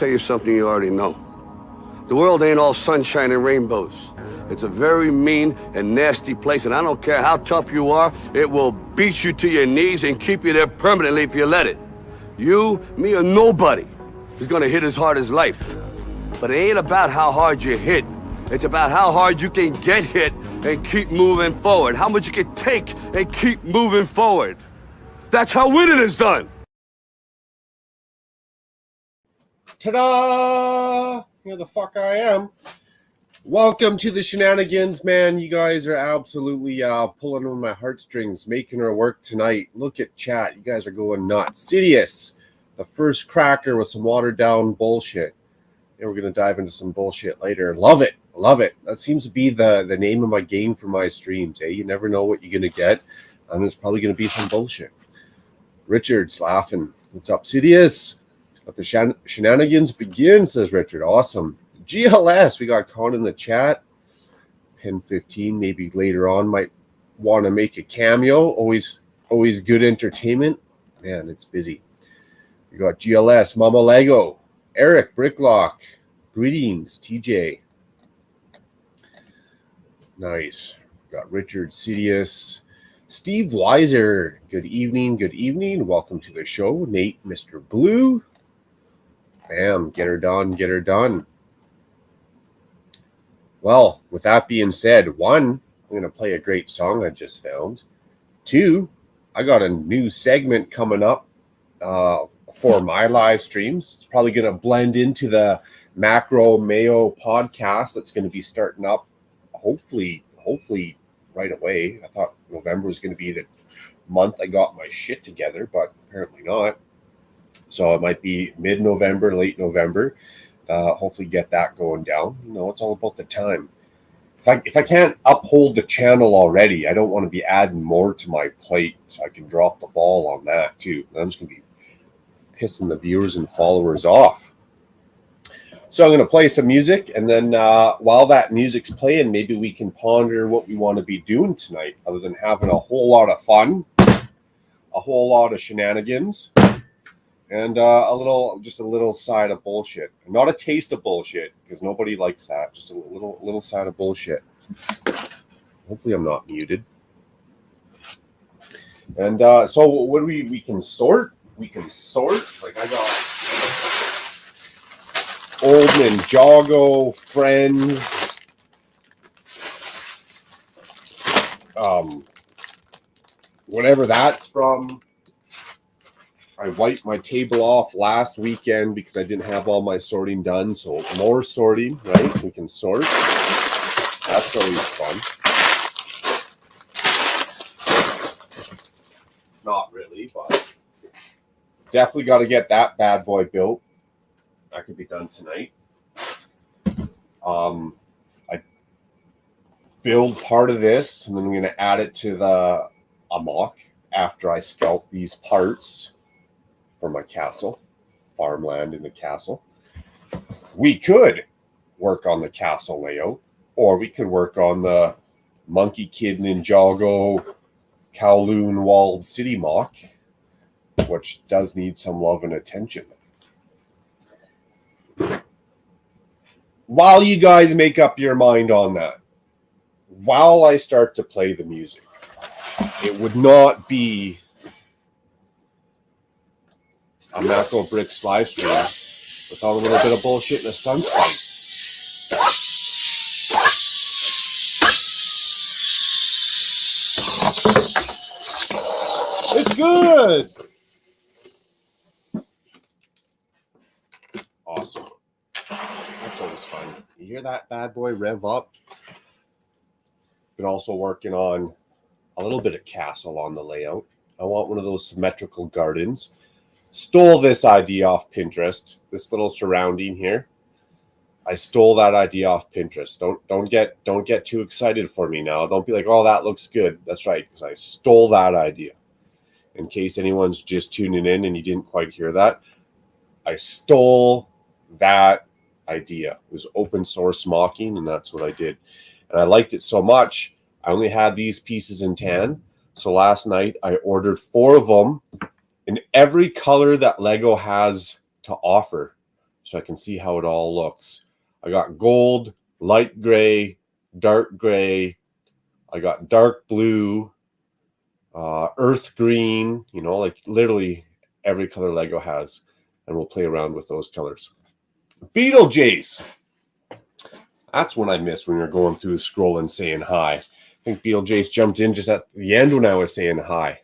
tell you something you already know. The world ain't all sunshine and rainbows. It's a very mean and nasty place, and I don't care how tough you are, it will beat you to your knees and keep you there permanently if you let it. You, me, or nobody is gonna hit as hard as life. But it ain't about how hard you hit. It's about how hard you can get hit and keep moving forward. How much you can take and keep moving forward. That's how winning is done. Ta-da! Here the fuck I am. Welcome to the Shenanigans, man. You guys are absolutely pulling on my heartstrings, making her work tonight. Look at chat. You guys are going nuts. Sidious, the first cracker with some watered-down bullshit. And we're going to dive into some bullshit later. Love it. Love it. That seems to be the name of my game for my streams. You never know what you're going to get. And there's probably going to be some bullshit. Richard's laughing. What's up, Sidious? Let the shenanigans begin, says Richard. Awesome. GLS, we got Con in the chat. Pin 15, maybe later on might want to make a cameo. Always good entertainment. Man, it's busy. We got GLS, Mama Lego, Eric Bricklock. Greetings, TJ. Nice. Got Richard Sidious. Steve Weiser. Good evening. Good evening. Welcome to the show. Nate, Mr. Blue. Bam. Get her done. Get her done. Well, with that being said, one, I'm going to play a great song I just found. Two, I got a new segment coming up for my live streams. It's probably going to blend into the Macro Mayo podcast that's going to be starting up hopefully right away. I thought November was going to be the month I got my shit together, but apparently not. So it might be mid-November, late November. Hopefully get that going down. You know, it's all about the time. If I can't uphold the channel already, I don't want to be adding more to my plate, so I can drop the ball on that too. I'm just going to be pissing the viewers and followers off. So I'm going to play some music, and then while that music's playing, maybe we can ponder what we want to be doing tonight, other than having a whole lot of fun, a whole lot of shenanigans, and a little side of bullshit. Not a taste of bullshit, because nobody likes that. Just a little side of bullshit. Hopefully I'm not muted. And so what do we can sort? We can sort. Like I got old NINJAGO friends. Whatever that's from. I wiped my table off last weekend because I didn't have all my sorting done. So more sorting, right? We can sort. That's always fun. Not really, but definitely got to get that bad boy built. That could be done tonight. I build part of this, and then I'm going to add it to the amok after I sculpt these parts for my castle, farmland in the castle. We could work on the castle layout, or we could work on the Monkey Kid NINJAGO Kowloon Walled City mock, which does need some love and attention. While you guys make up your mind on that, while I start to play the music, it would not be a Macro Bricks live stream without a little bit of bullshit and a stun spice. It's good. Awesome. That's always fun. You hear that bad boy rev up? Been also working on a little bit of castle on the layout. I want one of those symmetrical gardens. Stole this idea off Pinterest. This little surrounding here. I stole that idea off Pinterest. Don't get too excited for me now. Don't be like, oh, that looks good. That's right, because I stole that idea. In case anyone's just tuning in and you didn't quite hear that, I stole that idea. It was open source mocking, and that's what I did. And I liked it so much, I only had these pieces in tan. So last night I ordered 4 of them in every color that Lego has to offer. so I can see how it all looks. I got gold, light gray, dark gray. I got dark blue, earth green, you know, like literally every color Lego has. And we'll play around with those colors. Beetlejuice. That's what I missed when we were going through the scroll and saying hi. I think Beetlejuice jumped in just at the end when I was saying hi.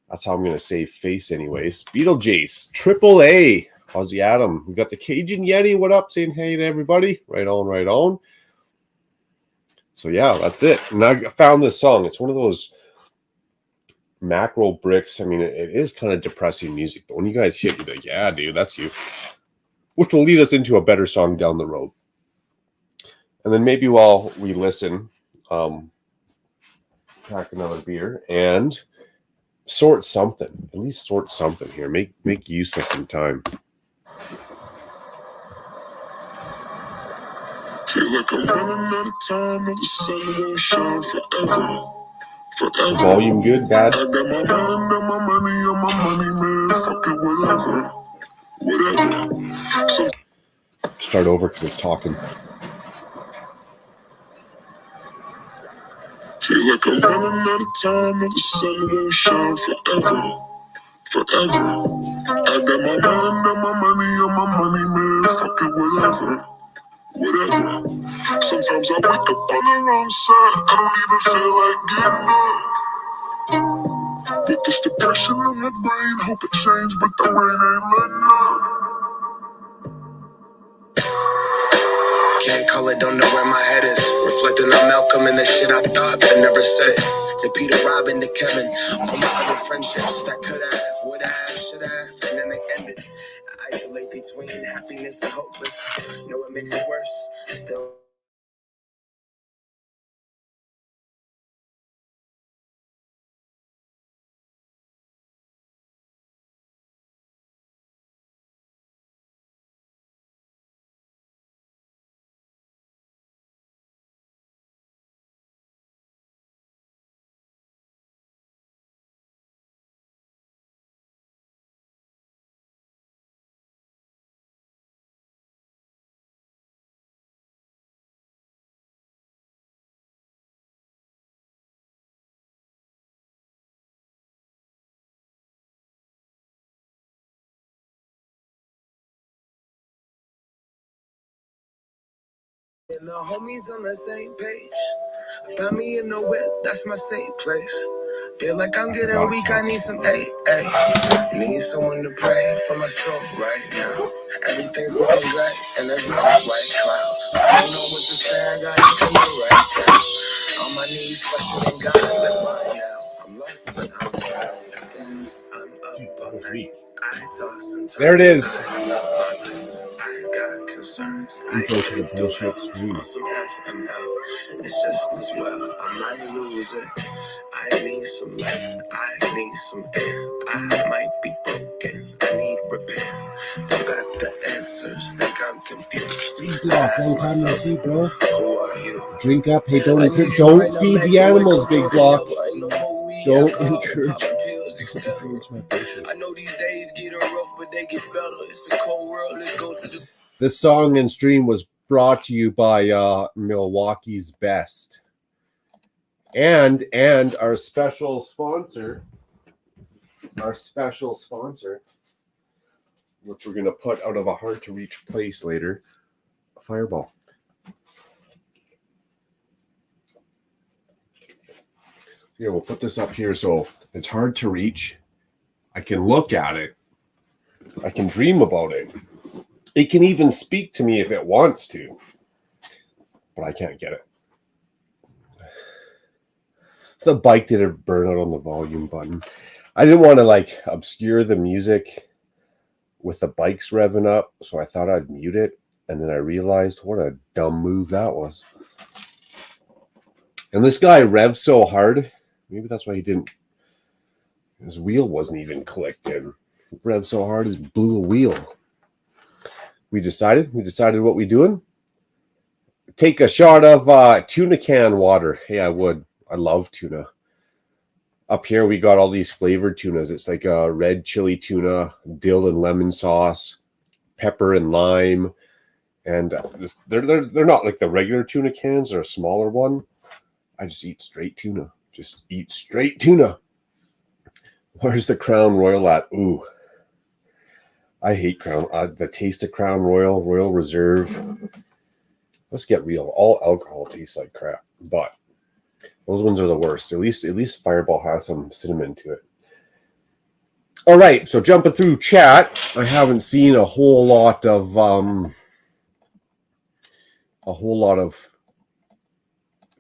That's how I'm going to save face anyways. Beetlejuice, Triple A, Aussie Adam. We got the Cajun Yeti. What up? Saying hey to everybody. Right on, right on. So yeah, that's it. And I found this song. It's one of those macro bricks. I mean, it is kind of depressing music, but when you guys hit, you're like, yeah, dude, that's you. Which will lead us into a better song down the road. And then maybe while we listen, pack another beer and sort something. At least sort something here. Make use of some time. Feel like I'm running out of time, and the sun won't shine forever. Forever. Volume good, bad? I got my mind on my money, man. Fuck it, whatever. Whatever. Start over because it's talking. Feel like I'm running out of time, and the sun won't shine forever. Forever. I got my mind on my money, man. Fuck it, whatever. Whatever. Sometimes I wake up on the wrong side. I don't even feel like getting up. With this depression in my brain, hope it change, but the rain ain't letting up. Can't call it, don't know where my head is. Reflecting on Malcolm and the shit I thought but never said. To Peter, Robin, to Kevin, all my other friendships that could have, would have, should have, and then they ended. I isolate between happiness and hopeless. Know it makes it worse. Still. And the homies on the same page. Got me in the whip, that's my safe place. Feel like I'm getting weak, I need some hey. Need someone to pray for my soul right now. Everything's looking great, and there's no white clouds. I don't know what to say, I got it in the right time. On my knees, questioning God, but right now I'm lost, but I'm found. I'm up all night. I toss and turn. There it is. I got concerns. Intro to the bullshit stream. On some FML. It's just as well. I might lose it. I need some light. I need some air. I might be broken. I need repair. Don't got the answers. Think I'm confused. Big block, long time no see, bro. Who are you? Drink up. Hey, don't feed the animals, Big Block. Don't encourage my patient. I know these days get rough, but they get better. It's a cold world. Let's go to the. This song and stream was brought to you by Milwaukee's Best. And our special sponsor, which we're going to put out of a hard-to-reach place later, Fireball. Yeah, we'll put this up here so it's hard to reach. I can look at it. I can dream about it. It can even speak to me if it wants to. But I can't get it. The bike did a burnout on the volume button. I didn't want to obscure the music with the bikes revving up, so I thought I'd mute it. And then I realized what a dumb move that was. And this guy revs so hard. Maybe that's why he didn't. His wheel wasn't even clicked in. He revved so hard, he blew a wheel. We decided what we doing. Take a shot of tuna can water. Hey, I would. I love tuna. Up here, we got all these flavored tunas. It's like a red chili tuna, dill and lemon sauce, pepper and lime. And they're not like the regular tuna cans. They're a smaller one. I just eat straight tuna. Just eat straight tuna. Where's the Crown Royal at? Ooh. I hate the taste of Crown Royal, Royal Reserve. Let's get real. All alcohol tastes like crap, but those ones are the worst. At least Fireball has some cinnamon to it. All right, so jumping through chat, I haven't seen a whole lot of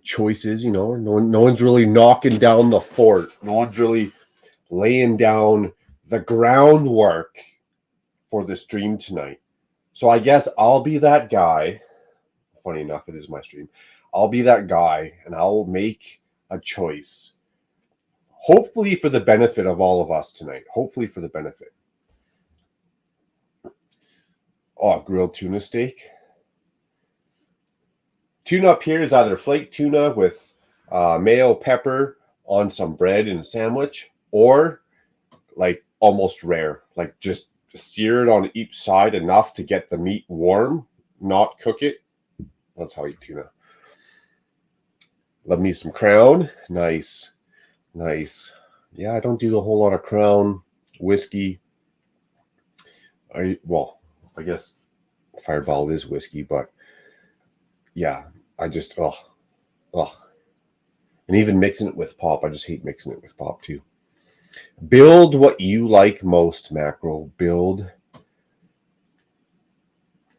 choices. You know, no one's really knocking down the fort. No one's really laying down the groundwork for the stream tonight. So I guess I'll be that guy. Funny enough, it is my stream. I'll be that guy, and I'll make a choice. Hopefully for the benefit of all of us tonight. Hopefully for the benefit. Oh, grilled tuna steak. Tuna up here is either flake tuna with mayo, pepper on some bread in a sandwich, or like almost rare, like just sear it on each side enough to get the meat warm, not cook it. That's how I eat tuna. Love me some Crown. Nice. Yeah, I don't do a whole lot of Crown whiskey. I guess Fireball is whiskey, but yeah, I just and even mixing it with pop. I just hate mixing it with pop too. Build what you like most, Macro. Build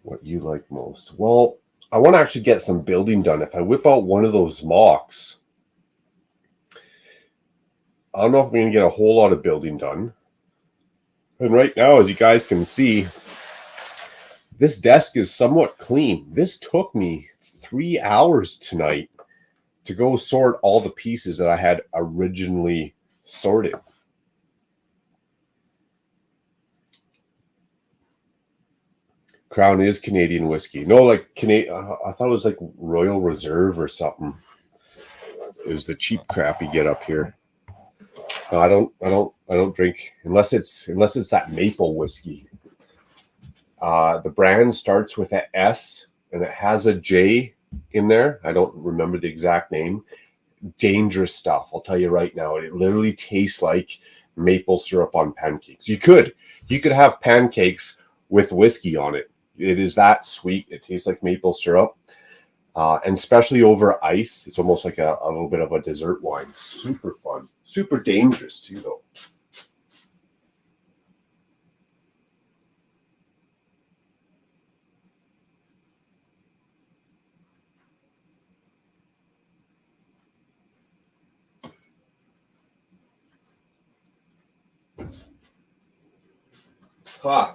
what you like most. Well, I want to actually get some building done. If I whip out one of those mocks, I don't know if I'm going to get a whole lot of building done. And right now, as you guys can see, this desk is somewhat clean. This took me 3 hours tonight to go sort all the pieces that I had originally sorted. Crown is Canadian whiskey. No, like I thought it was like Royal Reserve or something. It was the cheap crap you get up here. No, I don't drink unless it's that maple whiskey. The brand starts with an S and it has a J in there. I don't remember the exact name. Dangerous stuff. I'll tell you right now. It literally tastes like maple syrup on pancakes. You could have pancakes with whiskey on it. It is that sweet. It tastes like maple syrup. And especially over ice, it's almost like a little bit of a dessert wine. Super fun. Super dangerous too, though. Ha!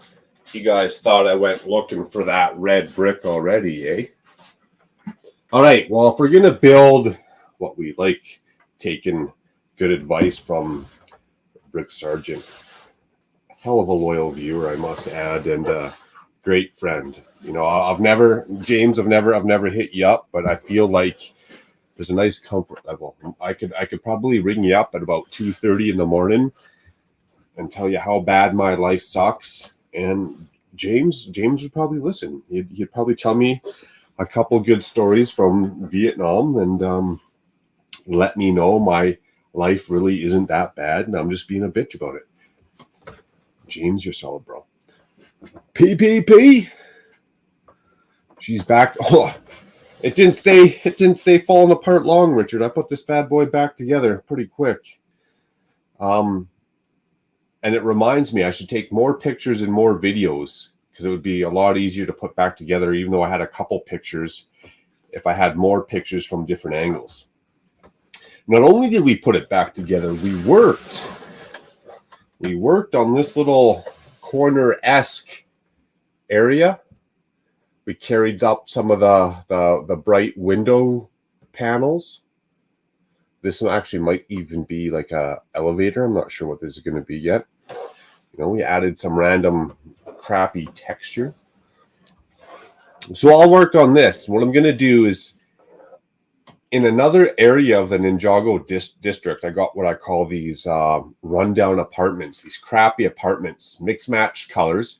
You guys thought I went looking for that red brick already, eh? All right, well, if we're going to build what we like, taking good advice from Brick Sargent, hell of a loyal viewer, I must add, and a great friend. You know, I've never hit you up, but I feel like there's a nice comfort level. I could probably ring you up at about 2:30 in the morning and tell you how bad my life sucks. And James would probably listen. He'd probably tell me a couple good stories from Vietnam and let me know my life really isn't that bad and I'm just being a bitch about it. James, you're solid, bro. PPP. She's back. Oh, it didn't stay falling apart long, Richard. I put this bad boy back together pretty quick. And it reminds me I should take more pictures and more videos because it would be a lot easier to put back together, even though I had a couple pictures, if I had more pictures from different angles. Not only did we put it back together, we worked on this little corner-esque area. We carried up some of the bright window panels. This one actually might even be like a elevator. I'm not sure what this is going to be yet. You know, we added some random crappy texture. So I'll work on this. What I'm going to do is, in another area of the Ninjago district, I got what I call these rundown apartments, these crappy apartments, mixed match colors.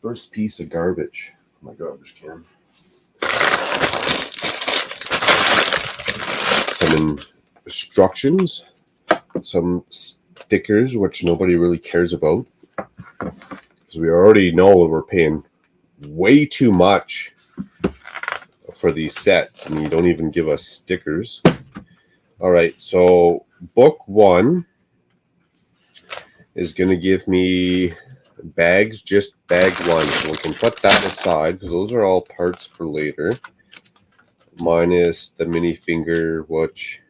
First piece of garbage. My garbage can. Some instructions, some stickers, which nobody really cares about, because we already know we're paying way too much for these sets, and you don't even give us stickers. All right, so book 1 is going to give me bags, just bag 1. So we can put that aside because those are all parts for later. Minus the mini finger, which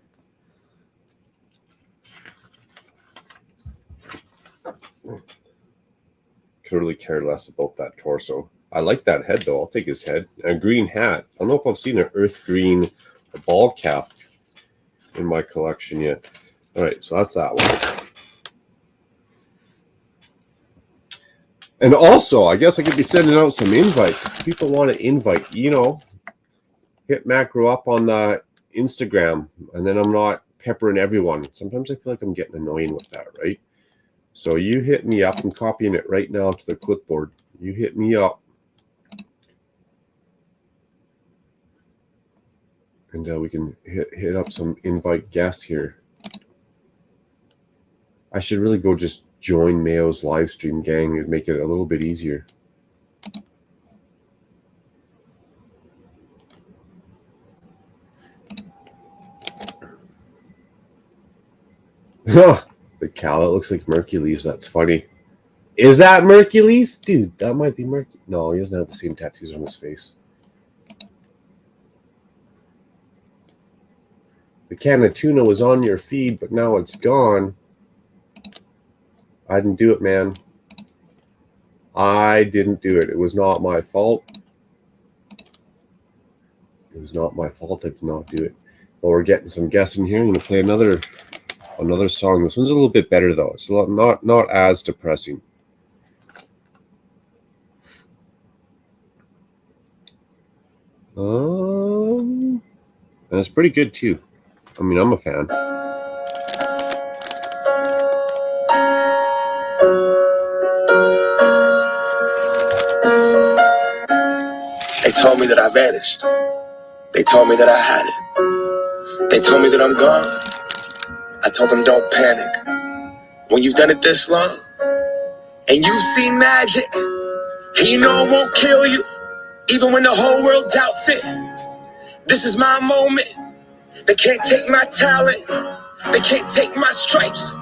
could really care less about that torso. I like that head though. I'll take his head. A green hat. I don't know if I've seen an earth green ball cap in my collection yet. All right, so that's that one. And also, I guess I could be sending out some invites. If people want to invite, hit Macro up on the Instagram, and then I'm not peppering everyone. Sometimes I feel like I'm getting annoying with that, right? So you hit me up. I'm copying it right now to the clipboard. You hit me up. And we can hit up some invite guests here. I should really go just join Mayo's live stream, gang, and make it a little bit easier. The cow, it looks like Mercules. That's funny. Is that Mercules? Dude, that might be Mercules. No, he doesn't have the same tattoos on his face. The can of tuna was on your feed, but now it's gone. I didn't do it, man. I didn't do it. It was not my fault. It was not my fault. I did not do it. Well, we're getting some guests in here. I'm going to play another song. This one's a little bit better, though. It's not as depressing. And it's pretty good, too. I mean, I'm a fan. They told me that I vanished. They told me that I had it. They told me that I'm gone. I told them don't panic. When you've done it this long, and you've seen magic, and you know it won't kill you, even when the whole world doubts it. This is my moment. They can't take my talent. They can't take my stripes.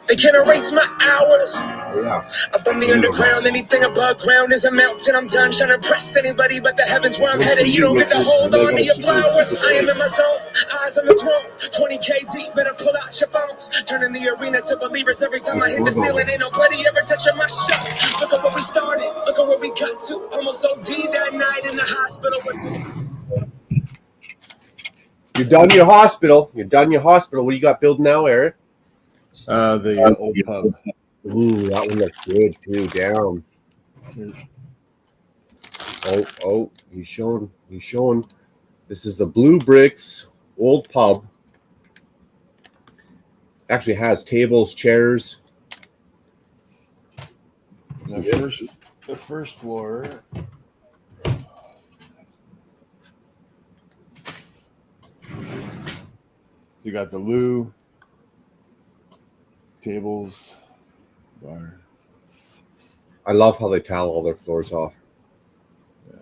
They can't erase my hours. Yeah. I'm from the underground. Anything above ground is a mountain. I'm done trying to impress anybody but the heavens where I'm headed. You don't get to hold on to your flowers. I am in my zone. Eyes on the throne. 20K deep. Better pull out your phones. Turning the arena to believers every time I hit the ceiling. Ain't nobody ever touching my shot. Look at where we started. Look at where we got to. Almost OD that night in the hospital. You're done your hospital. You're done your hospital. What do you got built now, Eric? The old pub. Ooh, that one looks good too. Down. Oh, he's showing. This is the Blue Bricks old pub. Actually has tables, chairs. The first floor. So you got the loo, tables, bar. I love how they tile all their floors off. Yeah.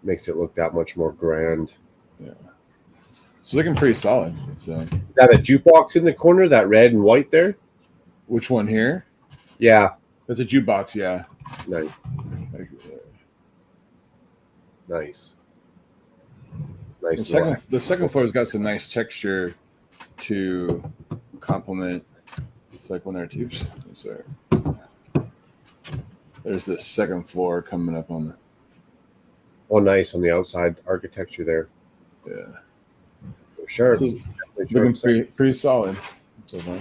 Makes it look that much more grand. Yeah. It's looking pretty solid. So is that a jukebox in the corner, that red and white there? Which one here? Yeah. That's a jukebox, yeah. Nice. Nice. The second floor's got some nice texture to complement. It's like one or two. So there's the second floor coming up on the. Oh, nice on the outside architecture there. Yeah, for sure. So looking pretty solid so far.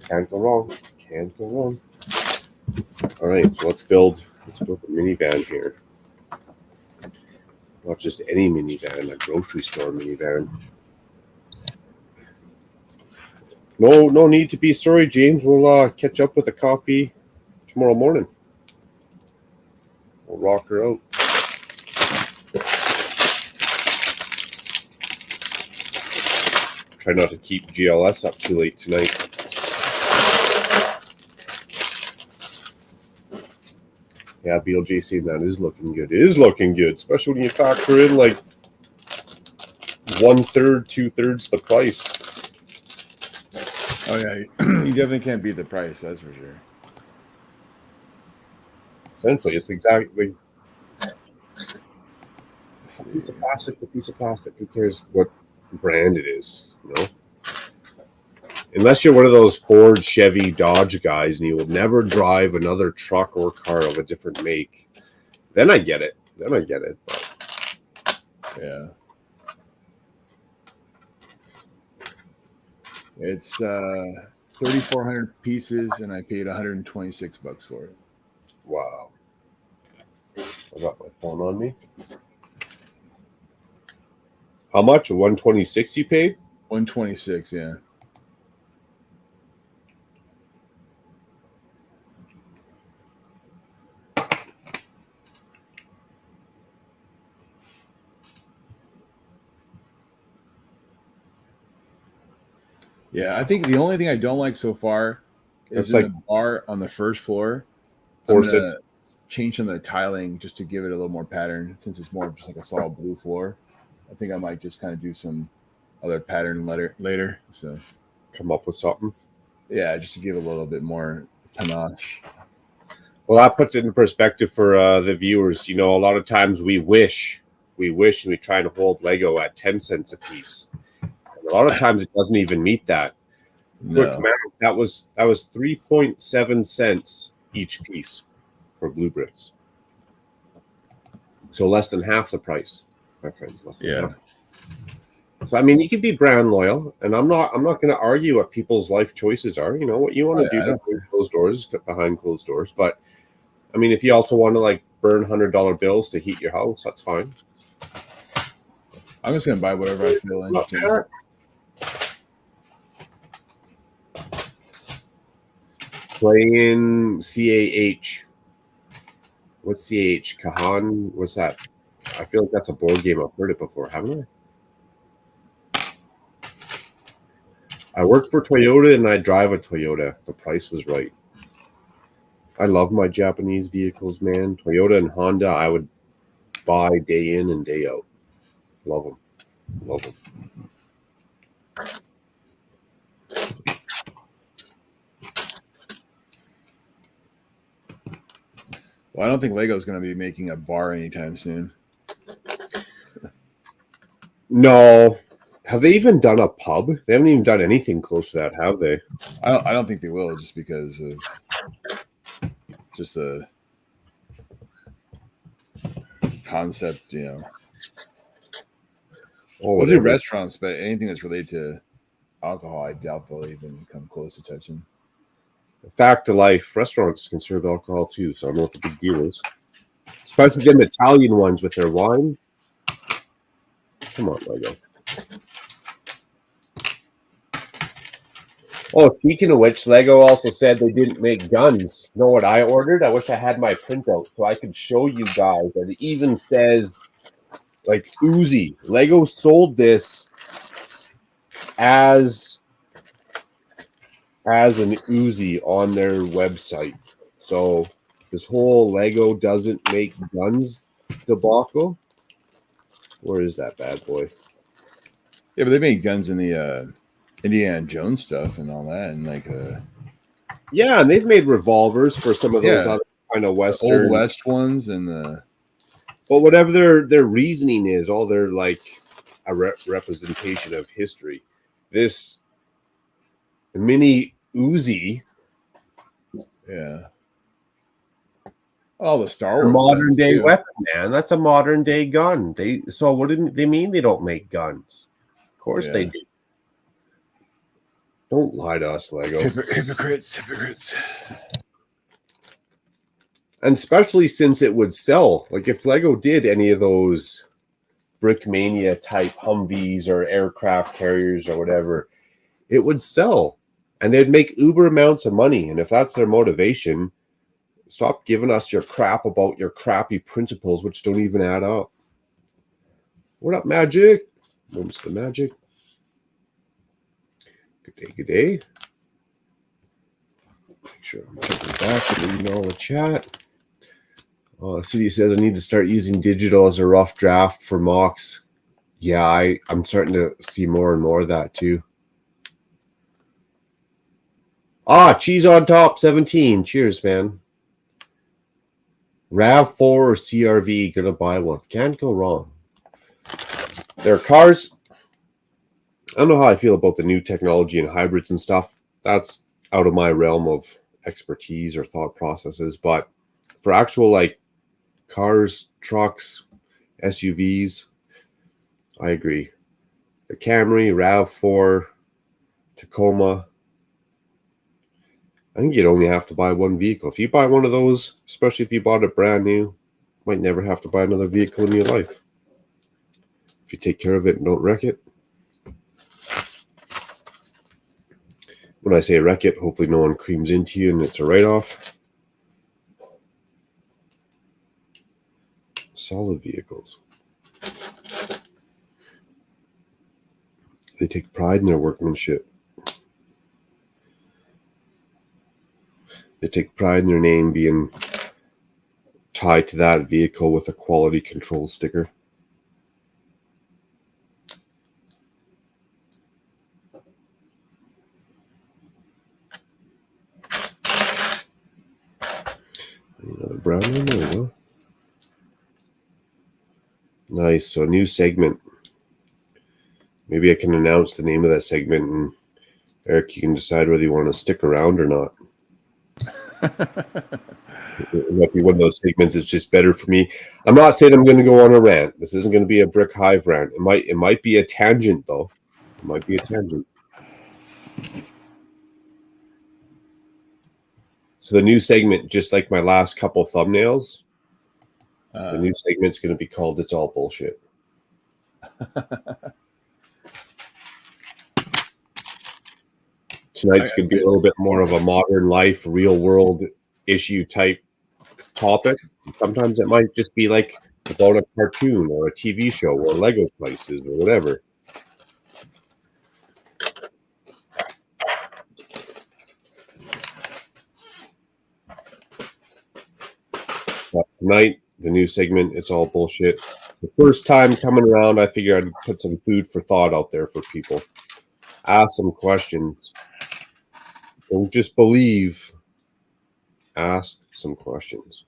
Can't go wrong. Can't go wrong. All right, so let's build a minivan here. Not just any minivan, a grocery store minivan. No need to be sorry, James. We'll catch up with a coffee tomorrow morning. We'll rock her out. Try not to keep GLS up too late tonight. Yeah, BLJC, that is looking good. It is looking good, especially when you factor in like 1/3, 2/3 the price. Oh yeah, you definitely can't beat the price. That's for sure. Essentially, it's exactly a piece of plastic. A piece of plastic. Who cares what brand it is? You know, unless you're one of those Ford, Chevy, Dodge guys, and you will never drive another truck or car of a different make. Then I get it. But Yeah. It's 3,400 pieces, and I paid $126 for it. wow. I got my phone on me. How much? 126 you paid? 126, yeah. Yeah, I think the only thing I don't like so far is That's in the bar on the first floor. I'm 4 gonna cents. change some of the tiling just to give it a little more pattern, since it's more of just like a solid blue floor. I think I might just kind of do some other pattern later. So Come up with something. yeah, just to give it a little bit more panache. Well, that puts it in perspective for the viewers. You know, a lot of times we wish, and we try to hold Lego at 10 cents a piece. And a lot of times it doesn't even meet that. Quick No. math, that was 3.7 cents each piece for blue bricks. So less than half the price, my friends. Less than half. So I mean, you can be brand loyal, and I'm not going to argue what people's life choices are. You know what you want to do behind closed doors, behind closed doors. But I mean, if you also want to like burn $100 bills to heat your house, that's fine. I'm just gonna buy whatever I feel interesting. Playing CAH. What's CAH? Kahan? What's that? I feel like that's a board game. I've heard it before, haven't I? I work for Toyota and I drive a Toyota. The price was right. I love my Japanese vehicles, man. Toyota and Honda, I would buy day in and day out. Love them. Love them. Well, I don't think Lego's going to be making a bar anytime soon. No. Have they even done a pub? They haven't even done anything close to that, have they? I don't think they will, just because of just the concept, you know. We'll do restaurants, but anything that's related to alcohol, I doubt they'll even come close to touching. Fact of life, restaurants can serve alcohol too, so I don't know what the big deal is. Especially them Italian ones with their wine. Come on, Lego. Oh, speaking of which, Lego also said they didn't make guns. You know what I ordered? I wish I had my printout so I could show you guys that it even says like Uzi. Lego sold this as an Uzi on their website. So this whole Lego doesn't make guns debacle. Where is that bad boy? Yeah, but they made guns in the Indiana Jones stuff and all that, and like yeah, and they've made revolvers for some of those other kind of Western Old West ones, and the but whatever their reasoning is, all they're like a representation of history. This mini Uzi, yeah, all the Star Wars modern day too. weapon, man. That's a modern day gun. So what do they mean they don't make guns? Of course they do. Don't lie to us, Lego. Hypocrites. And especially since it would sell. Like if Lego did any of those Brickmania type Humvees or aircraft carriers or whatever, it would sell. And they'd make uber amounts of money. And if that's their motivation, stop giving us your crap about your crappy principles, which don't even add up. What up, Magic? What's the Magic? Good day, good day. Make sure I'm checking back and reading all the chat. City says I need to start using digital as a rough draft for mocks. Yeah, I'm starting to see more and more of that too. Cheese on top, 17. Cheers, man. RAV4 or CRV, gonna buy one. Can't go wrong. There are cars. I don't know how I feel about the new technology and hybrids and stuff. That's out of my realm of expertise or thought processes. But for actual like cars, trucks, SUVs, I agree. The Camry, RAV4, Tacoma. I think you'd only have to buy one vehicle. If you buy one of those, especially if you bought it brand new, you might never have to buy another vehicle in your life. If you take care of it and don't wreck it. When I say wreck it, hopefully no one creams into you and it's a write-off. Solid vehicles. They take pride in their workmanship. They take pride in their name being tied to that vehicle with a quality control sticker. Another brown one, there we go. Nice, so a new segment. Maybe I can announce the name of that segment and Eric, you can decide whether you want to stick around or not. It might be one of those segments that's just better for me. I'm not saying I'm going to go on a rant. This isn't going to be a Brick Hive rant. It might be a tangent, though. It might be a tangent. So the new segment, just like my last couple thumbnails, the new segment's going to be called It's All Bullshit. Tonight's going to be a little bit more of a modern life, real world issue type topic. Sometimes it might just be like about a cartoon or a TV show or Lego places or whatever. But tonight, the new segment, It's All Bullshit. The first time coming around, I figured I'd put some food for thought out there for people. Ask some questions. Don't just believe. Ask some questions.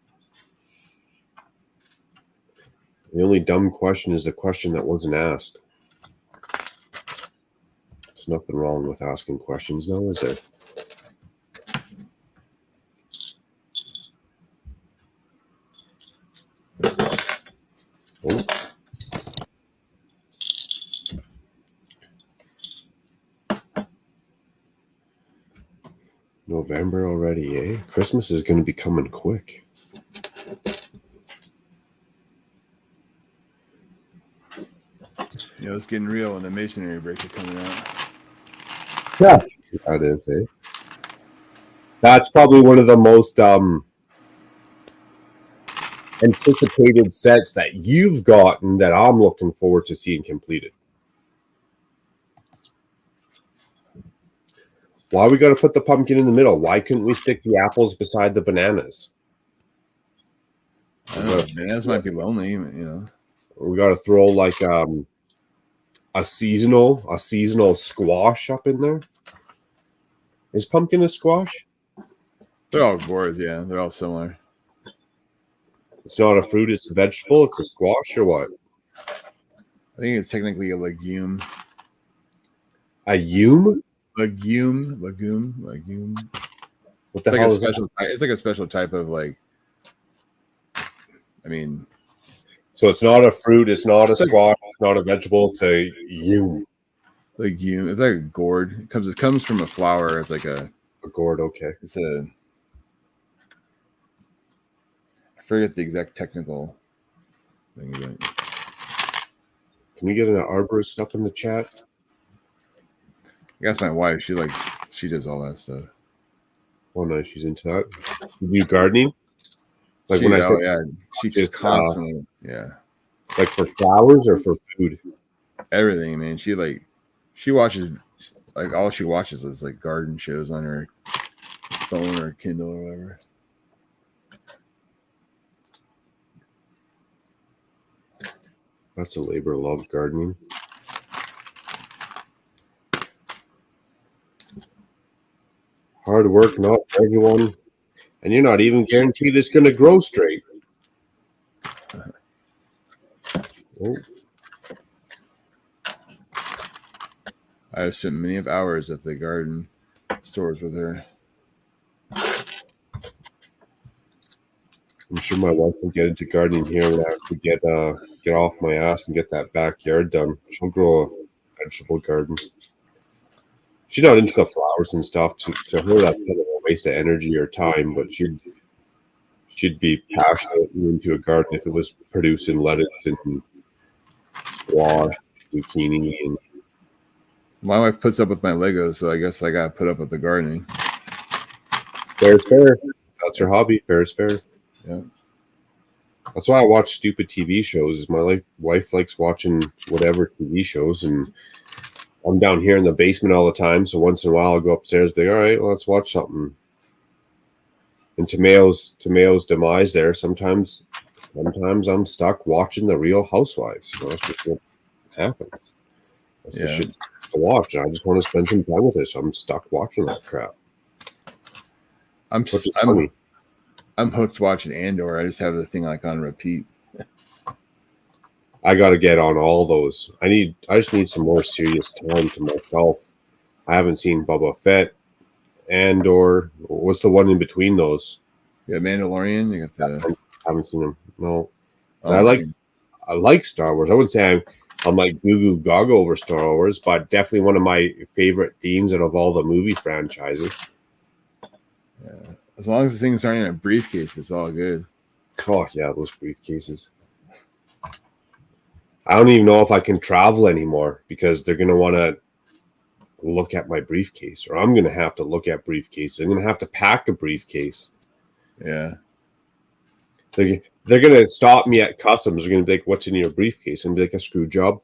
The only dumb question is the question that wasn't asked. There's nothing wrong with asking questions now, is there? Oh. November already, eh? Christmas is going to be coming quick. You know, it's getting real when the masonry breaks are coming out. Yeah, that is, eh? That's probably one of the most anticipated sets that you've gotten that I'm looking forward to seeing completed. Why we got to put the pumpkin in the middle? Why couldn't we stick the apples beside the bananas? I don't know, bananas might be lonely, you know. We got to throw like a seasonal squash up in there. Is pumpkin a squash? They're all gourds, yeah. They're all similar. It's not a fruit, it's a vegetable. It's a squash or what? I think it's technically a legume. A yume? Legume. What the It's like hell a is that? special. It's like a special type of like. I mean, So it's not a fruit, it's not a squash, it's not a vegetable, it's a yume. legume. It's like a gourd. It comes from a flower. It's like a gourd, okay. It's a. I forget the exact technical thing of it. Can we get an arborist up in the chat? I guess my wife. She likes She does all that stuff. Oh, nice. She's into that. You do gardening? Like when I said, she just constantly, like for flowers or for food? everything, man. She watches, like all she watches is like garden shows on her phone or Kindle or whatever. That's a labor of love, gardening. Hard work, not for everyone. And you're not even guaranteed it's going to grow straight. Oh. I have spent many of hours at the garden stores with her. I'm sure my wife will get into gardening here when I have to get off my ass and get that backyard done. She'll grow a vegetable garden. She's not into the flowers and stuff. To her, that's kind of a waste of energy or time. But she'd be passionately into a garden if it was producing lettuce and squash, zucchini, and My wife puts up with my Legos, so I guess I gotta put up with the gardening. fair's fair. That's her hobby. Fair's fair. Yeah. That's why I watch stupid TV shows. My wife likes watching whatever TV shows, and I'm down here in the basement all the time. So once in a while, I'll go upstairs, and be like, all right, well, let's watch something. And to Mayo's demise, there sometimes I'm stuck watching The Real Housewives. That's just what happens. That's the shit to watch. I just want to spend some time with it, so I'm stuck watching that crap. I'm hooked watching Andor. I just have the thing like on repeat. I got to get on all those. I just need some more serious time to myself. I haven't seen Boba Fett, Andor. What's the one in between those? Yeah, Mandalorian. You got the. I haven't seen them. No, I like Star Wars. I wouldn't say I'm like goo goo gaga over Star Wars, but definitely one of my favorite themes out of all the movie franchises. Yeah, as long as the things aren't in a briefcase, it's all good. Oh yeah, those briefcases. I don't even know if I can travel anymore because they're gonna want to look at my briefcase, or I'm gonna have to look at briefcases. I'm gonna have to pack a briefcase. Yeah. They're gonna stop me at customs. They're gonna be like, "What's in your briefcase?" And be like, "A screw job."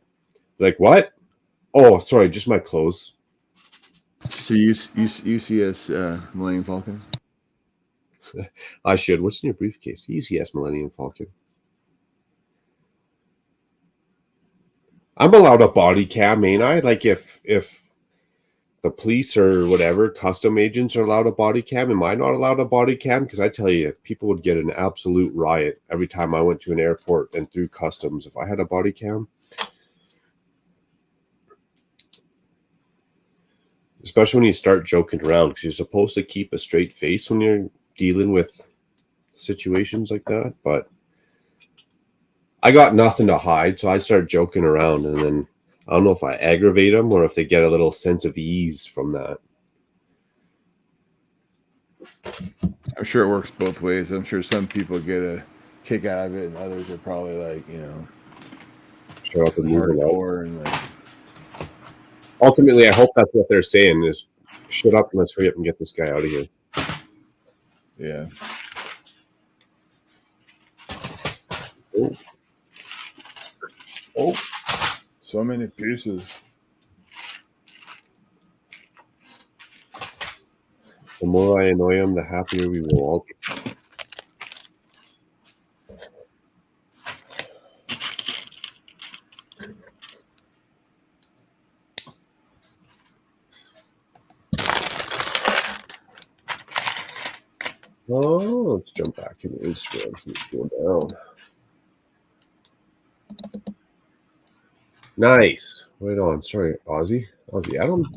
Like, what? Oh, sorry, just my clothes. So you UCS Millennium Falcon? I should. What's in your briefcase? UCS Millennium Falcon. I'm allowed a body cam, ain't I? Like if the police or whatever, custom agents are allowed a body cam, am I not allowed a body cam? Because I tell you, if people would get an absolute riot every time I went to an airport and through customs, if I had a body cam. Especially when you start joking around, because you're supposed to keep a straight face when you're dealing with situations like that. But I got nothing to hide, so I start joking around, and then I don't know if I aggravate them or if they get a little sense of ease from that. I'm sure it works both ways. I'm sure some people get a kick out of it, and others are probably like, Shut up and move hardcore and like. Ultimately, I hope that's what they're saying is, shut up and let's hurry up and get this guy out of here. Yeah. Oh, so many pieces. The more I annoy him, the happier we will all be. Oh, let's jump back into Instagram. So it's going down. Nice. Right on. Sorry, Aussie Adam.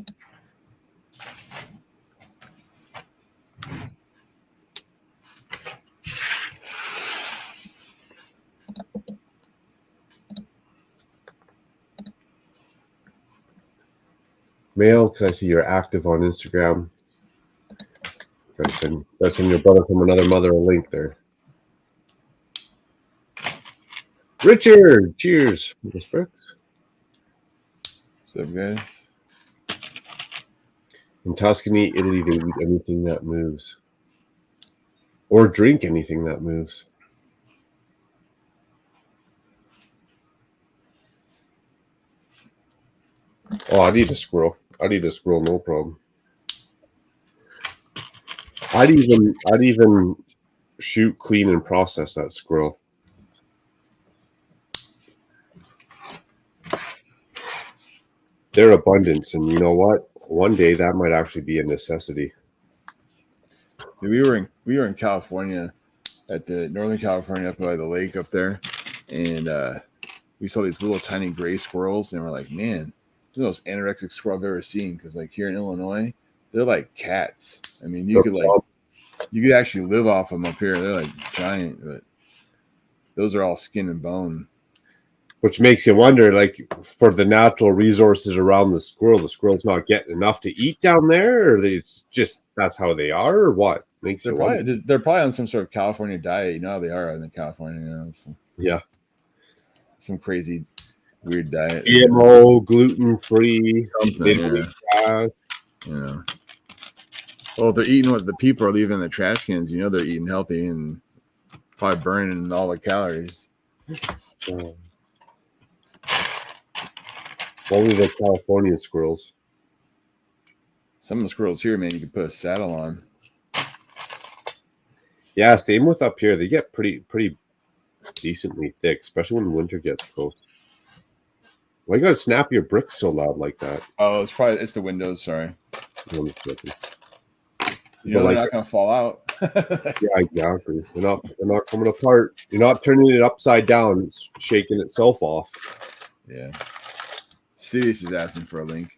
Mail, because I see you're active on Instagram. Gotta send your brother from another mother a link there. Richard, cheers. Brooks. What's up, guys? In Tuscany, Italy, they eat anything that moves. Or drink anything that moves. Oh, I'd eat a squirrel. I'd eat a squirrel, no problem. I'd even shoot, clean, and process that squirrel. Their abundance, and you know what? One day that might actually be a necessity. We were in California, at the Northern California, up by the lake up there, and we saw these little tiny gray squirrels, and we're like, man, they're the most anorexic squirrel I've ever seen. Because like here in Illinois, they're like cats. I mean, you could actually live off them up here. They're like giant, but those are all skin and bone. Which makes you wonder, like, for the natural resources around the squirrel's not getting enough to eat down there, or it's just that's how they are, or what? Makes they're you probably, wonder. they're probably on some sort of California diet. You know how they are in California. You know, Yeah. Some crazy, weird diet. GMO, gluten-free, yeah. Yeah. Well, if they're eating what the people are leaving in the trash cans, you know they're eating healthy and probably burning all the calories. Only the California squirrels. Some of the squirrels here, man, you can put a saddle on. Yeah, same with up here. They get pretty decently thick, especially when winter gets close. Why you gotta snap your bricks so loud like that? Oh, it's the windows. Sorry. You know they're not gonna fall out. Yeah, exactly. They're not coming apart. You're not turning it upside down. It's shaking itself off. Yeah. Sirius is asking for a link.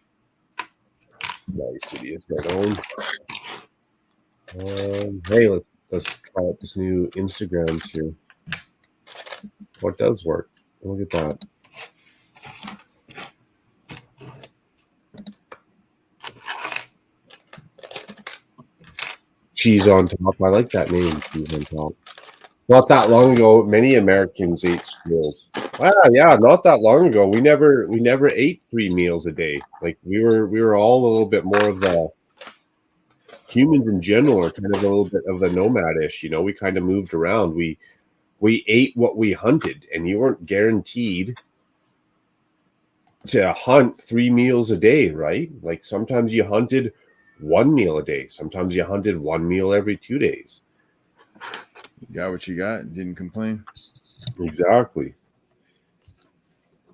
Nice, Sirius, right on. Hey, let's try out this new Instagrams here. What does work? Look at that. Cheese on top. I like that name, cheese on top. Not that long ago, many Americans ate squirrels. Yeah, not that long ago. We never ate 3 meals a day. Like we were all a little bit more of the humans in general are kind of a little bit of the nomadish. You know, we kind of moved around. We ate what we hunted, and you weren't guaranteed to hunt 3 meals a day, right? Like sometimes you hunted 1 meal a day. Sometimes you hunted 1 meal every 2 days. You got what you got and didn't complain. Exactly.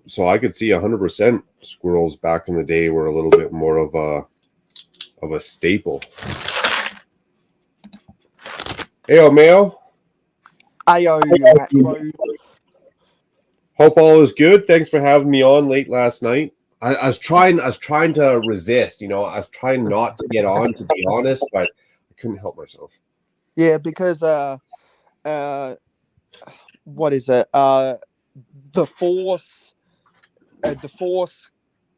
So I could see 100% squirrels back in the day were a little bit more of a staple. Hey, Mayo. Ayo, Hope all is good. Thanks for having me on late last night. I was trying to resist. You know, I was trying not to get on, to be honest, but I couldn't help myself. Yeah, because what is it? The force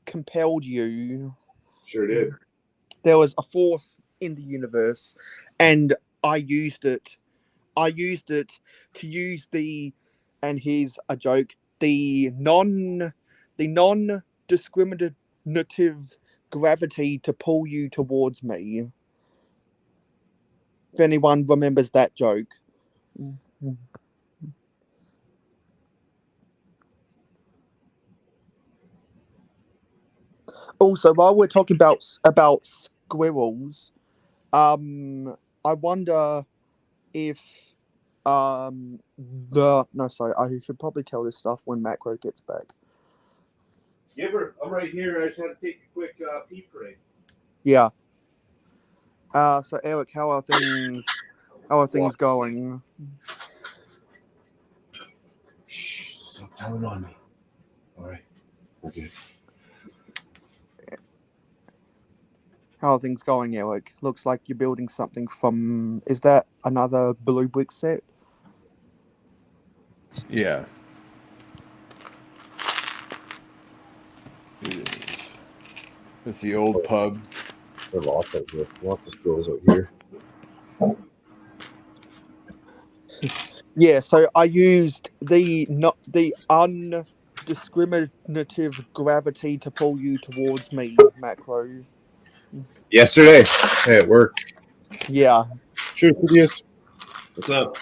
compelled you. Sure did. There was a force in the universe, and I used it. I used it to use and here's a joke, the non-discriminative gravity to pull you towards me. If anyone remembers that joke. Also, while we're talking about squirrels, I wonder if I should probably tell this stuff when Macro gets back. I'm right here. I just had to take a quick pee break. Yeah. So Eric, how are things? How are things going? Shh! Stop telling on me. All right, we're good. How are things going, Eric? Looks like you're building something from. Is that another blue brick set? Yeah. It's the old pub. There are lots out here. Lots of squirrels out here. Yeah, so I used the undiscriminative gravity to pull you towards me, Macro. Yesterday at work. Yeah. Sure, Phidias. What's up?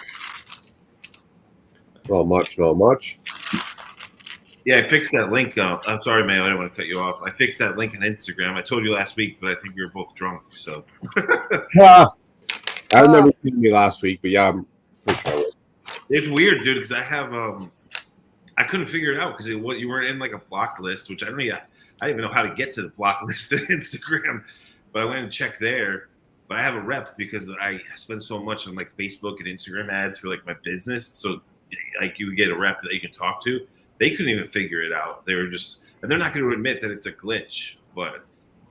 Not much. Yeah, I fixed that link. I'm sorry, man. I didn't want to cut you off. I fixed that link on Instagram. I told you last week, but I think we were both drunk. So I remember seeing me last week, but yeah, I'm pretty sure. it's weird, dude, because I have I couldn't figure it out because you weren't in like a blocked list, which I didn't even know how to get to the block list on Instagram, but I went and checked there. But I have a rep because I spend so much on like Facebook and Instagram ads for like my business. So like you get a rep that you can talk to. They couldn't even figure it out. They were just, and they're not going to admit that it's a glitch. But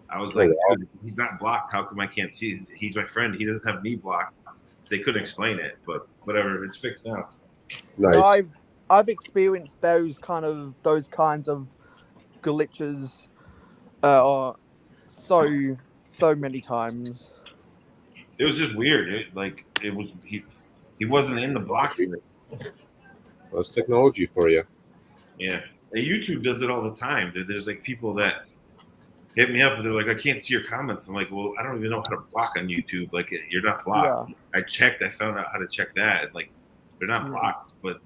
I was like, dude, he's not blocked. How come I can't see? He's my friend. He doesn't have me blocked. They couldn't explain it, but whatever. It's fixed now. Nice. I've experienced those kinds of glitches so many times. It was just weird. He wasn't in the block. That's technology for you. Yeah. And YouTube does it all the time. There's like people that hit me up and they're like, I can't see your comments. I'm like, well, I don't even know how to block on YouTube. Like, you're not blocked. Yeah. I found out how to check that. And like, they're not blocked, but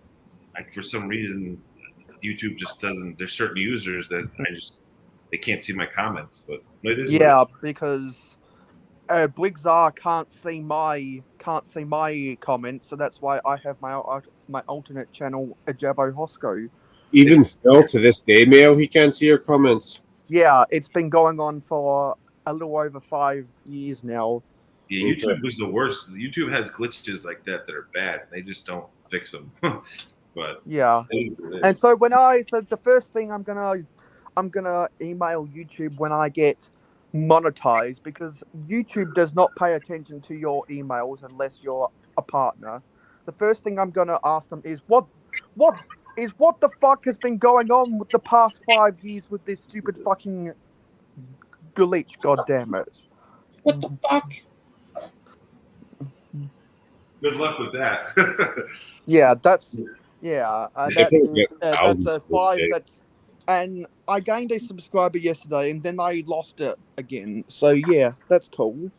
for some reason, YouTube just doesn't. There's certain users that they can't see my comments. But it is because Blixar can't see my comments, so that's why I have my alternate channel, Ajabo Hosco. Even still, to this day, Mayo, he can't see your comments. Yeah, it's been going on for a little over 5 years now. Yeah, YouTube was the worst. YouTube has glitches like that are bad. They just don't fix them. But yeah, and so the first thing I'm gonna email YouTube when I get monetized, because YouTube does not pay attention to your emails unless you're a partner. The first thing I'm gonna ask them is what the fuck has been going on with the past 5 years with this stupid fucking glitch? God damn it! What the fuck? Good luck with that. Yeah, that's a 5. And I gained a subscriber yesterday, and then I lost it again. So yeah, that's cool.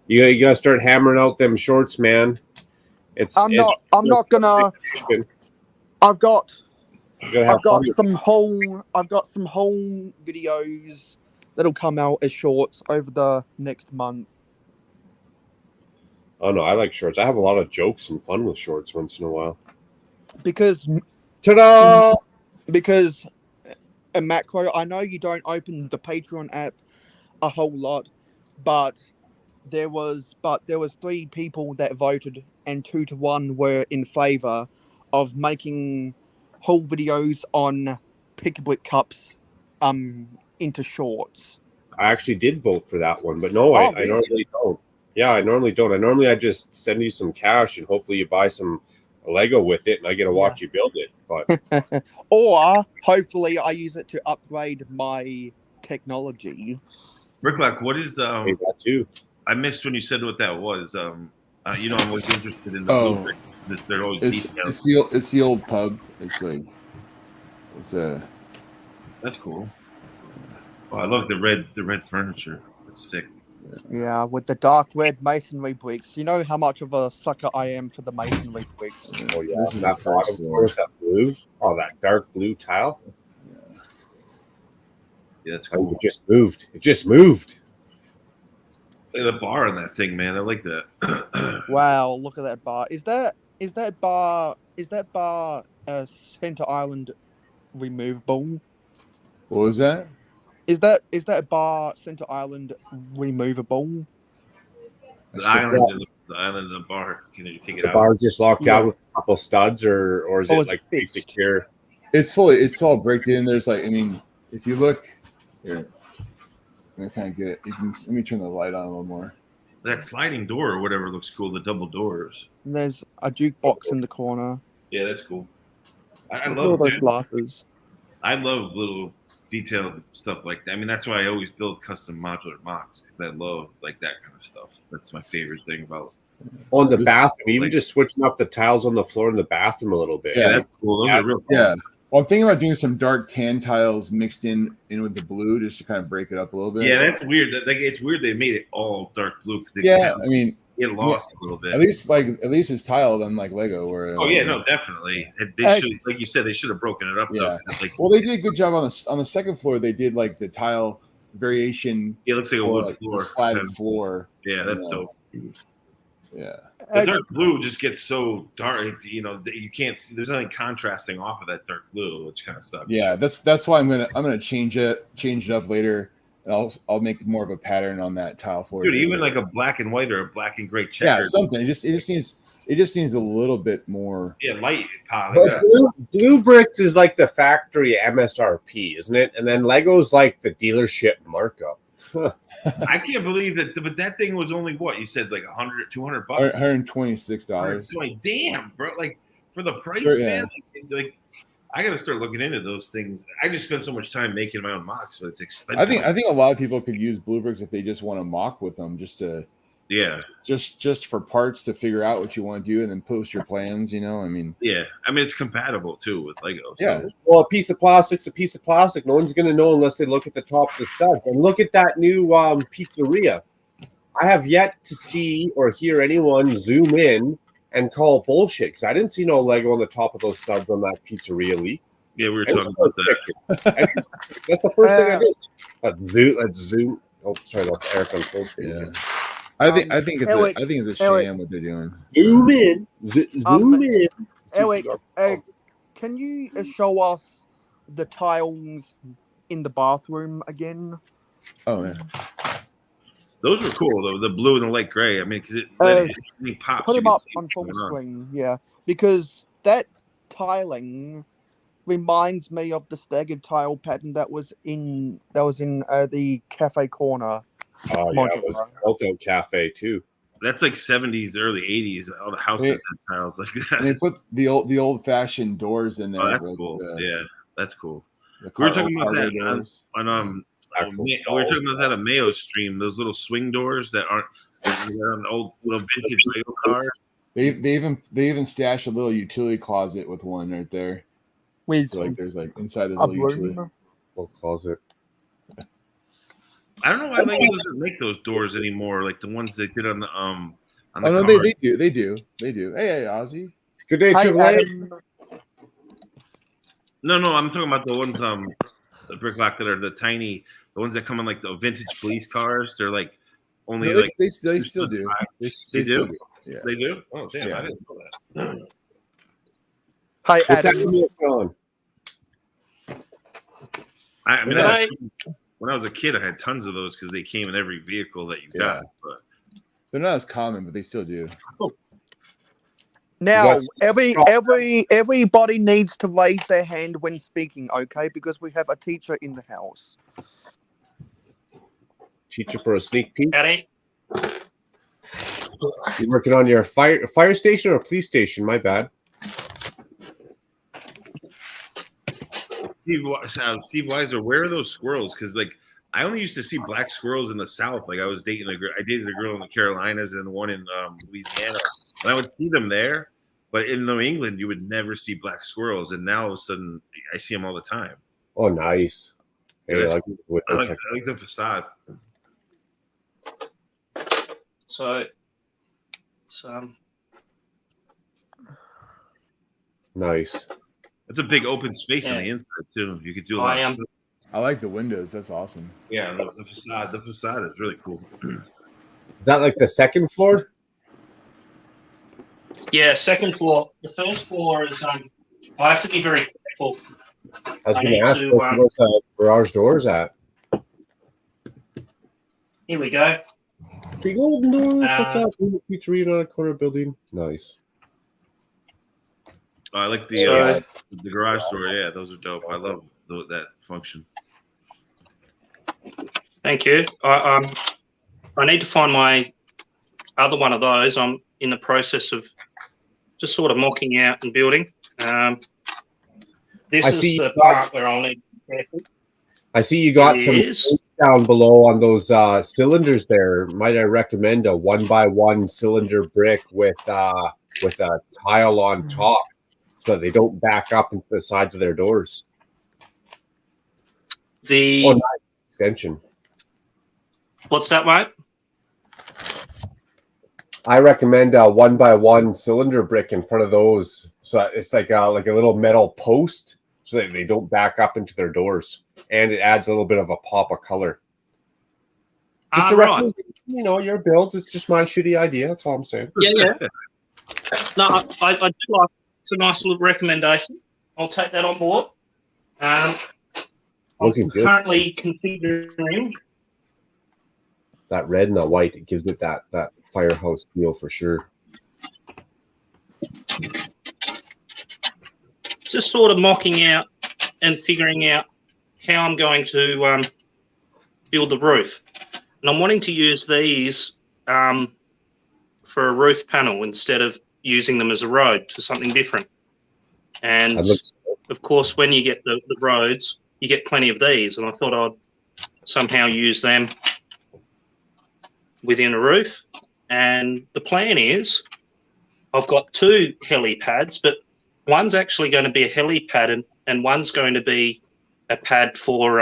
You gotta start hammering out them shorts, man. I'm not gonna. I've got some whole videos that'll come out as shorts over the next month. Oh no, I like shorts. I have a lot of jokes and fun with shorts once in a while. Because ta-da! Because Macro, I know you don't open the Patreon app a whole lot, but there was 3 people that voted, and 2 to 1 were in favor of making whole videos on Pickwick Cups into shorts. I actually did vote for that one, but no, I normally don't. Yeah, I normally don't. I just send you some cash and hopefully you buy some Lego with it and I get to watch you build it. But or hopefully I use it to upgrade my technology. Ricklack, what is the that too? I missed when you said what that was. I'm always interested in the blueprint. They're always detailed. It's the old pub. That's cool. Oh, I love the red furniture. It's sick. Yeah, with the dark red masonry bricks. You know how much of a sucker I am for the masonry bricks. Oh yeah, that bottom floor, that blue. Oh, that dark blue tile. Yeah, that's cool. It just moved. Look at the bar on that thing, man. I like that. Wow, look at that bar. Is that bar Center Island removable? What was that? Is that bar Center Island removable? The island is the bar. Can you take it out? The bar just locked down with a couple studs, or is it like fixed secure? It's all bricked in. There's if you look here, I kind of get it. Let me turn the light on a little more. That sliding door or whatever looks cool. The double doors. And there's a jukebox in the corner. Yeah, that's cool. I love those glasses. I love little detailed stuff like that. I mean, that's why I always build custom modular mocks, because I love like that kind of stuff. That's my favorite thing about. On the bathroom, even just switching up the tiles on the floor in the bathroom a little bit. Yeah, that's cool. Those are real cool. Yeah, Well, I'm thinking about doing some dark tan tiles mixed in with the blue just to kind of break it up a little bit. Yeah, that's weird. Like it's weird they made it all dark blue because Yeah, I mean, it lost a little bit. At least it's tiled unlike Lego. Where oh yeah, no, definitely. They should, like you said, they should have broken it up. Yeah. Though, like, well, they did a good job on the second floor. They did like the tile variation. Yeah, it looks like a wood floor, slatted floor. Yeah, that's dope. Yeah. The dark blue just gets so dark, you know, you can't see. There's nothing contrasting off of that dark blue, which kind of sucks. Yeah, that's why I'm gonna change it up later, and I'll make more of a pattern on that tile floor. Dude, even like a black and white or a black and gray checker. Yeah, something. It just needs a little bit more. Yeah, light. But blue bricks is like the factory MSRP, isn't it? And then Lego's like the dealership markup. I can't believe that, but that thing was only what you said, like $100, $200, $126. Damn, bro! Like for the price, Sure, man. Like I got to start looking into those things. I just spend so much time making my own mocks, but it's expensive. I think a lot of people could use blue bricks if they just want to mock with them, just to. Yeah, just for parts to figure out what you want to do and then post your plans. You know, I mean, yeah, I mean it's compatible too with Lego. So. Yeah, well, a piece of plastic's a piece of plastic. No one's going to know unless they look at the top of the studs. And look at that new pizzeria. I have yet to see or hear anyone zoom in and call bullshit because I didn't see no Lego on the top of those studs on that pizzeria leak. Yeah, we were talking about that. That's the first thing I did. Let's zoom. Oh, sorry, that's Eric on full screen. Yeah. I think it's a sham what they're doing. Zoom in. Zoom in. Eric, can you show us the tiles in the bathroom again? Oh man, those were cool though. The blue and the light gray. I mean, because it pops. Put them up on full screen, yeah, because that tiling reminds me of the staggered tile pattern that was in the cafe corner. Oh yeah, it was Alto Cafe too. That's like 70s, early 80s. All the houses and tiles like that. And they put the old fashioned doors in there. Oh, that's cool. Yeah, that's cool. We were talking about that on we were talking about that on Mayo stream. Those little swing doors that aren't on old little vintage Lego cars. They even stashed a little utility closet with one right there. With like there's like inside this little utility closet. I don't know why Lego doesn't make those doors anymore, like the ones they did on the oh no, they do. Hey, Ozzy. Good day, No, I'm talking about the ones the Bricklock that are the ones that come in like the vintage police cars. They're like only they still do. They do? Yeah. They do? Oh damn, yeah. I didn't know that. Hi, Adam. I mean, when I was a kid, I had tons of those because they came in every vehicle that you got. But they're not as common, but they still do. Now, everybody needs to raise their hand when speaking, okay? Because we have a teacher in the house. Teacher for a sneak peek. Howdy. You working on your fire station or police station? My bad. Steve Weiser, where are those squirrels? Because like I only used to see black squirrels in the South. Like I dated a girl in the Carolinas and one in Louisiana, and I would see them there. But in New England, you would never see black squirrels, and now all of a sudden, I see them all the time. Oh, nice! Hey, I like the facade. So, nice. It's a big open space on the inside too. You could do a lot. I like the windows. That's awesome. Yeah, the facade. The facade is really cool. Is that like the second floor? Yeah, second floor. The first floor is I have to be very careful. I was going to ask what's the garage doors at. Here we go. Big old door. What's up? Pizzeria on a corner building. Nice. I like the garage door. Yeah, those are dope. I love that function. Thank you. I need to find my other one of those. I'm in the process of just sort of mocking out and building. This is the part where I'll need to be careful. I see you got some space down below on those cylinders there. Might I recommend a 1x1 cylinder brick with a tile on top? so that they don't back up into the sides of their doors. The Extension. What's that, mate? I recommend a 1x1 cylinder brick in front of those, so it's like a little metal post, so that they don't back up into their doors, and it adds a little bit of a pop of color. Just a Right. recommendation, your build. It's just my shitty idea. That's all I'm saying. Yeah. No, I do like. It's a nice little recommendation. I'll take that on board. Looking I'm good. currently configuring. That red and that white, it gives it that firehouse feel for sure. Just sort of mocking out and figuring out how I'm going to build the roof. And I'm wanting to use these for a roof panel instead of using them as a road for something different. And of course, when you get the roads, you get plenty of these. And I thought I'd somehow use them within a roof. And the plan is I've got 2 helipads, but one's actually going to be a helipad and one's going to be a pad for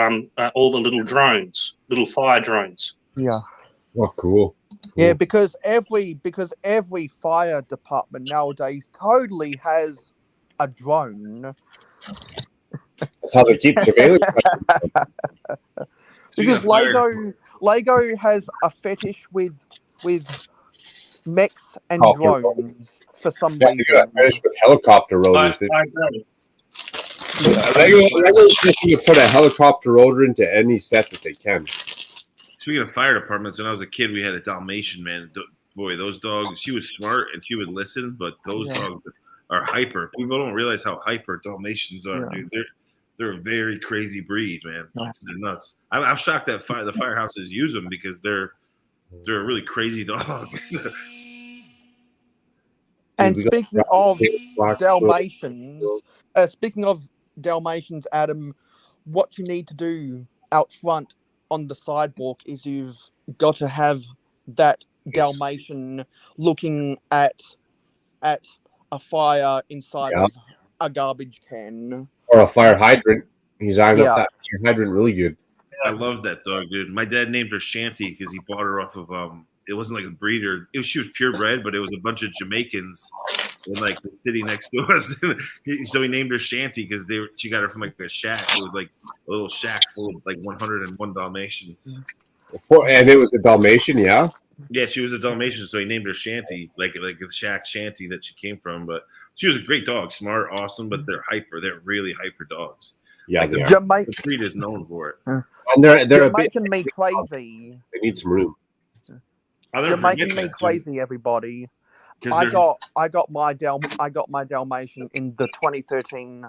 all the little drones, little fire drones. Yeah. Oh, cool. Yeah, because every fire department nowadays totally has a drone. That's how they keep surveillance. Because Lego has a fetish with mechs and drones for some Yeah, reason. you got finished with helicopter rotors. I agree. Lego's just going to put a helicopter rotor into any set that they can. Speaking of fire departments, when I was a kid, we had a Dalmatian, man. Boy, those dogs, she was smart and she would listen, but those dogs are hyper. People don't realize how hyper Dalmatians are, dude. They're a very crazy breed, man. They're nuts. I'm shocked that the firehouses use them because they're a really crazy dog. And speaking of Dalmatians, Adam, what you need to do out front on the sidewalk is you've got to have that Dalmatian looking at a fire inside of a garbage can. Or a fire hydrant. He's eyeing up that fire hydrant really good. I love that dog, dude. My dad named her Shanty because he bought her off of it wasn't like a breeder. She was purebred, but it was a bunch of Jamaicans in like the city next to us. So he named her Shanty because she got her from like a shack. It was like a little shack full of like 101 Dalmatians. And it was a Dalmatian, yeah? Yeah, she was a Dalmatian, so he named her Shanty, like a shack Shanty that she came from. But she was a great dog, smart, awesome, but they're hyper. They're really hyper dogs. Yeah, like Jamaican the breed is known for it. And they're making me crazy. They need some room. You're making me crazy, everybody. I got my Dalmatian in the 2013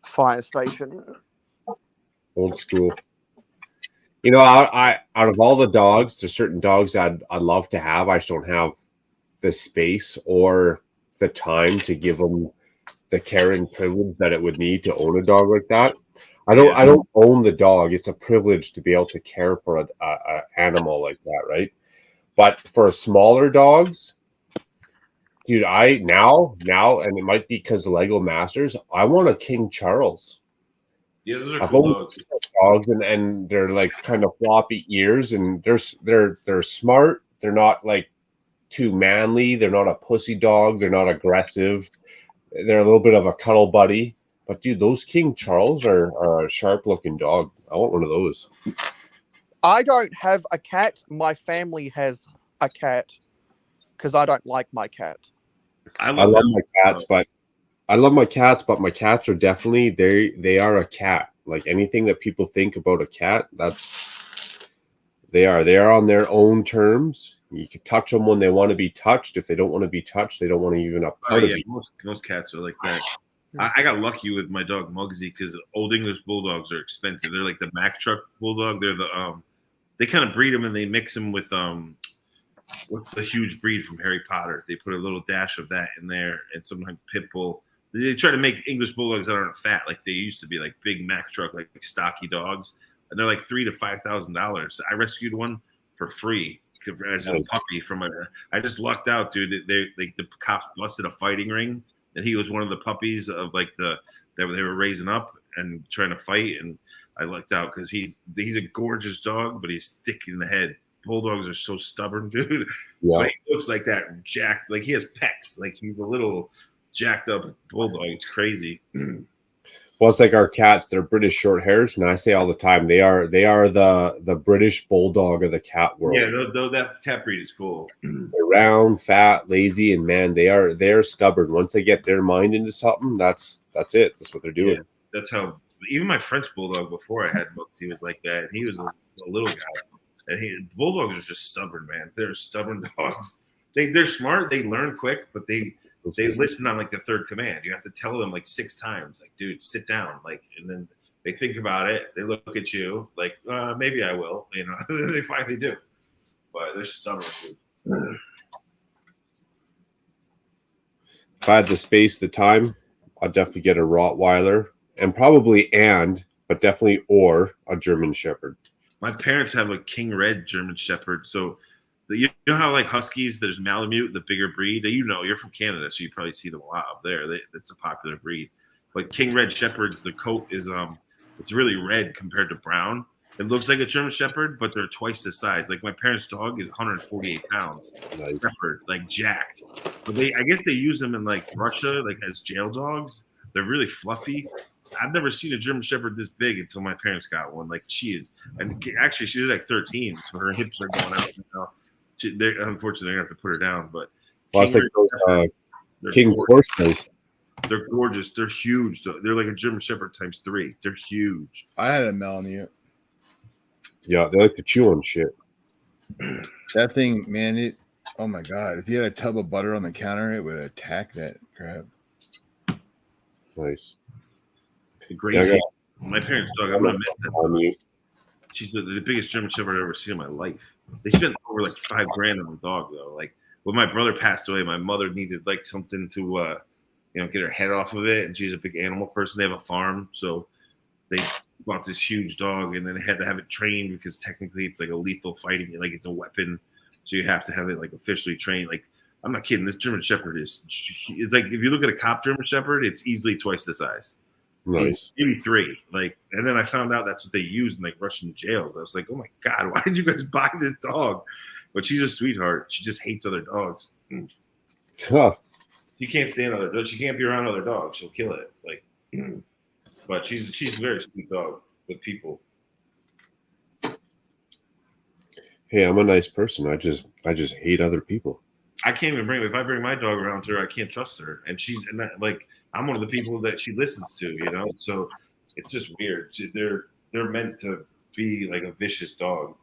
fire station. Old school. I out of all the dogs, there's certain dogs I'd love to have. I just don't have the space or the time to give them the care and privilege that it would need to own a dog like that. I don't own the dog. It's a privilege to be able to care for a animal like that, right? But for smaller dogs, dude, now, and it might be because of Lego Masters, I want a King Charles. Yeah, those are I've cool always seen dogs, and they're like kind of floppy ears, and they're smart. They're not like too manly. They're not a pussy dog. They're not aggressive. They're a little bit of a cuddle buddy. But dude, those King Charles are a sharp looking dog. I want one of those. I don't have a cat. My family has a cat because I don't like my cat. I love my cats, but my cats are definitely they are a cat. Like anything that people think about a cat, they are on their own terms. You can touch them when they want to be touched. If they don't want to be touched, they don't want to even a part of you. Most cats are like that. I got lucky with my dog Muggsy because Old English Bulldogs are expensive. They're like the Mack Truck Bulldog. They're the they kind of breed them and they mix them with what's the huge breed from Harry Potter? They put a little dash of that in there and sometimes pit bull. They try to make English Bulldogs that aren't fat like they used to be, like big Mack Truck, like stocky dogs, and they're like $3,000 to $5,000. I rescued one for free as a puppy from I just lucked out, dude. The cops busted a fighting ring and he was one of the puppies of like that they were raising up and trying to fight. And I lucked out because he's a gorgeous dog, but he's thick in the head. Bulldogs are so stubborn, dude. Yeah. But he looks like that jacked, like he has pecs, like he's a little jacked up bulldog. It's crazy. Well, it's like our cats. They're British short hairs, and I say all the time they are the British bulldog of the cat world. Yeah, though that cat breed is cool. They're round, fat, lazy, and man, they're stubborn. Once they get their mind into something, that's it. That's what they're doing. Yeah, that's how. Even my French bulldog before I had books, he was like that. And he was a little guy, and bulldogs are just stubborn, man. They're stubborn dogs. They're smart. They learn quick, but they listen on like the third command. You have to tell them like 6 times, like, dude, sit down. Like, and then they think about it. They look at you like, maybe I will. You know, they finally do. But they're stubborn. Dude. If I had the space, the time, I'd definitely get a Rottweiler and probably but definitely a German Shepherd. My parents have a King Red German Shepherd. So you know how like Huskies, there's Malamute, the bigger breed. You know, you're from Canada, so you probably see them a lot up there. It's a popular breed. But King Red Shepherds, the coat is it's really red compared to brown. It looks like a German Shepherd, but they're twice the size. Like my parents' dog is 148 pounds. Nice. Shepherd, like jacked. But I guess they use them in like Russia, like as jail dogs. They're really fluffy. I've never seen a German Shepherd this big until my parents got one. Like she is, and actually she's like 13, so her hips are going out now. Unfortunately, they're gonna have to put her down. But it's like those King Corsos. They're gorgeous. They're huge. They're like a German Shepherd times 3. They're huge. I had a Malamute. Yeah, they like to chew on shit. That thing, man, oh my God. If you had a tub of butter on the counter, it would attack that crap. Nice. Gracie. My parents' dog, I'm going to miss that. She's the biggest German Shepherd I've ever seen in my life. They spent over like $5,000 on the dog, though. Like when my brother passed away, my mother needed like something to, get her head off of it. And she's a big animal person. They have a farm. So they bought this huge dog, and then they had to have it trained because technically it's like a lethal fighting, like it's a weapon. So you have to have it like officially trained. Like I'm not kidding. This German Shepherd is like, if you look at a cop German Shepherd, it's easily twice the size. Nice. Maybe 3. Like, and then I found out that's what they use in like Russian jails. I was like, oh my God, why did you guys buy this dog? But she's a sweetheart. She just hates other dogs. Huh. You can't stand other dogs. She can't be around other dogs. She'll kill it. Like, but she's a very sweet dog with people. Hey, I'm a nice person. I just hate other people. I can't even bring. If I bring my dog around to her, I can't trust her. And I'm one of the people that she listens to. You know, so it's just weird. They're meant to be like a vicious dog.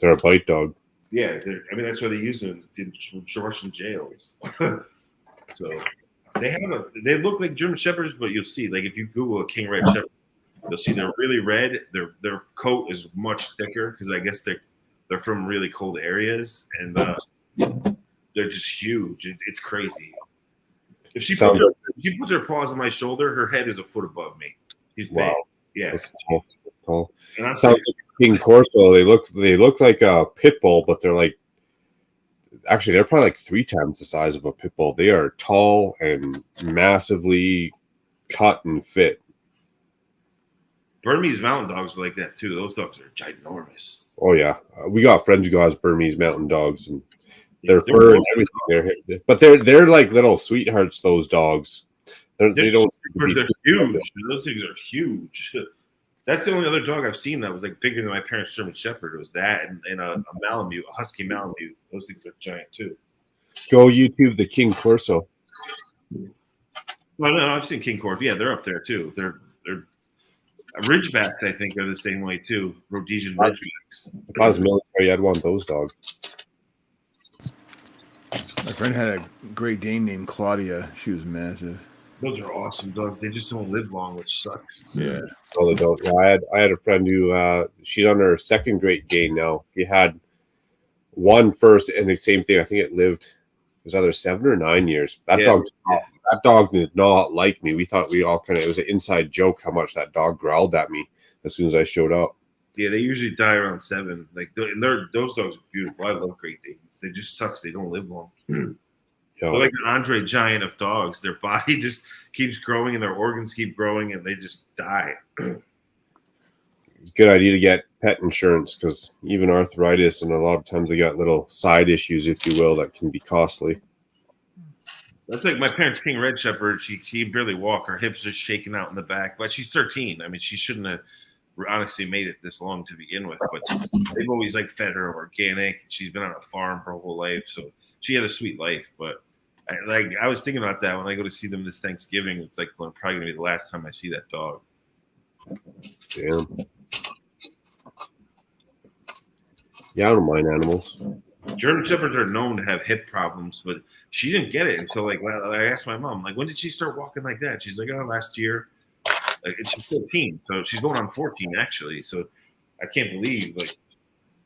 They're a bite dog. Yeah, that's why they use them in Russian jails. So they look like German Shepherds, but you'll see, like if you Google a King Red Shepherd, you'll see they're really red. Their coat is much thicker because I guess they're from really cold areas, and they're just huge. It's crazy. If she puts her paws on my shoulder, her head is a foot above me. She's big. Yeah. That's tall. And I'm Sounds like King Corso. They look like a pit bull, but they're probably like 3 times the size of a pit bull. They are tall and massively cut and fit. Burmese mountain dogs are like that too. Those dogs are ginormous. Oh yeah, we got friends who has Burmese mountain dogs, and their fur and everything. They're like little sweethearts. Those dogs. They're huge. Those things are huge. That's the only other dog I've seen that was like bigger than my parents' German Shepherd. It was that and a Malamute, a Husky Malamute. Those things are giant too. Go YouTube the King Corso. Well, no, I've seen King Corso. Yeah, they're up there too. They're Ridgebacks, I think, are the same way too. Rhodesian Ridgebacks. If I was military, I'd want those dogs. My friend had a Great Dane named Claudia. She was massive. Those are awesome dogs. They just don't live long, which sucks. Yeah. No, they don't. Yeah, I had a friend who she's on her 2nd Great Dane now. He had one first, and the same thing. I think it was either 7 or 9 years. That dog did not like me. We thought it was an inside joke how much that dog growled at me as soon as I showed up. Yeah, they usually die around 7. Like, and those dogs are beautiful. I love Great Danes. They just sucks. They don't live long. They're like an Andre Giant of dogs. Their body just keeps growing and their organs keep growing and they just die. Good idea to get pet insurance because even arthritis and a lot of times they got little side issues, if you will, that can be costly. That's like my parents' King Red Shepherd. She can barely walk. Her hips are shaking out in the back, but she's 13. I mean, she shouldn't have honestly made it this long to begin with, but they've always like fed her organic. She's been on a farm her whole life, so she had a sweet life. But I was thinking about that when I go to see them this Thanksgiving. It's like probably gonna be the last time I see that dog. Damn. Yeah, I don't mind animals. German Shepherds are known to have hip problems, but she didn't get it until like I asked my mom, like, when did she start walking like that? She's like, oh, last year. Like, she's 15, so she's going on 14 actually. So I can't believe, like,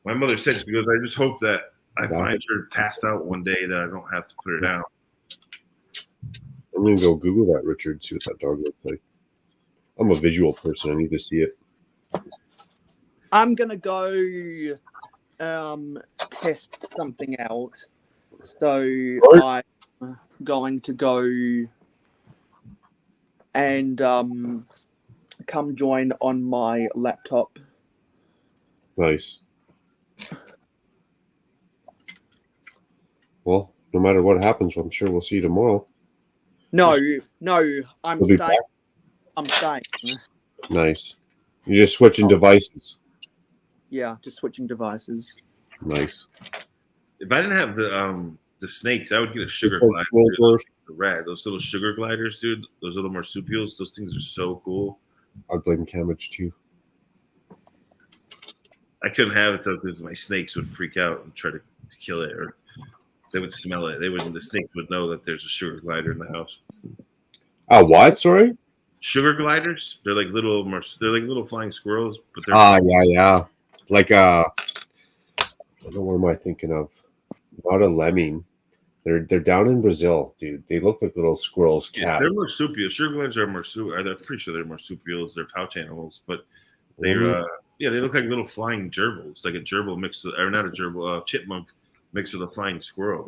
my mother said, she goes, I just hope that I find her passed out one day that I don't have to put her down. I'm gonna go Google that, Richard, see what that dog looks like. I'm a visual person. I need to see it. I'm gonna go test something out. So I'm going to go and come join on my laptop. Nice. Well, no matter what happens, I'm sure we'll see you tomorrow. No, I'm We'll be staying. back. I'm staying. Nice. You're just switching devices. Yeah, just switching devices. Nice. If I didn't have the snakes, I would get a sugar It's like glider. Wolfworth. The rad, those little sugar gliders, dude. Those little marsupials. Those things are so cool. I'd blame Cabbage too. I couldn't have it though because my snakes would freak out and try to kill it, or they would smell it. The snakes would know that there's a sugar glider in the house. What? Sorry? Sugar gliders? They're like little flying squirrels, but they're Yeah. Like I don't know, what am I thinking of? Not a lemming. They're down in Brazil, dude. They look like little squirrels, cats. Yeah, they're marsupials. Sugar gliders are marsupials. I'm pretty sure they're marsupials. They're pouch animals, but they're they look like little flying gerbils, like a gerbil mixed with, or not a gerbil, chipmunk mixed with a flying squirrel.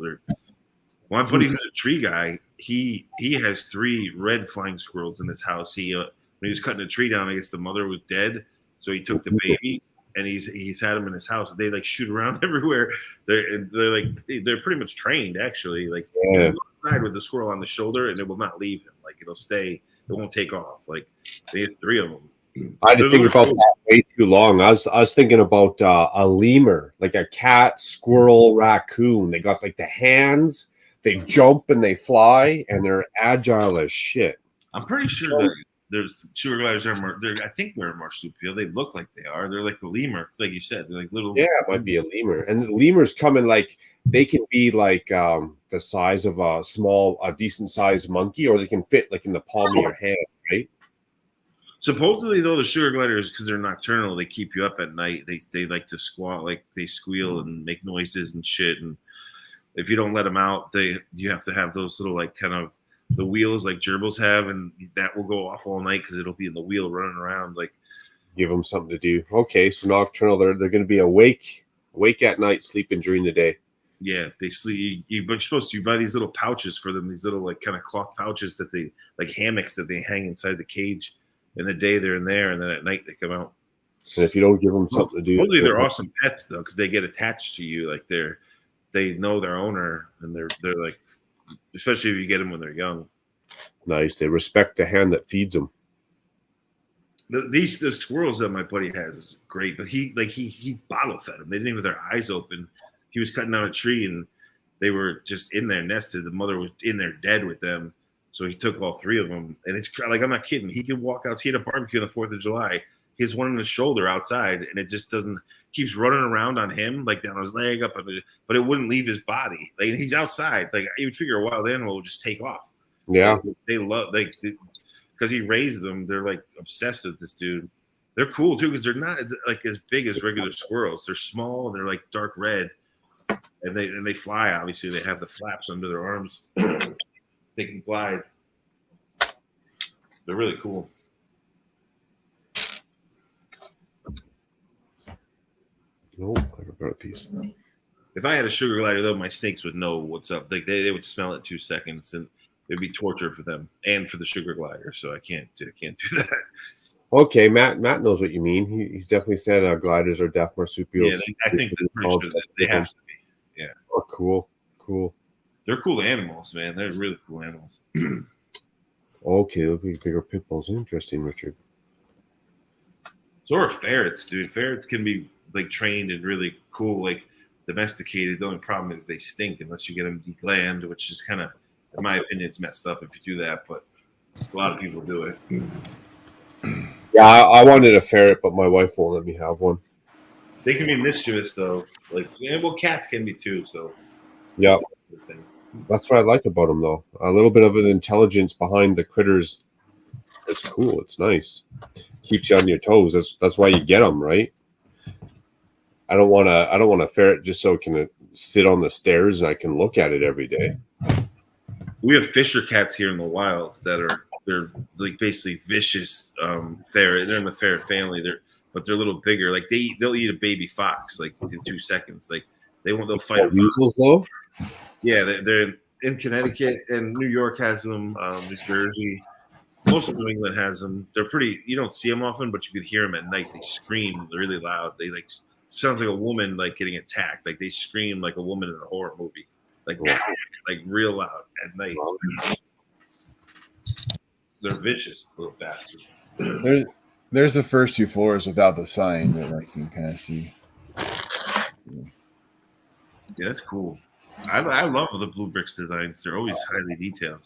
My buddy who's a tree guy, he has 3 red flying squirrels in his house. When he was cutting a tree down, I guess the mother was dead, so he took the baby and he's had them in his house. They like shoot around everywhere. They're pretty much trained actually. Like you go outside with the squirrel on the shoulder and it will not leave him. Like it'll stay. It won't take off. Like they have 3 of them. I had to think about that way too long. I was thinking about a lemur, like a cat, squirrel, raccoon. They got like the hands. They jump and they fly, and they're agile as shit. I'm pretty sure that there's sugar gliders I think they're a marsupial. They look like they are. They're like the lemur, like you said. They're like little. Yeah, it might be a lemur. And the lemurs come in like they can be like the size of a decent sized monkey, or they can fit like in the palm of your hand, right? Supposedly, though, the sugar gliders, because they're nocturnal, they keep you up at night. They like to squat, like they squeal and make noises and shit. And if you don't let them out, you have to have those little like kind of the wheels like gerbils have, and that will go off all night because it'll be in the wheel running around. Like give them something to do. Okay, so nocturnal, they're going to be awake at night, sleeping during the day. Yeah, they sleep. You're supposed to buy these little pouches for them. These little like kind of cloth pouches that they like hammocks that they hang inside the cage. In the day they're in there, and then at night they come out. And if you don't give them something to do, mostly they're awesome pets though, because they get attached to you. Like they know their owner, and they're like, especially if you get them when they're young. Nice. They respect the hand that feeds them. The squirrels that my buddy has is great, but he bottle fed them. They didn't even have their eyes open. He was cutting down a tree, and they were just in there nested. The mother was in there dead with them. So he took all 3 of them, and it's like, I'm not kidding. He can walk out. He had a barbecue on the 4th of July. He has one on his shoulder outside, and it just keeps running around on him, like down his leg, but it wouldn't leave his body. Like he's outside. Like you would figure a wild animal would just take off. Yeah, they love because he raised them. They're like obsessed with this dude. They're cool too because they're not like as big as regular squirrels. They're small and they're like dark red, and they fly. Obviously, they have the flaps under their arms. They can glide. They're really cool. No, I forgot a piece. If I had a sugar glider, though, my snakes would know what's up. Like they would smell it 2 seconds, and it'd be torture for them and for the sugar glider. So I can't do that. Okay, Matt knows what you mean. He's definitely said gliders are definitely marsupials. Yeah, I think that's pretty sure that they have to be. Yeah. Oh, cool. They're cool animals, man. They're really cool animals. Okay, look like bigger pit bulls. Interesting, Richard. So are ferrets, dude. Ferrets can be like trained and really cool, like domesticated. The only problem is they stink unless you get them deglanded, which is kind of, in my opinion, it's messed up if you do that. But a lot of people do it. Yeah, I wanted a ferret, but my wife won't let me have one. They can be mischievous, though. Like, well, cats can be too. So, yeah, that's what I like about them, though. A little bit of an intelligence behind the critters. It's cool. It's nice. Keeps you on your toes. That's why you get them, right? I don't want a ferret just so it can sit on the stairs and I can look at it every day. We have Fisher cats here in the wild they're like basically vicious ferret. They're in the ferret family. But they're a little bigger. Like they'll eat a baby fox like in 2 seconds. Like they'll fight. Weasels though. Yeah, they're in Connecticut and New York has them. New Jersey, most of New England has them. They're pretty. You don't see them often, but you could hear them at night. They scream really loud. They like sounds like a woman like getting attacked. Like they scream like a woman in a horror movie. Like real loud at night. They're vicious little bastards. There's the first 2 floors without the sign that like you can kind of see. Yeah, that's cool. I love the Blue Bricks designs. They're always highly detailed.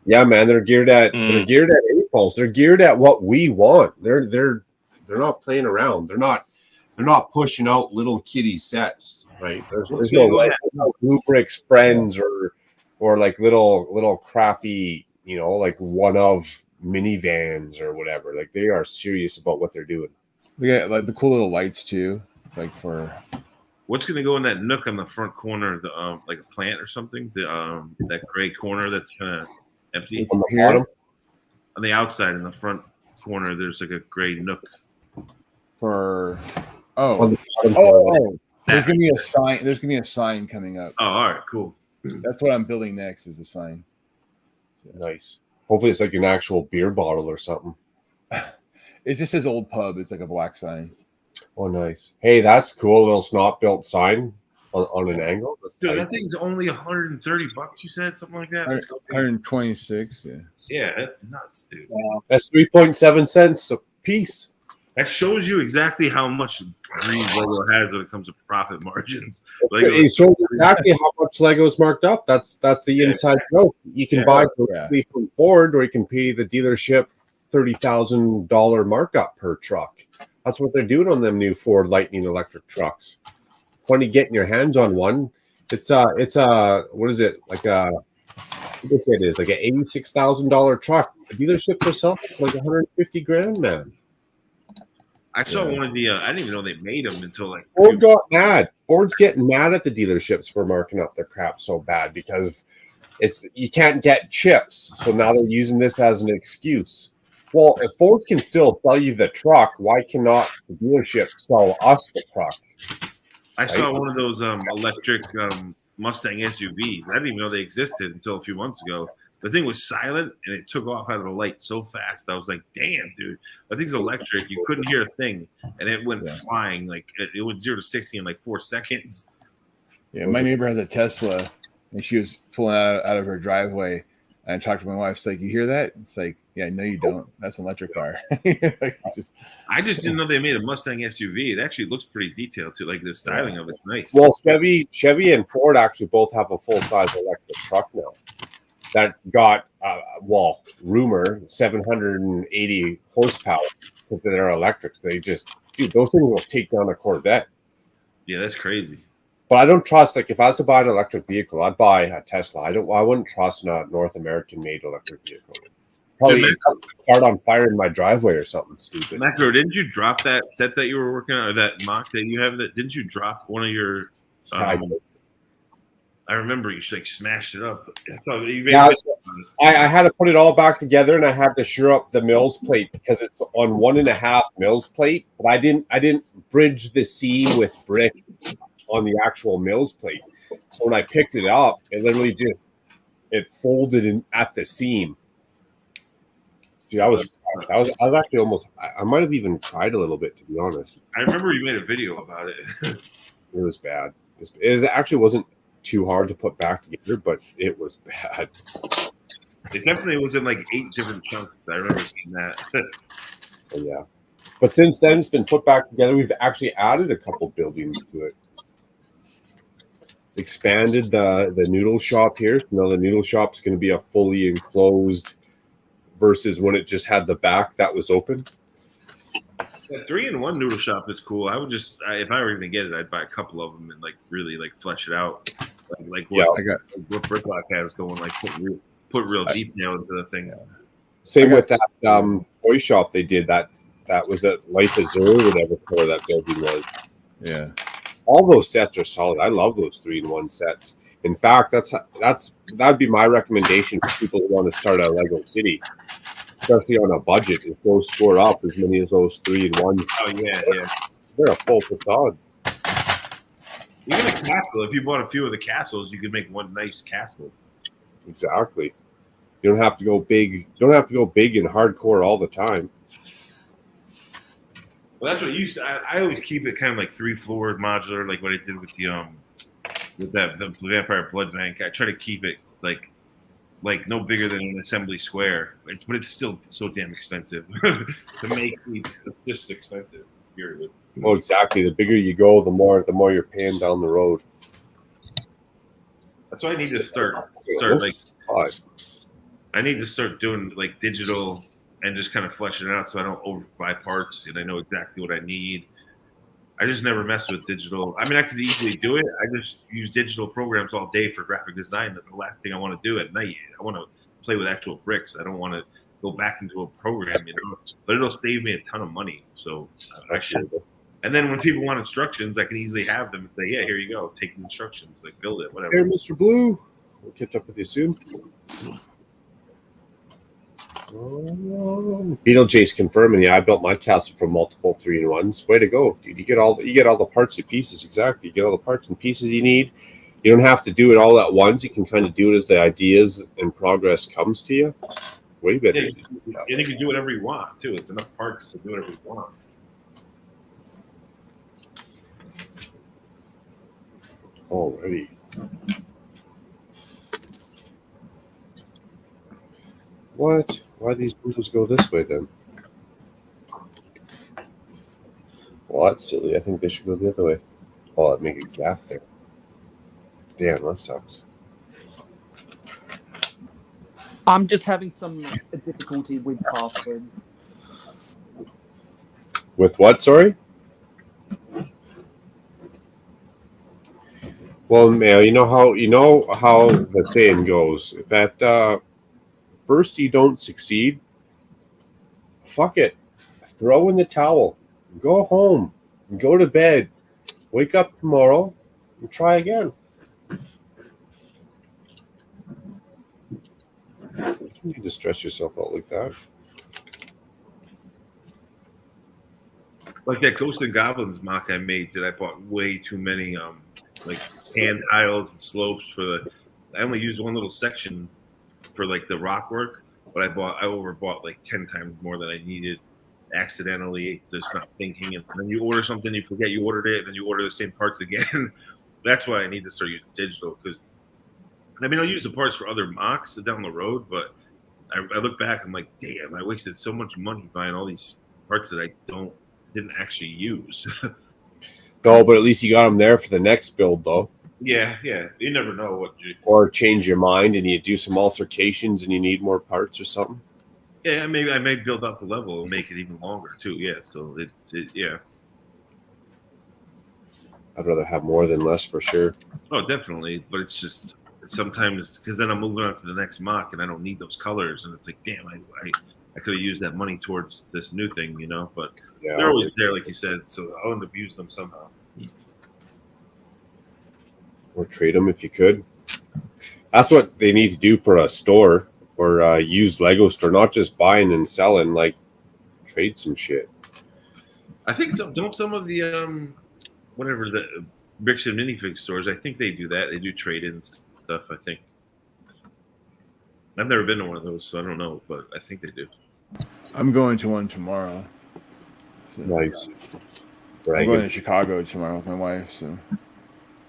Yeah, man, they're geared at impulse. They're geared at what we want. They're not playing around. They're not pushing out little kitty sets, right? There's no Blue Bricks friends or like little crappy, like one of minivans or whatever. Like they are serious about what they're doing. We got like the cool little lights too, like for what's going to go in that nook on the front corner, the like a plant or something. That gray corner that's kind of empty. On the bottom, on the outside in the front corner, there's like a gray nook. For on there's gonna be a sign. There's gonna be a sign coming up. Oh, all right, cool. That's what I'm building next is the sign. So, nice. Hopefully, it's like an actual beer bottle or something. It just says Old Pub. It's like a black sign. Oh, nice. Hey, that's cool. Little snot built sign on an angle. Dude, that thing's only $130. You said something like that. 126. Yeah. Yeah, that's nuts, dude. That's 3.7 cents a piece. That shows you exactly how much greed Lego has when it comes to profit margins. It shows exactly how much Lego's marked up. That's the inside joke. You can buy directly from Ford, or you can pay the dealership $30,000 markup per truck. That's what they're doing on them new Ford Lightning electric trucks. Funny getting your hands on one. It's what is it like a? What it is like an $86,000 truck. The dealership for something like $150,000, man. I saw one of the. I didn't even know they made them until like Ford got mad. Ford's getting mad at the dealerships for marking up their crap so bad because you can't get chips. So now they're using this as an excuse. Well, if Ford can still sell you the truck, why cannot the dealership sell us the truck? I saw one of those electric Mustang SUVs. I didn't even know they existed until a few months ago. The thing was silent, and it took off out of the light so fast. I was like, damn, dude. That thing's electric. You couldn't hear a thing, and it went flying. Like it went 0 to 60 in like 4 seconds. Yeah, my neighbor has a Tesla, and she was pulling out of her driveway. And I talked to my wife. It's like, you hear that? It's like, yeah, no, you don't. That's an electric car. I just didn't know they made a Mustang SUV. It actually looks pretty detailed, too. Like the styling of it's nice. Well, Chevy and Ford actually both have a full-size electric truck now. That got, rumor 780 horsepower because they're electric. So those things will take down a Corvette. Yeah, that's crazy. But I don't trust, like, if I was to buy an electric vehicle, I'd buy a Tesla. I wouldn't trust a North American-made electric vehicle. Probably start on fire in my driveway or something stupid. Macro, didn't you drop that set that you were working on, or that mock that you have? Didn't you drop one of your? I remember you like smashed it up. I had to put it all back together, and I had to sure up the Mills plate because it's on 1.5 Mills plate. But I didn't bridge the C with bricks. on the actual Mills plate. So when I picked it up, it literally just it folded in at the seam. Dude, I was actually almost. I might have even cried a little bit, to be honest. I remember you made a video about it. It was bad. It actually wasn't too hard to put back together, but it was bad. It definitely was in like 8 different chunks. I remember seeing that. So, yeah. But since then, it's been put back together. We've actually added a couple buildings to it. Expanded the noodle shop here. Now the noodle shop's going to be a fully enclosed versus when it just had the back that was open. That 3-in-1 noodle shop is cool. I would just, if I were going to get it, I'd buy a couple of them and like really like flesh it out. Like what, what Bricklock has going, like put real detail into the thing. Same with that toy shop they did. That was at Life Azure, whatever color that building was. Yeah. All those sets are solid. I love those 3-in-1 sets. In fact, that'd be my recommendation for people who want to start a Lego City, especially on a budget. Is go score up as many as those 3-in-1s. Oh yeah. They're a full facade. Even a castle. If you bought a few of the castles, you could make one nice castle. Exactly. You don't have to go big. You don't have to go big and hardcore all the time. Well, that's what you. I always keep it kind of like 3-floor modular, like what I did with the Vampire Blood Bank. I try to keep it like no bigger than an assembly square, but it's still so damn expensive to make. It's just expensive. Period. Well, exactly. The bigger you go, the more you're paying down the road. That's why I need to start I need to start doing like digital and just kind of fleshing it out so I don't overbuy parts and I know exactly what I need. I just never messed with digital. I mean, I could easily do it. I just use digital programs all day for graphic design. That's the last thing I want to do at night. I want to play with actual bricks. I don't want to go back into a program, but it'll save me a ton of money. So I should. And then when people want instructions, I can easily have them and say, yeah, here you go. Take the instructions, like build it, whatever. Hey, Mr. Blue. We'll catch up with you soon. Beetlejuice confirming, yeah, I built my castle from multiple 3-in-1s. Way to go, dude! You get all the parts and pieces. Exactly, you get all the parts and pieces you need. You don't have to do it all at once. You can kind of do it as the ideas and progress comes to you. Way better. Yeah, and you can do whatever you want too. It's enough parts to do whatever you want. Alrighty. What? Why these windows go this way then? Well, that's silly. I think they should go the other way. Oh, I'd make a gap there. Damn, that sucks. I'm just having some difficulty with password. With what? Sorry. Well, man, you know how the saying goes. If at first you don't succeed, fuck it. Throw in the towel. Go home. Go to bed. Wake up tomorrow and try again. You need to stress yourself out like that. Like that Ghosts and Goblins mock I made that I bought way too many like hand tiles and slopes I only used one little section for like the rock work, but I overbought like 10 times more than I needed accidentally, just not thinking. And then you order something, you forget you ordered it, and then you order the same parts again. That's why I need to start using digital, because I mean, I'll use the parts for other mocks down the road, but I look back, I'm like, damn, I wasted so much money buying all these parts that I didn't actually use. No, but at least you got them there for the next build, though. Yeah. You never know or change your mind and you do some altercations and you need more parts or something. Yeah, maybe I may build out the level and make it even longer too. Yeah, so yeah. I'd rather have more than less for sure. Oh, definitely, but it's just sometimes because then I'm moving on to the next mock and I don't need those colors, and it's like, damn, I could have used that money towards this new thing, But yeah, they're always there, like you said, so I'll end up using them somehow. Or trade them if you could. That's what they need to do for a store or a used Lego store, not just buying and selling, like trade some shit. I think some of the whatever bricks and minifig stores. I think they do that. They do trade-ins stuff. I think. I've never been to one of those, so I don't know, but I think they do. I'm going to one tomorrow. So Nice. I'm Right. going to Chicago tomorrow with my wife. So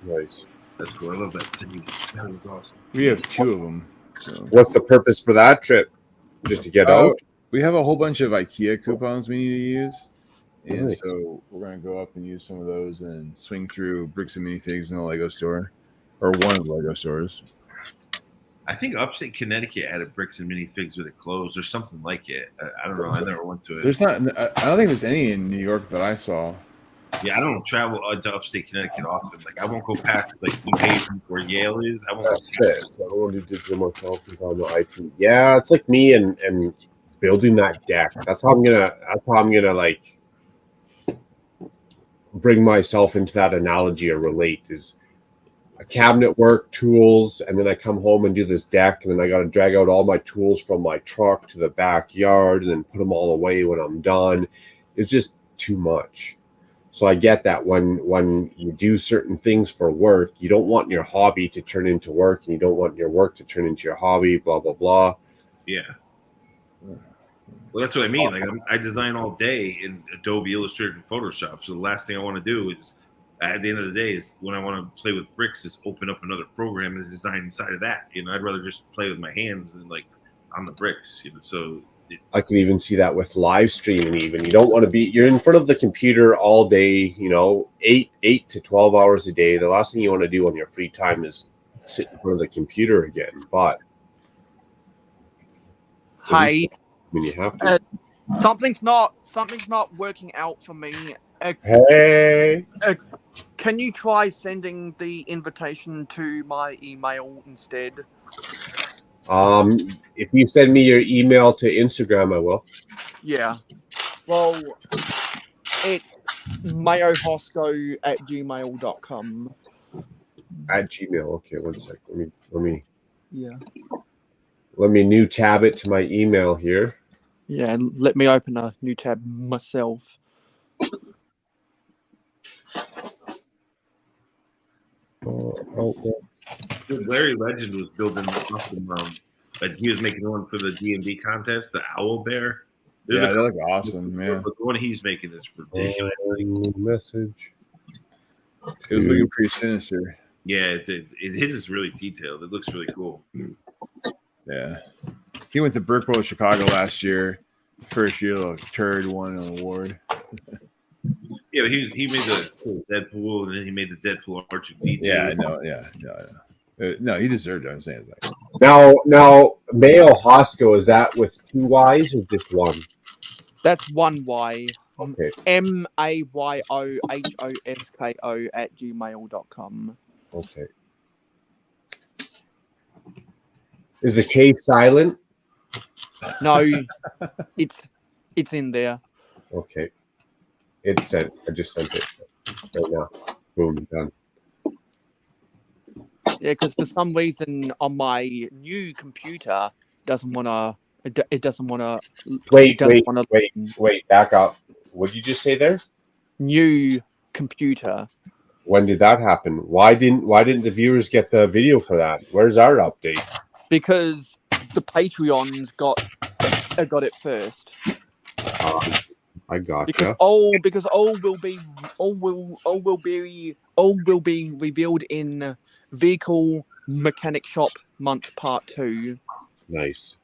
Nice. That's cool. I love that city. That was awesome. we have 2 of them. So What's the purpose for that trip? Just to get out? we have a whole bunch of IKEA coupons we need to use. And Nice. so we're going to go up and use some of those and swing through bricks and minifigs in the Lego store, or one of the Lego stores. I think upstate Connecticut added bricks and minifigs with it closed or something like it. I don't know. I never went to it. There's not. I don't think there's any in New York that I saw. Yeah, I don't travel to upstate Connecticut often. Like, I won't go past like New Haven where Yale is. I won't. That's it. So I don't want to do digital myself since I'm the IT. Yeah, it's like me and building that deck. That's how I'm gonna like bring myself into that analogy or relate is a cabinet work, tools, and then I come home and do this deck, and then I got to drag out all my tools from my truck to the backyard and then put them all away when I'm done. It's just too much. So I get that when you do certain things for work, you don't want your hobby to turn into work, and you don't want your work to turn into your hobby, blah, blah, blah. Yeah. Well, that's what I mean. Like, I design all day in Adobe Illustrator and Photoshop. So the last thing I want to do is, at the end of the day, is when I want to play with bricks, is open up another program and design inside of that. You know, I'd rather just play with my hands than like on the bricks. You know, so I can even see that with live streaming. Even you don't want to be you're in front of the computer all day. You know, 8 to 12 hours a day. The last thing you want to do on your free time is sit in front of the computer again. But Hey, when you have to. something's not working out for me. Hey. Can you try sending the invitation to my email instead? If you send me your email to Instagram, I will. Yeah. Well, it's mayohosco@gmail.com. At Gmail. Okay, one sec. Let me Yeah. let me new tab it to my email here. Yeah, let me open a new tab myself. Larry Legend was building custom. He was making one for the D&D contest, the owl bear. Yeah, they look awesome, man. But the one he's making is ridiculous. Message. It was looking pretty sinister. Yeah, his is really detailed. It looks really cool. Yeah. He went to Brick World Chicago last year. First year, like turd, won an award. Yeah, but he made the Deadpool, and then he made the Deadpool R2D2. Yeah, I know. Yeah, no, he deserved it. I'm saying like. Now, Mayo Hosco, is that with 2 Y's or just one? That's one Y. Okay. mayohosco@gmail.com. Okay. Is the K silent? No, it's in there. Okay. It's sent. I just sent it right now. Boom, done. Yeah, because for some reason on my new computer doesn't want to. It doesn't want to. Wait. Back up. What did you just say there? New computer. When did that happen? Why didn't the viewers get the video for that? Where's our update? Because the Patreons got it first. I gotcha. Because all will be revealed in Vehicle Mechanic Shop Month Part 2. Nice.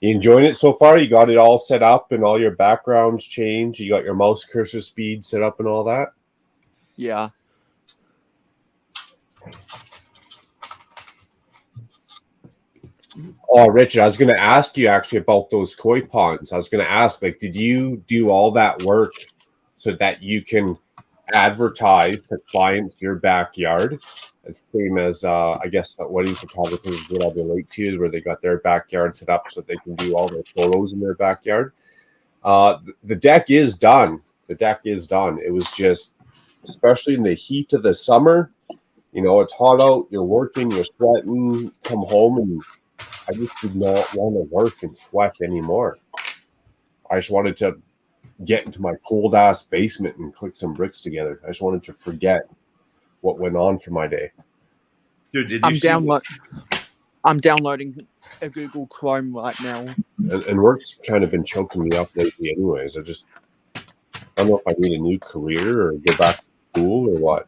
You enjoying it so far? You got it all set up and all your backgrounds changed. You got your mouse cursor speed set up and all that? Yeah. Oh, Richard, I was going to ask you actually about those koi ponds. I was going to ask, like, did you do all that work so that you can advertise to clients your backyard? It's same as, I guess, wedding photographers would all relate to, where they got their backyard set up so they can do all their photos in their backyard. The deck is done. The deck is done. It was just, especially in the heat of the summer, you know, it's hot out, you're working, you're sweating, come home, and I just did not want to work and sweat anymore. I just wanted to get into my cold ass basement and click some bricks together. I just wanted to forget what went on for my day. Dude, did I'm you I'm downloading a Google Chrome right now. And work's kind of been choking me up lately anyways. I don't know if I need a new career or go back to school or what.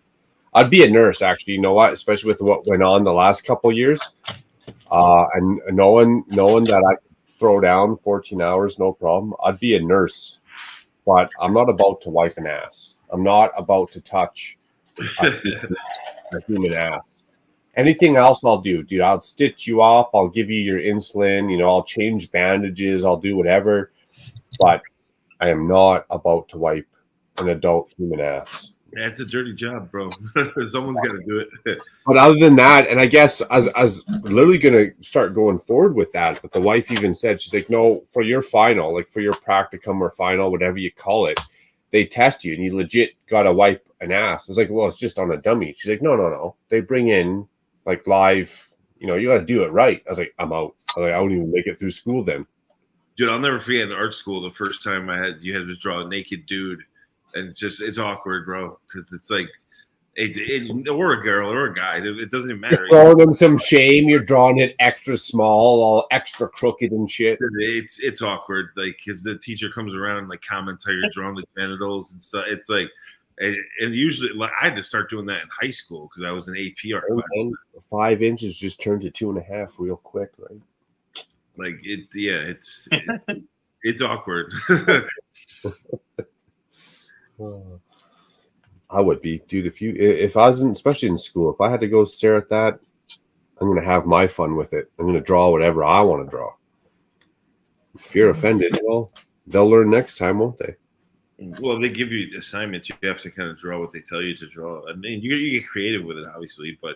I'd be a nurse, actually. You know what? Especially with what went on the last couple of years. And knowing that I could throw down 14 hours, no problem. I'd be a nurse. But I'm not about to wipe an ass. I'm not about to touch a human ass. Anything else I'll do, dude. I'll stitch you up. I'll give you your insulin. You know, I'll change bandages. I'll do whatever. But I am not about to wipe an adult human ass. That's a dirty job, bro. Someone's got to do it. But other than that, and I guess I was literally going to start going forward with that. But the wife even said, she's like, no, for your final, like for your practicum or final, whatever you call it, they test you and you legit got to wipe an ass. I was like, well, it's just on a dummy. She's like, no. They bring in like live, you know, you got to do it right. I was like, I'm out. I was like, I won't even make it through school then. Dude, I'll never forget in art school the first time you had to draw a naked dude. And it's awkward, bro, because it's like, or a girl or a guy. It doesn't even matter. You're throwing them some shame. You're drawing it extra small, all extra crooked and shit. It's awkward, like, because the teacher comes around and like comments how you're drawing the genitals and stuff. It's like, and usually, like, I had to start doing that in high school because I was in AP art class. 5 inches just turned to 2.5 real quick, right? Like it's awkward. I would be, dude. If I wasn't, especially in school, if I had to go stare at that, I'm gonna have my fun with it. I'm gonna draw whatever I want to draw. If you're offended, well, they'll learn next time, won't they? Well, they give you assignments. You have to kind of draw what they tell you to draw. I mean, you get creative with it, obviously, but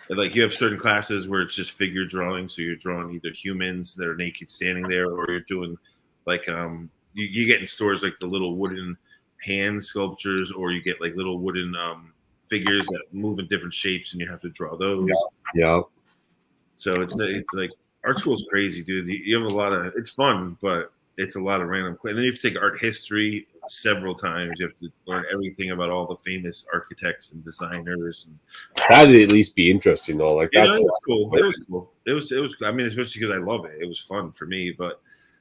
like you have certain classes where it's just figure drawing. So you're drawing either humans that are naked standing there, or you're doing like you get in stores like the little wooden hand sculptures, or you get like little wooden figures that move in different shapes, and you have to draw those. Yeah. So it's like art school is crazy, dude. You have a lot of it's fun, but it's a lot of random. And then you have to take art history several times. You have to learn everything about all the famous architects and designers. And that'd at least be interesting, though. Like that's it was cool. It was cool. It was. I mean, especially because I love it. It was fun for me, but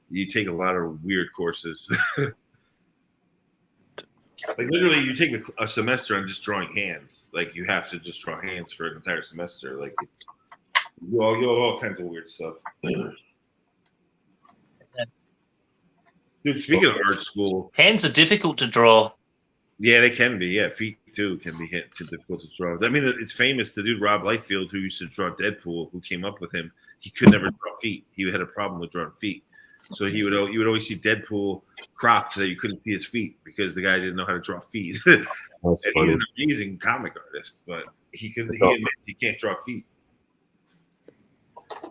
you take a lot of weird courses. Like literally, you take a semester on just drawing hands. Like you have to just draw hands for an entire semester. Like you have all kinds of weird stuff. Dude, speaking of art school, hands are difficult to draw. Yeah, they can be. Yeah, feet too can be too difficult to draw. I mean, it's famous. The dude Rob Liefeld, who used to draw Deadpool, who came up with him, he could never draw feet. He had a problem with drawing feet. So you would always see Deadpool cropped so that you couldn't see his feet because the guy didn't know how to draw feet. And he was an amazing comic artist, but he can't draw feet.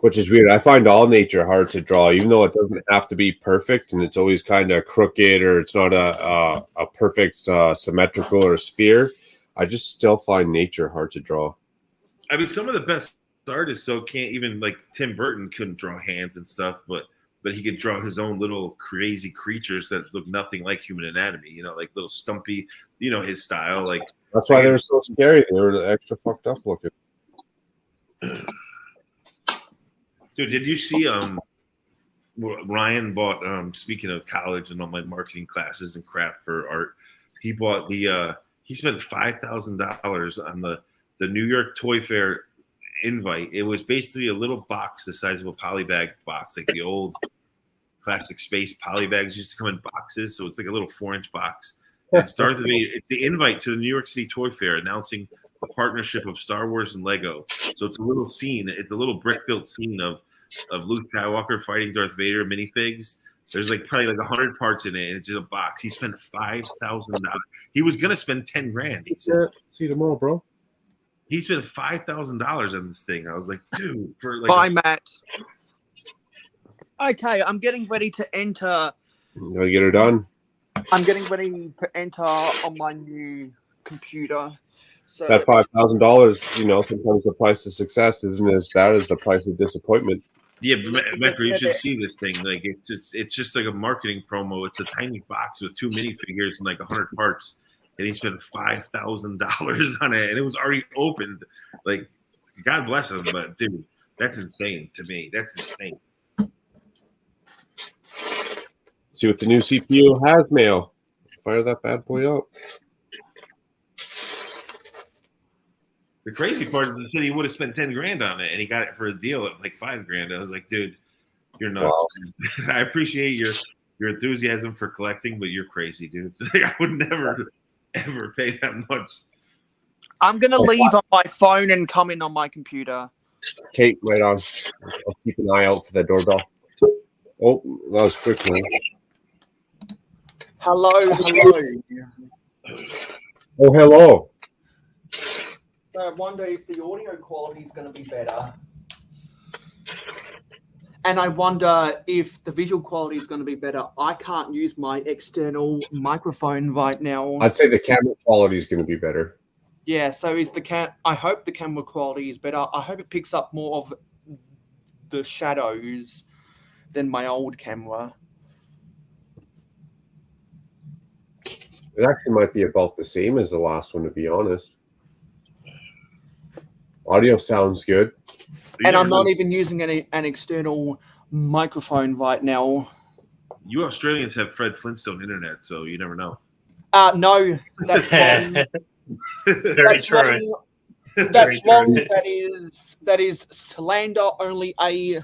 Which is weird. I find all nature hard to draw, even though it doesn't have to be perfect, and it's always kind of crooked or it's not a perfect symmetrical or sphere. I just still find nature hard to draw. I mean, some of the best artists though can't even, like Tim Burton couldn't draw hands and stuff, but he could draw his own little crazy creatures that look nothing like human anatomy, you know, like little stumpy, you know, his style. Like that's why they were so scary. They were extra fucked up looking. Dude, did you see Ryan bought speaking of college and online marketing classes and crap for art, he bought he spent $5,000 on the New York Toy Fair invite. It was basically a little box the size of a polybag box, like the old classic space polybags used to come in boxes. So it's like a little 4-inch box. It's the invite to the New York City Toy Fair announcing the partnership of Star Wars and Lego. So it's a little scene. It's a little brick-built scene of Luke Skywalker fighting Darth Vader minifigs. There's like probably like 100 parts in it, and it's just a box. He spent $5,000. He was gonna spend $10,000. He said, "See you tomorrow, bro." He spent $5,000 on this thing. I was like, dude, for like. Bye, Matt. Okay, I'm getting ready to enter. You gotta get her done. I'm getting ready to enter on my new computer. So that $5,000, you know, sometimes the price of success isn't as bad as the price of disappointment. Yeah, but you should see this thing. Like it's just like a marketing promo. It's a tiny box with 2 minifigures and like 100 parts. and he spent $5,000 on it, and it was already opened. Like, God bless him, but dude, that's insane to me. That's insane. See what the new CPU has, Mayo. Fire that bad boy up. The crazy part is the city would have spent 10 grand on it, and he got it for a deal at like 5 grand. I was like, dude, you're nuts. Wow. I appreciate your enthusiasm for collecting, but you're crazy, dude. I would never ever pay that much. I'm gonna leave on my phone and come in on my computer. Kate, right on. I'll keep an eye out for the doorbell. Oh, that was quick, man. Hello. Oh, hello. So I wonder if the audio quality is going to be better. And I wonder if the visual quality is going to be better. I can't use my external microphone right now. I'd say the camera quality is going to be better. Yeah, so is I hope the camera quality is better. I hope it picks up more of the shadows than my old camera. It actually might be about the same as the last one, to be honest. Audio sounds good. And I'm not even using an external microphone right now. You Australians have Fred Flintstone internet, so you never know. No, that's wrong. Very true. That's wrong. That is slander. Only a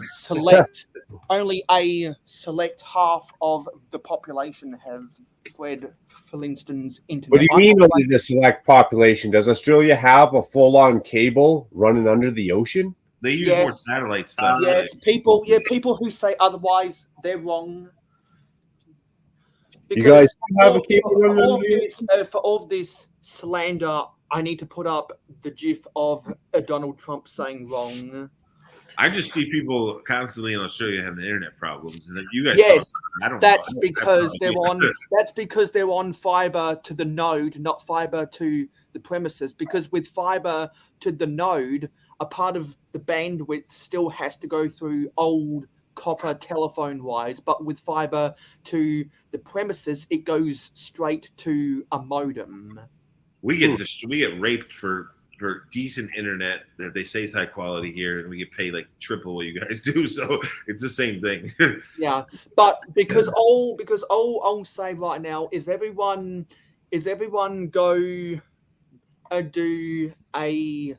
select half of the population have Fred Flintstone's internet. What do you mean only the select population? Does Australia have a full-on cable running under the ocean? They use more satellite stuff. Yes, people who say otherwise, they're wrong. Because you guys have a cable running under the ocean? For all of this slander, I need to put up the GIF of Donald Trump saying wrong. I just see people constantly in Australia having internet problems, and then you guys. Yes, that's because they're on. That's because they're on fiber to the node, not fiber to the premises. Because with fiber to the node, a part of the bandwidth still has to go through old copper telephone wires, but with fiber to the premises, it goes straight to a modem. We get raped for decent internet that they say is high quality here, and we get paid like triple what you guys do. So it's the same thing. Yeah, but because all I'll say right now is everyone go do a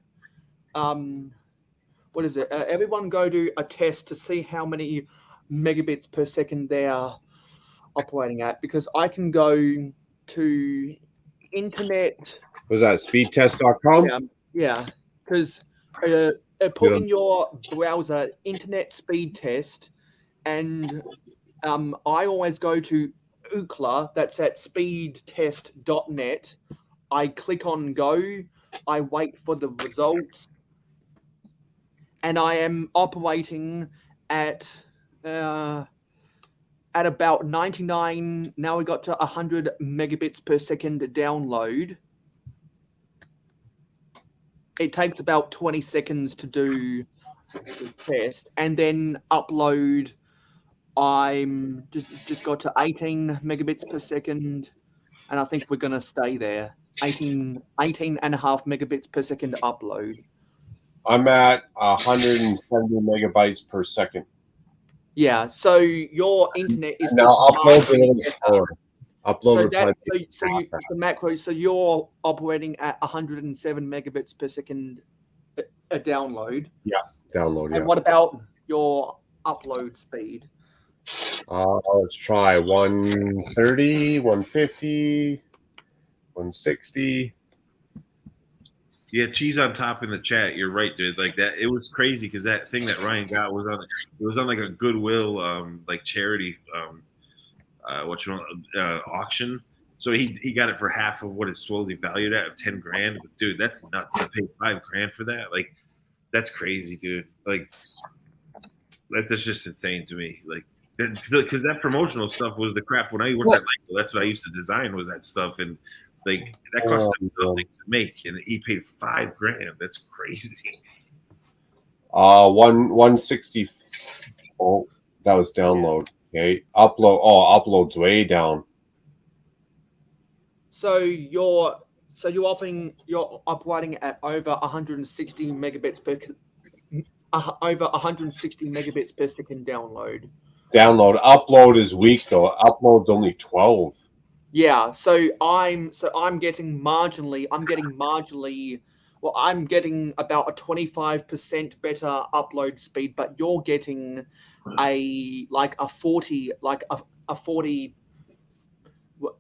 what is it? Everyone go do a test to see how many megabits per second they are operating at, because I can go to internet. Was that speedtest.com? Yeah, because put in your browser internet speed test, and I always go to Ookla, that's at speedtest.net. I click on go, I wait for the results, and I am operating at about 99. Now we got to 100 megabits per second download. It takes about 20 seconds to do the test, and then upload. I'm just got to 18 megabits per second, and I think we're going to stay there. 18 and a half megabits per second upload. I'm at 170 megabytes per second. Yeah, so your internet is now upload a little slower. So you're operating at 107 megabits per second a download. Yeah, download. And what about your upload speed? Let's try 130, 150, 160. Yeah, cheese on top in the chat. You're right, dude. Like that, it was crazy because that thing that Ryan got was on. It was on like a Goodwill, like charity, auction. So he got it for half of what it's slowly valued at, of 10 grand. But dude, that's nuts to pay $5 grand for that. Like, that's crazy, dude. Like, that's just insane to me. Like, because that promotional stuff was the crap when I worked at Michael. That's what I used to design, was that stuff, and like that cost nothing to make, and he paid $5 grand. That's crazy. 160. Oh, that was download. Okay, upload. Oh, upload's way down. So you're operating at over 160 megabits per over 160 megabits per second download. Upload is weak though. Upload's only 12. Yeah, so I'm getting marginally. Well, I'm getting about a 25% better upload speed, but you're getting a 40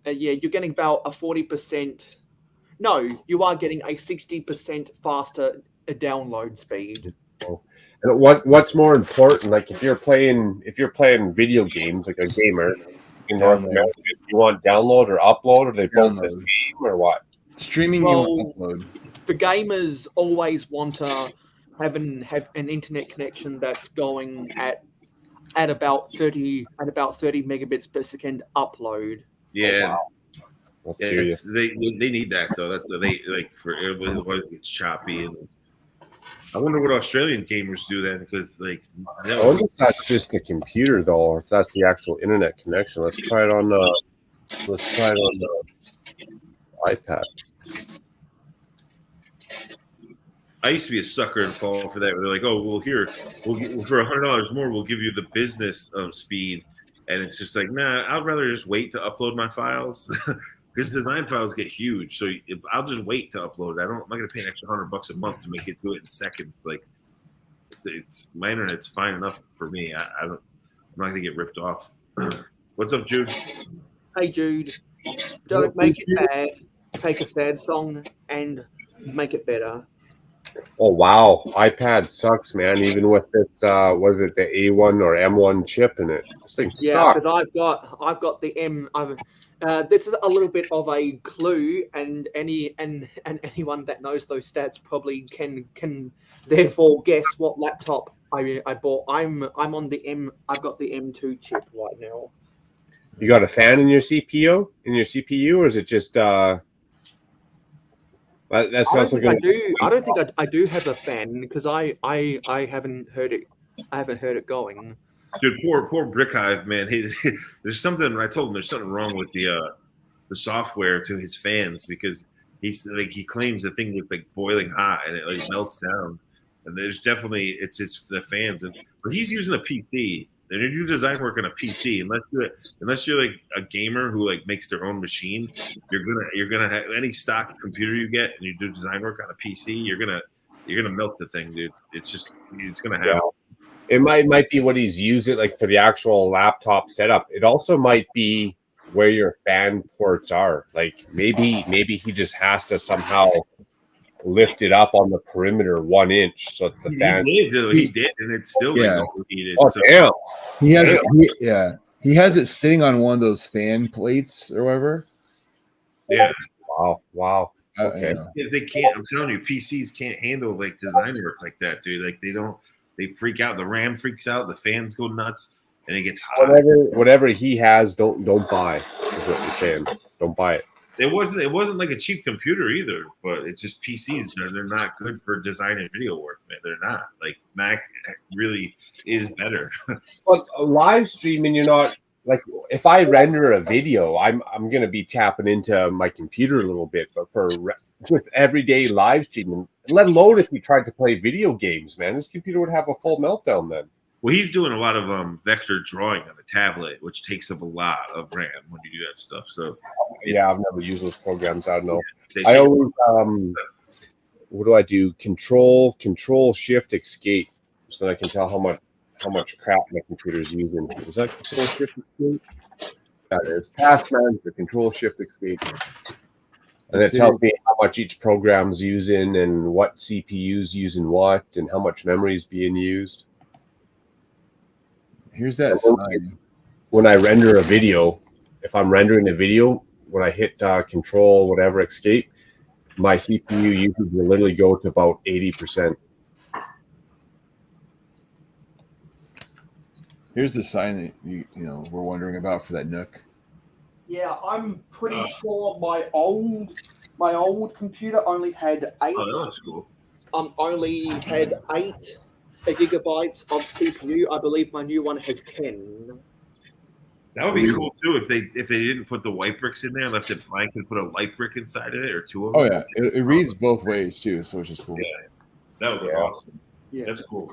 yeah, you're getting about a 40%. No, you are getting a 60% faster download speed. And what's more important? Like if you're playing video games like a gamer in North Download. America, you want download or upload, or they both the Download. same or what? Streaming, Well, you want upload. The gamers always want to have an internet connection that's going at about 30 megabits per second upload. Yeah. That's Yeah, serious. they need that though. That's they like for otherwise it's choppy. And I wonder what Australian gamers do then, because like I wonder if that's just the computer though, or if that's the actual internet connection. Let's try it on the iPad. I used to be a sucker and fall for that. They're like, oh, well, here, we'll for $100 more, we'll give you the business speed, and it's just like, nah, I'd rather just wait to upload my files because design files get huge. So I'll just wait to upload. I'm not going to pay an extra $100 a month to make it do it in seconds. Like, it's my internet's fine enough for me. I'm not going to get ripped off. What's up, Jude? Hey, Jude, don't make it bad. Take a sad song and make it better. Oh wow, iPad sucks, man. Even with this, was it the A1 or M1 chip in it? This thing Yeah, sucks. because I've got the M. This is a little bit of a clue, and anyone that knows those stats probably can therefore guess what laptop I bought. I'm on the M. I've got the M2 chip right now. You got a fan in your CPU? Or is it just? That's I also don't going. think I do have a fan because I haven't heard it. I haven't heard it going. Dude, poor Brick Hive, man. There's something. I told him there's something wrong with the software to his fans, because he claims the thing looks like boiling hot and it like melts down. And there's definitely it's the fans, but he's using a PC. And if you do design work on a PC, unless you're like a gamer who like makes their own machine, you're gonna have any stock computer you get and you do design work on a PC, you're gonna melt the thing, dude. It's gonna happen. Yeah. It might be what he's using like for the actual laptop setup. It also might be where your fan ports are. Like maybe he just has to somehow lift it up on the perimeter 1 inch so the fan. He did, and it's still overheated. Oh damn! He has it sitting on one of those fan plates or whatever. Yeah. Wow. Okay. If they can't, I'm telling you, PCs can't handle like design work like that, dude. Like they freak out. The RAM freaks out. The fans go nuts, and it gets hot. Whatever he has, don't buy. Is what you're saying. Don't buy it. It wasn't like a cheap computer either, but it's just PCs. They're not good for design and video work, man. They're not. Like Mac really is better. But live streaming, you're not like if I render a video, I'm gonna be tapping into my computer a little bit, but for just everyday live streaming, let alone if you tried to play video games, man, this computer would have a full meltdown then. Well, he's doing a lot of vector drawing on the tablet, which takes up a lot of RAM when you do that stuff. So, yeah, I've never used those programs. I don't know. I always what do I do? Control Shift Escape, so that I can tell how much crap my computer is using. Is that Control Shift Escape? That is Task Manager, Control Shift Escape, and it tells me how much each program's using and what CPU's using what and how much memory is being used. Here's that sign. When I render a video, if I'm rendering a video, when I hit Control whatever Escape, my CPU usage will literally go to about 80%. Here's the sign that you we're wondering about for that Nook. Yeah, I'm pretty sure my old computer only had 8. Oh, that's cool. Only had 8 gigabytes of CPU. I believe my new one has 10. That would be cool too if they didn't put the white bricks in there, left it blank, and put a light brick inside of it or two of them. Oh yeah, it reads both ways too, so which is cool. Yeah, that would be awesome. Yeah. That's cool.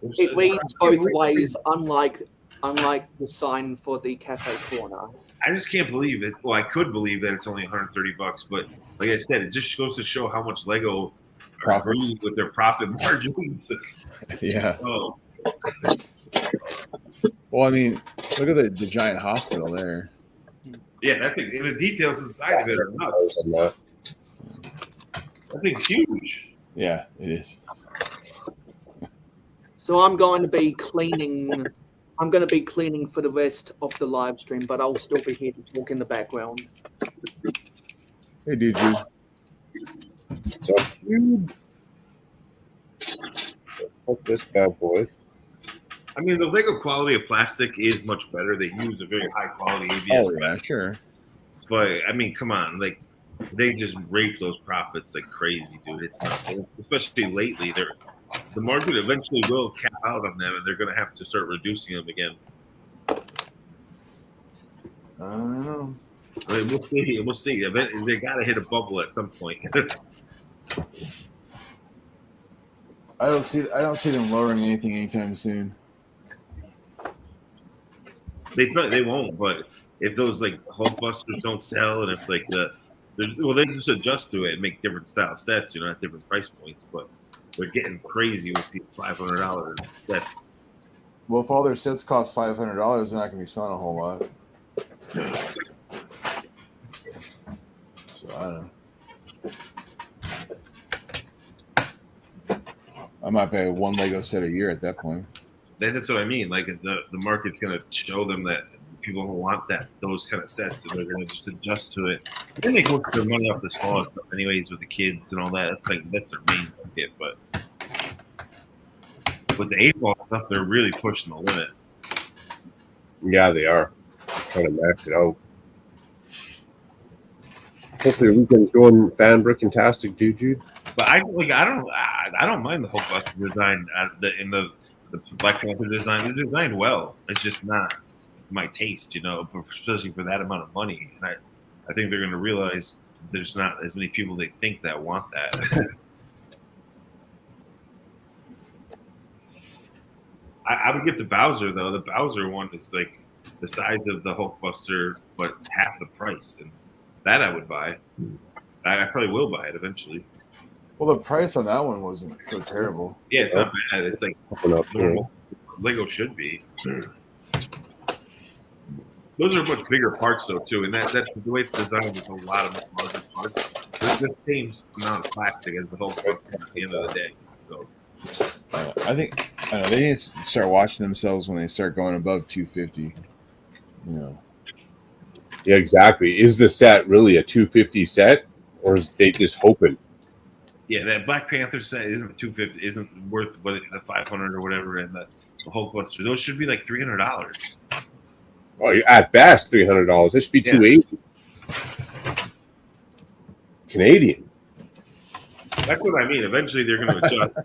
It reads both ways, unlike the sign for the cafe corner. I just can't believe it. Well, I could believe that it's only $130, but like I said, it just goes to show how much Lego are greedy with their profit margins. Yeah. Oh. Well, I mean, look at the giant hospital there. Yeah, that thing, and the details inside of it are nuts. That thing's huge. Yeah, it is. So I'm going to be cleaning. I'm going to be cleaning for the rest of the live stream, but I'll still be here to talk in the background. Hey, dude. So, hook this bad boy. I mean, the Lego quality of plastic is much better. They use a very high quality ABS. Oh yeah, sure. But I mean, come on, like they just rape those profits like crazy, dude. It's not, especially lately. The market eventually will cap out on them, and they're going to have to start reducing them again. I don't know. I mean, we'll see. We'll see. They got to hit a bubble at some point. I don't see them lowering anything anytime soon. They won't. But if those like Hulkbusters don't sell, and if like they just adjust to it and make different style sets, at different price points. But they're getting crazy with these $500 sets. Well, if all their sets cost $500, they're not going to be selling a whole lot. So I don't know. I might buy one Lego set a year at that point. That's what I mean. Like the market's gonna show them that people want those kind of sets, and they're gonna just adjust to it. And they make most of their money off the smaller stuff, anyways, with the kids and all that. That's their main market. But with the 8-ball stuff, they're really pushing the limit. Yeah, they are trying to max it out. Hopefully, the weekend's going fan-brickin-tastic, dude. But I don't mind the Hulkbuster design in the Black Panther design. They're designed well. It's just not my taste, especially for that amount of money. And I think they're going to realize there's not as many people they think that want that. I would get the Bowser though. The Bowser one is like the size of the Hulkbuster, but half the price, and that I would buy. I probably will buy it eventually. Well, the price on that one wasn't so terrible. Yeah, it's not bad. It's like normal. Lego should be. Those are much bigger parts, though, too. And that's the way it's designed with a lot of much larger parts. There's the same amount of plastic as the whole thing at the end of the day. So, I think they need to start watching themselves when they start going above 250. Yeah, exactly. Is the set really a 250 set, or is they just hoping? Yeah, that Black Panther set isn't 250, isn't worth the 500 or whatever, and the Hulkbuster. Those should be like $300. Oh, at best $300. It should be $280 Canadian. That's what I mean. Eventually, they're going to adjust.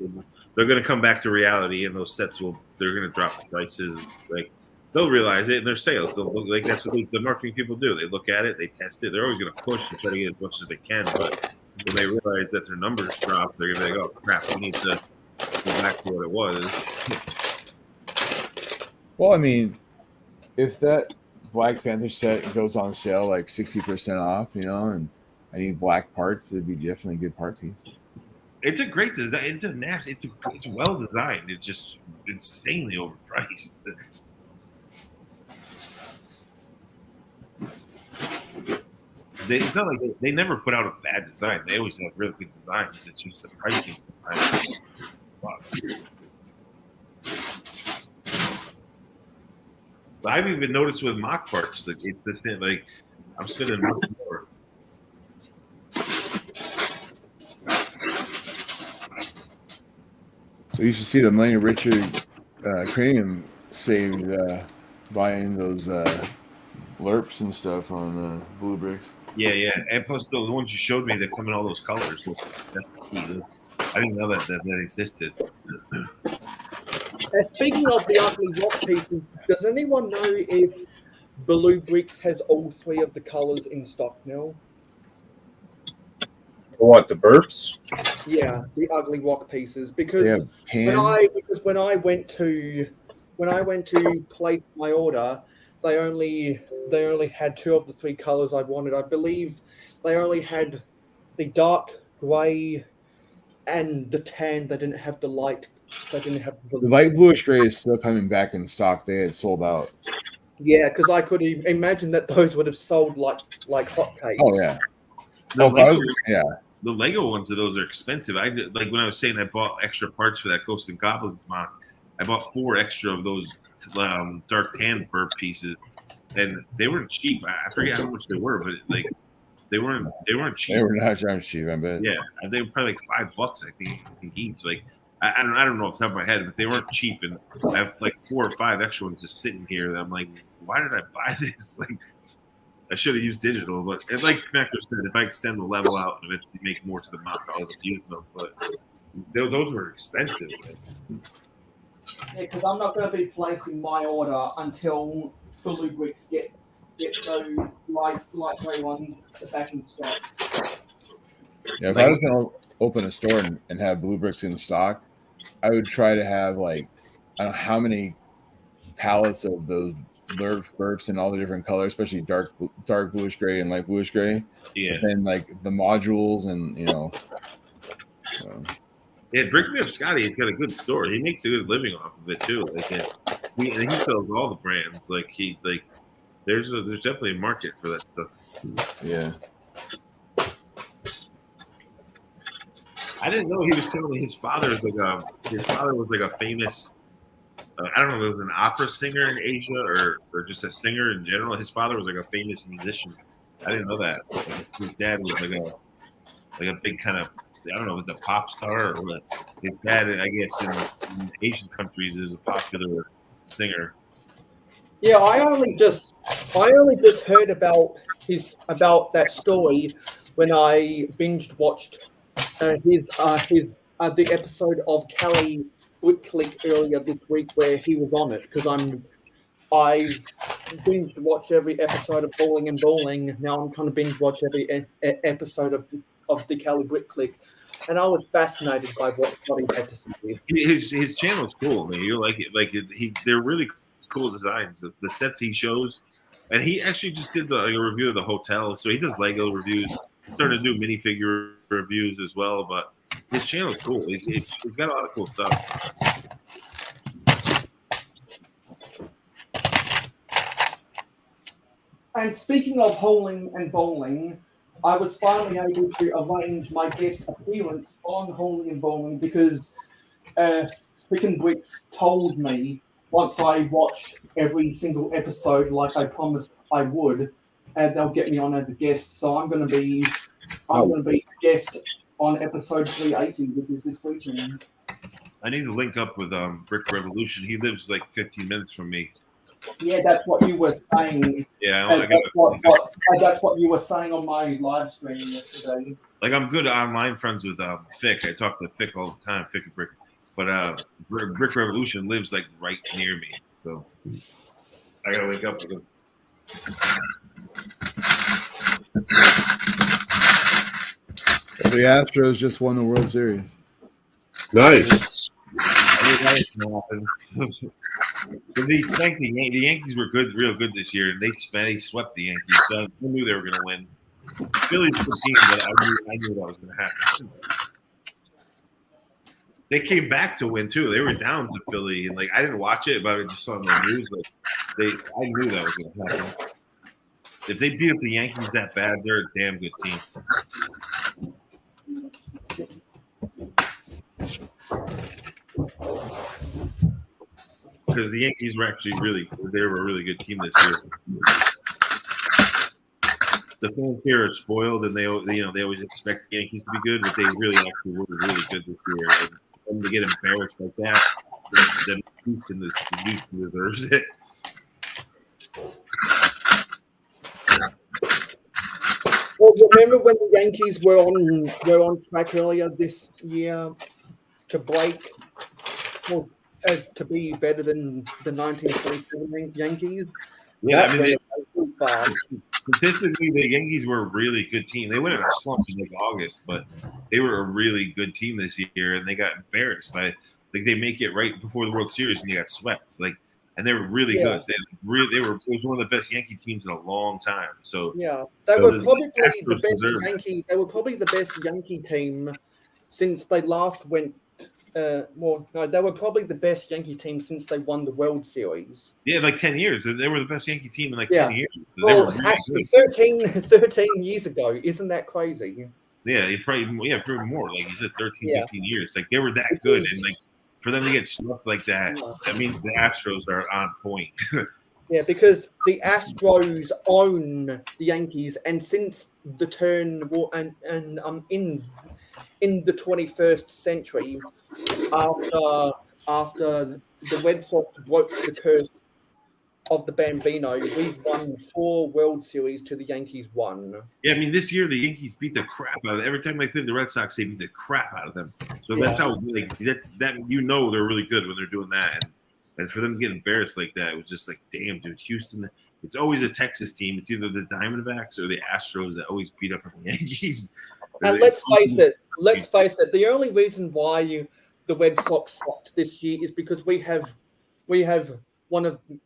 They're going to come back to reality, and those sets they're going to drop the prices. Like they'll realize it in their sales. They'll look like that's what the marketing people do. They look at it, they test it. They're always going to push and try to get as much as they can, but when they realize that their numbers drop, they're going to be like, oh, crap, we need to go back to what it was. Well, I mean, if that Black Panther set goes on sale like 60% off, and I need black parts, it'd be definitely a good part piece. It's a great design. It's well designed. It's just insanely overpriced. It's not like they never put out a bad design. They always have really good designs. It's just the pricing. But I've even noticed with mock parts that it's the same. Like I'm spending more. So you should see the money Richard Cranium saved buying those blurps and stuff on Blue Bricks. Yeah, and plus the ones you showed me, they come in all those colors. That's the key. I didn't know that existed. Speaking of the ugly rock pieces, does anyone know if Blue Bricks has all 3 of the colors in stock now. What, the burps? Yeah, the ugly rock pieces. They Because have tan. when I went to place my order, they only had 2 of the 3 colors I wanted. I believe they only had the dark gray and the tan. They didn't have the light. They didn't have the The light bluish gray is still coming back in stock. They had sold out. Yeah, because I could imagine that those would have sold like hotcakes. Oh yeah. The, Oh, if I Lego, was, yeah. the Lego ones of those are expensive. I did, like when I was saying I bought extra parts for that Ghost and Goblins mod. I bought 4 extra of those dark tan burp pieces, and they weren't cheap. I forget how much they were, but like they weren't cheap. They were not damn cheap, I bet. Yeah, they were probably like $5, I think each. Like I don't know off the top of my head, but they weren't cheap, and I have like 4 or 5 extra ones just sitting here. That I'm like, why did I buy this? Like, I should have used digital, but like Connector said, if I extend the level out and eventually make more to the mount, I'll use them. But those were expensive. Yeah, because I'm not going to be placing my order until Blue Bricks get those light grey ones back in stock. Yeah, if I was gonna open a store and have Blue Bricks in stock, I would try to have like I don't know how many pallets of those burps in all the different colors, especially dark bluish gray and light bluish gray. Yeah. And like the modules and Yeah, Brick Me Up Scotty has got a good store. He makes a good living off of it too. Like he sells all the brands. There's definitely a market for that stuff. Yeah. I didn't know he was telling me his father was like a famous. I don't know if it was an opera singer in Asia or just a singer in general. His father was like a famous musician. I didn't know that. Like, his dad was like a big kind of, I don't know, was a pop star or what. His dad, I guess, in Asian countries is a popular singer. Yeah, I only just heard about that story when I binged watched the episode of Callie Whitclick earlier this week where he was on it, because I binged watch every episode of Balling and Balling. Now I'm trying to binge watch every episode of the Callie Whitclick, and I was fascinated by what Scotty had to say. His channel's cool, man. You like it. They're really cool designs. The sets he shows, and he actually just did a review of the hotel. So he does Lego reviews. He started to do minifigure reviews as well, but his channel's cool. He's got a lot of cool stuff. And speaking of Howling and Bowling, I was finally able to arrange my guest appearance on Howling and Bowling because Frickin' Bricks told me once I watched every single episode like I promised I would, and they'll get me on as a guest. So I'm going to be a guest on episode 380, which is this weekend. I need to link up with Brick Revolution. He lives like 15 minutes from me. Yeah, that's what you were saying. Yeah, that's what you were saying on my live stream yesterday. Like I'm good online friends with Fick. I talk to Fick all the time, Fick and Brick. But Brick Revolution lives like right near me, so I gotta link up with him. The Astros just won the World Series. Nice. They spanked the Yankees were good, real good this year. They swept the Yankees. So I knew they were going to win. Philly's a good team, but I knew that was going to happen. They came back to win too. They were down to Philly, and like I didn't watch it, but I just saw on the news. Like I knew that was going to happen. If they beat up the Yankees that bad, they're a damn good team. Because the Yankees were actually they were a really good team this year. The fans here are spoiled, and they always expect the Yankees to be good, but they really actually were really good this year. And for them to get embarrassed like that, then Houston deserves it. Well, remember when the Yankees were on track earlier this year to break, to be better than the 1927 Yankees? Yeah, far. Statistically, the Yankees were a really good team. They went in a slump in like August, but they were a really good team this year, and they got embarrassed by like they make it right before the World Series and they got swept. Like, and they were really Yeah. good. They were. It was one of the best Yankee teams in a long time. So Yeah, they So were the probably the Astros best deserve it. Yankee. They were probably the best Yankee team since they last went. Well, no, they were probably the best Yankee team since they won the World Series. yeah, like 10 years. They were the best Yankee team in like Yeah. 10 years. So they Well, were really actually, good. 13 years ago. Isn't that crazy? Yeah, probably more. Like you said, 13, Yeah. 15 years. Like they were that Which good, is- and like for them to get swept like that, Yeah. that means the Astros are on point. Yeah, because the Astros own the Yankees, and since the turn, well, and in the 21st century, after the Red Sox broke the curse of the Bambino, we've won 4 World Series to the Yankees 1. Yeah, I mean, this year the Yankees beat the crap out of them. Every time they played the Red Sox, they beat the crap out of them. So that's how like that you know they're really good when they're doing that. And for them to get embarrassed like that, it was just like, damn, dude, Houston. It's always a Texas team. It's either the Diamondbacks or the Astros that always beat up on the Yankees. And let's face it, the only reason why the Red Sox sucked this year is because we have one of the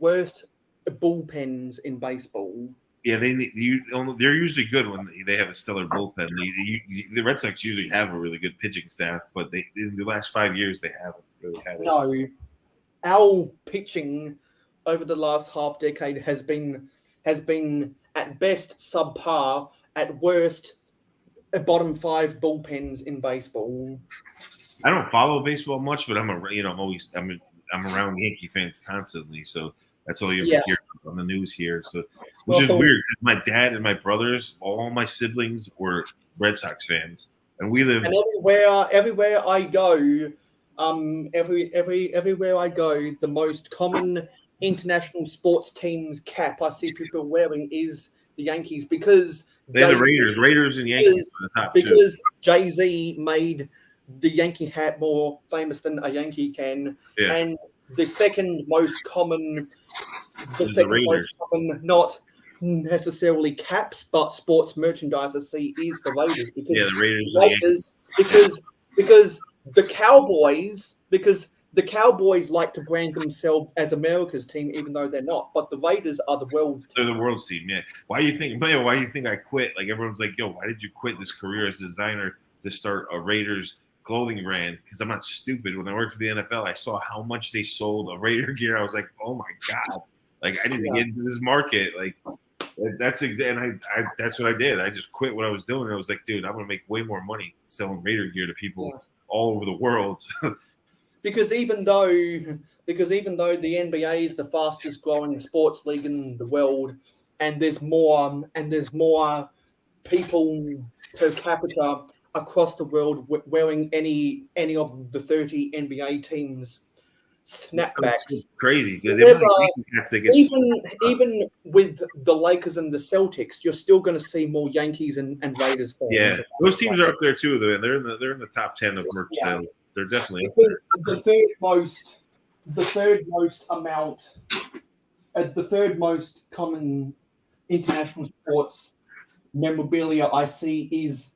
worst bullpens in baseball. Yeah, they're usually good when they have a stellar bullpen. The Red Sox usually have a really good pitching staff, but in the last 5 years they haven't really had it. No, our pitching over the last half decade has been at best subpar, at worst bottom 5 bullpens in baseball. I don't follow baseball much, but I'm around Yankee fans constantly, so that's all you ever hear on the news here. So, which is weird because my dad and my brothers, all my siblings were Red Sox fans, and we live. And everywhere I go, everywhere I go, the most common international sports team's cap I see people wearing is the Yankees because they're the Raiders and Yankees are the top two. Because Jay-Z made the Yankee hat more famous than a Yankee can, and the second most common, not necessarily caps, but sports merchandise I see is the Raiders. Because the Raiders, because the Cowboys like to brand themselves as America's team, even though they're not. But the Raiders are the world's team. They're the world's team. Yeah. Why do you think I quit? Like everyone's like, yo, why did you quit this career as a designer to start a Raiders clothing brand? Because I'm not stupid. When I worked for the NFL, I saw how much they sold of Raider gear. I was like, oh my god, like I need to get into this market. Like that's what I did. I just quit what I was doing. I was like, dude, I'm gonna make way more money selling Raider gear to people all over the world. Because even though the NBA is the fastest growing sports league in the world, and there's more people per capita across the world wearing any of the 30 NBA teams snapbacks. It's crazy. Even with the Lakers and the Celtics, you're still going to see more Yankees and Raiders fans. Yeah, those teams are up there too. Though they're in the top 10 of merch sales. They're definitely up there. The third most common international sports memorabilia I see is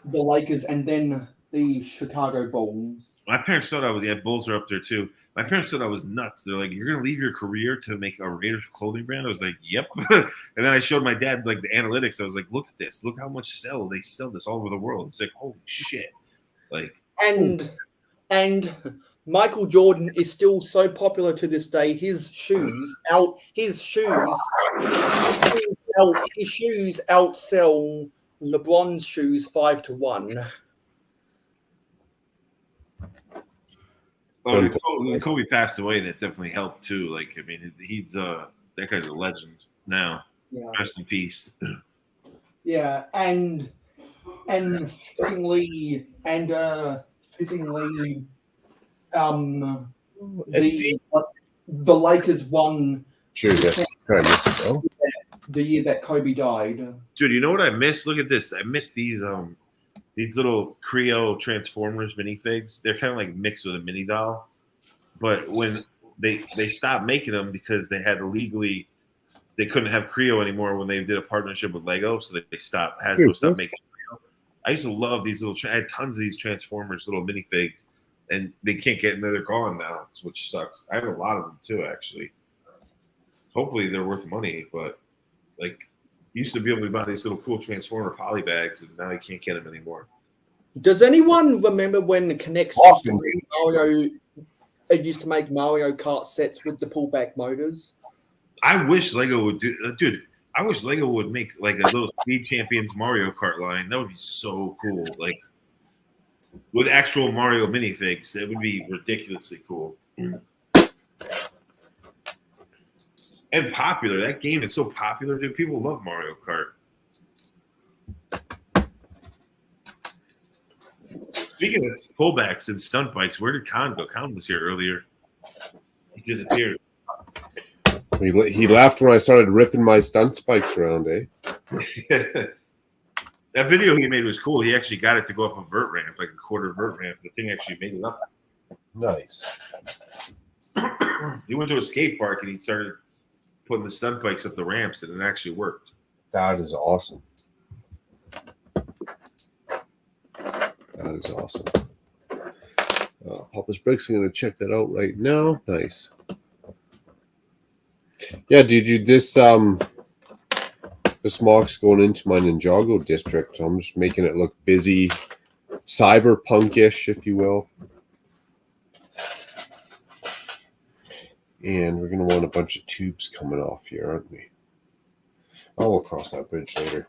the Lakers and then the Chicago Bulls. My parents thought Bulls are up there too. My parents thought I was nuts. They're like, "You're gonna leave your career to make a Raiders clothing brand?" I was like, "Yep." And then I showed my dad like the analytics. I was like, "Look at this! Look how much they sell this all over the world." It's like, holy shit! Like, and Michael Jordan is still so popular to this day. His shoes outsell LeBron's shoes 5-1. Oh, when Kobe passed away, that definitely helped too. Like, I mean, he's that guy's a legend now. Yeah. Rest in peace. Yeah, and fittingly, the Lakers won. Sure, yes. The year that Kobe died. Dude, you know what I missed? Look at this. I missed these little Creo Transformers minifigs. They're kind of like mixed with a mini doll. But when they stopped making them because they they couldn't have Creo anymore when they did a partnership with Lego, so they stopped. Hasbro stopped making Creo. I used to love these little. I had tons of these Transformers little minifigs, and they can't get in there. They're gone now, which sucks. I have a lot of them too, actually. Hopefully, they're worth money, but like, you used to be able to buy these little cool Transformer poly bags, and now you can't get them anymore. Does anyone remember when Connect used to make Mario? It used to make Mario Kart sets with the pullback motors. I wish Lego would do, dude. I wish Lego would make like a little Speed Champions Mario Kart line. That would be so cool. Like with actual Mario minifigs, that would be ridiculously cool. And popular. That game is so popular, dude. People love Mario Kart. Speaking of pullbacks and stunt bikes, where did Khan go? Khan was here earlier. He disappeared. He left when I started ripping my stunt bikes around, eh? That video he made was cool. He actually got it to go up a vert ramp, like a quarter vert ramp. The thing actually made it up. Nice. He went to a skate park and he started putting the stunt bikes up the ramps, and it actually worked. That is awesome. That is awesome. Papa's Bricks, I'm going to check that out right now. Nice. Yeah, dude, this mock's going into my Ninjago district. So I'm just making it look busy, cyberpunk-ish, if you will. And we're going to want a bunch of tubes coming off here, aren't we? Oh, we'll cross that bridge later.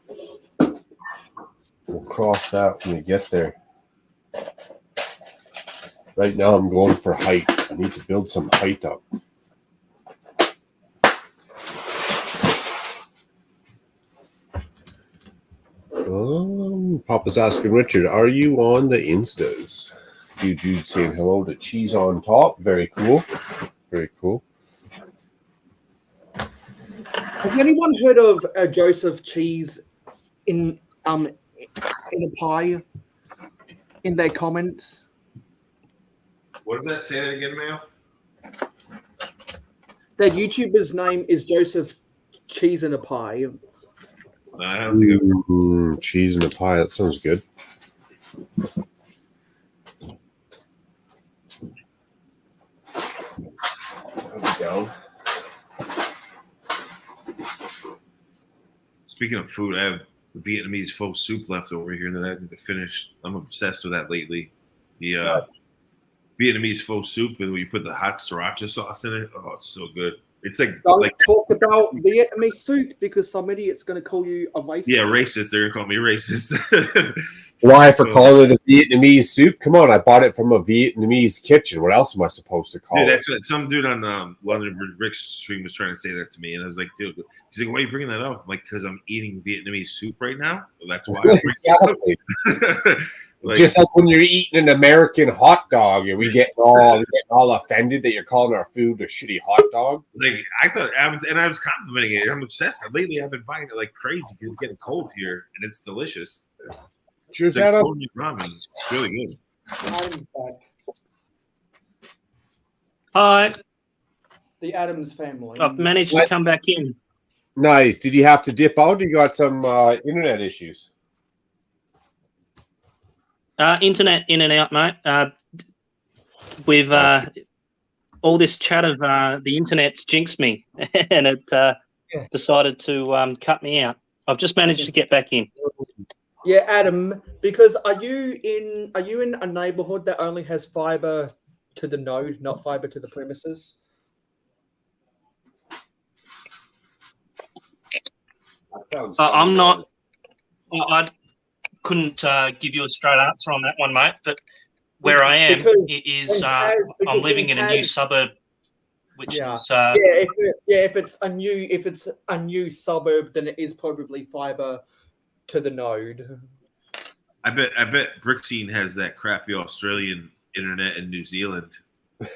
We'll cross that when we get there. Right now, I'm going for height. I need to build some height up. Papa's asking Richard, are you on the Instas? Jude saying hello to Cheese on Top. Very cool. Very cool. Has anyone heard of Joseph Cheese in a pie in their comments? What did that say that again, Mayo? Their YouTuber's name is Joseph Cheese in a Pie. No, I don't think cheese in a pie. That sounds good. Down. Speaking of food, I have Vietnamese pho soup left over here that I need to finish. I'm obsessed with that lately. The Vietnamese pho soup, and when you put the hot sriracha sauce in it, oh, it's so good. It's like don't talk about Vietnamese soup because some idiot's going to call you a racist. Yeah, racist. They're going to call me racist. Why for calling it a Vietnamese soup? Come on, I bought it from a Vietnamese kitchen. What else am I supposed to call it? That's what some dude on London Rick's stream was trying to say that to me, and I was like, dude, he's like, why are you bringing that up? I'm like, because I'm eating Vietnamamese soup right now. Well, that's why. Exactly. Like, just like when you're eating an American hot dog and we get all offended that you're calling our food a shitty hot dog. Like I thought, and I was complimenting it. I'm obsessed. Lately, I've been buying it like crazy because it's getting cold here and it's delicious. Cheers, like Adam. Ramen. It's really good. Hi. The Adams family. I've managed to come back in. Nice. Did you have to dip out? You got some internet issues. Internet in and out, mate. With all this chat of the internet's jinxed me, and it decided to cut me out. I've just managed to get back in. Yeah, Adam. Because are you in a neighborhood that only has fiber to the node, not fiber to the premises? I'm not. I couldn't give you a straight answer on that one, mate. But where I am is I'm living in a new suburb, which is if it's a new suburb, then it is probably fiber to the node. I bet Brixine has that crappy Australian internet in New Zealand.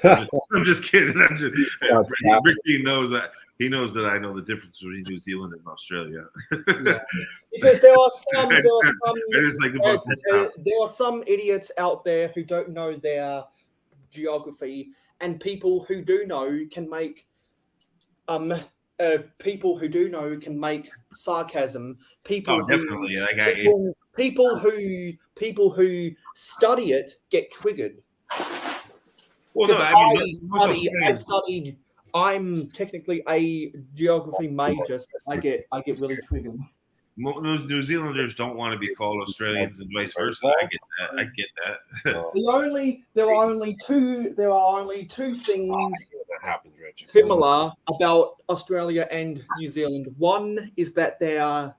I'm just kidding. Brixine knows that. He knows that I know the difference between New Zealand and Australia. Yeah. Because there are some idiots out there who don't know their geography, and people who do know can make people who do know can make sarcasm. People Oh, definitely. Like people who study it get triggered. well, no, Because I mean, most Australians- I'm technically a geography major, so I get really triggered. New Zealanders don't want to be called Australians and vice versa. I get that. There are only two things That happens, Rich. similar about Australia and New Zealand. One is that the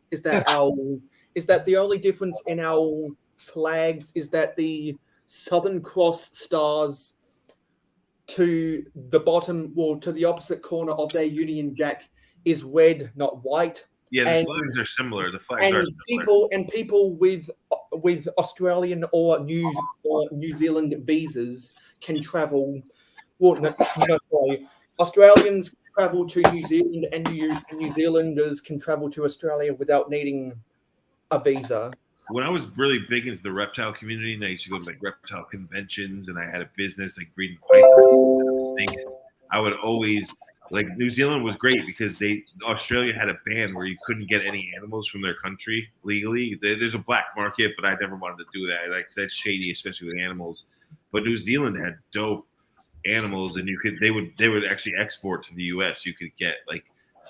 only difference in our flags is that the Southern Cross stars to the bottom, well, to the opposite corner of their Union Jack is red, not white. Yeah, the flags are similar. The flags are similar. People with Australian or New Zealand visas can travel. Well, no, sorry. Australians can travel to New Zealand, and New Zealanders can travel to Australia without needing a visa. When I was really big into the reptile community, and I used to go to like reptile conventions, and I had a business like breeding pythons and things, I would always like New Zealand was great because Australia had a ban where you couldn't get any animals from their country legally. There's a black market, but I never wanted to do that. Like that's shady, especially with animals. But New Zealand had dope animals, and they would actually export to the U.S. You could get like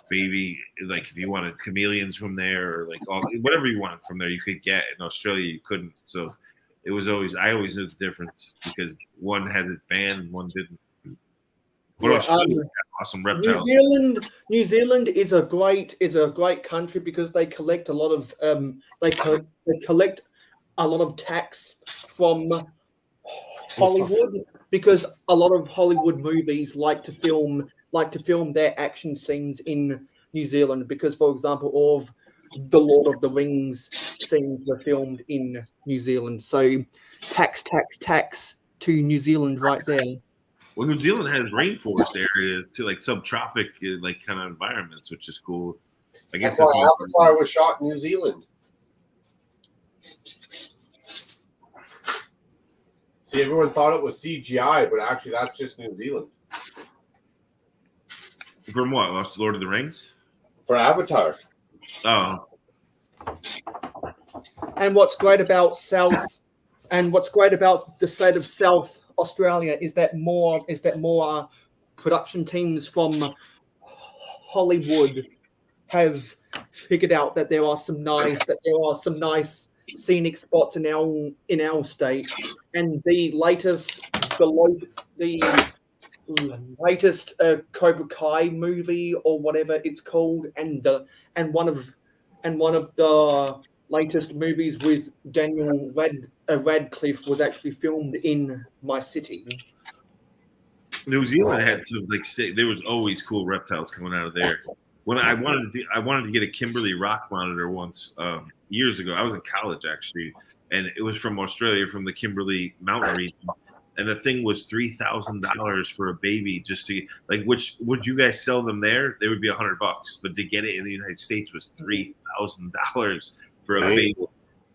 baby, like if you wanted chameleons from there, or like whatever you wanted from there, you could get. In Australia, you couldn't. So it was I always knew the difference because one had it banned and one didn't. But Australia had awesome reptiles. New Zealand is a great country because they collect a lot of they collect a lot of tax from Hollywood, because a lot of Hollywood movies like to film their action scenes in New Zealand, because, for example, all of the Lord of the Rings scenes were filmed in New Zealand. So tax to New Zealand right there. Well, New Zealand has rainforest areas too, like subtropic, like kind of environments, which is cool. I guess that's why Avatar was shot in New Zealand. See, everyone thought it was CGI, but actually that's just New Zealand. From what? Lord of the Rings? For Avatar. Oh. And what's great about the state of South Australia is that more production teams from Hollywood have figured out that there are some nice scenic spots in our state, and the latest Cobra Kai movie or whatever it's called, and one of the latest movies with Daniel Radcliffe was actually filmed in my city. New Zealand had to there was always cool reptiles coming out of there. When I wanted to get a Kimberley rock monitor once years ago. I was in college actually, and it was from Australia, from the Kimberley mountain region. And the thing was $3,000 for a baby, just to like. Which would you guys sell them there? They would be $100, but to get it in the United States was $3,000 for a baby.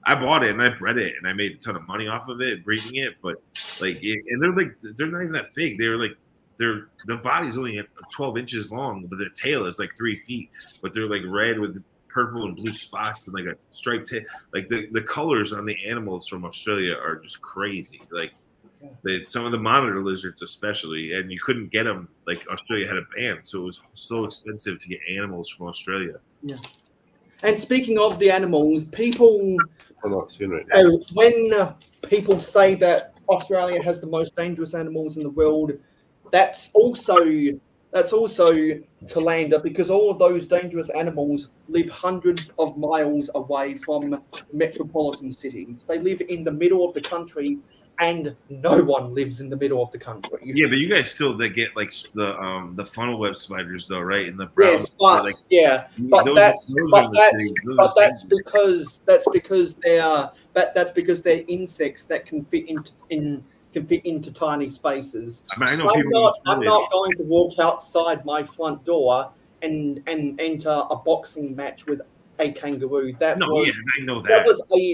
I bought it and I bred it and I made a ton of money off of it, breeding it. But and they're not even that big. The body's only 12 inches long, but the tail is like 3 feet. But they're like red with purple and blue spots and like a striped tail. Like the colors on the animals from Australia are just crazy. Like. Some of the monitor lizards especially, and you couldn't get them. Like Australia had a ban, so it was so expensive to get animals from Australia. Yeah. And speaking of the animals, people when people say that Australia has the most dangerous animals in the world, that's also Talander, because all of those dangerous animals live hundreds of miles away from metropolitan cities. They live in the middle of the country. And no one lives in the middle of the country. Yeah, but you guys still get like the funnel web spiders though, right? In the brown, yes, but like, that's because they're insects that can fit into tiny spaces. I mean, I know I'm not going to walk outside my front door and enter a boxing match with a kangaroo. I know that.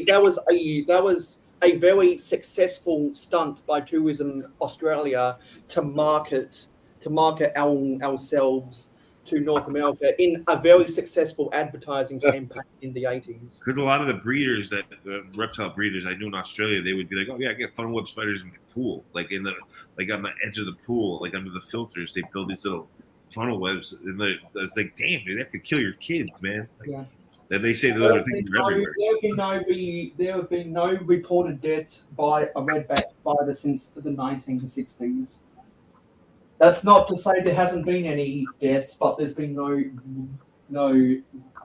That was a very successful stunt by Tourism Australia to market ourselves to North America in a very successful advertising campaign in the 80s. Because a lot of the breeders, reptile breeders I knew in Australia, they would be like, "Oh yeah, I get funnel web spiders in the pool, like on the edge of the pool, like under the filters. They build these little funnel webs, and it's like, damn, dude, that could kill your kids, man." Like, Yeah. and they say those are things everywhere. There have been no reported deaths by a redback spider since the 1960s. That's not to say there hasn't been any deaths, but there's been no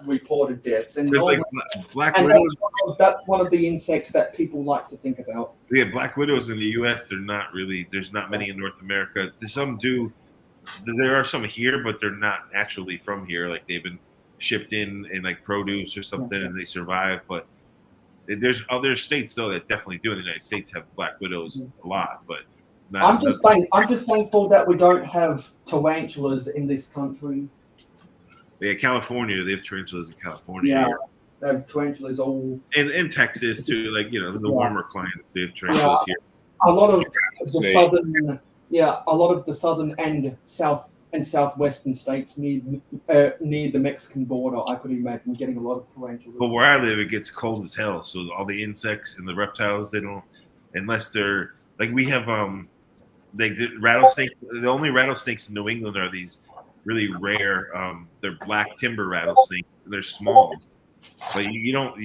reported deaths. And, There's like black and widows. that's one of the insects that people like to think about. Yeah, black widows in the U.S. They're not really. There's not many in North America. Some do. There are some here, but they're not naturally from here. Like they've been shipped in like produce or something, and they survive. But there's other states though that definitely do. In the United States have black widows a lot, but not. I'm just thankful that we don't have tarantulas in this country. Yeah, California, they have tarantulas in California. Yeah, they have tarantulas all. In Texas too, like the warmer climates, they have tarantulas here. A lot of the southern and southwestern states near the Mexican border, I could imagine getting a lot of tarantulas. But where I live, it gets cold as hell. So all the insects and the reptiles, they don't, unless they're like we have the rattlesnakes. The only rattlesnakes in New England are these really rare. They're black timber rattlesnakes. They're small, but you don't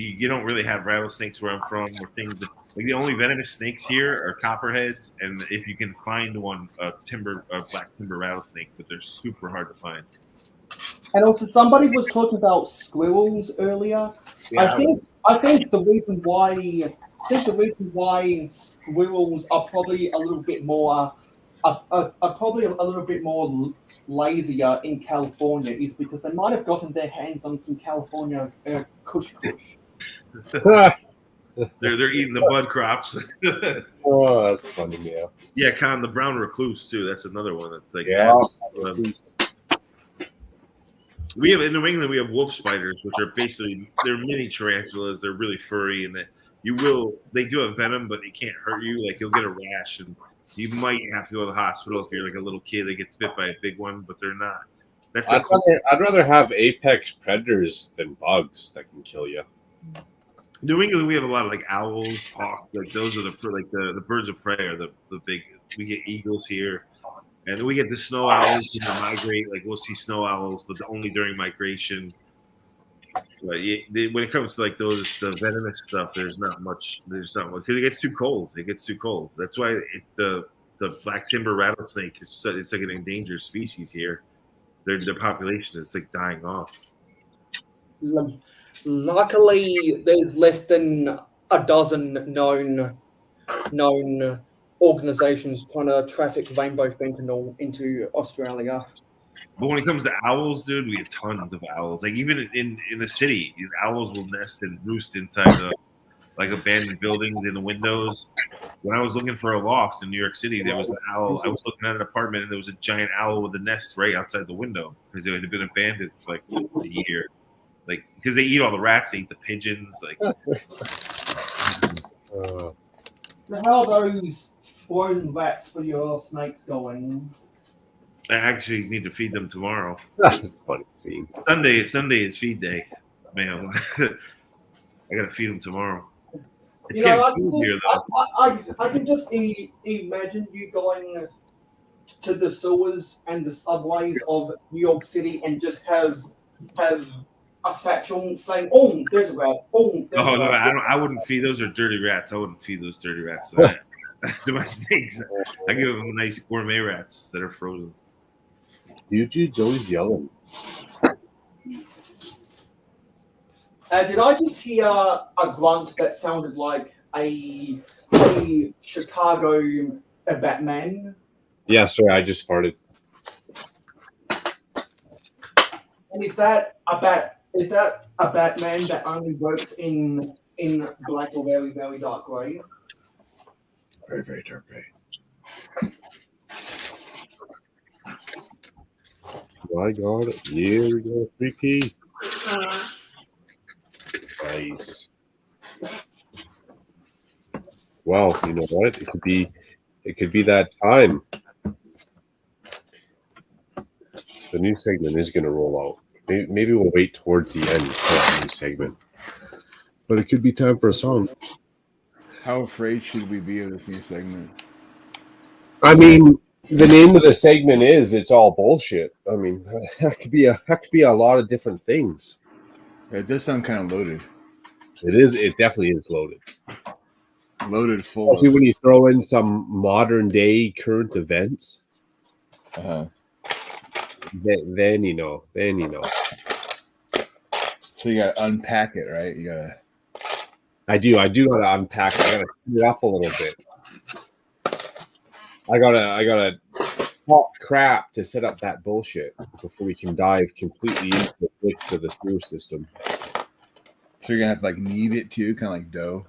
really have rattlesnakes where I'm from, or things that, like the only venomous snakes here are copperheads, and if you can find one, a black timber rattlesnake, but they're super hard to find. And also, somebody was talking about squirrels earlier. Yeah, I think the reason why squirrels are probably a little bit more lazier in California is because they might have gotten their hands on some California kush. They're eating the bud crops. Oh, that's funny, yeah. Yeah, Con, the brown recluse too. That's another one that's like we have in New England. We have wolf spiders, which are basically they're mini tarantulas. They're really furry, and they do have venom, but it can't hurt you. Like you'll get a rash, and you might have to go to the hospital if you're like a little kid that gets bit by a big one, but they're not. I'd rather have apex predators than bugs that can kill you. New England, we have a lot of like owls, hawks. Like those are the birds of prey are the big. We get eagles here, and then we get the snow owls when they migrate. Like we'll see snow owls, but only during migration. But when it comes to like the venomous stuff, there's not much because it gets too cold. That's why the black timber rattlesnake it's like an endangered species here. Their population is like dying off. Luckily, there's less than a dozen known organizations trying to traffic rainbow fentanyl into Australia. But when it comes to owls, dude, we have tons of owls. Like even in the city, owls will nest and roost inside like abandoned buildings in the windows. When I was looking for a loft in New York City, there was an owl. I was looking at an apartment, and there was a giant owl with a nest right outside the window because it had been abandoned for like a year. Like because they eat all the rats, they eat the pigeons. Like, how are those frozen rats for your snakes going? I actually need to feed them tomorrow. That's funny. Sunday is feed day, man. I gotta feed them tomorrow. It's I can just imagine you going to the sewers and the subways of New York City and just have a satchel saying, "Oh, there's a rat. Oh, there's a rat." No, I wouldn't feed those. Are dirty rats. I wouldn't feed those dirty rats to my snakes. I give them nice gourmet rats that are frozen. Eugene's always yelling. Did I just hear a grunt that sounded like a Chicago Batman? Yeah, sorry, I just farted. And is that a Batman that only works in black or very, very dark grey? Very, very dark gray. I got it. Here we go. 3P. Nice. Well, you know what? It could be that time. the new segment is going to roll out. Maybe we'll wait towards the end for that new segment. But it could be time for a song. How afraid should we be of this new segment? I mean, the name of the segment is "It's All Bullshit." I mean, that could be a lot of different things. It does sound kind of loaded. It is. It definitely is loaded. Loaded full. Especially when you throw in some modern day current events. Then you know. So you gotta unpack it, right? You gotta. I do gotta unpack it. I gotta speed it up a little bit. I gotta talk crap to set up that bullshit before we can dive completely into the fix of the sewer system. So you're gonna have to like knead it too, kind of like dough.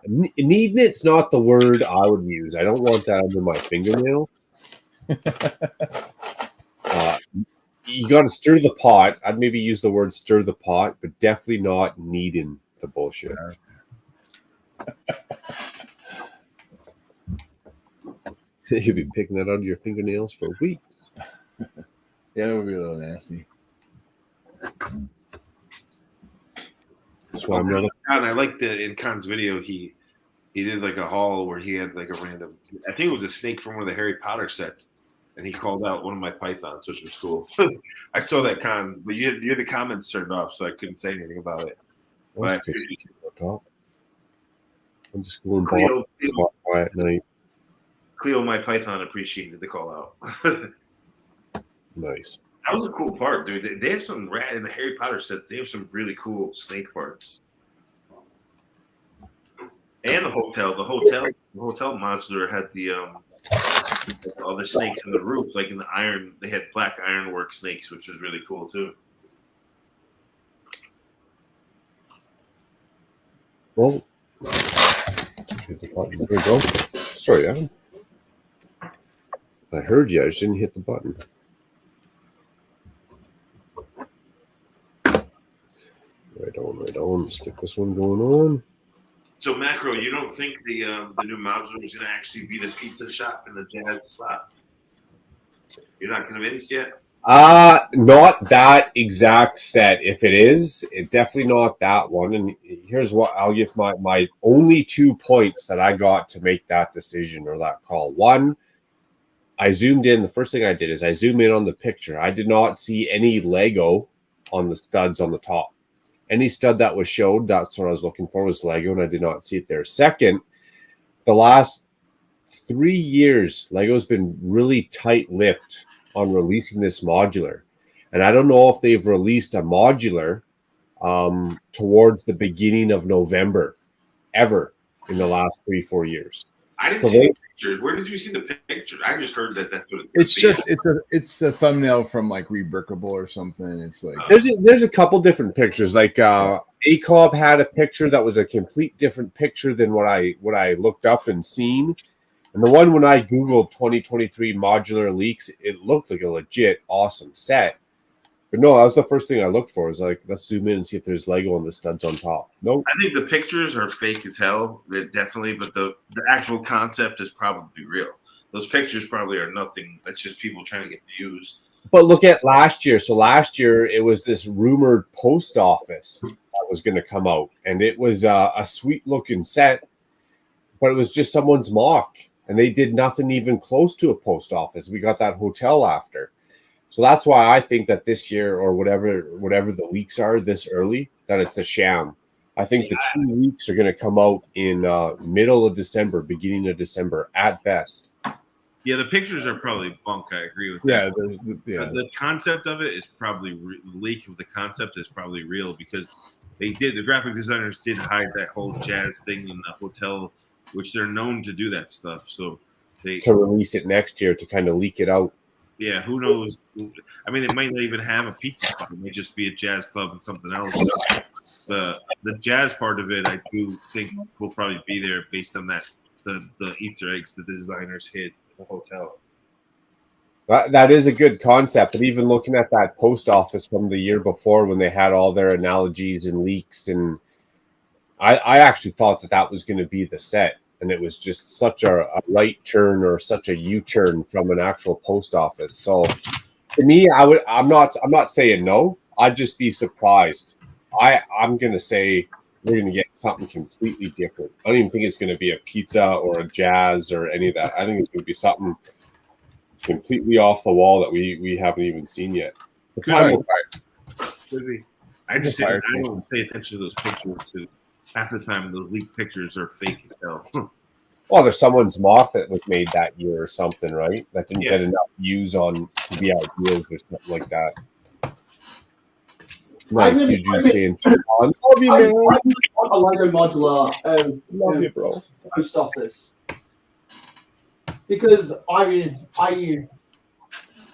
Kneading it's not the word I would use. I don't want that under my fingernails. You got to stir the pot. I'd maybe use the word stir the pot, but definitely not kneading the bullshit. You've been picking that out of your fingernails for weeks. Yeah, that would be a little nasty. That's why I'm not. I like in Khan's video. He did like a haul where he had like a random. I think it was a snake from one of the Harry Potter sets, and he called out one of my pythons, which was cool. I saw that, Khan, but you had the comments turned off, so I couldn't say anything about it. But I'm just going quiet at night. Cleo, my python, appreciated the call out. Nice. That was a cool part, dude. They have some in the Harry Potter set. They have some really cool snake parts, and the hotel modular had the all the snakes in the roof, like in the iron. They had black ironwork snakes, which was really cool too. Well, there we go. Sorry, Evan. I heard you. I just didn't hit the button. Right on. Let's get this one going on. So, Macro, you don't think the new modular is going to actually be the pizza shop in the jazz spot? You're not convinced yet? Not that exact set. If it is, it definitely not that one. And here's what I'll give my only 2 points that I got to make that decision or that call. One, I zoomed in. The first thing I did is I zoomed in on the picture. I did not see any Lego on the studs on the top. Any stud that was showed, that's what I was looking for, was Lego, and I did not see it there. Second, the last 3 years, Lego's been really tight-lipped on releasing this modular. And I don't know if they've released a modular towards the beginning of November ever in the last 3-4 years. I didn't see the pictures. Where did you see the picture? I just heard that's what it's a thumbnail from like Rebrickable or something. It's like there's a couple different pictures. Like ACOB had a picture that was a complete different picture than what I looked up and seen. And the one when I Googled 2023 modular leaks, it looked like a legit awesome set. But no, that was the first thing I looked for. Is like, let's zoom in and see if there's Lego on the studs on top. Nope. I think the pictures are fake as hell, definitely, but the actual concept is probably real. Those pictures probably are nothing. That's just people trying to get views. But look at last year. So last year, it was this rumored post office that was going to come out. And it was a sweet-looking set, but it was just someone's mock. And they did nothing even close to a post office. We got that hotel after. So that's why I think that this year or whatever the leaks are this early, that it's a sham. I think the 2 leaks are going to come out in middle of December, beginning of December at best. Yeah, the pictures are probably bunk. I agree with that. The concept of it is probably the leak of the concept is probably real because the graphic designers did hide that whole jazz thing in the hotel, which they're known to do that stuff. So to release it next year to kind of leak it out. Yeah, who knows? I mean, they might not even have a pizza spot. It might just be a jazz club and something else. The jazz part of it, I do think will probably be there based on that the Easter eggs the designers hid in the hotel. That is a good concept. But even looking at that post office from the year before when they had all their analogies and leaks, and I actually thought that was going to be the set. and it was just such a right turn or such a U-turn from an actual post office. So to me, I'm not saying no. I'd just be surprised. I'm gonna say we're gonna get something completely different. I don't even think it's gonna be a pizza or a jazz or any of that. I think it's gonna be something completely off the wall that we haven't even seen yet. The time will Could be. I don't pay attention to those pictures because half the time those leaked pictures are fake as hell. Well, there's someone's mock that was made that year or something, right? That didn't get enough views on TV ideas or something like that. Nice, Juju saying, "Love you, man. I really want a Lego modular Love you, bro." post office because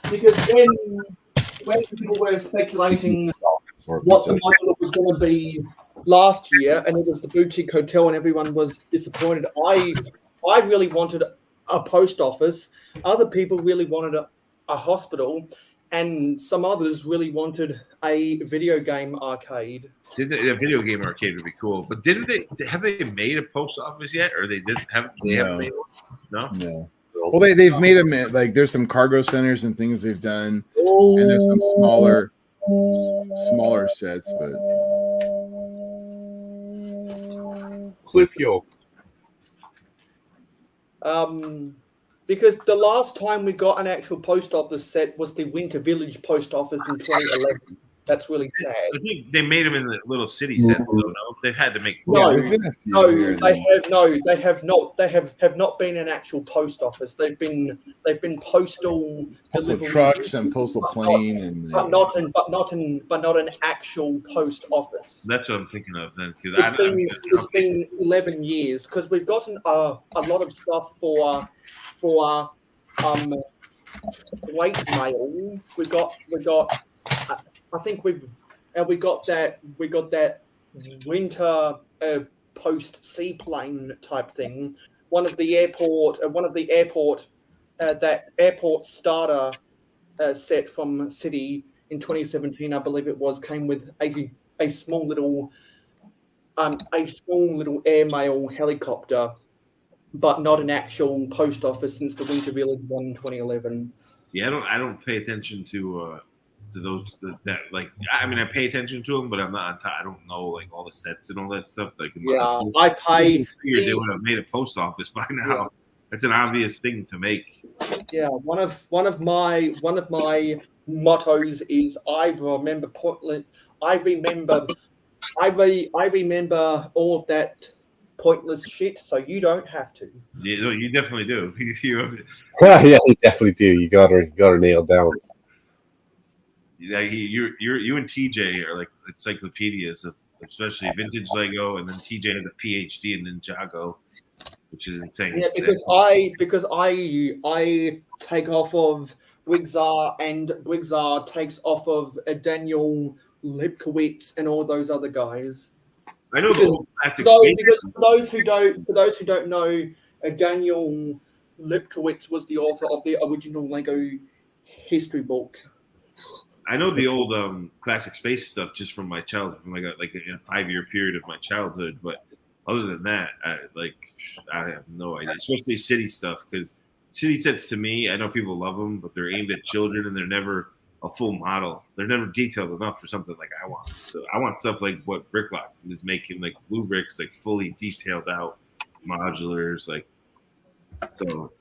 because when people were speculating what the modular was going to be last year, and it was the boutique hotel, and everyone was disappointed. I really wanted a post office. Other people really wanted a hospital, and some others really wanted a video game arcade. A video game arcade would be cool, but have they made a post office yet, or they haven't made one? No. Well, they've made them like there's some cargo centers and things they've done, and there's some smaller sets, but Cliff Yoke. Because the last time we got an actual post office set was the Winter Village post office in 2011. That's really sad. I think they made them in the little city sets, though. No, they've had to make. They have not. They have not been an actual post office. They've been postal trucks and postal plane, but not an actual post office. That's what I'm thinking of then. It's been 11 years because we've gotten a lot of stuff for late mail. We got. I think we got that winter post seaplane type thing. One of the airport starter set from City in 2017, I believe it was, came with a small little airmail helicopter, but not an actual post office since the Winter Village one in 2011. Yeah, I don't pay attention to those that like. I mean, I pay attention to them, but I'm not on top. I don't know like all the sets and all that stuff. Like, I pay. They would have made a post office by now. Yeah. That's an obvious thing to make. Yeah, one of my mottos is I remember Portland. I remember all of that pointless shit, so you don't have to. Yeah, no, you definitely do. Yeah, you definitely do. You got her nailed down. Yeah, you and TJ are like encyclopedias of especially vintage Lego, and then TJ has a PhD in Ninjago, which is insane. Yeah, because I take off of Wigzar, and Wigzar takes off of Daniel Lipkowitz and all those other guys. I know because for those who don't know, Daniel Lipkowitz was the author of the original Lego history book. I know the old classic space stuff just from my childhood, from like a 5-year period of my childhood. But other than that, I have no idea. Especially city stuff, because city sets to me, I know people love them, but they're aimed at children and they're never a full model. They're never detailed enough for something like I want. So I want stuff like what Bricklock is making, like blue bricks, like fully detailed out modulars, like. So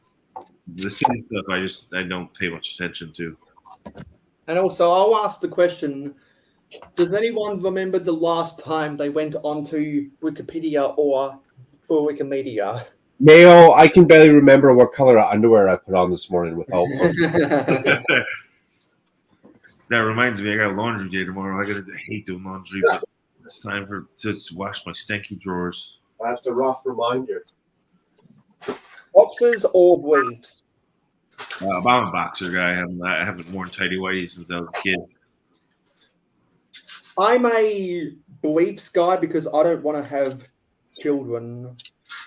the city stuff, I don't pay much attention to. And also, I'll ask the question, does anyone remember the last time they went onto Wikipedia or Wikimedia? Mayo, I can barely remember what color of underwear I put on this morning without one. That reminds me, I got laundry day tomorrow. I hate doing laundry, but it's time to wash my stanky drawers. That's a rough reminder. Boxers or briefs? I'm a boxer guy. I haven't worn tighty whities since I was a kid. I'm a briefs guy because I don't want to have children.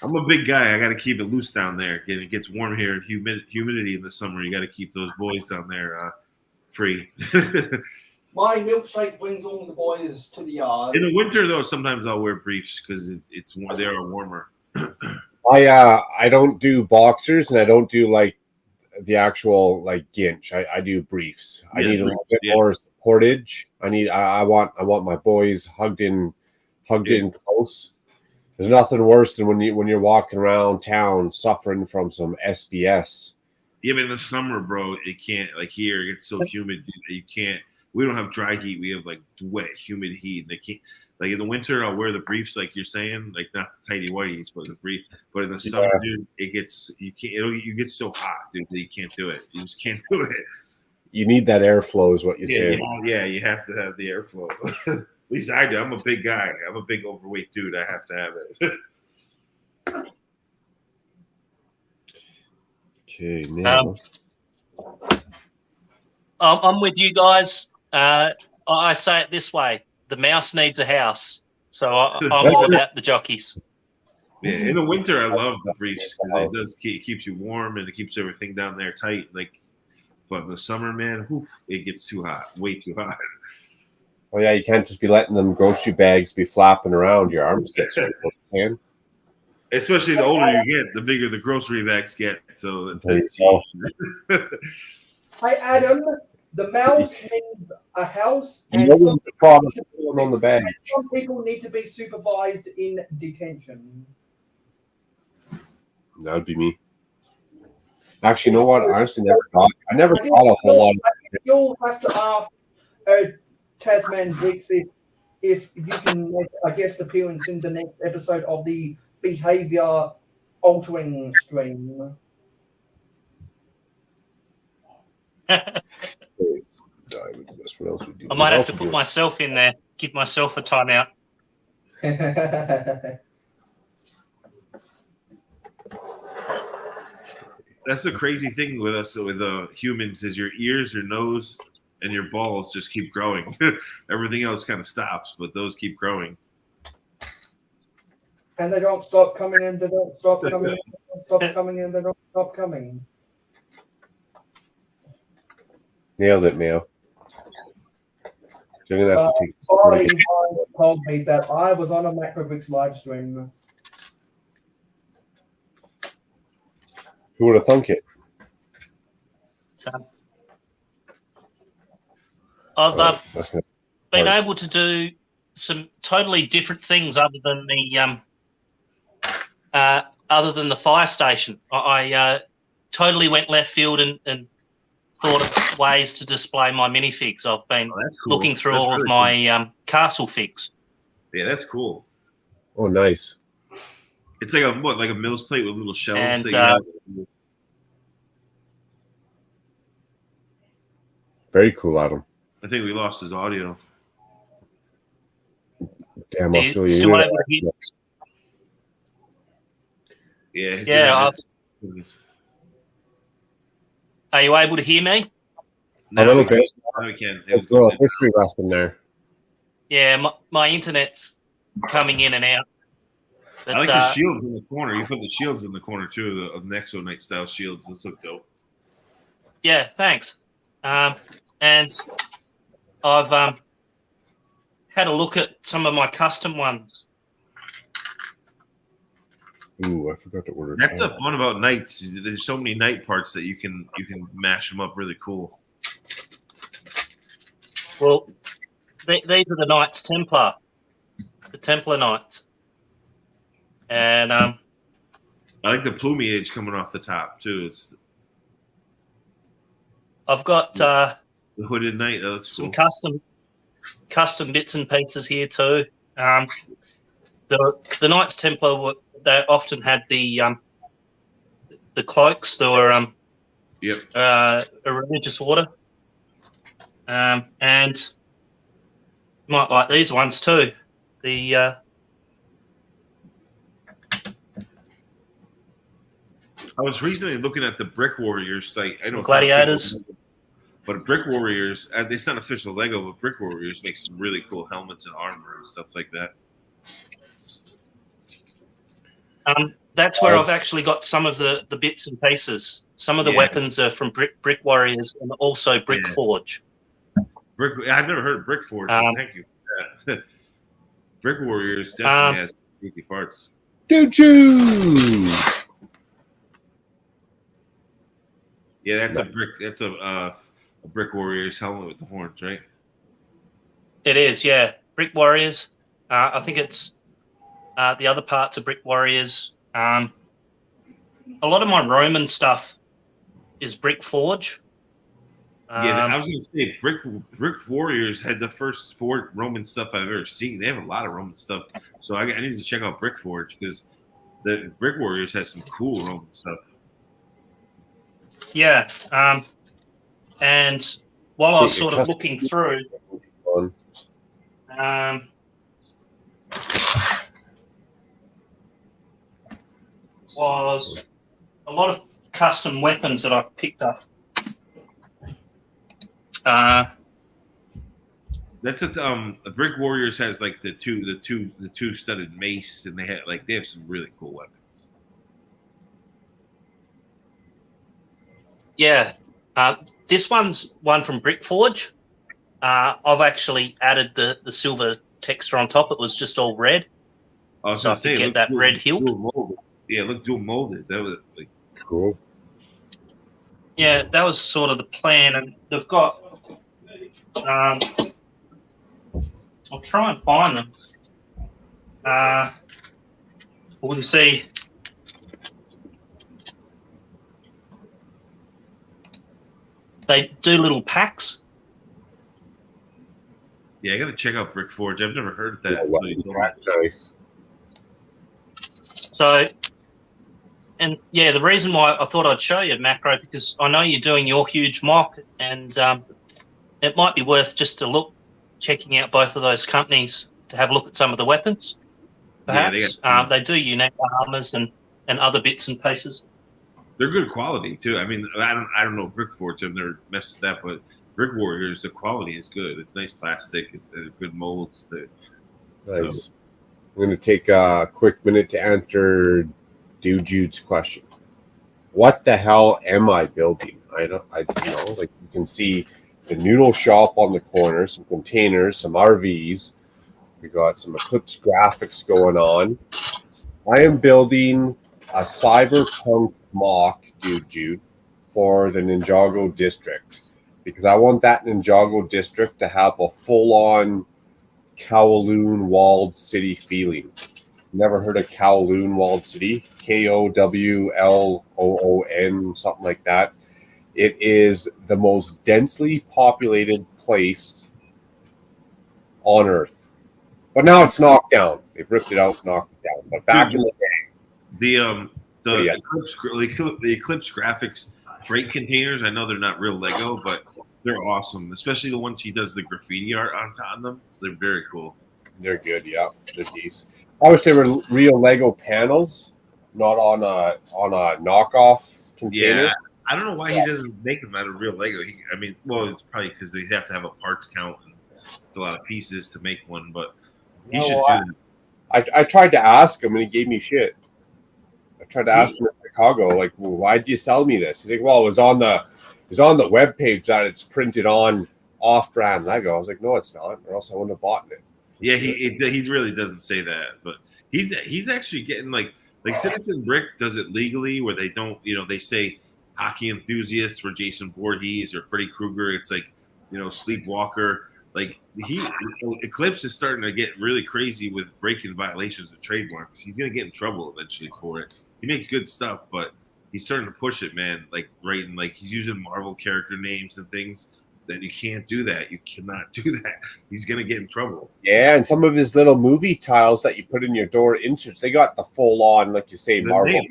I'm a big guy. I got to keep it loose down there. It gets warm here and humidity in the summer. You got to keep those boys down there free. My milkshake brings all the boys to the yard. In the winter, though, sometimes I'll wear briefs because they are warmer. I don't do boxers, and I don't do like the actual like ginch. I do briefs. I Yeah, need a little bit more supportage. I want my boys hugged in close. There's nothing worse than when you're walking around town suffering from some SBS. Yeah, but in the summer, bro, it can't, like here, it gets so humid that you can't. We don't have dry heat. We have like wet, humid heat. And they can't, like in the winter, I'll wear the briefs, like you're saying, like not the tighty whities, but the brief. But in the summer, dude, it gets, you get so hot, dude, that you can't do it. You just can't do it. You need that airflow, is what you say. Yeah, you have to have the airflow. At least I do. I'm a big guy. I'm a big overweight dude. I have to have it. Okay, now I'm with you guys. I say it this way: the mouse needs a house. So I'm all about the jockeys. Yeah, in the winter, I love the briefs because it does it keeps you warm and it keeps everything down there tight. Like, but in the summer, man, it gets too hot, way too hot. Oh yeah, you can't just be letting them grocery bags be flapping around. Your arms get so close. Especially the older you get, the bigger the grocery bags get. So that's Hey Adam, the mouse needs a house, and on the bag. some people need to be supervised in detention. That would be me. Actually, you know what? I honestly I never thought a whole lot. You'll have to ask Tasman Bricks if you can make a guest appearance in the next episode of the behavior altering stream. What else we do? I might have to put myself in there, give myself a timeout. That's the crazy thing with us, with humans, is your ears, your nose, and your balls just keep growing. Everything else kind of stops, but those keep growing. And they don't stop coming in, they don't stop coming in, they don't stop coming in, they don't stop coming. Nailed it, Mayo. You're gonna have to take Somebody told me that I was on a Macrobricks live stream. Who would have thunk it? So, I've been hard. able to do some totally different things other than the fire station. I totally went left field and thought of ways to display my minifigs. I've been looking through all of my castle figs. Yeah, that's cool. Oh, nice. It's like a Mills plate with little shelves. And, that you have. Very cool, Adam. I think we lost his audio. Damn, I'll show you. Still able to hear? Yeah. Are you able to hear me? A little bit. Now we can. Let's go a history lesson there. Yeah, my internet's coming in and out. But, I like the shields in the corner. You put the shields in the corner too, the Nexo Knight style shields. Those look dope. Yeah, thanks. And I've had a look at some of my custom ones. Ooh, I forgot to order. That's the fun about knights. There's so many knight parts that you can mash them up really cool. Well, these are the Knights Templar, the Templar Knights, and I like the plumage coming off the top too. I've got the hooded knight. That looks some cool. custom bits and pieces here too. The Knights Templar they often had the cloaks. They were a religious order, and you might like these ones too. I was recently looking at the Brick Warriors site. I know gladiators. But Brick Warriors, it's not official Lego, but Brick Warriors makes some really cool helmets and armor and stuff like that. That's where I've actually got some of the bits and pieces. Some of the weapons are from Brick Warriors and also Brick Forge. I've never heard of Brick Forge. So thank you for that. Brick Warriors definitely has easy parts. Choo-choo! Yeah, that's a brick. That's a Brick Warriors helmet with the horns, right? It is, yeah. Brick Warriors. I think it's the other parts of Brick Warriors. A lot of my Roman stuff is Brick Forge. Yeah, I was going to say Brick Warriors had the first Roman stuff I've ever seen. They have a lot of Roman stuff, so I need to check out Brick Forge because the Brick Warriors has some cool Roman stuff. Yeah, and while I was sort of looking through, was a lot of custom weapons that I picked up. That's the Brick Warriors has like the two studded mace, and they have some really cool weapons. Yeah, this one's one from Brick Forge. I've actually added the silver texture on top. It was just all red, so I could get that red hilt. Yeah, look dual molded. That was like cool. Yeah, that was sort of the plan, and they've got. I'll try and find them. We'll see. They do little packs. Yeah, I got to check out Brick Forge. I've never heard of that. Nice. So, and yeah, the reason why I thought I'd show you Macro, because I know you're doing your huge mock, and it might be worth just to checking out both of those companies to have a look at some of the weapons. Perhaps they do unique armors and other bits and pieces. They're good quality too. I mean, I don't know Brick Forge. I've never messed with that, but Brick Warriors, the quality is good. It's nice plastic, good molds. Nice. I'm going to take a quick minute to answer Dude Jude's question. What the hell am I building? Like you can see the noodle shop on the corner, some containers, some RVs. We got some Eclipse graphics going on. I am building a cyberpunk mock, Dude Jude, for the Ninjago district because I want that Ninjago district to have a full-on Kowloon walled city feeling. Never heard of Kowloon walled city? Kowloon, something like that. It is the most densely populated place on Earth. But now it's knocked down. They've ripped it out, knocked it down. But back in the day, the Eclipse graphics freight containers. I know they're not real Lego, but they're awesome. Especially the ones he does the graffiti art on them. They're very cool. They're good. Yeah, they're decent. I wish they were real Lego panels, not on a knockoff container. Yeah, I don't know why he doesn't make them out of real Lego. It's probably because they have to have a parts count and it's a lot of pieces to make one. But he should do it. I tried to ask him and he gave me shit. I tried to ask him in Chicago, like, well, why'd you sell me this? He's like, well, it was on the webpage that it's printed on off-brand Lego. I was like, no, it's not, or else I wouldn't have bought it. Yeah, he really doesn't say that, but he's actually getting like Citizen Brick does it legally where they don't, they say hockey enthusiasts for Jason Voorhees or Freddy Krueger. It's like, Sleepwalker. Like Eclipse is starting to get really crazy with breaking violations of trademarks. He's gonna get in trouble eventually for it. He makes good stuff, but he's starting to push it, man. Like writing, like he's using Marvel character names and things that you can't do that. You cannot do that. He's gonna get in trouble. Yeah, and some of his little movie tiles that you put in your door inserts, they got the full on, like you say, Marvel.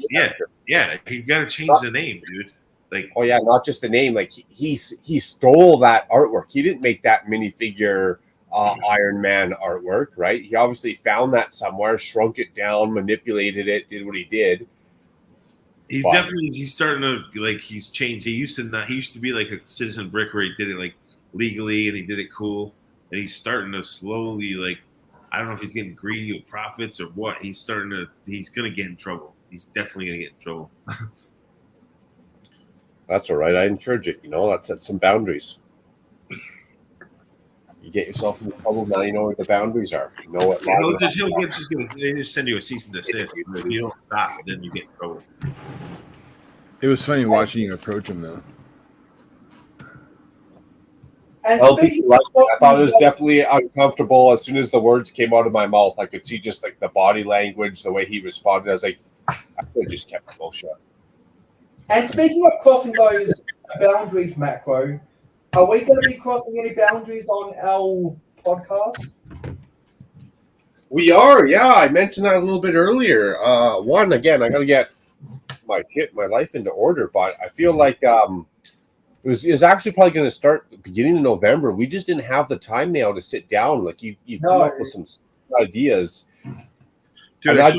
Yeah. He got to change the name, dude. Like, oh yeah, not just the name. Like he stole that artwork. He didn't make that minifigure Iron Man artwork, right? He obviously found that somewhere, shrunk it down, manipulated it, did what he did. He's starting to he's changed. He used to be like a Citizen Brick where he did it like legally and he did it cool. And he's starting to slowly I don't know if he's getting greedy with profits or what. He's gonna get in trouble. He's definitely gonna get in trouble. That's all right. I encourage it. Let's set some boundaries. You get yourself into trouble. Now you know what the boundaries are. You know what. They just send you a cease and desist. If you don't stop, then you get in trouble. It was funny watching you approach him, though. And I don't think speaking he liked of it. I thought it was definitely uncomfortable. As soon as the words came out of my mouth, I could see just like the body language, the way he responded. I was like, I could have just kept my mouth shut. And speaking of crossing those boundaries, Macro, are we going to be crossing any boundaries on our podcast? We are, yeah. I mentioned that a little bit earlier. One, again, I got to get my life into order, but I feel like it was actually probably going to start the beginning of November. We just didn't have the time now to sit down. Like you come up with some ideas. Dude, and I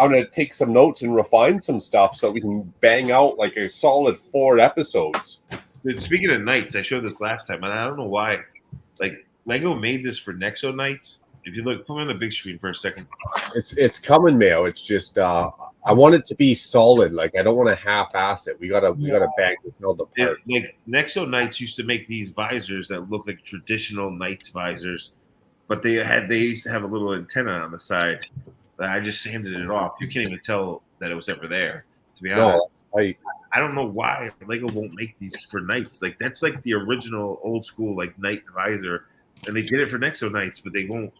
want to take some notes and refine some stuff so we can bang out like a solid 4 episodes. Dude, speaking of nights, I showed this last time, and I don't know why. Like Lego made this for Nexo nights. If you look, put me on the big screen for a second. It's coming, Mayo. It's just I want it to be solid. Like I don't want to half-ass it. We gotta bang this held apart. Like Nexo Knights used to make these visors that look like traditional Knights visors, but they used to have a little antenna on the side. I just sanded it off. You can't even tell that it was ever there. To be honest, I don't know why Lego won't make these for Knights. Like that's like the original old school like Knight visor, and they did it for Nexo Knights, but they won't.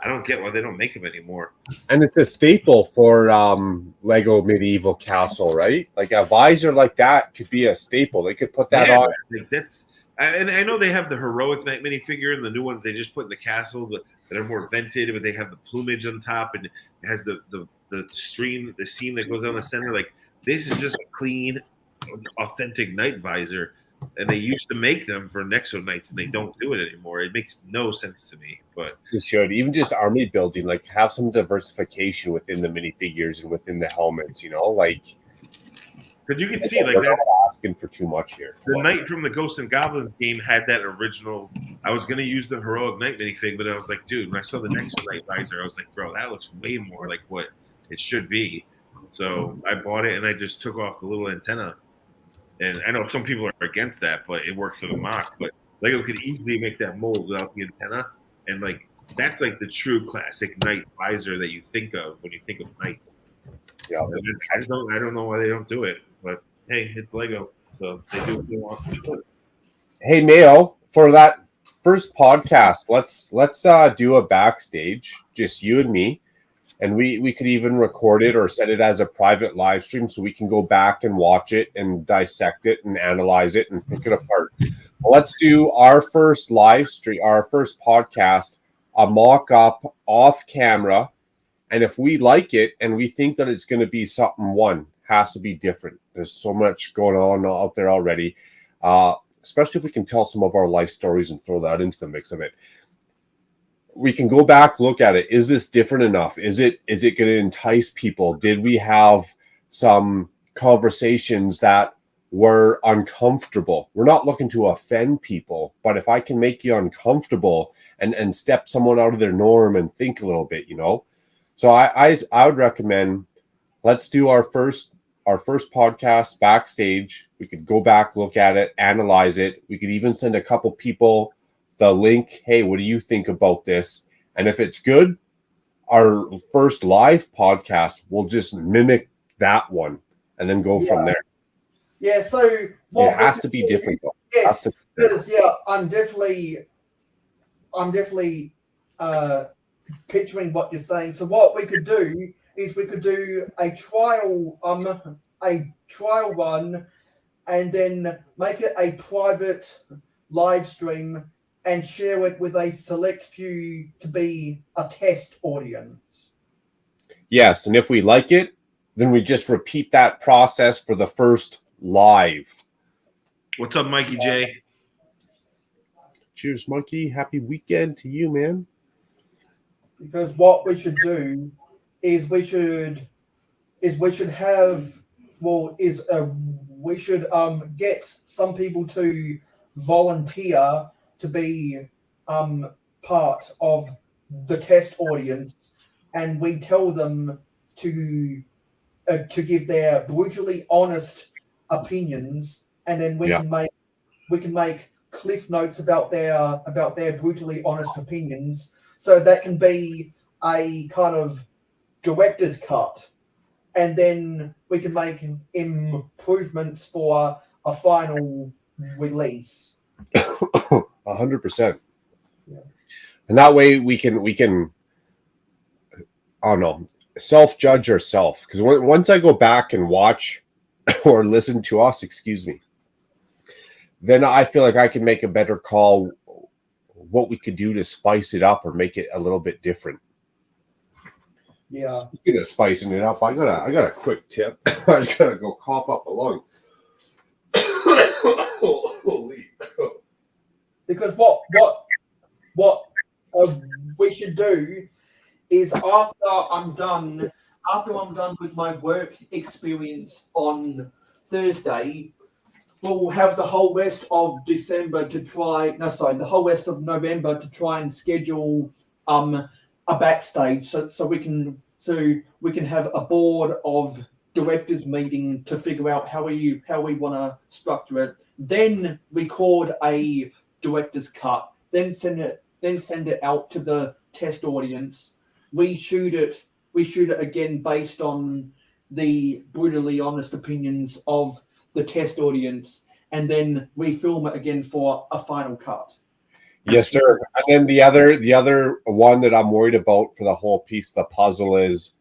I don't get why they don't make them anymore. And it's a staple for Lego Medieval Castle, right? Like a visor like that could be a staple. They could put that on. Like that's, and I know they have the heroic Knight minifigure and the new ones they just put in the castle that are more vented, but they have the plumage on top and it has the seam that goes down the center. Like this is just a clean, authentic Knight visor. And they used to make them for Nexo Knights, and they don't do it anymore. It makes no sense to me. But it should. Even just army building, like have some diversification within the minifigures and within the helmets. You know, like because you can see like they're not asking for too much here. The Knight from the Ghosts and Goblins game had that original. I was gonna use the heroic Knight minifig, but I was like, dude, when I saw the Nexo Knight visor, I was like, bro, that looks way more like what it should be. So I bought it and I just took off the little antenna. And I know some people are against that, but it works for the mock. But Lego could easily make that mold without the antenna. And like that's like the true classic Knight visor that you think of when you think of Knights. Yeah. I don't know why they don't do it. But hey, it's Lego. So they do what they want to do. Hey Mayo, for that first podcast, let's do a backstage, just you and me. And we could even record it or set it as a private live stream so we can go back and watch it and dissect it and analyze it and pick it apart. Let's do our first live stream, our first podcast, a mock-up off camera. And if we like it and we think that it's going to be something has to be different. There's so much going on out there already, especially if we can tell some of our life stories and throw that into the mix of it. We can go back, look at it. Is this different enough? Is it going to entice people? Did we have some conversations that were uncomfortable? We're not looking to offend people, but if I can make you uncomfortable and step someone out of their norm and think a little bit, you know. So I would recommend let's do our first podcast backstage. We could go back, look at it, analyze it. We could even send a couple people the link. Hey, what do you think about this? And if it's good, our first live podcast will just mimic that one and then go from there. Yeah, so it has to be different though. Yes, yeah, I'm definitely picturing what you're saying. So what we could do is we could do a trial run and then make it a private live stream and share it with a select few to be a test audience. Yes, and if we like it, then we just repeat that process for the first live. What's up, Mikey J? Cheers, Monkey. Happy weekend to you, man. Because what we should do is we should get some people to volunteer to be part of the test audience, and we tell them to give their brutally honest opinions, and then we can make cliff notes about their brutally honest opinions, so that can be a kind of director's cut, and then we can make improvements for a final release. 100%. And that way we can I don't know, self-judge ourselves, because once I go back and watch or listen to us, excuse me, then I feel like I can make a better call what we could do to spice it up or make it a little bit different. Yeah. Speaking of spicing it up, I got a quick tip. I just gotta go cough up a lung. Holy. Because what we should do is after I'm done with my work experience on Thursday, we'll have the whole rest of November to try and schedule a backstage so we can have a board of directors meeting to figure out how we want to structure it. Then record a director's cut. Then send it out to the test audience. We shoot it again based on the brutally honest opinions of the test audience, and then we film it again for a final cut. Yes, sir. And then the other one that I'm worried about for the whole piece of the puzzle is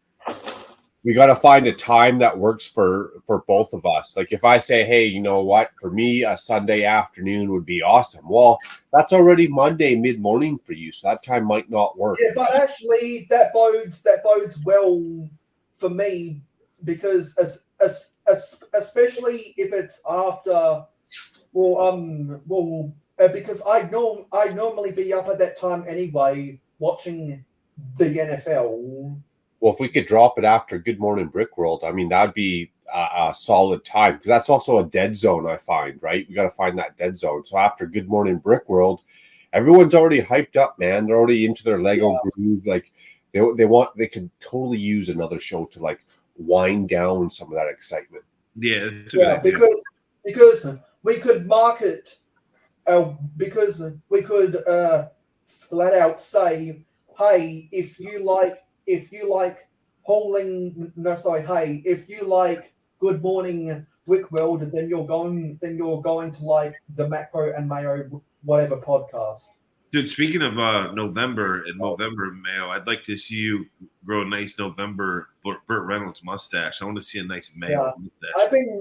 we got to find a time that works for both of us. Like if I say, hey, you know what, for me, a Sunday afternoon would be awesome. Well, that's already Monday mid-morning for you, so that time might not work. Yeah, but actually that bodes well for me, because especially if it's after, because I normally be up at that time anyway watching the NFL. Well, if we could drop it after Good Morning Brick World, I mean, that'd be a solid time, because that's also a dead zone, I find, right? We got to find that dead zone. So after Good Morning Brick World, everyone's already hyped up, man. They're already into their Lego groove. Like they could totally use another show to like wind down some of that excitement. Yeah, because we could market, because we could flat out say, hey, if you like Good Morning Brick World, then you're going to like the Macro and Mayo whatever podcast. Dude, speaking of November and Mayo, I'd like to see you grow a nice November Burt Reynolds mustache. I want to see a nice Mayo mustache.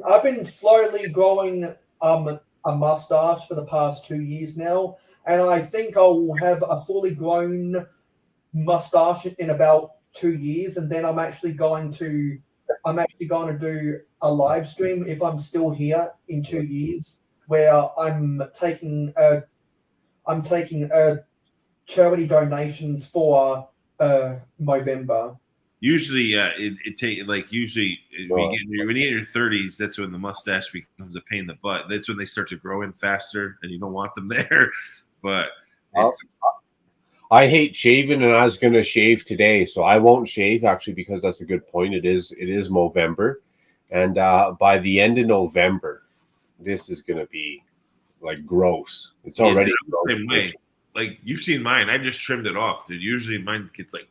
I've been slowly growing a mustache for the past 2 years now, and I think I'll have a fully grown mustache in about 2 years, and then I'm actually going to do a live stream if I'm still here in 2 years, where I'm taking charity donations for November. Usually, it takes like when you get in your 30s, that's when the mustache becomes a pain in the butt. That's when they start to grow in faster, and you don't want them there. But I hate shaving, and I was going to shave today, so I won't shave, actually, because that's a good point. It is Movember, and by the end of November, this is going to be like gross. It's already gross. Like you've seen mine. I just trimmed it off, dude. Usually mine gets like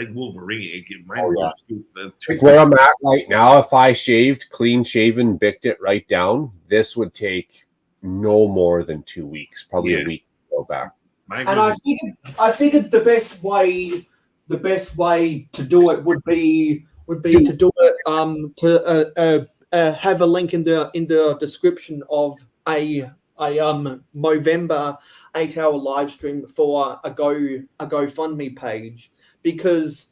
Wolverine. Like where I'm at right now, if I shaved, clean shaven, bicked it right down, this would take no more than 2 weeks, probably a week to go back. And I figured the best way to do it would be to do it have a link in the description of a Movember 8-hour live stream for a GoFundMe page, because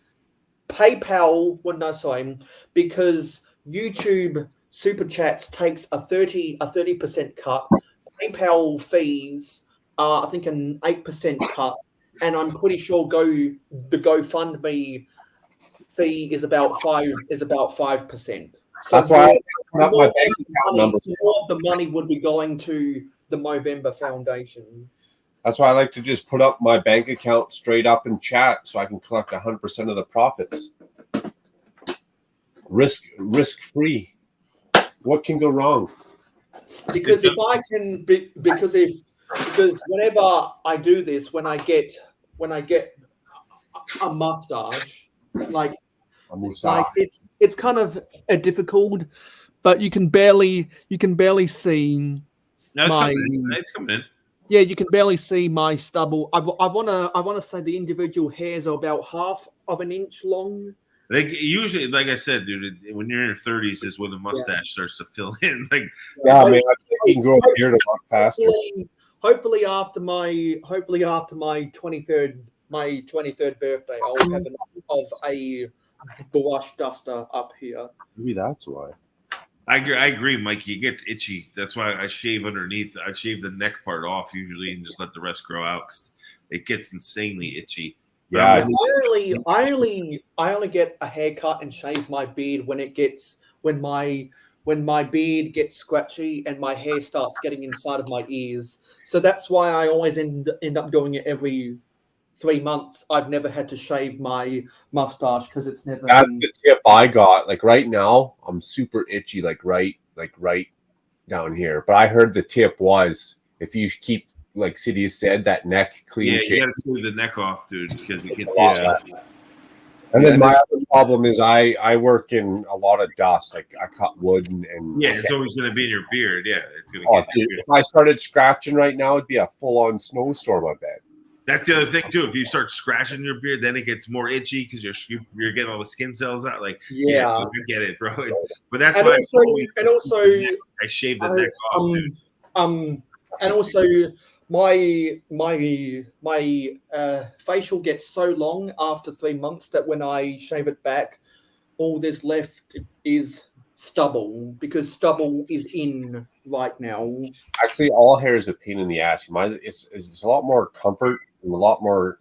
because YouTube Super Chats takes a 30% cut. PayPal fees are, I think, an 8% cut, and I'm pretty sure the GoFundMe fee is about 5%. So that's why my bank account number. More of the money would be going to the Movember Foundation. That's why I like to just put up my bank account straight up in chat, so I can collect 100% of the profits. Risk free. What can go wrong? Because if because whenever I do this, when I get a mustache, like it's kind of a difficult, but you can barely see No, it's my. coming in. It's coming in. Yeah, you can barely see my stubble. I wanna say the individual hairs are about half of an inch long. Like usually, like I said, dude, when you're in your 30s is when the mustache starts to fill in. Like, Yeah, man, you can grow a beard a lot faster. Hopefully after my 23rd birthday, I'll have enough of a blush duster up here. Maybe that's why. I agree, Mikey. It gets itchy. That's why I shave underneath. I shave the neck part off usually and just let the rest grow out because it gets insanely itchy. Yeah, I only get a haircut and shave my beard when my beard gets scratchy and my hair starts getting inside of my ears. So that's why I always end up doing it every 3 months. I've never had to shave my mustache because it's never. That's the tip I got. Like right now, I'm super itchy, like right down here. But I heard the tip was if you keep, like City said, that neck clean. Yeah, you got to smooth the neck off, dude, because it gets itchy. And then my other problem is I work in a lot of dust. Like I cut wood and yeah, it's always going to be in your beard. Yeah, it's going to. Dude, if I started scratching right now, it'd be a full-on snowstorm. I bet. That's the other thing too. If you start scratching your beard, then it gets more itchy because you're getting all the skin cells out. Like, yeah, I get it, bro. But that's why I shave the neck off. Dude. And also my facial gets so long after 3 months that when I shave it back, all there's left is stubble because stubble is in right now. Actually, all hair is a pain in the ass. It's a lot more comfort and a lot more.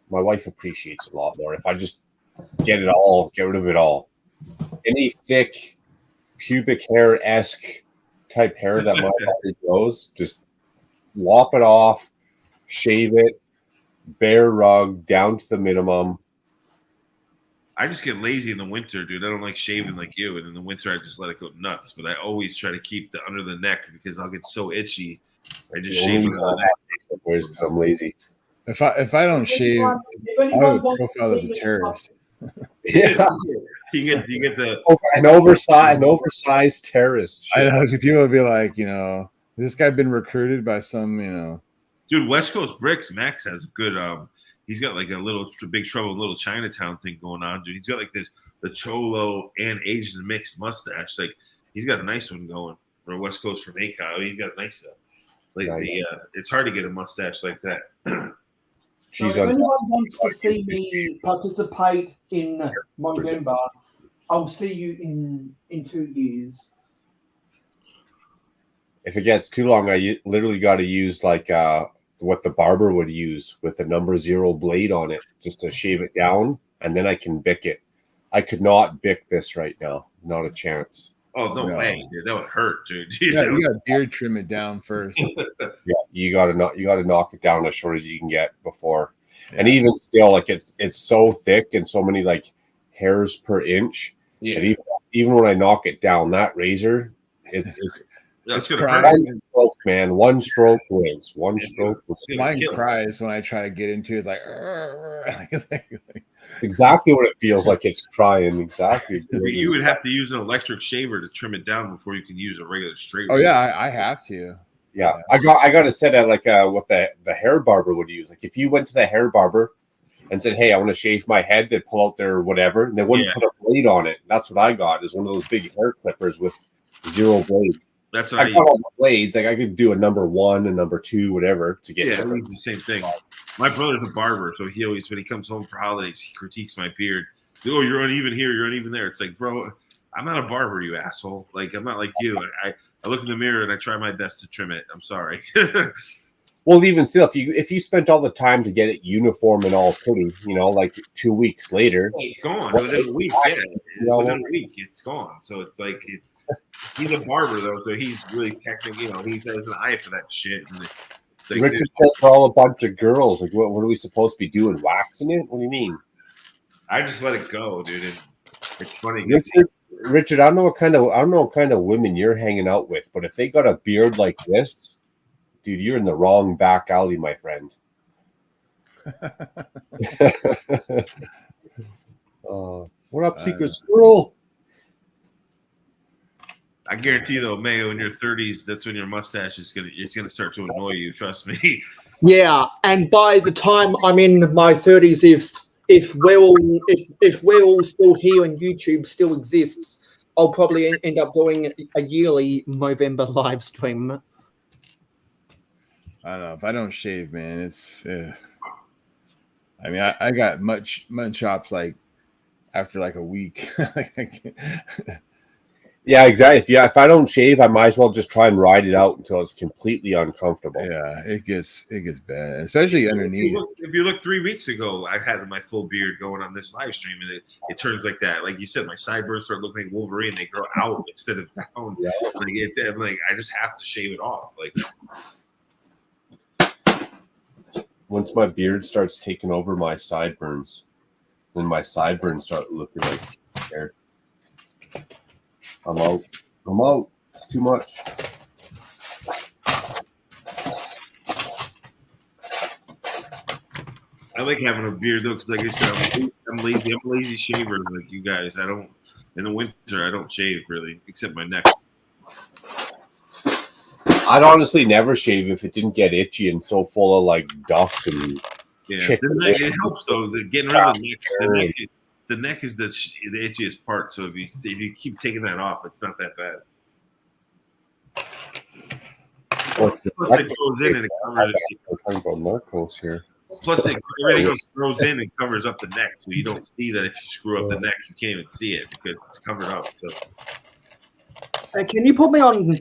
My wife appreciates it a lot more if I just get rid of it all. Any thick pubic hair-esque type hair that my body grows, just lop it off, shave it, bare rug down to the minimum. I just get lazy in the winter, dude. I don't like shaving like you, and in the winter I just let it go nuts. But I always try to keep the under the neck because I'll get so itchy. I just shave under the neck because I'm lazy. If I don't shave, I would profile as a terrorist. Yeah, you get the an oversized terrorist. I know people would be like, this guy been recruited by some, Dude, West Coast Bricks Max has a good. He's got like a little Big Trouble in Little Chinatown thing going on, dude. He's got like the Cholo and Asian mixed mustache. Like he's got a nice one going for West Coast from ACO. He's got a nice it's hard to get a mustache like that. So if anyone wants to see me participate in November, I'll see you in 2 years. If it gets too long, I literally got to use like what the barber would use with the number 0 blade on it just to shave it down, and then I can bick it. I could not bick this right now. Not a chance. Oh, no way, dude. That would hurt, dude. You got to beard trim it down first. Yeah, you got to knock it down as short as you can get before. Yeah. And even still, like it's so thick and so many like hairs per inch. Yeah. And even when I knock it down, that razor, it's one stroke, man. One stroke wins. One stroke wins. Mine cries when I try to get into it. It's like exactly what it feels like. It's crying. Exactly. You would have to use an electric shaver to trim it down before you can use a regular straight. Oh yeah, I have to. Yeah, I got to set at like what the hair barber would use. Like if you went to the hair barber and said, "Hey, I want to shave my head," they'd pull out their whatever, and they wouldn't put a blade on it. That's what I got. Is one of those big hair clippers with 0 blade. That's what I got all the blades. Like I could do a number 1 and number 2, whatever, to get. Yeah, it's the same thing. My brother's a barber, so he always, when he comes home for holidays, he critiques my beard. Oh, you're uneven here, you're uneven there. It's like, bro, I'm not a barber, you asshole. Like I'm not like you. I look in the mirror and I try my best to trim it. I'm sorry. Well, even still, if you spent all the time to get it uniform and all pretty, like 2 weeks later, it's gone within a week. Yeah, within a week, it's gone. So it's like he's a barber though, so he's really technically, he has an eye for that shit. And Richard says we're all a bunch of girls. Like, what are we supposed to be doing? Waxing it? What do you mean? I just let it go, dude. It's funny. Richard, I don't know what kind of women you're hanging out with, but if they got a beard like this, dude, you're in the wrong back alley, my friend. What up, Secret Squirrel? I guarantee you, though, Mayo, in your 30s, that's when your mustache is gonna start to annoy you. Trust me. Yeah, and by the time I'm in my 30s, if we're all still here and YouTube still exists, I'll probably end up doing a yearly Movember live stream. I don't know. If I don't shave, man, it's. I mean, I got mutton chops like after like a week. Yeah, exactly. If I don't shave, I might as well just try and ride it out until it's completely uncomfortable. Yeah, it gets bad, especially underneath. If you look 3 weeks ago, I had my full beard going on this live stream, and it turns like that. Like you said, my sideburns start looking like Wolverine. They grow out instead of down. Yeah. Like I just have to shave it off. Like once my beard starts taking over my sideburns, then my sideburns start looking like hair. I'm out. It's too much. I like having a beard though, because like I said, I'm lazy. I'm a lazy shaver like you guys. I don't in the winter. I don't shave really, except my neck. I'd honestly never shave if it didn't get itchy and so full of like dust and chicken. It helps though. Getting rid of the neck. The neck is the itchiest part. So if you keep taking that off, it's not that bad. Plus it goes in and it covers. We're talking about Narcos here. Plus everything goes in and covers up the neck, so you don't see that if you screw up the neck, you can't even see it because it's covered up. So. Can you put me on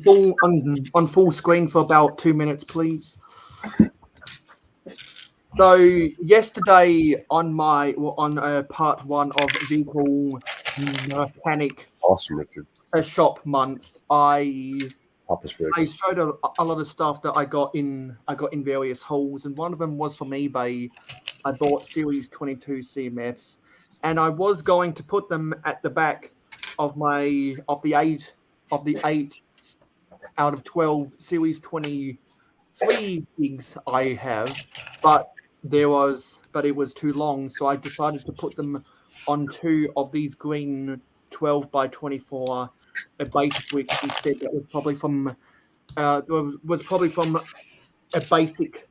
full screen for about 2 minutes, please? So yesterday on part 1 of Vehicle Mechanic awesome, Richard. Shop month, I showed a lot of stuff that I got in various hauls, and one of them was from eBay. I bought Series 22 CMFs, and I was going to put them at the back of the eight out of 12 Series 23 gigs I have, but it was too long, so I decided to put them on 2 of these green 12 by 24 basic bricks instead. That was probably from a basic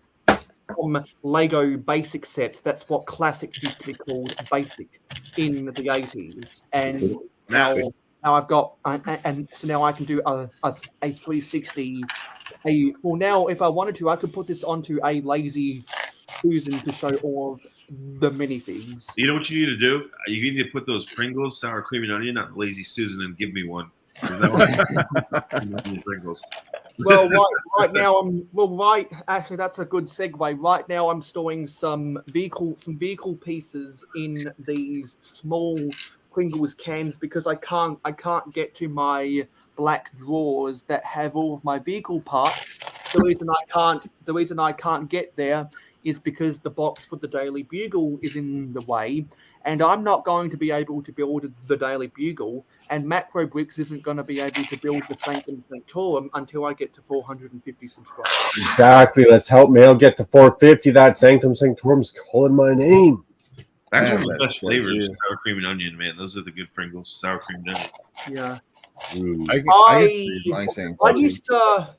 from Lego basic sets. That's what classic used to be called, basic, in the 80s. And now I've got so now I can do a 360. Now if I wanted to, I could put this onto a Lazy Susan to show all of the minifigs. You know what you need to do? You need to put those Pringles, sour cream and onion, on Lazy Susan, and give me one. Pringles. Well, right now actually, that's a good segue. Right now, I'm storing some vehicle pieces in these small Pringles cans because I can't get to my black drawers that have all of my vehicle parts. The reason I can't get there is because the box for the Daily Bugle is in the way, and I'm not going to be able to build the Daily Bugle, and Macro Bricks isn't going to be able to build the Sanctum Sanctorum until I get to 450 subscribers. Exactly. Let's help Mail get to 450. That Sanctum Sanctorum's calling my name. That's one of the best flavors, sour cream and onion, man. Those are the good Pringles, sour cream and onion. Yeah. I used to.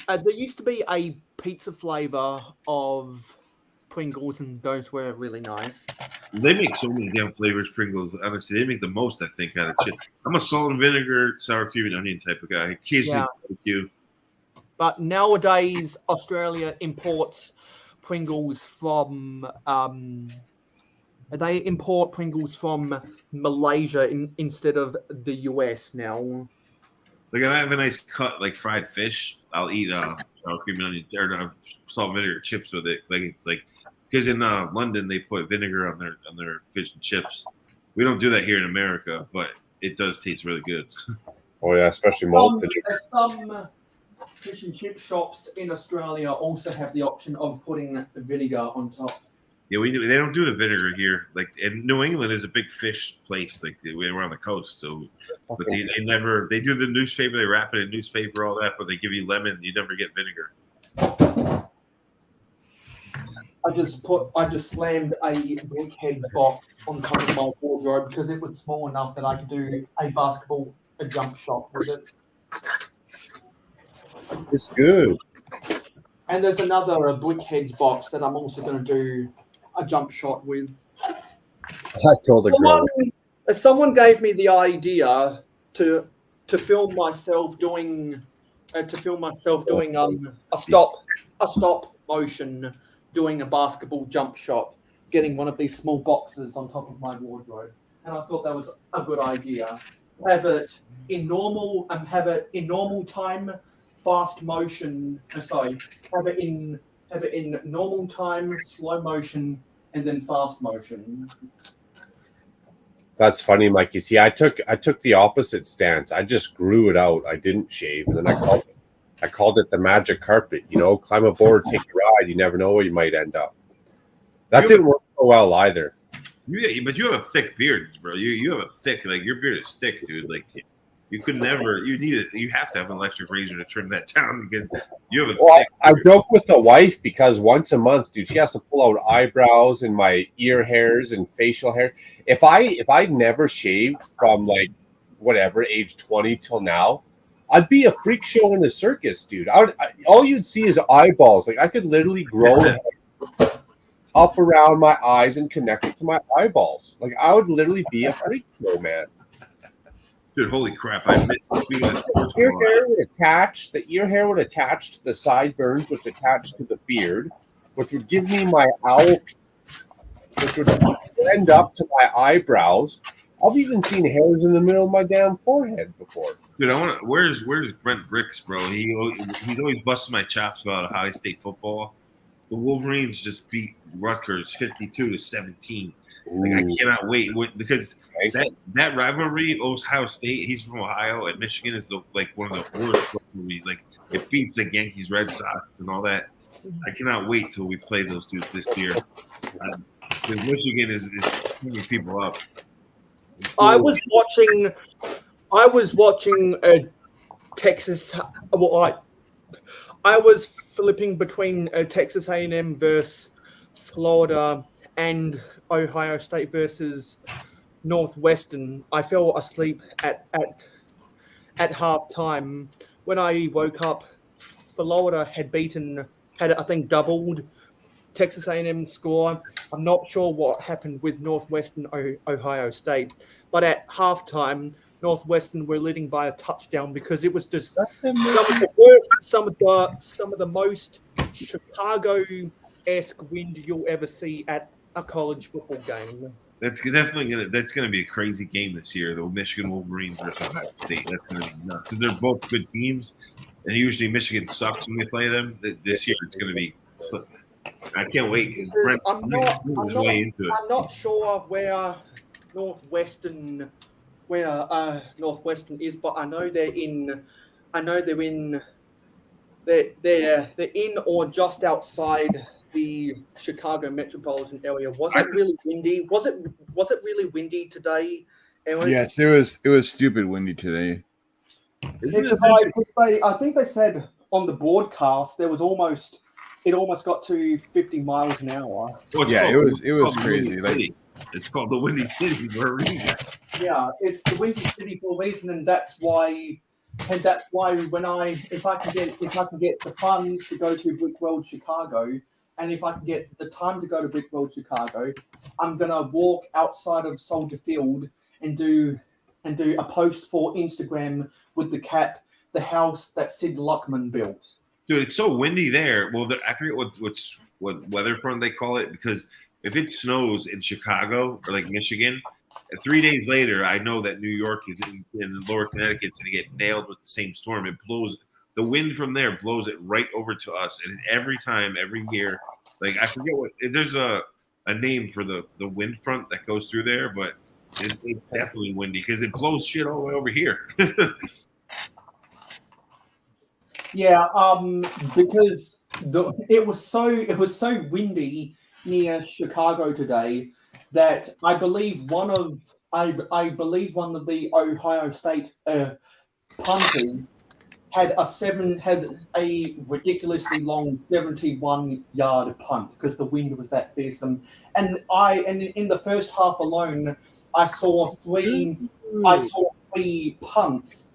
There used to be a pizza flavor of Pringles, and those were really nice. They make so many damn flavors, Pringles. Honestly, they make the most, I think, out of shit. I'm a salt and vinegar, sour cream and onion type of guy. Occasionally, barbecue. But nowadays, Australia imports Pringles from. They import Pringles from Malaysia instead of the US now. Like if I have a nice cut, like fried fish, I'll eat sour cream and onion or salt and vinegar chips with it. Like it's like because in London they put vinegar on their fish and chips. We don't do that here in America, but it does taste really good. Oh yeah, especially malted. Some fish and chip shops in Australia also have the option of putting vinegar on top. Yeah, they don't do the vinegar here. Like in New England is a big fish place. Like we're on the coast, so but they do the newspaper. They wrap it in newspaper, all that, but they give you lemon. You never get vinegar. I just slammed a brickhead box on top of my wardrobe because it was small enough that I could do a jump shot with it. It's good. And there's another brickheads box that I'm also going to do a jump shot with. I told the girl. Someone gave me the idea to film myself doing a stop motion doing a basketball jump shot, getting one of these small boxes on top of my wardrobe, and I thought that was a good idea. Have it in normal time, fast motion. Sorry, have it in normal time, slow motion, and then fast motion. That's funny, Mike. You see, I took the opposite stance. I just grew it out. I didn't shave, and then I called it the magic carpet. You know, climb aboard, take a ride. You never know where you might end up. That didn't work so well either. But you have a thick beard, bro. You have a thick, like your beard is thick, dude. Like you could never. You have to have an electric razor to trim that down because you have a. Well, I joke with the wife because once a month, dude, she has to pull out eyebrows and my ear hairs and facial hair. If I never shaved from like whatever age 20 till now, I'd be a freak show in the circus, dude. All you'd see is eyeballs. Like I could literally grow up around my eyes and connect it to my eyeballs. Like I would literally be a freak show, man. Dude, holy crap! I missed the ear hair would attach to the sideburns, which attach to the beard, which would give me my owl piece, which would blend up to my eyebrows. I've even seen hairs in the middle of my damn forehead before. Dude, where's Brent Bricks, bro? He's always busting my chops about Ohio State football. The Wolverines just beat Rutgers 52-17. Like I cannot wait because that rivalry, Ohio State, he's from Ohio, and Michigan is one of the worst rivalries. Like it beats the Yankees, Red Sox, and all that. I cannot wait till we play those dudes this year. Because Michigan is pulling people up. I was watching Texas. Well, I was flipping between Texas A&M versus Florida and Ohio State versus Northwestern. I fell asleep at halftime. When I woke up, Florida had I think doubled Texas A&M score. I'm not sure what happened with Northwestern Ohio State, but at halftime, Northwestern were leading by a touchdown because it was just some of the most Chicago-esque wind you'll ever see at a college football game. That's gonna be a crazy game this year. The Michigan Wolverines versus Ohio State. That's gonna be nuts because they're both good teams, and usually Michigan sucks when they play them. This year it's gonna be. I can't wait because I'm not sure where Northwestern is, but I know they're in or just outside the Chicago metropolitan area. Was it really windy? Was it really windy today, Aaron? Yes, it was stupid windy today. I think they said on the broadcast it almost got to 50 miles an hour. Yeah, it was crazy. It's called the Windy City for a reason. Yeah, it's the Windy City for a reason, and that's why when if I can get the funds to go to Brick World Chicago, and if I can get the time to go to Brick World Chicago, I'm gonna walk outside of Soldier Field and do a post for Instagram with the house that Sid Luckman built. Dude, it's so windy there. Well, I forget what weather front they call it, because if it snows in Chicago or like Michigan, 3 days later, I know that New York is in lower Connecticut's going to get nailed with the same storm. It blows the wind from there, blows it right over to us, and every year, like I forget there's a name for the wind front that goes through there, but it's definitely windy because it blows shit all the way over here. Yeah, because it was so windy near Chicago today that I believe one of the Ohio State punters had a ridiculously long 71-yard punt because the wind was that fearsome. And in the first half alone, I saw three punts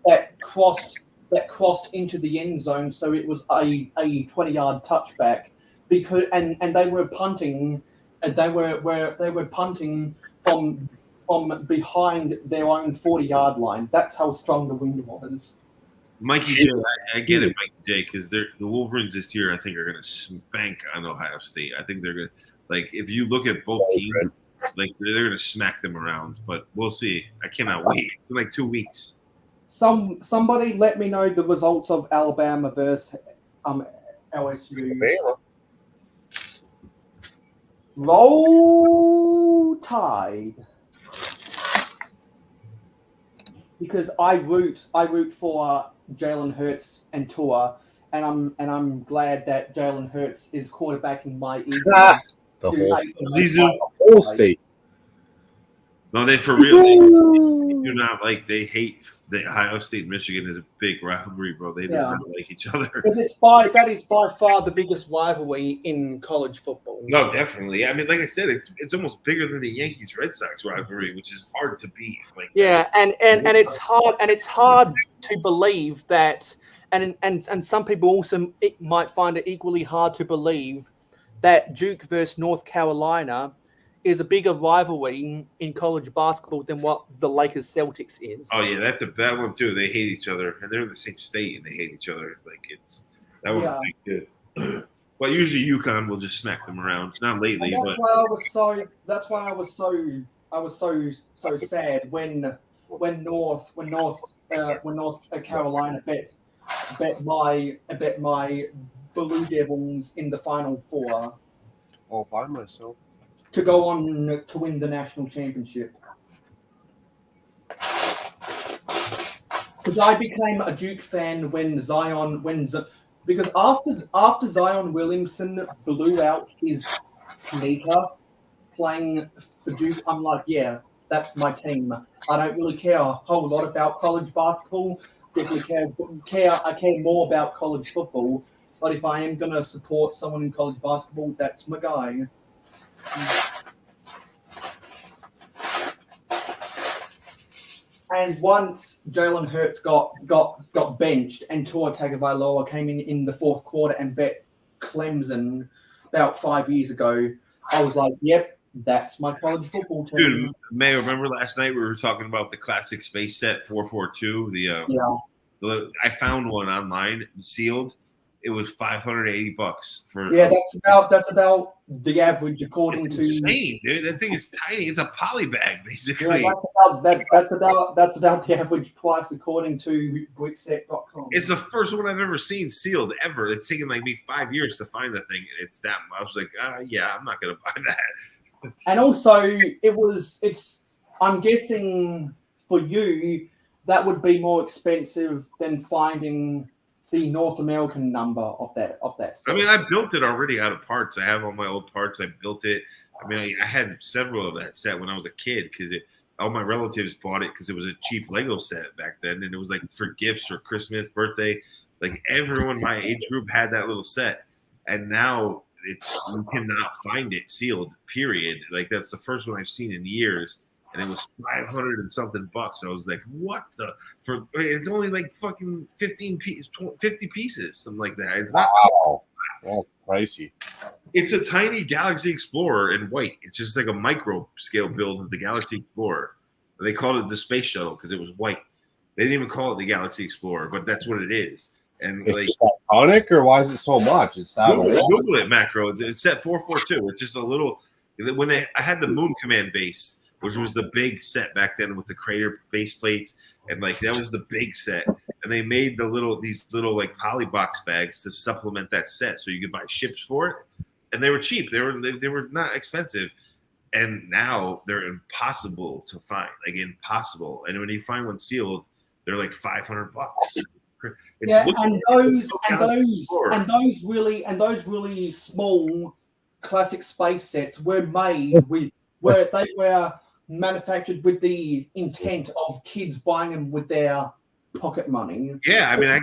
that crossed into the end zone, so it was a 20-yard touchback because and they were punting from behind their own 40-yard line. That's how strong the wind was. Mikey J, I get it, Mikey J, because the Wolverines this year, I think, are going to spank on Ohio State. I think they're going to, like, if you look at both teams, like, they're going to smack them around. But we'll see. I cannot wait. It's in like 2 weeks. Somebody let me know the results of Alabama versus LSU. Roll Tide. Because I root for Jalen Hurts and Tua, and I'm glad that Jalen Hurts is quarterbacking my Eagles. The whole state. No, they for real. They do not like. They hate the Ohio State Michigan is a big rivalry, bro. They do not like each other. That is by far the biggest rivalry in college football. No, definitely. I mean, like I said, it's almost bigger than the Yankees Red Sox rivalry, which is hard to beat. Like, and it's hard to believe that, and some people also might find it equally hard to believe that Duke versus North Carolina is a bigger rivalry in college basketball than what the Lakers Celtics is. Oh yeah, that's a bad one too. They hate each other, and they're in the same state, and they hate each other. Like that one's like good. But usually UConn will just smack them around. It's not lately, that's why I was so sad when North Carolina bet my Blue Devils in the Final Four. All by myself. To go on to win the national championship. Because I became a Duke fan because after Zion Williamson blew out his sneaker playing for Duke, I'm like, yeah, that's my team. I don't really care a whole lot about college basketball. I care more about college football. But if I am gonna support someone in college basketball, that's my guy. And once Jalen Hurts got benched and Tua Tagovailoa came in the fourth quarter and bet Clemson about 5 years ago, I was like, yep, that's my college football team. Dude, May, remember last night we were talking about the classic space set 442? I found one online sealed. It was $580 for. Yeah, that's about the average according to. Insane, dude. That thing is tiny. It's a poly bag, basically. Yeah, that's about the average price according to Brickset.com. It's the first one I've ever seen sealed ever. It's taken like me 5 years to find the thing. It's that. I was like, yeah, I'm not gonna buy that. And also, I'm guessing for you that would be more expensive than finding the North American number of that set. I mean, I built it already out of parts. I have all my old parts. I built it. I mean, I had several of that set when I was a kid because all my relatives bought it because it was a cheap Lego set back then, and it was like for gifts or Christmas, birthday. Like everyone my age group had that little set, and now you cannot find it sealed. Period. Like that's the first one I've seen in years. And it was $500 and something bucks. I was like, "What the?" It's only like fucking 50 pieces, something like that. It's not. Wow, that's pricey. It's a tiny Galaxy Explorer in white. It's just like a micro scale build of the Galaxy Explorer. They called it the Space Shuttle because it was white. They didn't even call it the Galaxy Explorer, but that's what it is. And it's just iconic, or why is it so much? It's not. Google it, macro. It's set 442. It's just a little. I had the Moon Command base, which was the big set back then with the crater base plates, and like that was the big set. And they made these little like polybox bags to supplement that set, so you could buy ships for it, and they were cheap. They were not expensive, and now they're impossible to find, like impossible. And when you find one sealed, they're like $500. Yeah, and those really small classic space sets were made where they were manufactured with the intent of kids buying them with their pocket money. Yeah, I mean, I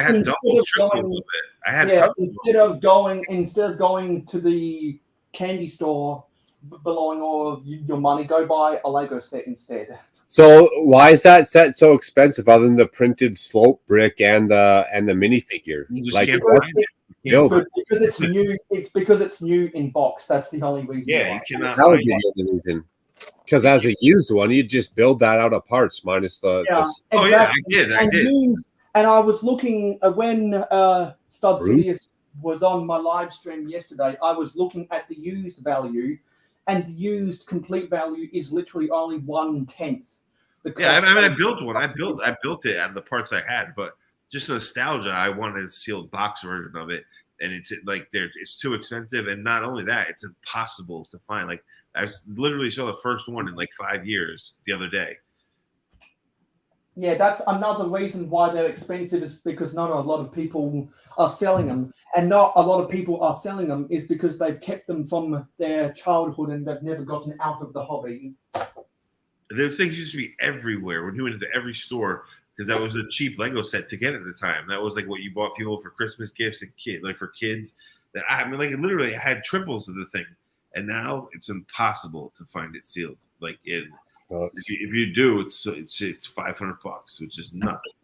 had double, triple of it. I had instead of going to the candy store, blowing all of your money, go buy a Lego set instead. So why is that set so expensive, other than the printed slope brick and the minifigure? Like, because it's new. It's because it's new in box. That's the only reason. Yeah, you cannot. That would be the only reason. Because as a used one, you just build that out of parts minus the. Yeah. Oh yeah, I did. And I was looking when Stud Sidious was on my live stream yesterday. I was looking at the used value, and the used complete value is literally only 1/10. Yeah, I mean, I built one. I built it out of the parts I had, but just nostalgia. I wanted a sealed box version of it, and it's like it's too expensive, and not only that, it's impossible to find. Like I literally saw the first one in like 5 years the other day. Yeah, that's another reason why they're expensive, is because not a lot of people are selling them, and not a lot of people are selling them is because they've kept them from their childhood and they've never gotten out of the hobby. Those things used to be everywhere. When you went into every store, because that was a cheap Lego set to get at the time. That was like what you bought people for Christmas gifts and for kids. That I mean, like literally, I had triples of the thing, and now it's impossible to find it sealed. Like if you do, it's $500, which is nuts.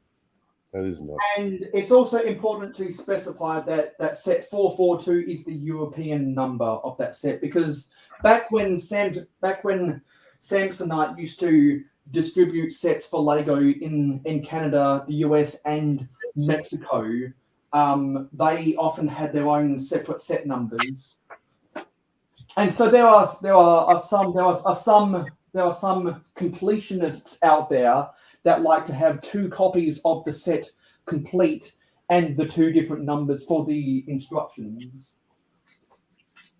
That is nuts. And it's also important to specify that set 442 is the European number of that set, because back when Samsonite used to distribute sets for Lego in Canada, the US, and Mexico, they often had their own separate set numbers. And so there are some completionists out there that like to have 2 copies of the set complete and the 2 different numbers for the instructions.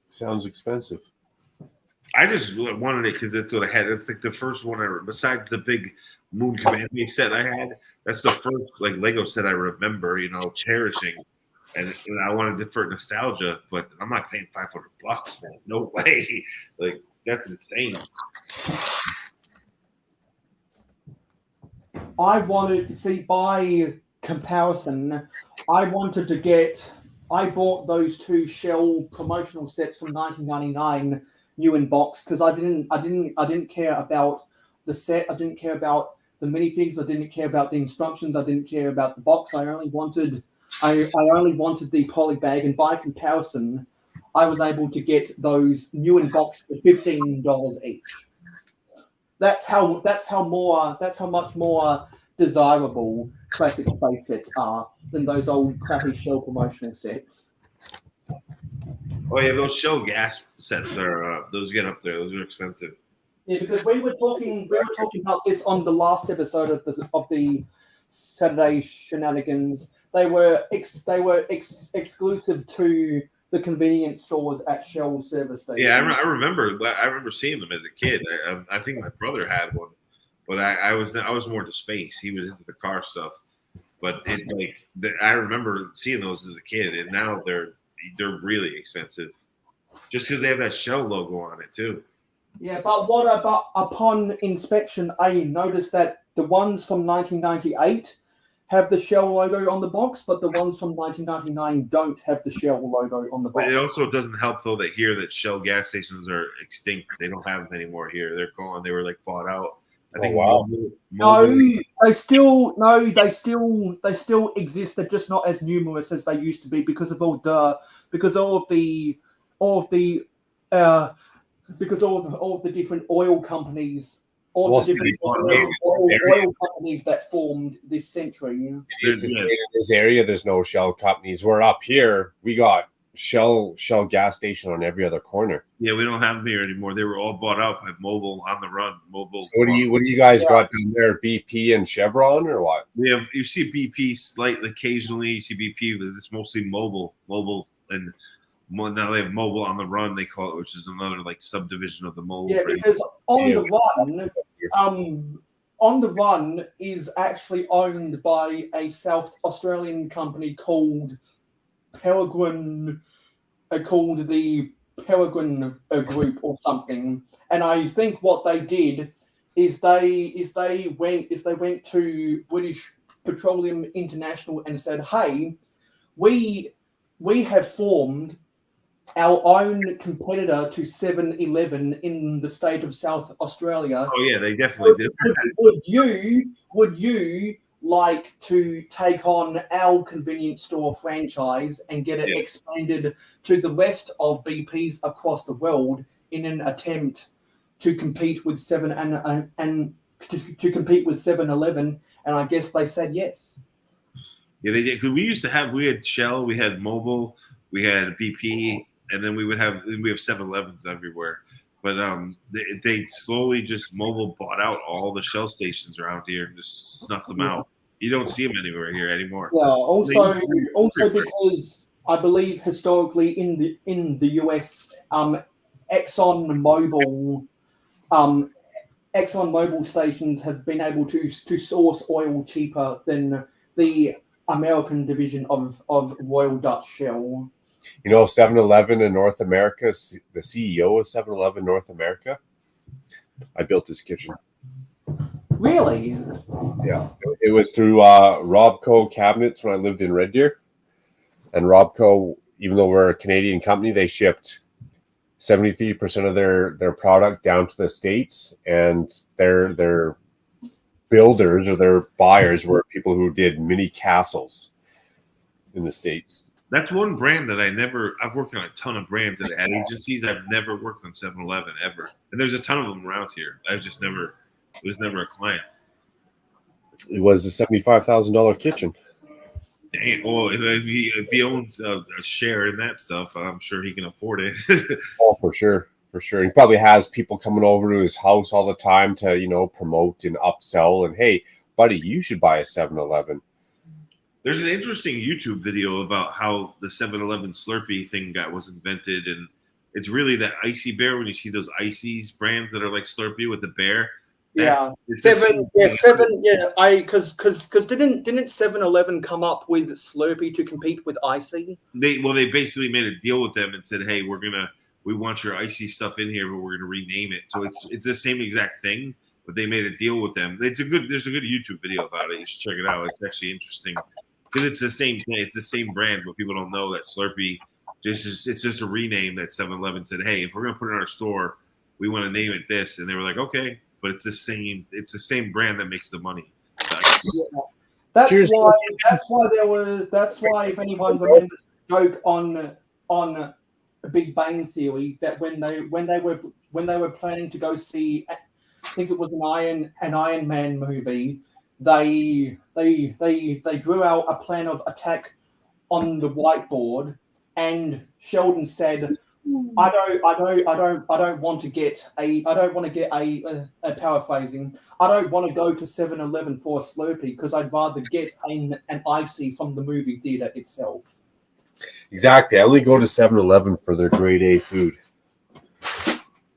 Sounds expensive. I just wanted it because that's what I had. That's like the first one I besides the big Moon Command Me set I had. That's the first like Lego set I remember, cherishing, and I wanted it for nostalgia. But I'm not paying $500, man. No way. Like that's insane. I wanted to see, by comparison, I bought those 2 Shell promotional sets from 1999. New in box, because I didn't care about the set, I didn't care about the minifigs, I didn't care about the instructions, I didn't care about the box. I only wanted the poly bag, and by comparison, I was able to get those new in box for $15 each. That's how much more desirable classic space sets are than those old crappy Shell promotional sets. Oh yeah, those Shell gas sets are those get up there. Those are expensive. Yeah, because we were talking about this on the last episode of the Saturday Shenanigans. They were exclusive to the convenience stores at Shell service stations. Yeah, I remember seeing them as a kid. I think my brother had one, but I was more into space. He was into the car stuff, but I remember seeing those as a kid, and now they're really expensive, just because they have that Shell logo on it too. Yeah, but what about upon inspection? I noticed that the ones from 1998 have the Shell logo on the box, but the ones from 1999 don't have the Shell logo on the box. But it also doesn't help though that Shell gas stations are extinct. They don't have them anymore here. They're gone. They were like bought out. I think. Wow. They still exist. They're just not as numerous as they used to be because of all the different oil companies. Oil companies that formed this century. In this area, there's no Shell companies. We're up here. We got Shell gas station on every other corner. Yeah, we don't have them here anymore. They were all bought out by Mobil on the run. Mobil. So what do you guys got down there? BP and Chevron or what? You see BP slightly occasionally. You see BP, but it's mostly Mobil, and now they have Mobil on the run. They call it, which is another like subdivision of the Mobil. Yeah, brand. because On the Run is actually owned by a South Australian company called Peregrine, called the Peregrine Group or something. And I think what they did is they went to Petroleum International and said, "Hey, we have formed our own competitor to 7-Eleven in the state of South Australia. Oh yeah, they definitely did. Would you like to take on our convenience store franchise and get it expanded to the rest of BPs across the world in an attempt to compete with 7-Eleven?" And I guess they said yes. Yeah, they did. Because we had Shell, we had Mobil, we had BP, and then we have 7-Elevens everywhere. But they slowly just Mobil bought out all the Shell stations around here and just snuffed them out. You don't see them anywhere here anymore. Yeah. Also because I believe historically in the US, ExxonMobil stations have been able to source oil cheaper than the American division of Royal Dutch Shell. 7-Eleven in North America, the CEO of 7-Eleven North America, I built his kitchen. Really? Yeah. It was through Robco Cabinets when I lived in Red Deer. And Robco, even though we're a Canadian company, they shipped 73% of their product down to the States, and their builders or their buyers were people who did mini castles in the States. That's one brand that I've worked on a ton of brands at ad agencies. I've never worked on 7-Eleven ever. And there's a ton of them around here. It was never a client. It was a $75,000 kitchen. Dang. Well, if he owns a share in that stuff, I'm sure he can afford it. Oh, for sure. For sure. He probably has people coming over to his house all the time to, promote and upsell. And, hey, buddy, you should buy a 7-Eleven. There's an interesting YouTube video about how the 7-Eleven Slurpee thing was invented. And it's really that Icy Bear, when you see those Icy's brands that are like Slurpee with the bear. Because didn't 7-Eleven come up with Slurpee to compete with Icy? They basically made a deal with them and said, hey, we want your Icy stuff in here, but we're gonna rename it. So it's the same exact thing, but they made a deal with them. There's a good YouTube video about it. You should check it out. It's actually interesting because it's the same thing. It's the same brand, but people don't know that Slurpee it's just a rename that 7-Eleven said, hey, if we're gonna put it in our store, we want to name it this, and they were like, okay. But it's the same brand that makes the money. That's why if anyone remembers the joke on Big Bang Theory, that when they were planning to go see, I think it was an Iron Man movie, they drew out a plan of attack on the whiteboard, and Sheldon said, I don't want to get a paraphrasing. I don't want to go to 7-Eleven for a Slurpee because I'd rather get an Icy from the movie theater itself. Exactly. I only go to 7-Eleven for their grade A food.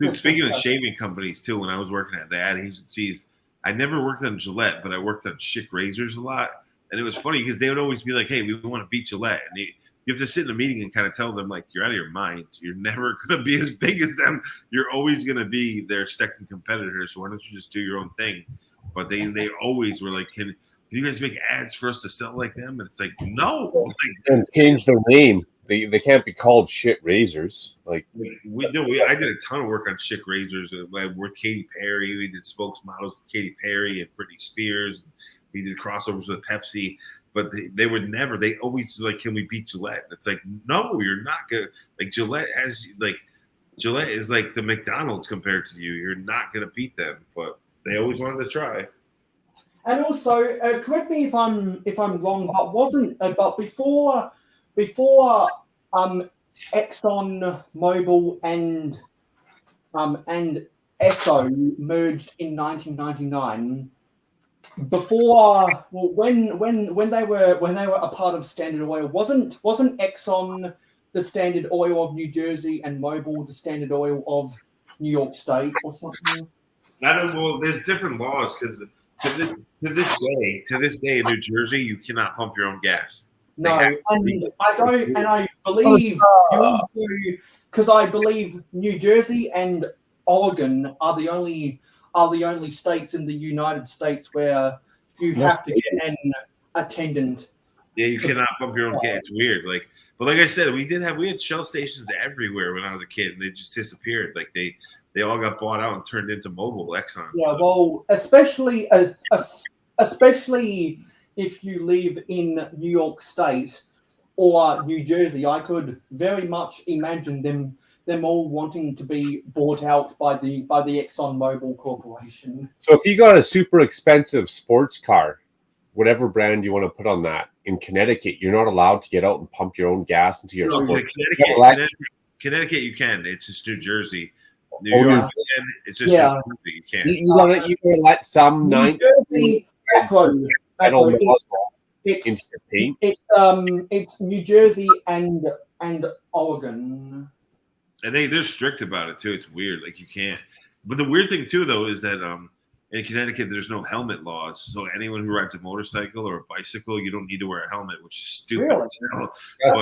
Dude, speaking of shaving companies too, when I was working at the ad agencies, I never worked on Gillette, but I worked on Schick razors a lot. And it was funny because they would always be like, hey, we want to beat Gillette. And you have to sit in a meeting and kind of tell them, like, you're out of your mind. You're never going to be as big as them. You're always going to be their second competitor. So why don't you just do your own thing? But they always were like, can you guys make ads for us to sell like them? And it's like, no. And change their name. They can't be called shit razors. Like I did a ton of work on Schick razors. With Katy Perry. We did spokesmodels with Katy Perry and Britney Spears. We did crossovers with Pepsi. But they would never. They always like, can we beat Gillette? It's like, no, you're not gonna. Like Gillette is like the McDonald's compared to you. You're not gonna beat them. But they always wanted to try. And also, correct me if I'm wrong, but before Exxon Mobil and Esso merged in 1999. When they were a part of Standard Oil, wasn't Exxon the Standard Oil of New Jersey and Mobil the Standard Oil of New York State or something? I don't know. Well, there's different laws because to this day in New Jersey, you cannot pump your own gas. No, I believe because I believe New Jersey and Oregon are the only states in the United States where you have to get attendant. Yeah, you cannot bump your own gas. It's weird. But like I said, we had Shell stations everywhere when I was a kid, and they just disappeared. Like they all got bought out and turned into mobile Exxon. Yeah, well, especially if you live in New York State or New Jersey, I could very much imagine them all wanting to be bought out by the Exxon Mobil Corporation. So if you got a super expensive sports car, whatever brand you want to put on that, in Connecticut, you're not allowed to get out and pump your own gas into your sports car. Connecticut, you can. It's just New Jersey. New York, it's just Yeah. New Jersey. You can't. You want to let some New Jersey, it's New Jersey and Oregon. And they're strict about it too. It's weird. Like you can't. But the weird thing too, though, is that in Connecticut there's no helmet laws. So anyone who rides a motorcycle or a bicycle, you don't need to wear a helmet, which is stupid. Really?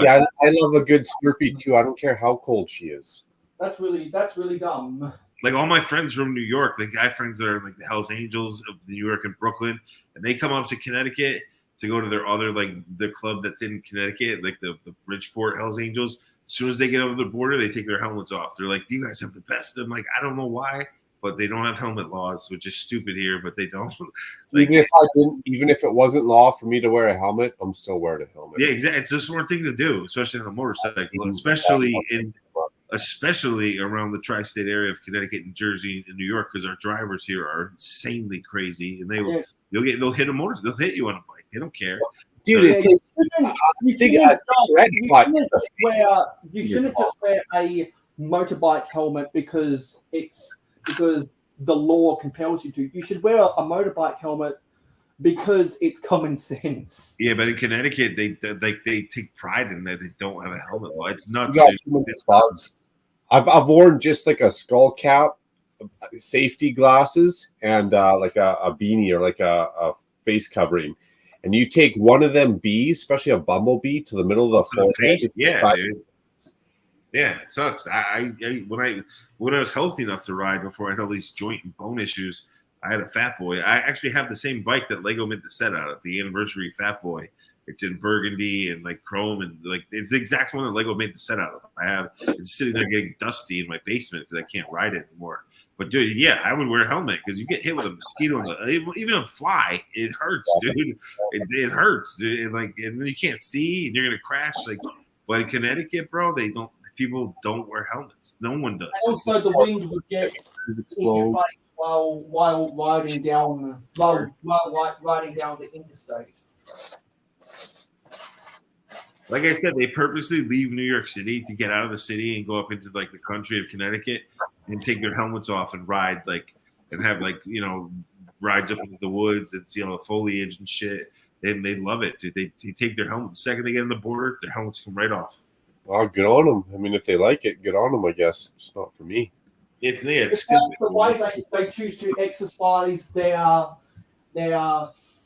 I love a good Slurpee too. I don't care how cold she is. That's really dumb. Like all my friends from New York, like guy friends that are like the Hells Angels of New York and Brooklyn, and they come up to Connecticut to go to their other the club that's in Connecticut, like the Bridgeport Hells Angels. As soon as they get over the border, they take their helmets off. They're like, "Do you guys have the best?" I'm like, "I don't know why, but they don't have helmet laws, which is stupid here. But they don't." Even if it wasn't law for me to wear a helmet, I'm still wearing a helmet. Yeah, exactly. It's a smart thing to do, especially on a motorcycle, especially around the tri-state area of Connecticut and Jersey and New York, because our drivers here are insanely crazy, and they'll hit they'll hit you on a bike. They don't care. Dude, you shouldn't just wear a motorbike helmet because the law compels you to. You should wear a motorbike helmet because it's common sense. Yeah, but in Connecticut, they take pride in that they don't have a helmet law. It's not. I've worn just like a skull cap, safety glasses, and like a beanie or like a face covering. And you take one of them bees, especially a bumblebee, to the middle of the forehead. Yeah, dude. Yeah, it sucks. When I was healthy enough to ride before I had all these joint and bone issues, I had a Fat Boy. I actually have the same bike that Lego made the set out of, the Anniversary Fat Boy. It's in burgundy and like chrome, and like it's the exact one that Lego made the set out of. It's sitting there getting dusty in my basement because I can't ride it anymore. But dude, yeah, I would wear a helmet because you get hit with a mosquito, even a fly, it hurts, dude. It hurts, dude. And then you can't see, and you're gonna crash. But in Connecticut, bro, people don't wear helmets. No one does. Also, the wind would get in your face while riding down the interstate. Like I said, they purposely leave New York City to get out of the city and go up into like the country of Connecticut and take their helmets off and ride and have rides up into the woods and see all the foliage and shit. And they love it, dude. They take their helmets. The second they get on the border, their helmets come right off. Well, good on them. I mean, if they like it, good on them, I guess. It's not for me. It's the way they choose to exercise their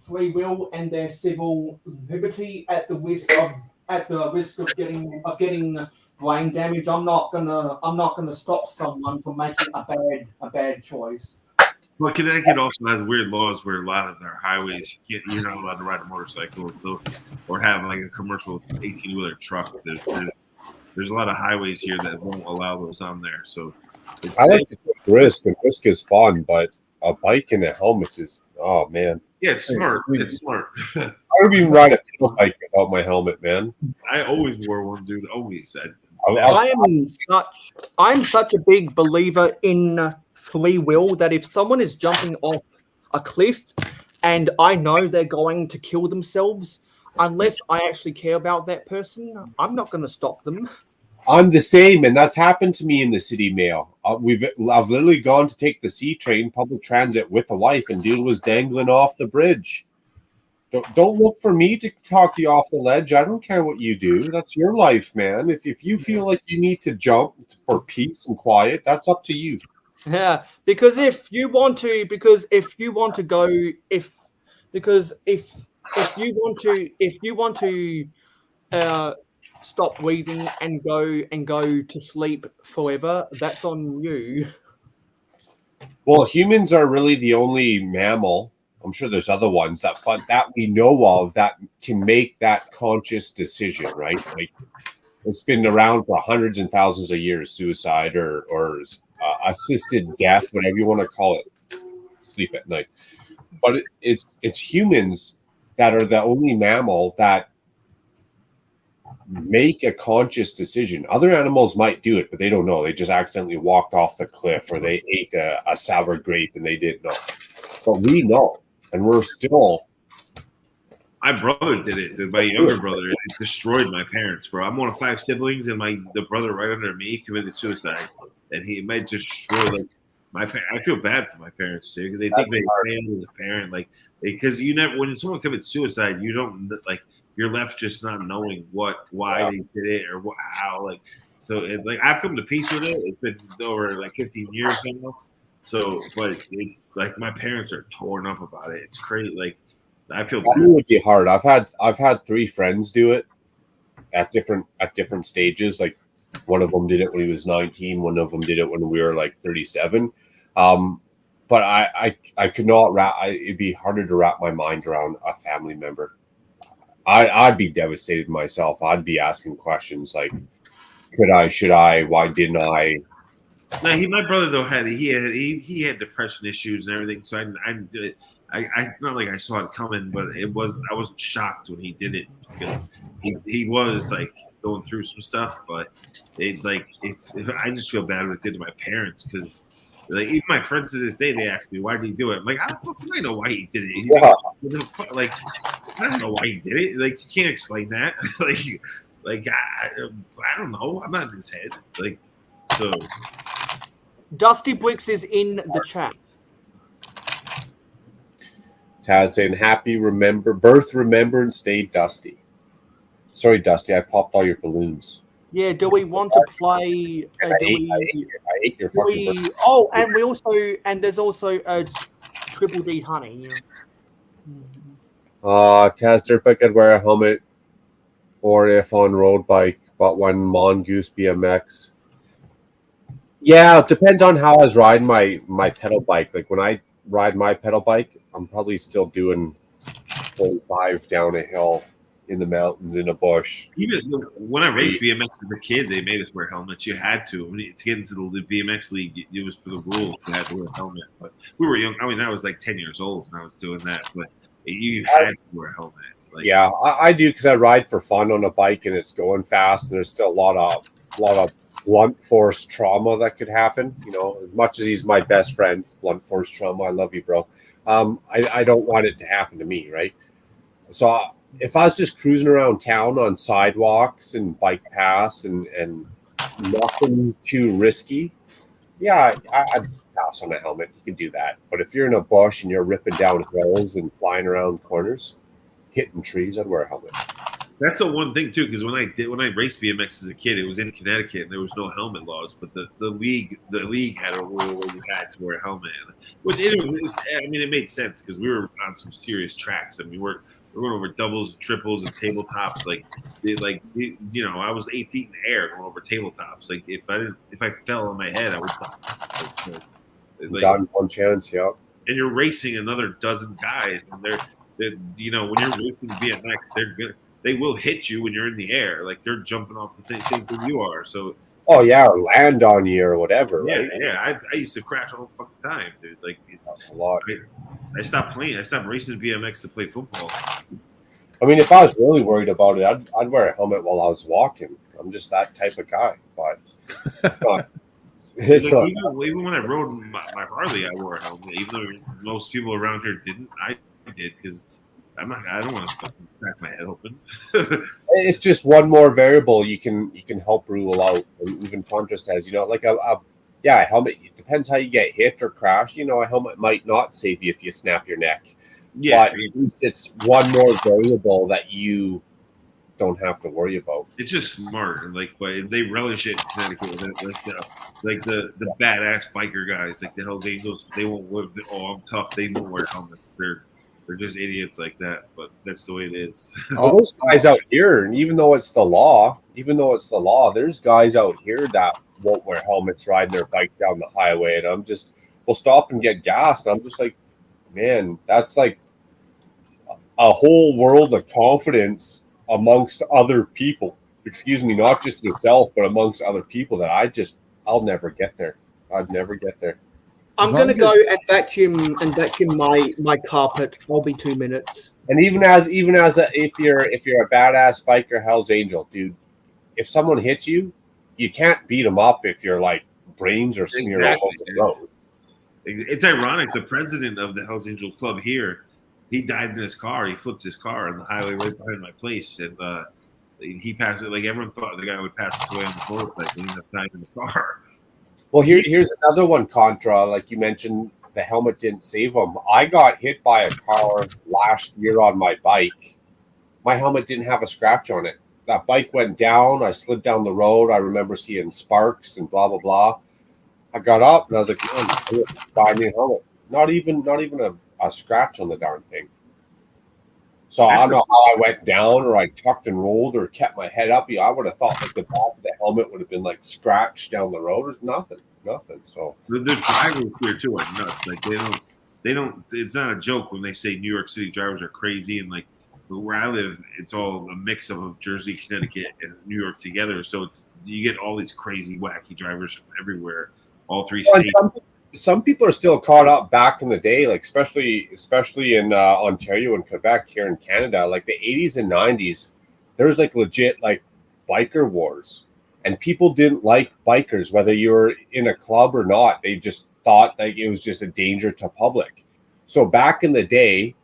free will and their civil liberty at the risk of getting brain damage. I'm not gonna stop someone from making a bad choice. Well, Connecticut also has weird laws where a lot of their highways you're not allowed to ride a motorcycle or have like a commercial 18-wheeler truck. There's a lot of highways here that won't allow those on there. So I like to take risk, and risk is fun, but a bike and a helmet is, oh man. Yeah, it's smart. It's smart. I would even ride a bike without my helmet, man. I always wore one, dude. Always. I'm such a big believer in free will that if someone is jumping off a cliff and I know they're going to kill themselves, unless I actually care about that person, I'm not going to stop them. I'm the same, and that's happened to me in the City Mail. I've literally gone to take the C train, public transit, with a wife, and dude was dangling off the bridge. Don't look for me to talk you off the ledge. I don't care what you do. That's your life, man. If you feel like you need to jump for peace and quiet, that's up to you. Yeah, because if you want to stop breathing and go to sleep forever, that's on you. Well, humans are really the only mammal. I'm sure there's other ones that we know of that can make that conscious decision, right? Like it's been around for hundreds and thousands of years, suicide or assisted death, whatever you want to call it, sleep at night. But it's humans that are the only mammal that make a conscious decision. Other animals might do it, but they don't know. They just accidentally walked off the cliff, or they ate a sour grape and they didn't know. But we know, and we're still. My brother did it. My younger brother, it destroyed my parents, bro. I'm one of 5 siblings, and the brother right under me committed suicide, and he might destroy like my. I feel bad for my parents too, because they think they failed as a parent, like because you never when someone commits suicide, you don't like you're left just not knowing why they did it or how like. So like I've come to peace with it. It's been over like 15 years now. So, but it's like my parents are torn up about it. It's crazy. Like I feel that would be hard. I've had 3 friends do it at different stages. Like one of them did it when he was 19. One of them did it when we were like 37. But I could not it'd be harder to wrap my mind around a family member. I'd be devastated myself. I'd be asking questions like, could I? Should I? Why didn't I? No, my brother though had depression issues and everything. So I not like I saw it coming, but I wasn't shocked when he did it because he was like going through some stuff. But I just feel bad what it did to my parents because like even my friends to this day they ask me why did he do it. I'm like I don't know why he did it. Like I don't know why he did it. Like you can't explain that. like I don't know. I'm not in his head. Like so. Dusty Bricks is in the chat. Taz saying, happy birth remembrance day, Dusty. Sorry, Dusty, I popped all your balloons. Yeah, do we want to play? I ate your fucking birth. Oh, and there's also Triple D Honey. Taz Dirtbike could wear a helmet or if on road bike, but when Mongoose BMX. Yeah, it depends on how I was riding my pedal bike. Like when I ride my pedal bike, I'm probably still doing 45 down a hill in the mountains in a bush. Even when I raced BMX as a kid, they made us wear helmets. You had to. To get into the BMX league, it was for the rules. You had to wear a helmet. But we were young. I mean, I was like 10 years old when I was doing that. But you had to wear a helmet. Like, yeah, I do because I ride for fun on a bike and it's going fast, and there's still a lot of blunt force trauma that could happen. You know, as much as he's my best friend, blunt force trauma. I love you, bro. I don't want it to happen to me, right? So if I was just cruising around town on sidewalks and bike paths and nothing too risky, yeah, I'd pass on a helmet. You can do that. But if you're in a bush and you're ripping down hills and flying around corners, hitting trees, I'd wear a helmet. That's the one thing too, because when I raced BMX as a kid, it was in Connecticut and there was no helmet laws, but the league had a rule where you had to wear a helmet. It made sense because we were on some serious tracks. I mean, we're going over doubles, triples, and tabletops. I was 8 feet in the air going over tabletops. Like if I fell on my head, I would. Done one chance, yeah. And you're racing another dozen guys, and they're when you're racing BMX, they're good. They will hit you when you're in the air. Like they're jumping off the same thing you are. So. Oh yeah, or land on you or whatever. Yeah, right? yeah. I used to crash all the fucking time, dude. Like a lot. I stopped playing. I stopped racing BMX to play football. I mean, if I was really worried about it, I'd wear a helmet while I was walking. I'm just that type of guy. But even when I rode my Harley, I wore a helmet. Even though most people around here didn't, I did because. I don't want to fucking crack my head open. It's just one more variable you can help rule out. And even Contra says, like a helmet. It depends how you get hit or crash. A helmet might not save you if you snap your neck. Yeah, but at least it's one more variable that you don't have to worry about. It's just smart, but they relish it in Connecticut. Like the badass biker guys, like the Hells Angels, they won't live. I'm tough. They won't wear helmets. They're just idiots like that, but that's the way it is. All those guys out here, and even though it's the law, there's guys out here that won't wear helmets riding their bike down the highway, and we'll stop and get gas, and I'm just like, man, that's like a whole world of confidence amongst other people. Excuse me, not just yourself, but amongst other people that I'll never get there. I'd never get there. I'm gonna go and vacuum my carpet. I'll be 2 minutes. And even as if you're a badass biker, Hell's Angel, dude, if someone hits you, you can't beat them up if you're like brains are smeared all over the road. It's ironic. The president of the Hells Angel Club here, he died in his car. He flipped his car on the highway right behind my place, and he passed it. Like everyone thought the guy would pass away on the motorcycle. He didn't have time in the car. Well, here's another one, Contra. Like you mentioned, the helmet didn't save him. I got hit by a car last year on my bike. My helmet didn't have a scratch on it. That bike went down. I slid down the road. I remember seeing sparks and blah, blah, blah. I got up and I was like, man, I'm buy a new helmet. Not even a scratch on the darn thing. So I don't know how I went down or I tucked and rolled or kept my head up. I would have thought like the back of the helmet would have been like scratched down the road or nothing. So the drivers here too are nuts. Like they don't. It's not a joke when they say New York City drivers are crazy, and like where I live, it's all a mix of Jersey, Connecticut, and New York together. So you get all these crazy, wacky drivers from everywhere, all three states. Some people are still caught up back in the day, like especially in Ontario and Quebec here in Canada, like the 80s and 90s. There was like legit like biker wars, and people didn't like bikers, whether you were in a club or not. They just thought like it was just a danger to public. So back in the day,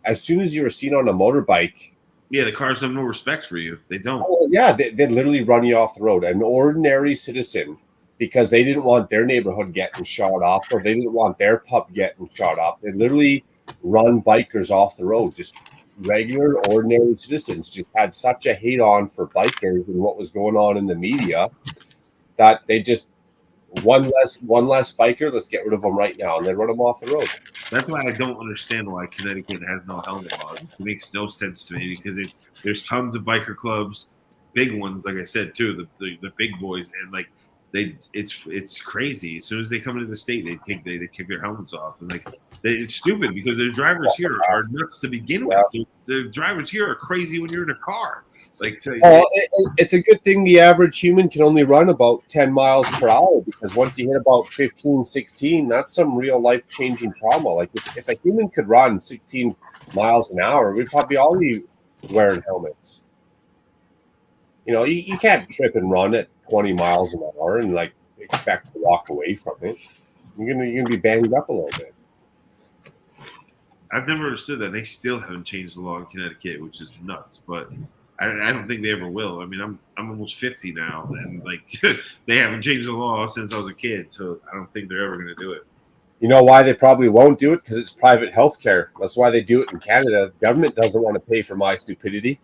as soon as you were seen on a motorbike, yeah, the cars have no respect for you. They don't. Oh, yeah, they'd literally run you off the road. An ordinary citizen, because they didn't want their neighborhood getting shot up or they didn't want their pup getting shot up. They literally run bikers off the road. Just regular, ordinary citizens just had such a hate on for bikers and what was going on in the media that they just one less biker. Let's get rid of them right now, and they run them off the road. That's why I don't understand why Connecticut has no helmet laws. It makes no sense to me because there's tons of biker clubs, big ones, like I said too, the big boys, and like it's crazy. As soon as they come into the state, they take their helmets off, and like it's stupid because the drivers here are nuts to begin with. The drivers here are crazy when you're in a car. Like, it's a good thing the average human can only run about 10 miles per hour, because once you hit about 15, 16, that's some real life-changing trauma. Like if a human could run 16 miles an hour, we'd probably all be wearing helmets. You know, you can't trip and run at 20 miles an hour and like expect to walk away from it. You're gonna be banged up a little bit. I've never understood that. They still haven't changed the law in Connecticut, which is nuts. But I don't think they ever will. I mean, I'm almost 50 now, and like they haven't changed the law since I was a kid. So I don't think they're ever going to do it. You know why they probably won't do it? Because it's private health care. That's why they do it in Canada. The government doesn't want to pay for my stupidity.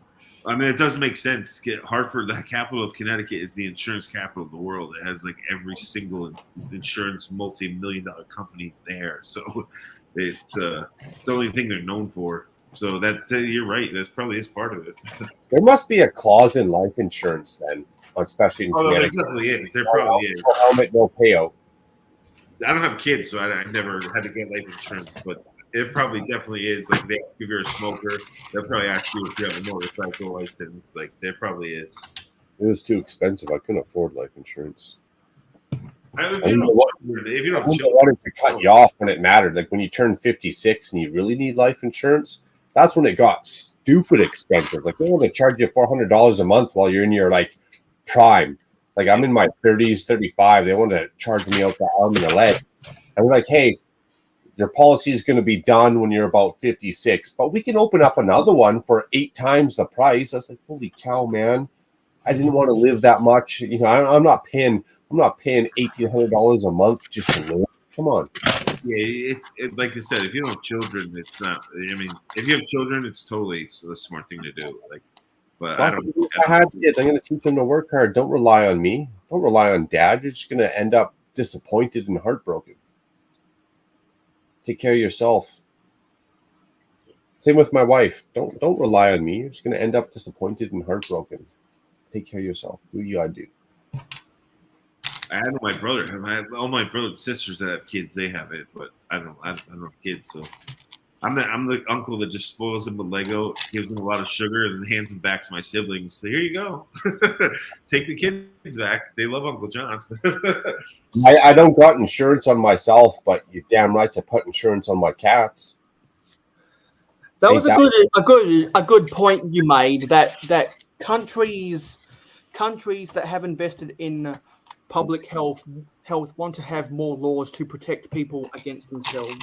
I mean, it doesn't make sense. Hartford, the capital of Connecticut, is the insurance capital of the world. It has like every single insurance multi-million-dollar company there. So it's the only thing they're known for. So you're right. That probably is part of it. There must be a clause in life insurance then, especially in Connecticut. There definitely is. There probably is. No helmet, no payout. I don't have kids, so I never had to get life insurance, but it probably definitely is. Like, they ask if you're a smoker, they'll probably ask you if you have a motorcycle license. Like, there probably is. It was too expensive. I couldn't afford life insurance. If you don't wanted to cut you off when it mattered. Like when you turn 56 and you really need life insurance, that's when it got stupid expensive. Like they want to charge you $400 a month while you're in your like prime. Like I'm in my 30s, 35. They want to charge me out the arm and the leg. And we're like, hey, your policy is going to be done when you're about 56, but we can open up another one for 8 times the price. I was like, holy cow, man. I didn't want to live that much. You know, I'm not paying $1,800 a month just to live. Come on. Yeah, it's like I said, if you don't have children, it's not. I mean, if you have children, it's totally the smart thing to do. Like, but I don't. If I had kids, I'm going to teach them to work hard. Don't rely on me. Don't rely on dad. You're just going to end up disappointed and heartbroken. Take care of yourself. Same with my wife. Don't rely on me. You're just going to end up disappointed and heartbroken. Take care of yourself. Do what you got to do. I know my brother. All my brothers and sisters that have kids, they have it, but I don't. I don't have kids, so I'm the uncle that just spoils them with Lego, gives them a lot of sugar, and then hands them back to my siblings. So here you go. Take the kids back. They love Uncle John. I don't got insurance on myself, but you're damn right to put insurance on my cats. That was a good point you made. That countries that have invested in public health want to have more laws to protect people against themselves.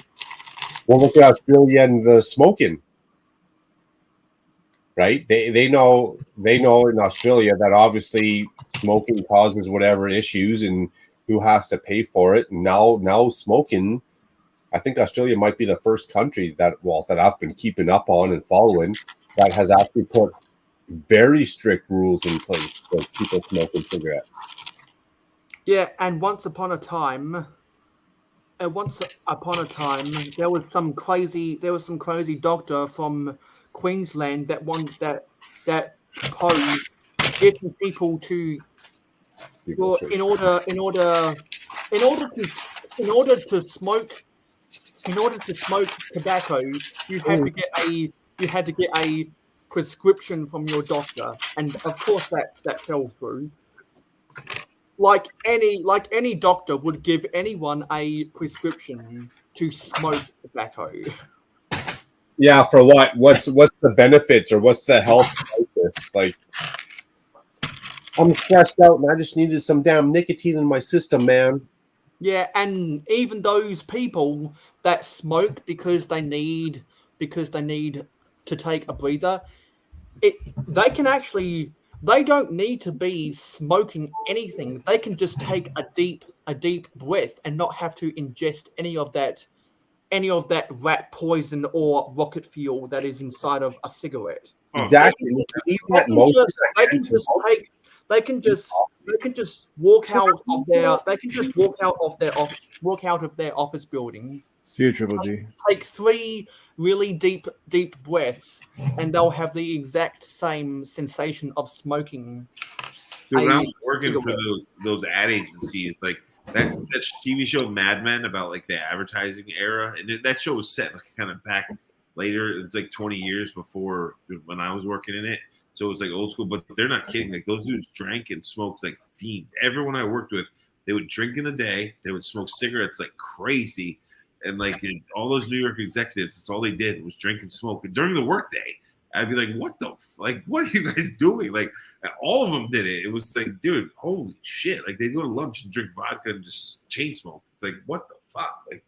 Well, look at Australia and the smoking. Right? They know in Australia that obviously smoking causes whatever issues and who has to pay for it. And now smoking, I think Australia might be the first country that I've been keeping up on and following that has actually put very strict rules in place for people smoking cigarettes. Yeah, and once upon a time, there was some crazy doctor from Queensland that proposed getting people to in order to smoke tobacco, you had to get a prescription from your doctor, and of course that fell through. Like any doctor would give anyone a prescription to smoke tobacco. Yeah, for what? What's the benefits or what's the health benefits? Like, I'm stressed out and I just needed some damn nicotine in my system, man. Yeah, and even those people that smoke because they need to take a breather, they don't need to be smoking anything. They can just take a deep breath and not have to ingest any of that rat poison or rocket fuel that is inside of a cigarette. Exactly. They can just walk out of their office building. See you, Triple G. Take 3 really deep breaths, and they'll have the exact same sensation of smoking. Dude, when I was working for those ad agencies, like that TV show Mad Men about like the advertising era, and that show was set like kind of back later. It's like 20 years before when I was working in it. So it was like old school, but they're not kidding. Like those dudes drank and smoked like fiends. Everyone I worked with, they would drink in the day. They would smoke cigarettes like crazy. And like all those New York executives, that's all they did was drink and smoke. And during the workday, I'd be like, what are you guys doing? Like all of them did it. It was like, dude, holy shit. Like they'd go to lunch and drink vodka and just chain smoke. It's like, what the fuck? Like,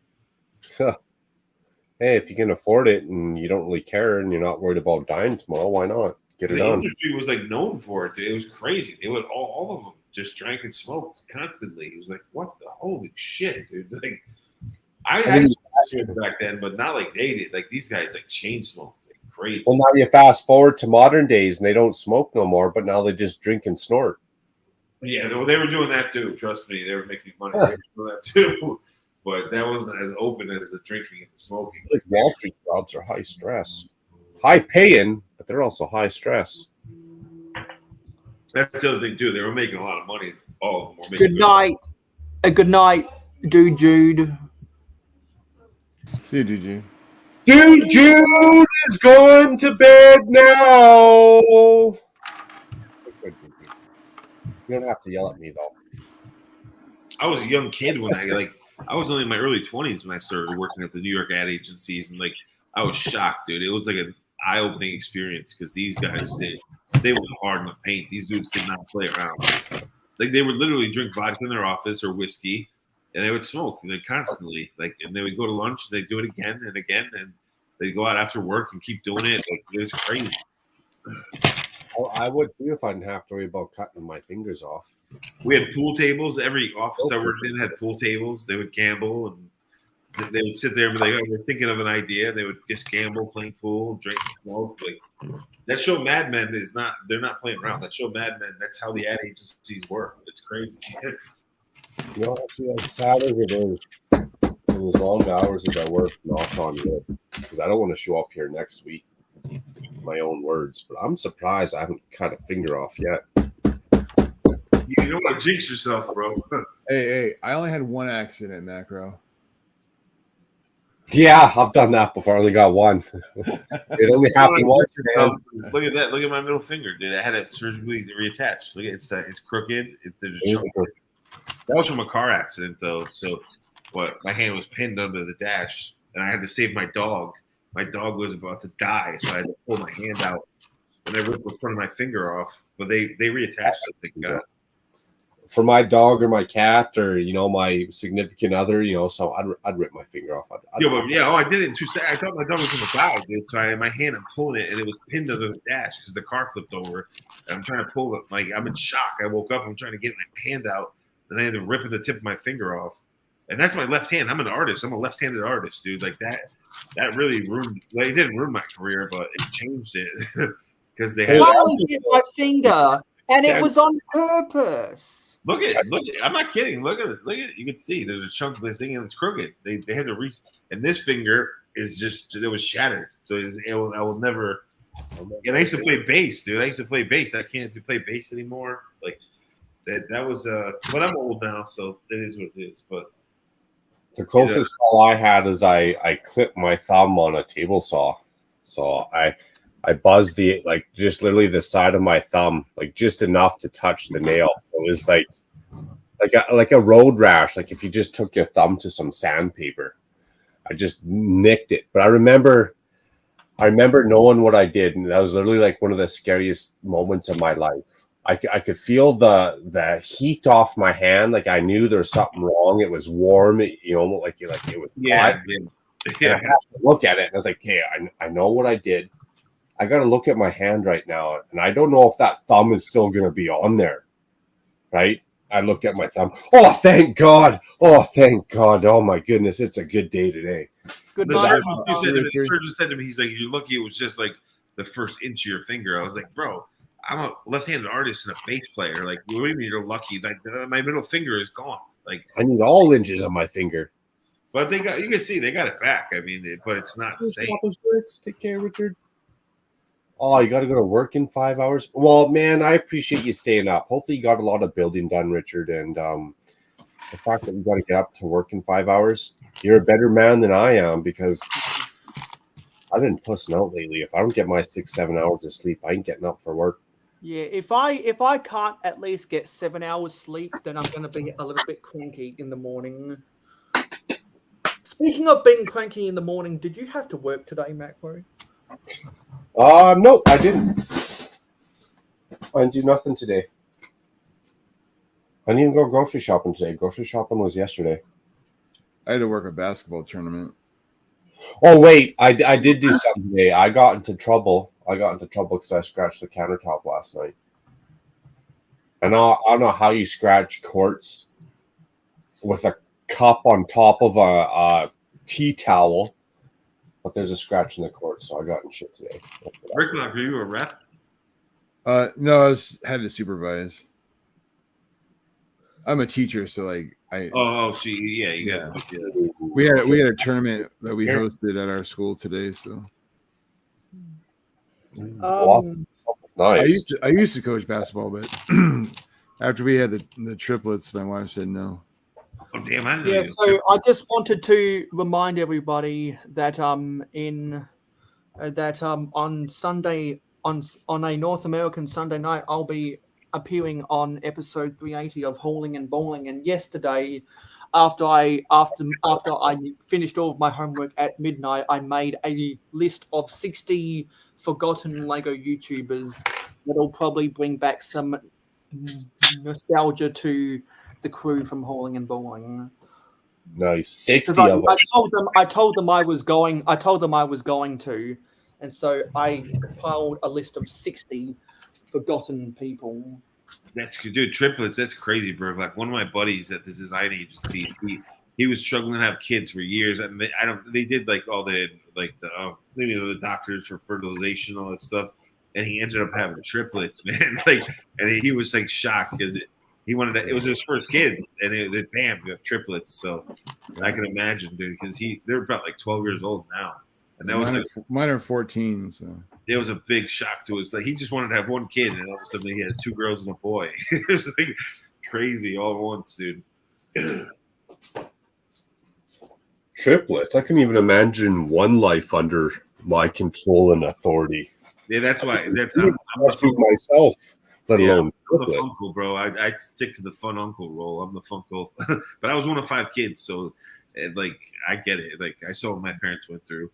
hey, if you can afford it and you don't really care and you're not worried about dying tomorrow, why not? Get it the on. industry was like known for it. Dude. It was crazy. They would all of them just drank and smoked constantly. It was like, what the holy shit, dude? Like I had some back then, but not like they did. Like these guys like chain smoke like crazy. Well, now you fast forward to modern days and they don't smoke no more, but now they just drink and snort. Yeah, they were doing that too. Trust me, they were making money. They were doing that too. But that wasn't as open as the drinking and the smoking. Like Wall Street jobs are high stress. High paying, but they're also high stress. That's the other thing too. They were making a lot of money. All of them were making Good night. Good night, Jude. See you, DG. Dude, Jude is going to bed now. You don't have to yell at me though. I was a young kid when I was only in my early 20s when I started working at the New York ad agencies, and like I was shocked, dude. It was like an eye-opening experience because these guys they went hard in the paint. These dudes did not play around. Like they would literally drink vodka in their office or whiskey, and they would smoke like constantly. Like, and they would go to lunch, and they'd do it again and again, and they'd go out after work and keep doing it. Like it was crazy. I would too if I didn't have to worry about cutting my fingers off. We had pool tables. Every office I worked in had pool tables. They would gamble, and they would sit there and be like, "Oh, we're thinking of an idea." They would just gamble, playing pool, drink, smoke. Like that show, Mad Men, is not. They're not playing around. That show, Mad Men. That's how the ad agencies work. It's crazy. You know, actually, as sad as it is, in as long hours as I work, knock on wood, because I don't want to show up here next week. My own words, but I'm surprised I haven't cut a finger off yet. You don't want to jinx yourself, bro. Hey, I only had one accident at Macro. Yeah, I've done that before. I only got one. It only happened once, man. Look at that. Look at my middle finger, dude. I had it surgically reattached. Look at it's crooked. There's a chunk. That was from a car accident, though. So, my hand was pinned under the dash, and I had to save my dog. My dog was about to die, so I had to pull my hand out, and I ripped the front of my finger off. But they reattached it. Thank God. For my dog or my cat or my significant other, so I'd rip my finger off. I did it in 2 seconds. I thought my dog was gonna die, dude. So I had my hand, I'm pulling it, and it was pinned under the dash because the car flipped over. And I'm trying to pull it, like I'm in shock. I woke up, I'm trying to get my hand out, and I ended up ripping the tip of my finger off. And that's my left hand. I'm an artist. I'm a left-handed artist, dude. Like that really ruined. Like, it didn't ruin my career, but it changed it because they had. I only hit my finger, and it was on purpose. Look at it. I'm not kidding. Look at it. You can see there's a chunk of this thing and it's crooked. They had to and this finger is just, it was shattered. So I will never. And I used to play bass, dude. I used to play bass. I can't play bass anymore. Like that was but I'm old now, so it is what it is. But the closest call I had is I clipped my thumb on a table saw. So I buzzed just literally the side of my thumb, like just enough to touch the nail. So it was like a road rash, like if you just took your thumb to some sandpaper. I just nicked it. But I remember knowing what I did, and that was literally like one of the scariest moments of my life. I could feel the heat off my hand, like I knew there was something wrong. It was warm, like it was hot. Yeah. I had to look at it, and I was like, "Hey, I know what I did. I got to look at my hand right now, and I don't know if that thumb is still going to be on there." Right? I look at my thumb. Oh, thank God! Oh, thank God! Oh my goodness, it's a good day today. Good the night. surgeon said to me, he's like, "You're lucky it was just like the first inch of your finger." I was like, "Bro, I'm a left-handed artist and a bass player. Like, what do you mean you're lucky? Like, my middle finger is gone. Like, I need all inches of my finger." But you can see they got it back. I mean, but it's not the same. Take care, Richard. Oh, you got to go to work in 5 hours? Well, man, I appreciate you staying up. Hopefully you got a lot of building done, Richard. And the fact that you got to get up to work in 5 hours, you're a better man than I am because I've been pussing out lately. If I don't get my 6-7 hours of sleep, I ain't getting up for work. Yeah, if I can't at least get 7 hours sleep, then I'm going to be a little bit cranky in the morning. Speaking of being cranky in the morning, did you have to work today, Macro? No, I didn't. I didn't do nothing today. I didn't even go grocery shopping today. Grocery shopping was yesterday. I had to work a basketball tournament. Oh, wait. I did do something today. I got into trouble because I scratched the countertop last night. And I don't know how you scratch quartz with a cup on top of a tea towel. But there's a scratch in the court, so I got in shit today. Rick, are you a ref? No, I had to supervise. I'm a teacher, so like I. You got. We had a tournament that we hosted at our school today, so. Nice. I used to coach basketball, but after we had the triplets, my wife said no. Oh damn! I Yeah, so I just wanted to remind everybody that on Sunday on a North American Sunday night, I'll be appearing on episode 380 of Hauling and Bowling. And yesterday, after I finished all of my homework at midnight, I made a list of 60 forgotten Lego YouTubers that'll probably bring back some nostalgia to the crew from Hauling and Bowling. Nice. 60 of them. I told them I was going to, and so I compiled a list of 60 forgotten people. That's dude, triplets. That's crazy, bro. Like one of my buddies at the design agency, he was struggling to have kids for years, and they did like all the doctors for fertilization, all that stuff, and he ended up having triplets, man. Like, and he was like shocked because he wanted to, it was his first kid, and bam, you have triplets. So I can imagine, dude, because they're about like 12 years old now, and that mine are 14. So it was a big shock to us. Like he just wanted to have one kid, and all of a sudden he has 2 girls and a boy. It was like crazy all at once, dude. Triplets. I can even imagine one life under my control and authority. Yeah, that's why. I'm Must be myself, let alone I'm the triplet. funkle, bro. I stick to the fun uncle role. I'm the funkle, but I was one of 5 kids, so like I get it. Like I saw what my parents went through.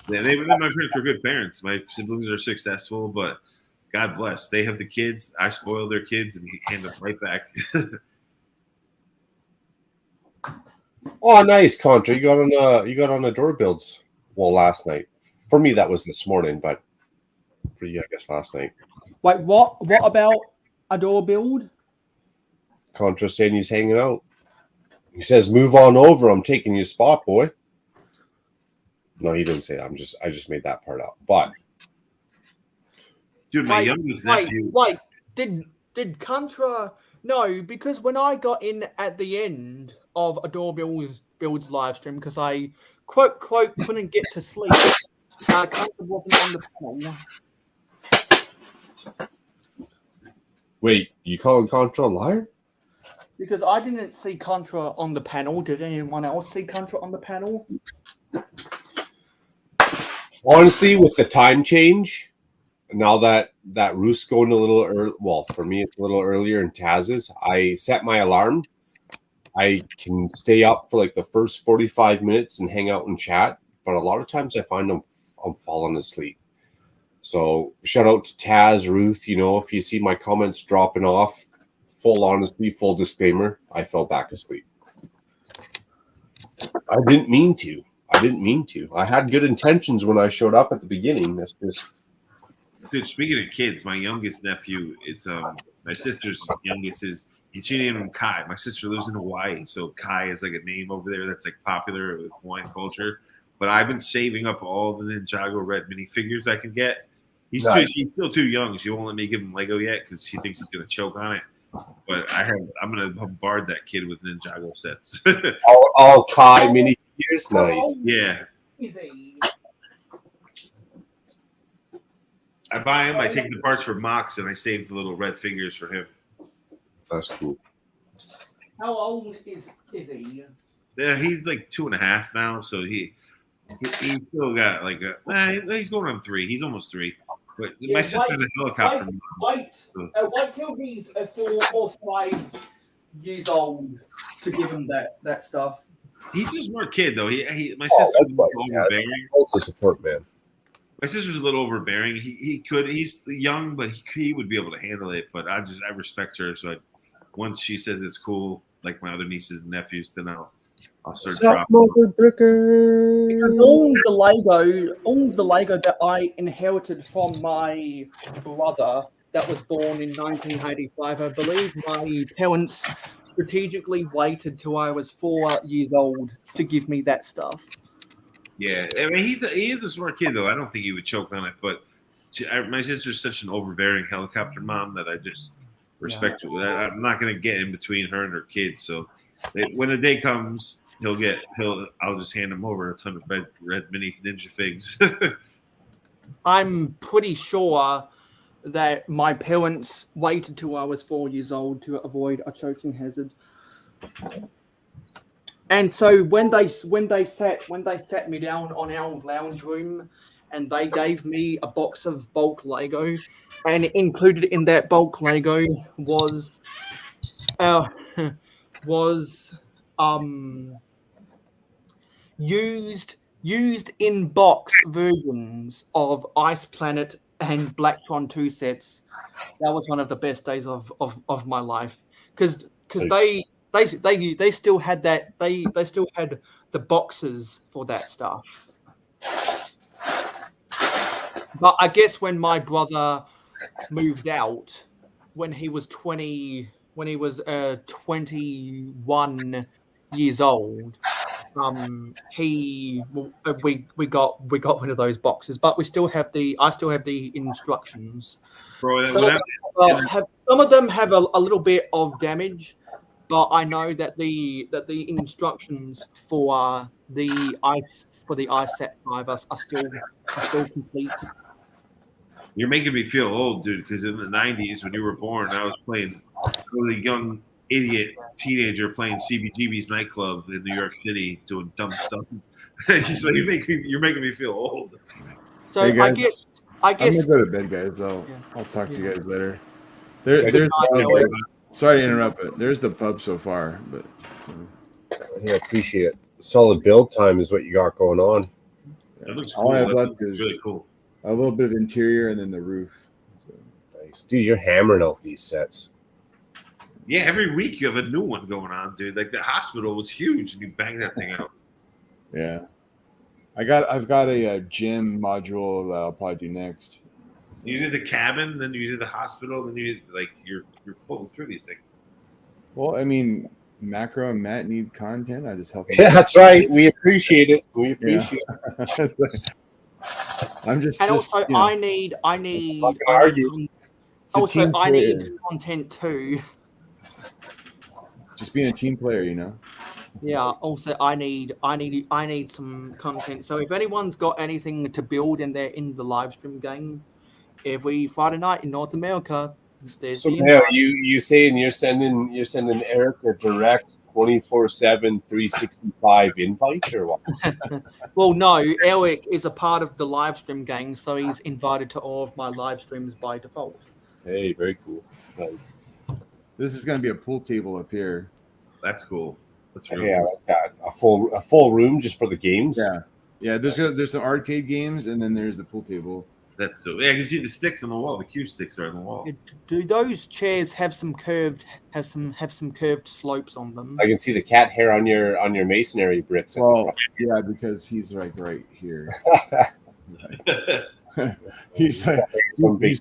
Yeah, my parents were good parents. My siblings are successful, but God bless. They have the kids. I spoil their kids and hand them right back. Oh, nice, Contra. You got on a door builds wall last night. For me, that was this morning, but for you, I guess last night. Wait, what? What about a door build? Contra saying he's hanging out. He says, "Move on over. I'm taking your spot, boy." No, he didn't say that. I just made that part up. But Dude, my youngest nephew. Wait, did Contra? No, because when I got in at the end of a door builds live stream, because I quote couldn't get to sleep, Contra wasn't on the panel. wait, you calling Contra a liar? Because I didn't see Contra on the panel. Did anyone else see Contra on the panel? Honestly, with the time change, now that Roost's going a little early, well, for me it's a little earlier in Taz's, I set my alarm. I can stay up for like the first 45 minutes and hang out and chat, but a lot of times I find I'm falling asleep. So shout out to Taz, Ruth. You know, if you see my comments dropping off, full honesty, full disclaimer, I fell back asleep. I didn't mean to. I had good intentions when I showed up at the beginning. That's just. Dude, speaking of kids, my youngest nephew, it's my sister's youngest is she named him Kai. My sister lives in Hawaii, so Kai is like a name over there that's like popular with Hawaiian culture. But I've been saving up all the Ninjago red minifigures I can get. He's still too young. She won't let me give him Lego yet because she thinks he's gonna choke on it. But I'm gonna bombard that kid with Ninjago sets. all Kai minifigures, nice. Yeah. I buy him. I take the parts for Mox, and I save the little red figures for him. That's cool. How old is he? Yeah, he's like 2.5 now, so he still got like he's going on 3. He's almost 3. But my sister's a helicopter. Wait till he's 4 or 5 years old to give him that stuff. He's a smart kid, though. My sister's overbearing. That's a support man. My sister's a little overbearing. He's young, but he would be able to handle it. But I respect her. So once she says it's cool, like my other nieces and nephews, then I'll start dropping. Because all the Lego that I inherited from my brother that was born in 1985, I believe my parents strategically waited till I was 4 years old to give me that stuff. Yeah, I mean he is a smart kid though. I don't think he would choke on it, but my sister's such an overbearing helicopter mom that I just respect her. I'm not gonna get in between her and her kids. So when the day comes, I'll just hand him over a ton of red mini ninja figs. I'm pretty sure that my parents waited till I was 4 years old to avoid a choking hazard. And so when they sat me down on our lounge room, and they gave me a box of bulk Lego, and included in that bulk Lego was used in box versions of Ice Planet and Blacktron 2 sets. That was one of the best days of my life because they still had that they still had the boxes for that stuff. But I guess when my brother moved out when he was 21 years old, we got rid of those boxes, but I still have the instructions. Bro, some of them have a little bit of damage, but I know that the instructions for the ice set 5 are still complete. You're making me feel old, dude, because in the 90s when you were born, I was playing really young idiot teenager playing CBGB's nightclub in New York City doing dumb stuff. He's like, you're making me feel old. So Hey, I guys, guess I'm gonna go to bed, guys. I'll talk to you guys later. There's Good night, Elliot. sorry to interrupt, but there's the pub so far. But Yeah, I appreciate it. Solid build time is what you got going on. That looks all cool. I have That left looks is really cool. a little bit of interior and then the roof. So, Nice. Dude, you're hammering out these sets. Yeah, every week you have a new one going on, dude. Like the hospital was huge, and you bang that thing out. yeah, I've got a gym module that I'll probably do next. So, You did the cabin, then you did the hospital, then you did, like you're pulling through these things. well, I mean, Macro and Matt need content. I just help them. Yeah, that's right. We appreciate it. We appreciate it. I'm just. And just, also, you know, I need argue. also, team I player. need content too. Just being a team player, you know. Yeah. Also, I need some content. So if anyone's got anything to build in the live stream game every Friday night in North America, there's So the now invite. you saying you're sending Eric a direct 24/7 365 invite or what? Well, no, Eric is a part of the live stream gang, so he's invited to all of my live streams by default. Hey, very cool. Nice. This is going to be a pool table up here. That's cool. That's really Yeah, I cool. like that. A full room just for the games. Yeah. There's some arcade games, and then there's the pool table. That's so. Yeah, I can see the sticks on the wall. The cue sticks are on the wall. Do those chairs have some curved slopes on them? I can see the cat hair on your masonry bricks. At the Well, front. yeah, because he's like right here. he's like Some big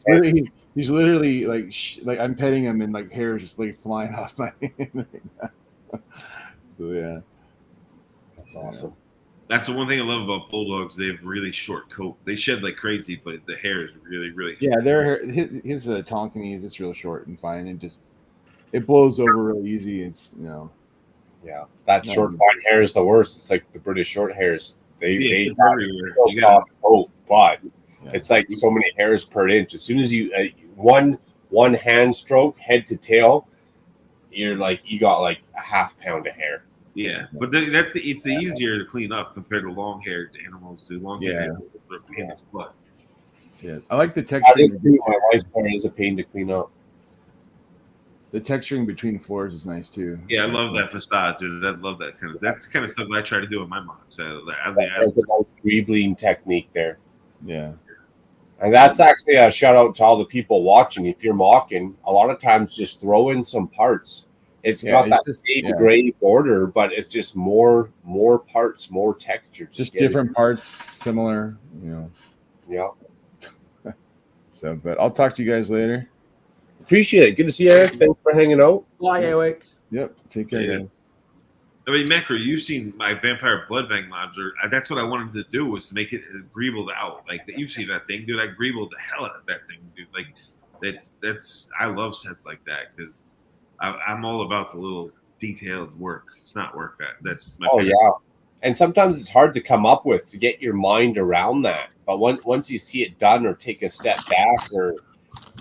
he's literally like I'm petting him and like hair is just like flying off my hand right now. So yeah, That's awesome. That's the one thing I love about bulldogs. They have really short coat. They shed like crazy, but the hair is really, really. Yeah, his Tonkinese. It's real short and fine, and just it blows over real easy. It's Yeah, that short fine hair is the worst. It's like the British short hairs. They it's got everywhere. real You gotta- soft coat, but Yeah. it's like so many hairs per inch. As soon as you one hand stroke head to tail, you got like a half pound of hair. Yeah, but it's easier to clean up compared to long-haired animals. Do long-haired animals rip in its butt. Yeah, I like the That texturing. is true. My wife's hair is a pain to clean up. The texturing between floors is nice too. Yeah, I love that facade, dude. I love that kind of. That's the kind of stuff I try to do with my mocks. That's a nice greebling technique there. Yeah. And that's actually a shout out to all the people watching. If you're mocking, a lot of times just throw in some parts. It's got that same gray border, but it's just more parts, more texture. Just different parts, similar, Yeah. So, but I'll talk to you guys later. Appreciate it. Good to see you, Eric. Thanks for hanging out. Bye, Eric. Yep. Take care, Yeah. guys. I mean, Macro, you've seen my Vampire Bloodbank modular. That's what I wanted to do, was to make it greebled out. Like you've seen that thing, dude. I greebled the hell out of that thing, dude. Like that's I love sets like that because I'm all about the little detailed work. It's not work. That's my favorite. Yeah. And sometimes it's hard to come up with to get your mind around that. But once you see it done or take a step back, or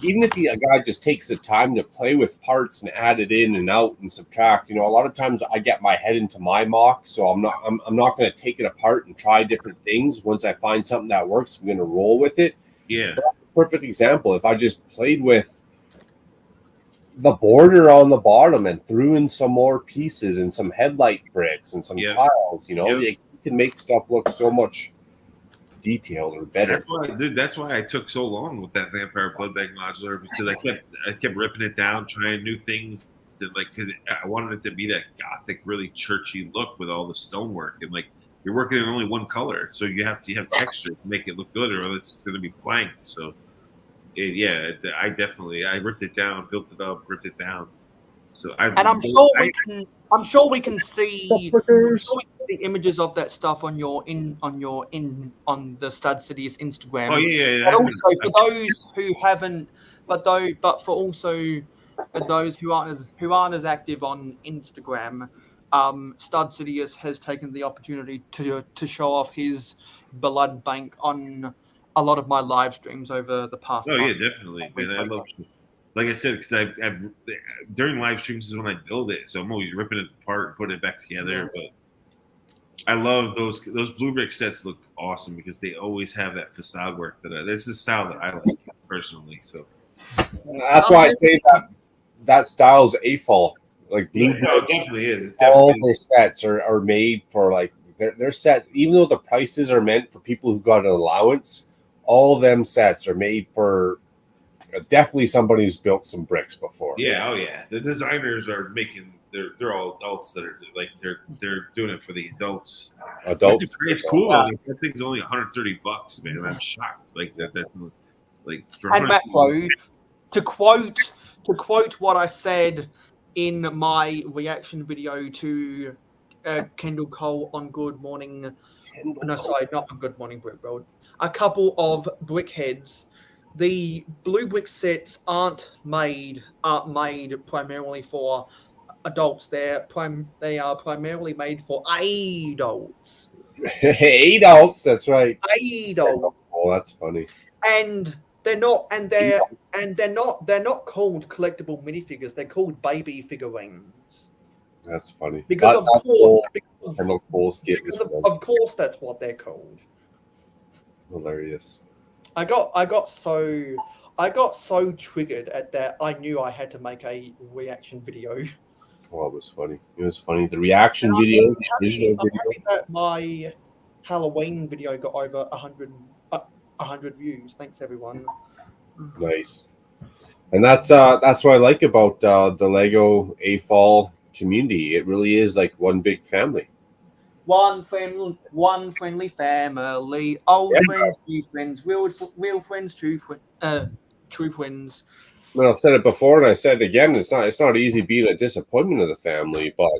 even if a guy just takes the time to play with parts and add it in and out and subtract, a lot of times I get my head into my mock, so I'm not going to take it apart and try different things. Once I find something that works, I'm going to roll with it. Yeah. Perfect example. If I just played with the border on the bottom and threw in some more pieces and some headlight bricks and some tiles, you can make stuff look so much detailed or better. That's why I took so long with that Vampire Bloodbank modular, because I kept ripping it down, trying new things, because I wanted it to be that gothic, really churchy look with all the stonework, and you're working in only one color, so you have to have texture to make it look good, or it's going to be blank. So I ripped it down, built it up, ripped it down. So I'm sure we can see images of that stuff on the Stud City's Instagram. Oh yeah. But also for those who haven't, but for those who aren't as active on Instagram, Stud City has taken the opportunity to show off his blood bank on a lot of my live streams over the past. Oh yeah, definitely. Man, I love. like I said, because I've during live streams is when I build it, so I'm always ripping it apart, putting it back together. But I love those blue brick sets. Look awesome because they always have that facade work this is the style that I like personally. So that's why I say that style's AFOL. Like blue brick, it definitely is. all their sets are made for like they're set. Even though the prices are meant for people who got an allowance, all them sets are made for definitely somebody who's built some bricks before. Yeah, oh yeah. The designers are making they're all adults that are like they're doing it for the adults. Adults. It's cool though. That thing's only $130, man. I'm shocked. Like that's like for And Macro, to quote what I said in my reaction video to Kendall Cole on Good Morning. No, sorry, not on Good Morning Brick Road. A couple of brickheads. The blue brick sets aren't made primarily for adults. They are primarily made for adults. Adults, that's right. Adults. Oh, that's funny. And they're not called collectible minifigures. They're called baby figurines. That's funny. Because of course that's what they're called. Hilarious. I got so triggered at that. I knew I had to make a reaction video. Oh, it was funny. It was funny. The reaction video, the visual video. I'm happy that my Halloween video got over 100 views. Thanks, everyone. Nice. And that's what I like about the Lego AFOL community. It really is like one big family. One friendly family. Old friends, new friends, real friends, true friends. Well, I've said it before and I said it again. It's not easy being a disappointment of the family, but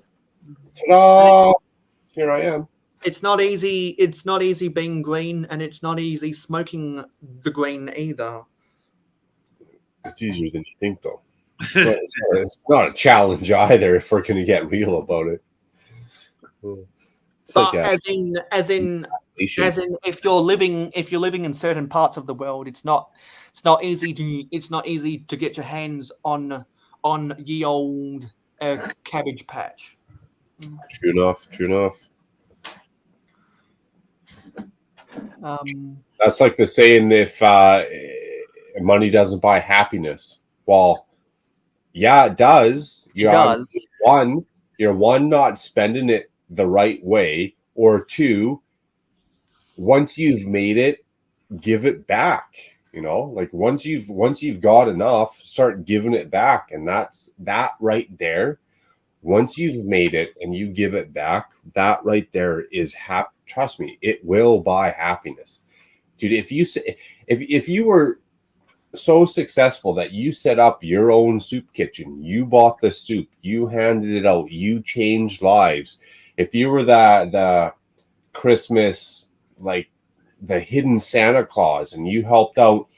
ta-da! Here I am. It's not easy. It's not easy being green, and it's not easy smoking the green either. It's easier than you think, though. It's not a challenge either. If we're going to get real about it. But as in, if you're living in certain parts of the world, it's not easy to get your hands on ye old Cabbage Patch. True enough. That's like the saying, if money doesn't buy happiness. Well, yeah, it does. You're not spending it the right way, or two, once you've made it, give it back. You know, like once you've got enough, start giving it back. And that right there, once you've made it and you give it back, that right there is trust me, it will buy happiness. Dude, if you were so successful that you set up your own soup kitchen, you bought the soup, you handed it out, you changed lives. If you were the Christmas, like the hidden Santa Claus, and you helped out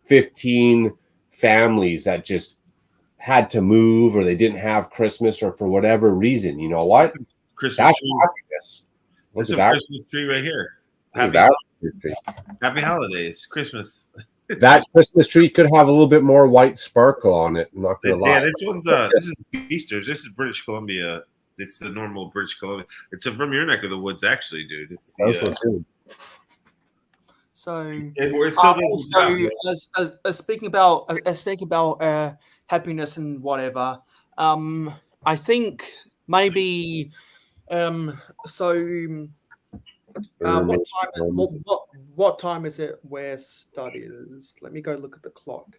15 families that just had to move or they didn't have Christmas or for whatever reason, you know what? Christmas tree. Happiness. There's a Christmas tree right here. Happy holidays, Christmas. That Christmas tree could have a little bit more white sparkle on it. I'm not gonna lie. Yeah, this is Easter's. This is British Columbia. It's the normal British Columbia. It's from your neck of the woods, actually, dude. It's the, So we're still speaking about happiness and whatever. I think maybe what time is it where studies? Let me go look at the clock.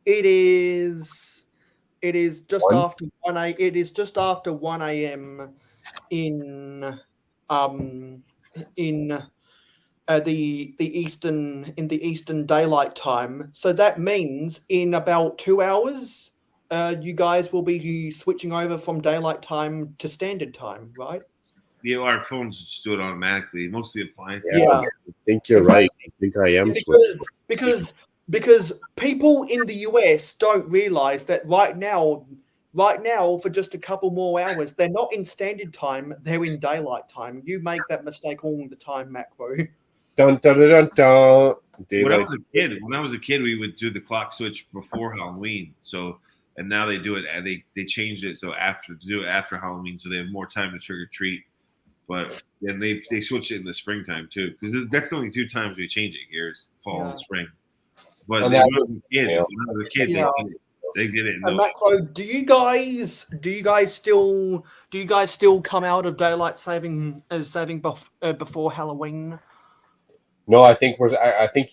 It is just after 1 a.m. It is just after 1 a.m. in the Eastern Daylight Time. So that means in about 2 hours, you guys will be switching over from Daylight Time to Standard Time, right? Yeah, our phones just do it automatically. Most of the appliances. Yeah. I think you're right. I think I am because people in the US don't realize that right now, for just a couple more hours, they're not in Standard Time, they're in Daylight Time. You make that mistake all the time, Macro. Dun, dun, dun, dun, dun. Daylight. When I was a kid, we would do the clock switch before Halloween. So, and now they do it. They changed it so after Halloween, so they have more time to trick or treat. But then they switch it in the springtime too, because that's the only two times we change it here is fall and spring. But And when I that was a kid, Yeah. they did it. In And those. Macro, do you guys still come out of daylight saving before Halloween? No, I think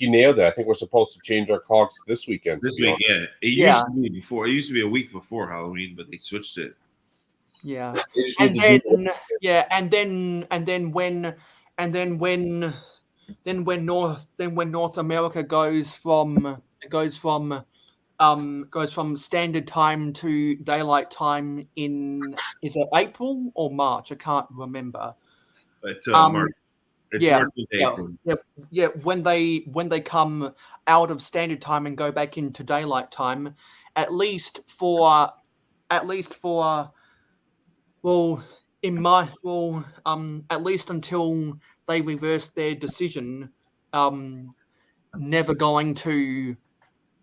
you nailed it. I think we're supposed to change our clocks this weekend. This week, yeah. It used to be before. It used to be a week before Halloween, but they switched it. Yeah, They just and need to then do yeah, and then when North America goes from standard time to daylight time in, is it April or March? I can't remember. It's March. It's Yeah, March and April. yeah. When they come out of standard time and go back into daylight time, at least for at least until they reverse their decision, never going to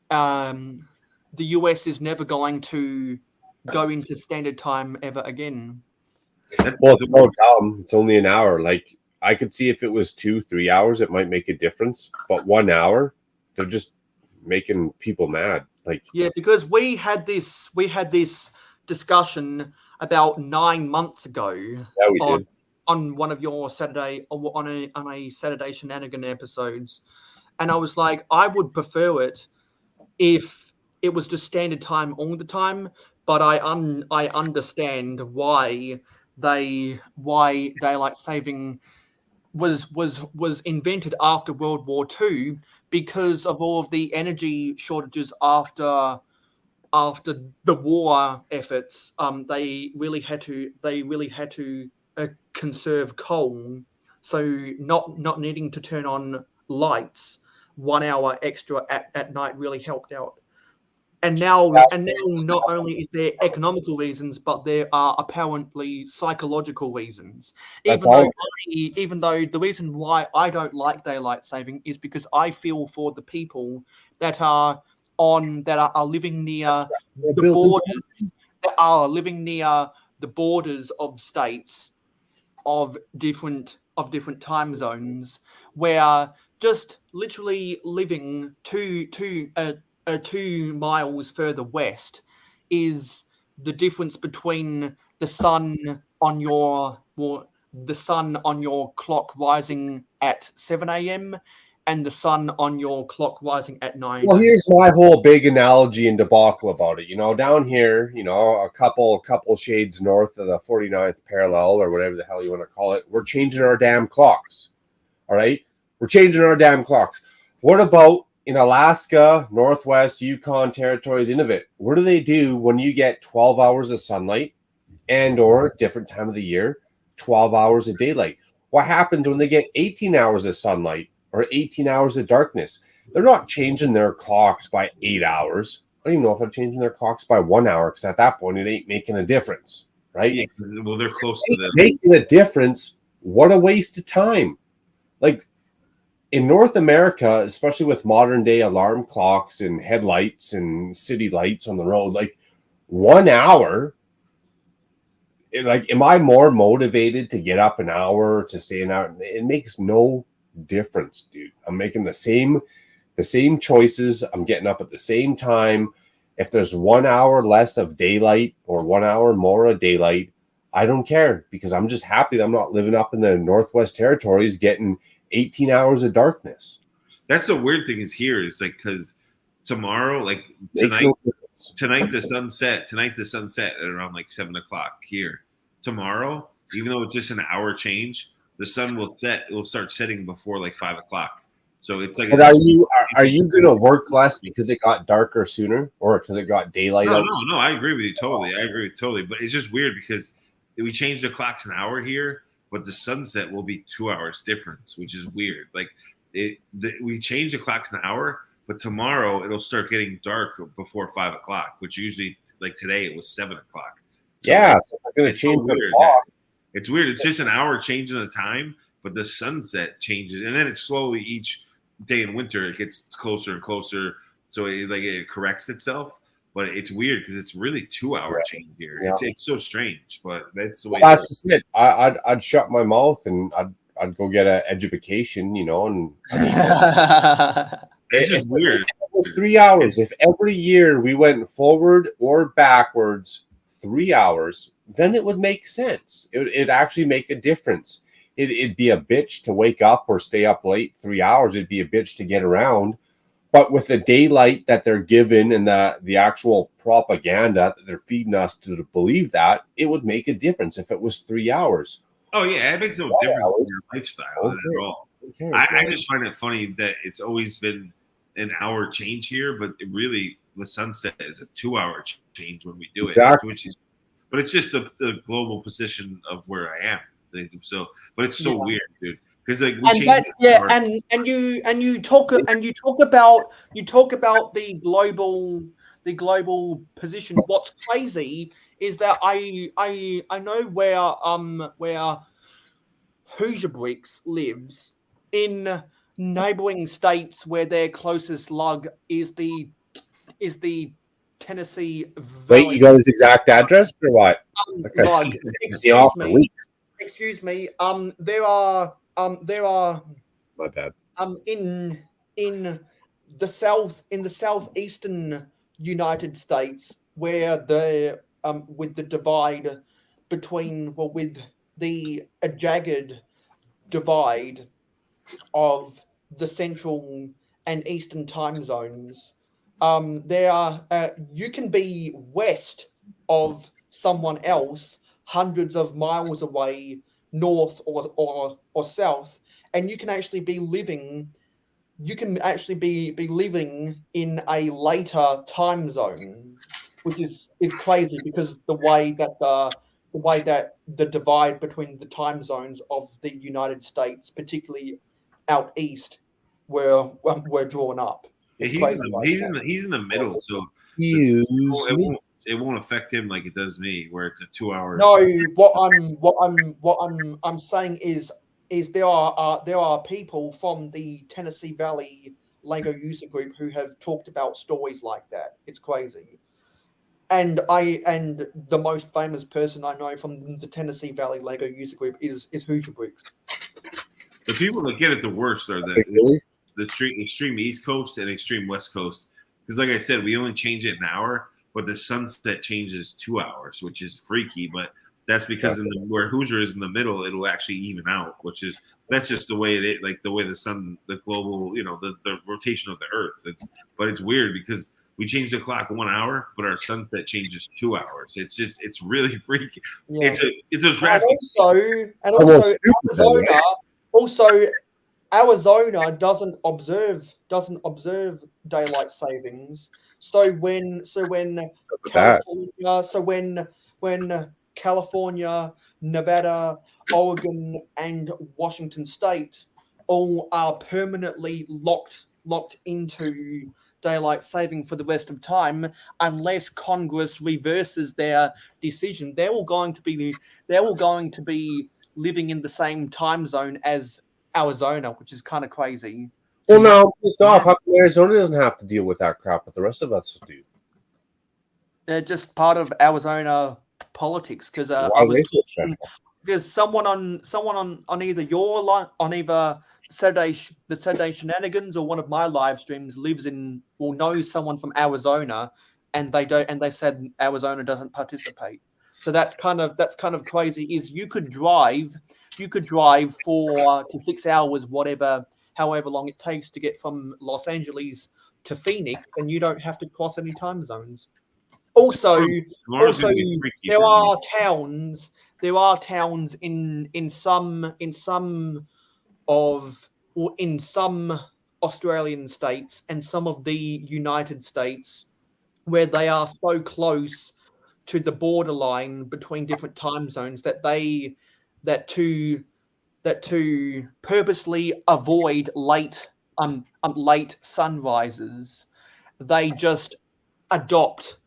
the US is never going to go into standard time ever again. Well, it's no dumb. It's only an hour. Like, I could see if it was 2-3 hours, it might make a difference. But 1 hour, they're just making people mad. Like, yeah, because we had this discussion about 9 months ago did. on one of your Saturday on a Saturday Shenanigans episodes, and I was like, I would prefer it if it was just standard time all the time, but I understand why daylight saving was invented after World War II, because of all of the energy shortages after the war efforts. They really had to conserve coal, so not needing to turn on lights 1 hour extra at night really helped out. And now not only is there economical reasons, but there are apparently psychological reasons. Even though the reason why I don't like daylight saving is because I feel for the people that are living near the borders, of states of different time zones, where just literally living 2 miles further west is the difference between the sun on your clock rising at 7 a.m. and the sun on your clock rising at 9. Well, here's my whole big analogy and debacle about it. Down here, a couple shades north of the 49th parallel, or whatever the hell you want to call it, we're changing our damn clocks. All right? We're changing our damn clocks. What about in Alaska, Northwest, Yukon territories, Inuvik? What do they do when you get 12 hours of sunlight and or different time of the year, 12 hours of daylight? What happens when they get 18 hours of sunlight or 18 hours of darkness? They're not changing their clocks by 8 hours. I don't even know if they're changing their clocks by 1 hour, because at that point it ain't making a difference, right? Yeah, well, they're close to them. Making a difference. What a waste of time. Like, in North America, especially with modern day alarm clocks and headlights and city lights on the road, like 1 hour, am I more motivated to get up an hour, to stay an hour? It makes no difference, dude. I'm making the same choices. I'm getting up at the same time. If there's 1 hour less of daylight or 1 hour more of daylight, I don't care, because I'm just happy that I'm not living up in the Northwest Territories getting 18 hours of darkness. That's the weird thing is here. It's like, because tomorrow, like tonight the sun set at around like 7 o'clock here. Tomorrow, even though it's just an hour change, the sun will set. It will start setting before like 5 o'clock. So it's like. But are you gonna work less because it got darker sooner, or because it got daylight? No. I agree with you totally. But it's just weird because we changed the clocks an hour here, but the sunset will be 2 hours difference, which is weird. Like we changed the clocks an hour, but tomorrow it'll start getting dark before 5 o'clock, which usually, like today, it was 7 o'clock. So so I'm gonna change the clock. It's weird. It's just an hour change in the time, but the sunset changes, and then it's slowly each day in winter, it gets closer and closer, so it corrects itself. But it's weird because it's really 2-hour change here. Yeah. It's so strange, but that's the way. Well, that's just it. I'd shut my mouth and I'd go get an education, you know, and it's just weird. It was 3 hours. If every year we went forward or backwards 3 hours, then it would make sense. It'd actually make a difference. It'd be a bitch to wake up or stay up late 3 hours. It'd be a bitch to get around. But with the daylight that they're given and the actual propaganda that they're feeding us to believe that, it would make a difference if it was 3 hours. Oh yeah, it makes no difference in your lifestyle at all. I just find it funny that it's always been an hour change here, but it really the sunset is a 2-hour change when we do it. But it's just the global position of where I am. So, but it's so weird, dude. Because like you talk about the global position. What's crazy is that I know where Hoosier Bricks lives in neighboring states where their closest lug is the Tennessee Valley. Wait, you got his exact address or what? Lug. Excuse me. There are my bad. In the southeastern United States, where with the divide between with the jagged divide of the central and eastern time zones, you can be west of someone else hundreds of miles away, north or south, and you can actually be living in a later time zone, which is crazy because the way that the divide between the time zones of the United States, particularly out east, were drawn up. He's in the middle, so it won't affect him like it does me, where it's a 2 hour. No, what I'm saying is there are people from the Tennessee Valley Lego user group who have talked about stories like that. It's crazy. And the most famous person I know from the Tennessee Valley Lego user group is Hoosier Bricks. The people that get it the worst are the extreme East Coast and extreme West Coast. Because like I said, we only change it an hour, but the sunset changes 2 hours, which is freaky. But that's because where Hoosier is in the middle, it'll actually even out, that's just the way it is, like the way the sun, the global, the rotation of the Earth. But it's weird because we change the clock 1 hour, but our sunset changes 2 hours. It's really freaky. Yeah. It's a drastic. Arizona doesn't observe daylight savings. So when California, Nevada, Oregon, and Washington State all are permanently locked into daylight saving for the rest of time, unless Congress reverses their decision, they're all going to be living in the same time zone as Arizona, which is kind of crazy. Well, no, pissed off. How come Arizona doesn't have to deal with that crap, but the rest of us do? They're just part of Arizona politics because someone on either your line, on either the Saturday Shenanigans or one of my live streams knows someone from Arizona, and they said Arizona doesn't participate. So that's kind of crazy. Is you could drive 4 to 6 hours, however long it takes to get from Los Angeles to Phoenix, and you don't have to cross any time zones. Also, there are towns in some Australian states and some of the United States where they are so close to the borderline between different time zones that to purposely avoid late sunrises, they just adopt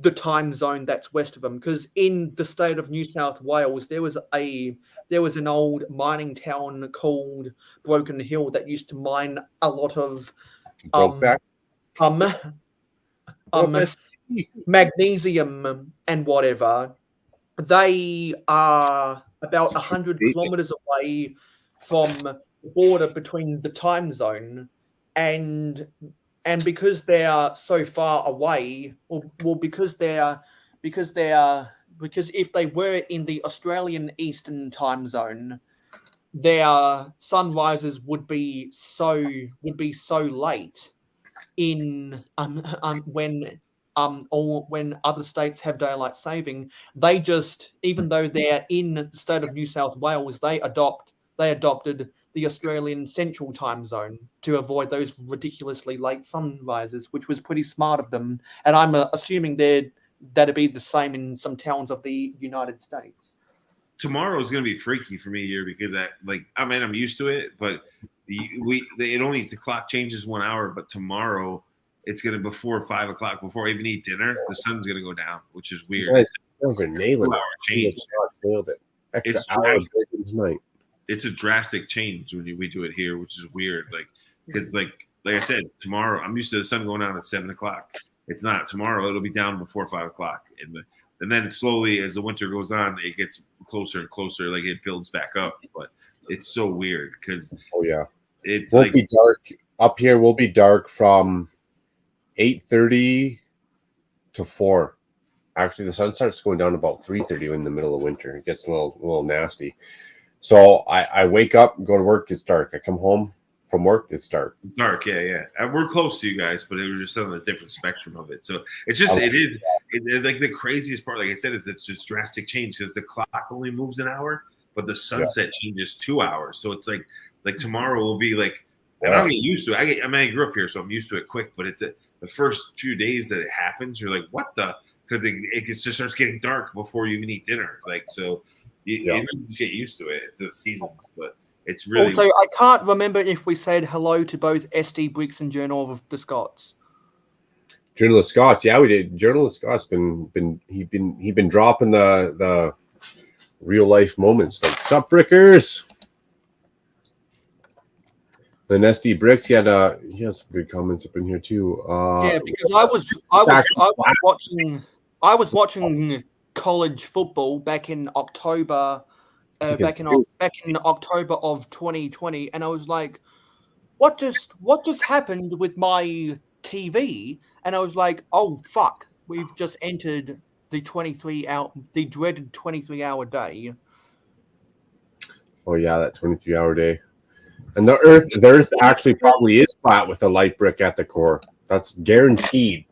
the time zone that's west of them. Because in the state of New South Wales, there was a there was an old mining town called Broken Hill that used to mine a lot of Brokeback. magnesium and whatever. They are about 100 kilometers away from the border between the time zone, and because they are so far away, because if they were in the Australian Eastern time zone, their sunrises would be so late in when other states have daylight saving. They just, even though they're in the state of New South Wales, they adopted the Australian Central Time Zone to avoid those ridiculously late sunrises, which was pretty smart of them. And I'm assuming that'd be the same in some towns of the United States. Tomorrow is going to be freaky for me here because I'm used to it, but the clock changes 1 hour, but tomorrow it's going to before 5 o'clock, before I even eat dinner, the sun's going to go down, which is weird. You guys are nailing it. Change. Nailed it. Extra hours tonight. It's a drastic change when we do it here, which is weird. Because like I said, tomorrow I'm used to the sun going down at 7 o'clock. It's not tomorrow; it'll be down before 5 o'clock, and then slowly, as the winter goes on, it gets closer and closer. Like it builds back up, but it's so weird because it won't be dark up here. Will be dark from 8:30 to 4. Actually, the sun starts going down about 3:30 in the middle of winter. It gets a little nasty. So I wake up, go to work, it's dark. I come home from work, it's dark. Dark, yeah. And we're close to you guys, but it was just on a different spectrum of it. So it's just like the craziest part, like I said, is it's just drastic change because the clock only moves an hour, but the sunset changes 2 hours. So it's like tomorrow will be like, and I don't get used to it. I grew up here, so I'm used to it quick. But it's the first few days that it happens, you're like, what the? Because it just starts getting dark before you even eat dinner. Like so. You get used to it. It's the seasons, but it's really. Also, I can't remember if we said hello to both SD Bricks and Journal of the Scots. Journalist Scots, yeah, we did. Journalist Scots been dropping the real life moments like sup brickers. Then SD Bricks, he had some good comments up in here too. Yeah, because I was watching college football back in October, back in October of 2020, and I was like, what just happened with my TV? And I was like, oh fuck, we've just entered the dreaded 23-hour day. Oh yeah, that 23-hour day. And the earth actually probably is flat with a light brick at the core. That's guaranteed.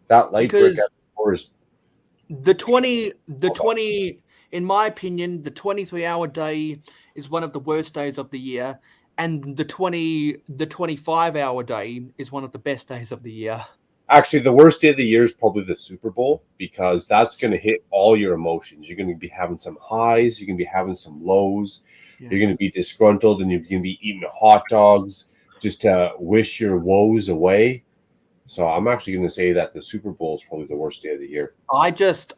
That light brick at the core is the 20, in my opinion, the 23-hour day is one of the worst days of the year, and the 25-hour day is one of the best days of the year. Actually, the worst day of the year is probably the Super Bowl because that's going to hit all your emotions. You're going to be having some highs, you're going to be having some lows, you're going to be disgruntled, and you're going to be eating hot dogs just to wish your woes away. So I'm actually going to say that the Super Bowl is probably the worst day of the year. I just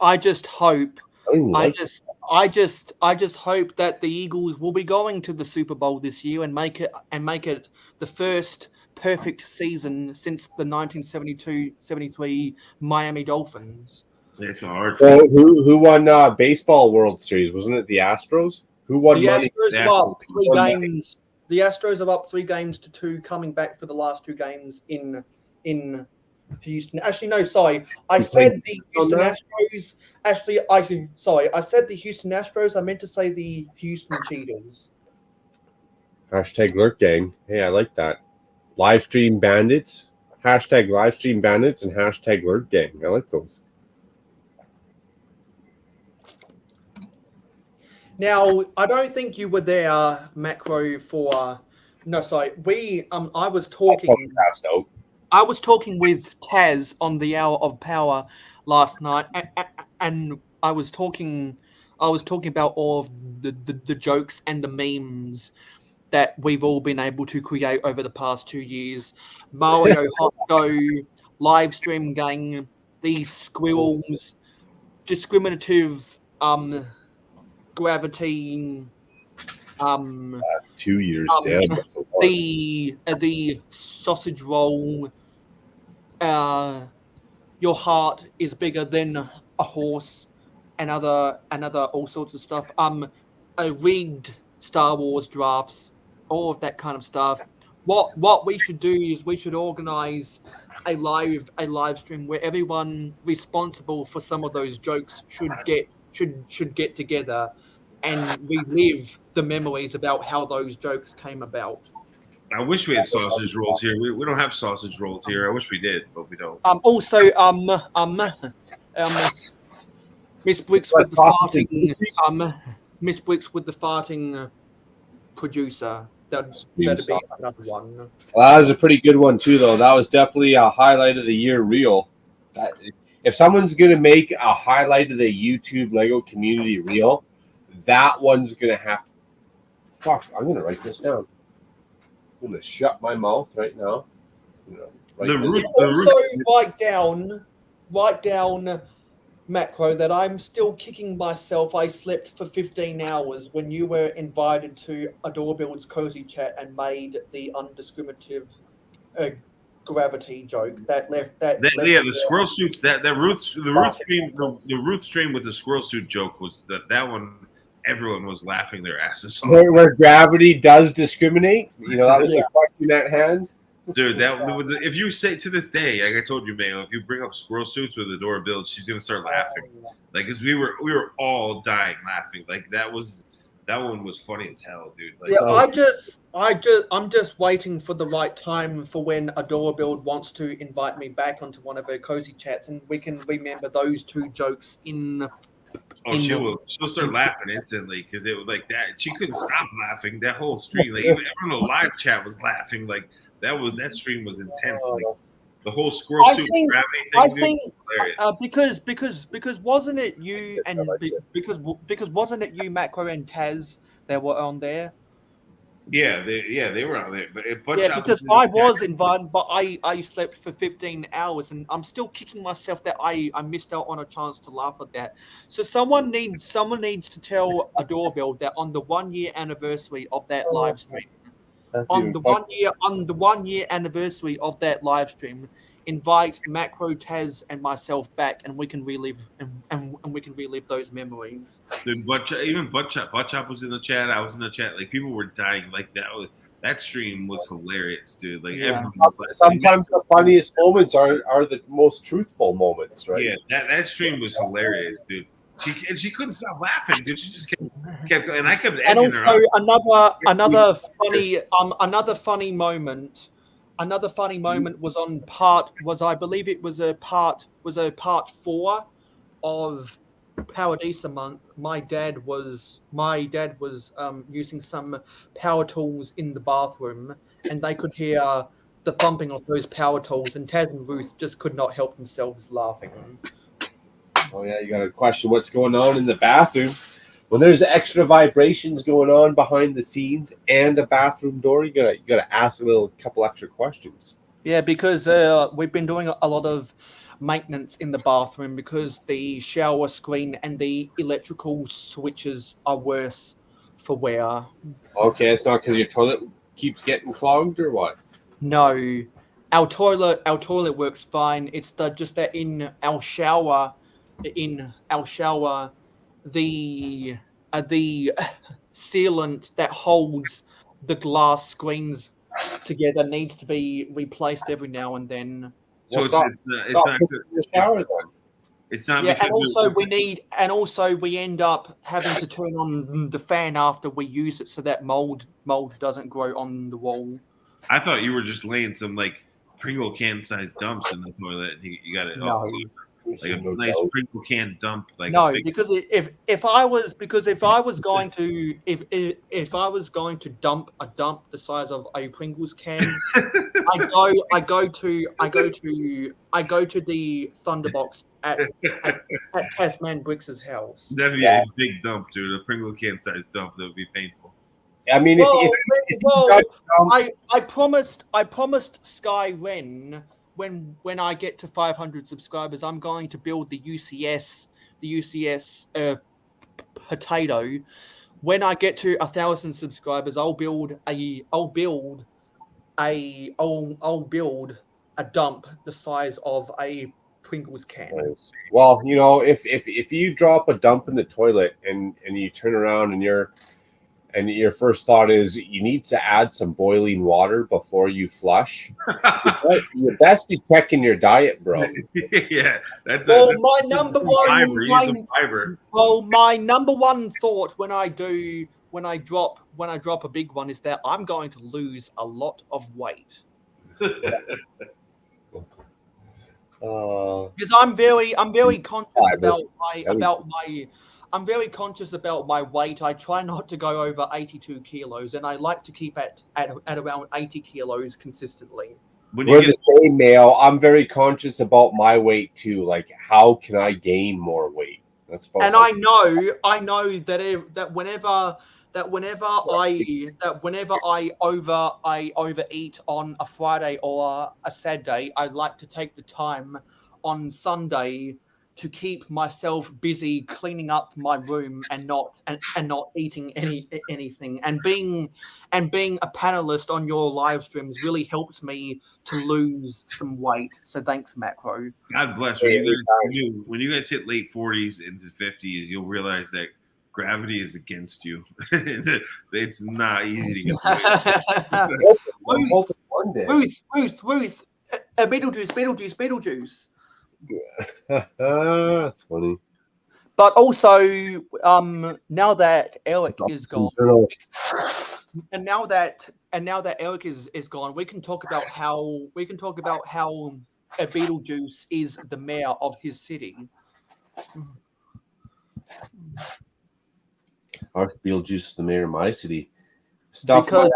hope that the Eagles will be going to the Super Bowl this year and make it the first perfect season since the 1972-73 Miami Dolphins. It's hard. So who won baseball World Series? Wasn't it the Astros? Who won the money? Astros are up 3 games. The Astros are up 3-2, coming back for the last 2 games in Houston. Actually, no, sorry. I said the Houston Astros. Actually, I said the Houston Astros. I meant to say the Houston Cheetahs. Hashtag Lurk Gang. Hey, I like that. Livestream Bandits. Hashtag Livestream Bandits and hashtag Lurk Gang. I like those. Now, I don't think you were there, Macro, for... No, sorry. I was talking... I was talking with Taz on the Hour of Power last night, and I was talking about all of the jokes and the memes that we've all been able to create over the past 2 years. Mario Hotgo, Livestream Gang, these squirrels, discriminative gravity Last 2 years, damn. That's a lot. the sausage roll. Your heart is bigger than a horse, and other all sorts of stuff. Rigged Star Wars drafts, all of that kind of stuff. What we should do is we should organize a live stream where everyone responsible for some of those jokes should get together and relive the memories about how those jokes came about. I wish we had sausage rolls here. We don't have sausage rolls here. I wish we did, but we don't. Also, Miss Bricks with the farting. Miss Bricks with the farting producer. That'd be another one. Well, that was a pretty good one too, though. That was definitely a highlight of the year reel. If someone's gonna make a highlight of the YouTube Lego community reel, that one's gonna have. Fuck! I'm gonna write this down. I'm gonna shut my mouth right now. Write down, Macro, that I'm still kicking myself. I slept for 15 hours when you were invited to Adorebuild's cozy chat and made the undiscriminative gravity joke that left the squirrel suits. The Ruth stream with the squirrel suit joke was that one. Everyone was laughing their asses off. Where gravity does discriminate, that was the question at hand. Dude, if you say to this day, like I told you, Mayo, if you bring up squirrel suits with Adora Build, she's gonna start laughing. Like, cause we were all dying laughing. Like that one was funny as hell, dude. Like, I'm just waiting for the right time for when Adora Build wants to invite me back onto one of her cozy chats, and we can remember those two jokes in. Oh, she'll start laughing instantly because it was like that. She couldn't stop laughing. That whole stream, like even everyone in the live chat was laughing. Like that stream was intense. Like the whole squirrel suit gravity thing. I think because wasn't it you and because wasn't it you, Macro and Taz that were on there? Yeah, they were on there. But because I was invited, but I slept for 15 hours, and I'm still kicking myself that I missed out on a chance to laugh at that. So someone needs to tell Adorebuild that on the 1 year anniversary of that live stream, on the 1 year anniversary of that live stream, invite Macro, Taz, and myself back, and we can relive and we can relive those memories. Dude, even Butt Chop was in the chat. I was in the chat. Like people were dying. Like that stream was hilarious, dude. Like sometimes the funniest moments are the most truthful moments, right? Yeah, that stream was hilarious, dude. She couldn't stop laughing, dude. She just kept and I kept. And also another funny moment. Another funny moment was I believe it was a part 4 of Paradisa month. My dad was using some power tools in the bathroom, and they could hear the thumping of those power tools, and Taz and Ruth just could not help themselves laughing. Oh yeah, you got to question what's going on in the bathroom. When there's extra vibrations going on behind the scenes and a bathroom door, you gotta ask a couple extra questions. Yeah, because we've been doing a lot of maintenance in the bathroom because the shower screen and the electrical switches are worse for wear. Okay, it's not because your toilet keeps getting clogged or what? No, our toilet works fine. It's just that in our shower, the sealant that holds the glass screens together needs to be replaced every now and then. So it's not the shower then. It's not. Yeah, and also we end up having to turn on the fan after we use it so that mold doesn't grow on the wall. I thought you were just laying some like Pringle can sized dumps in the toilet. And you got it. No. Like a nice Pringle can dump. Like no, because if I was going to dump a dump the size of a Pringles can, I go to the Thunderbox at Tasman Bricks' house. That'd be a big dump, dude. A Pringle can sized dump that would be painful. I mean, I promised Sky Ren. When I get to 500 subscribers, I'm going to build the UCS potato, when I get to 1,000 subscribers, I'll build a dump the size of a Pringles can. Nice. Well, you know, if you drop a dump in the toilet and you turn around and your first thought is you need to add some boiling water before you flush, you best be checking your diet, bro. Yeah, that's Well, that's my number one, fiber. Use the fiber. well, my number one thought when I drop a big one is that I'm going to lose a lot of weight. Because I'm very conscious about my weight. I try not to go over 82 kilos, and I like to keep at around 80 kilos consistently. We're the same, male. I'm very conscious about my weight too. Like, how can I gain more weight? That's and I know that whenever I overeat on a Friday or a Saturday, I like to take the time on Sunday to keep myself busy cleaning up my room and not eating anything. And being a panelist on your live streams really helps me to lose some weight. So thanks, Macro. God bless. When you guys hit late 40s into 50s, you'll realize that gravity is against you. It's not easy to get Ruth, Beetlejuice. That's funny. But also, now that Eric is gone, and now that Eric is gone, we can talk about how Beetlejuice is the mayor of his city. Our Beetlejuice is the mayor of my city. Because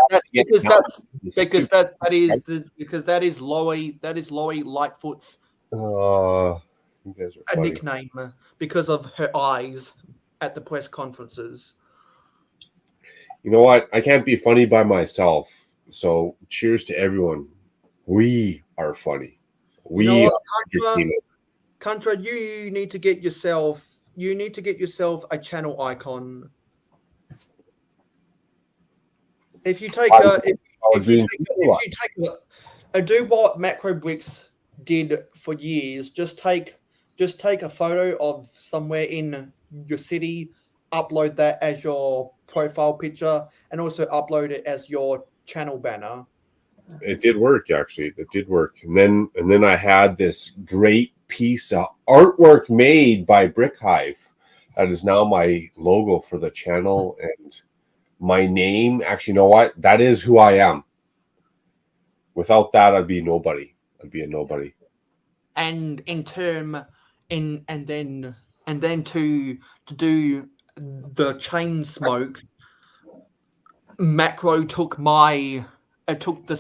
that is Lori Lightfoot's you guys are funny. nickname because of her eyes at the press conferences. You know what? I can't be funny by myself. So cheers to everyone. We are funny. Contra, you need to get yourself a channel icon. If you take do what Macro Bricks did for years, just take a photo of somewhere in your city, upload that as your profile picture, and also upload it as your channel banner. It did work, actually. It did work. And then I had this great piece of artwork made by Brick Hive. That is now my logo for the channel and my name. Actually, you know what? That is who I am. Without that, I'd be nobody. I'd be a nobody. And then to do the chain smoke, Macro took the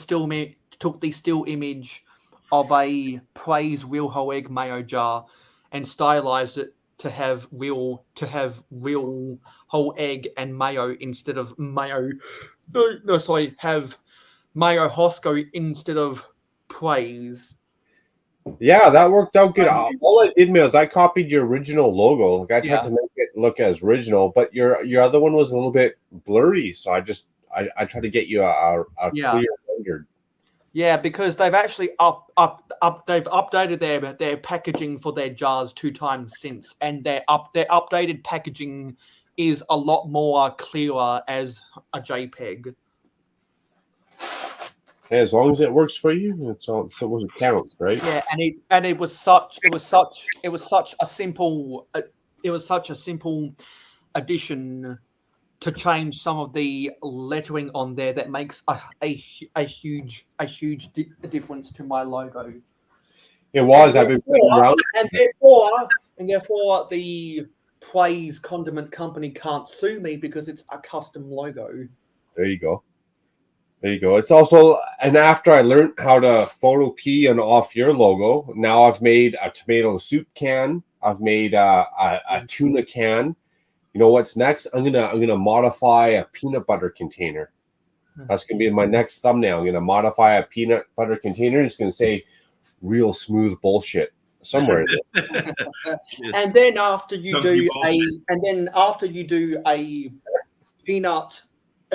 still image of a Praise real whole egg mayo jar and stylized it to have real whole egg and mayo instead of mayo. Have Mayo Hosco instead of Praise. Yeah, that worked out good. All I did was I copied your original logo. Like I tried to make it look as original, but your other one was a little bit blurry. So I tried to get you a clear rendered. Yeah, because they've actually they've updated their packaging for their jars 2 times since, and their updated packaging is a lot more clearer as a JPEG. Hey, as long as it works for you, it's all so it counts, right? Yeah, and it was such a simple addition to change some of the lettering on there that makes a huge difference to my logo. It was. I've been playing around, and therefore the Praise Condiment Company can't sue me because it's a custom logo. There you go. It's also, and after I learned how to photo key and off your logo, now I've made a tomato soup can. I've made a tuna can. You know what's next? I'm gonna modify a peanut butter container. That's gonna be my next thumbnail. I'm gonna modify a peanut butter container. It's gonna say "real smooth bullshit" somewhere. And then after you do a peanut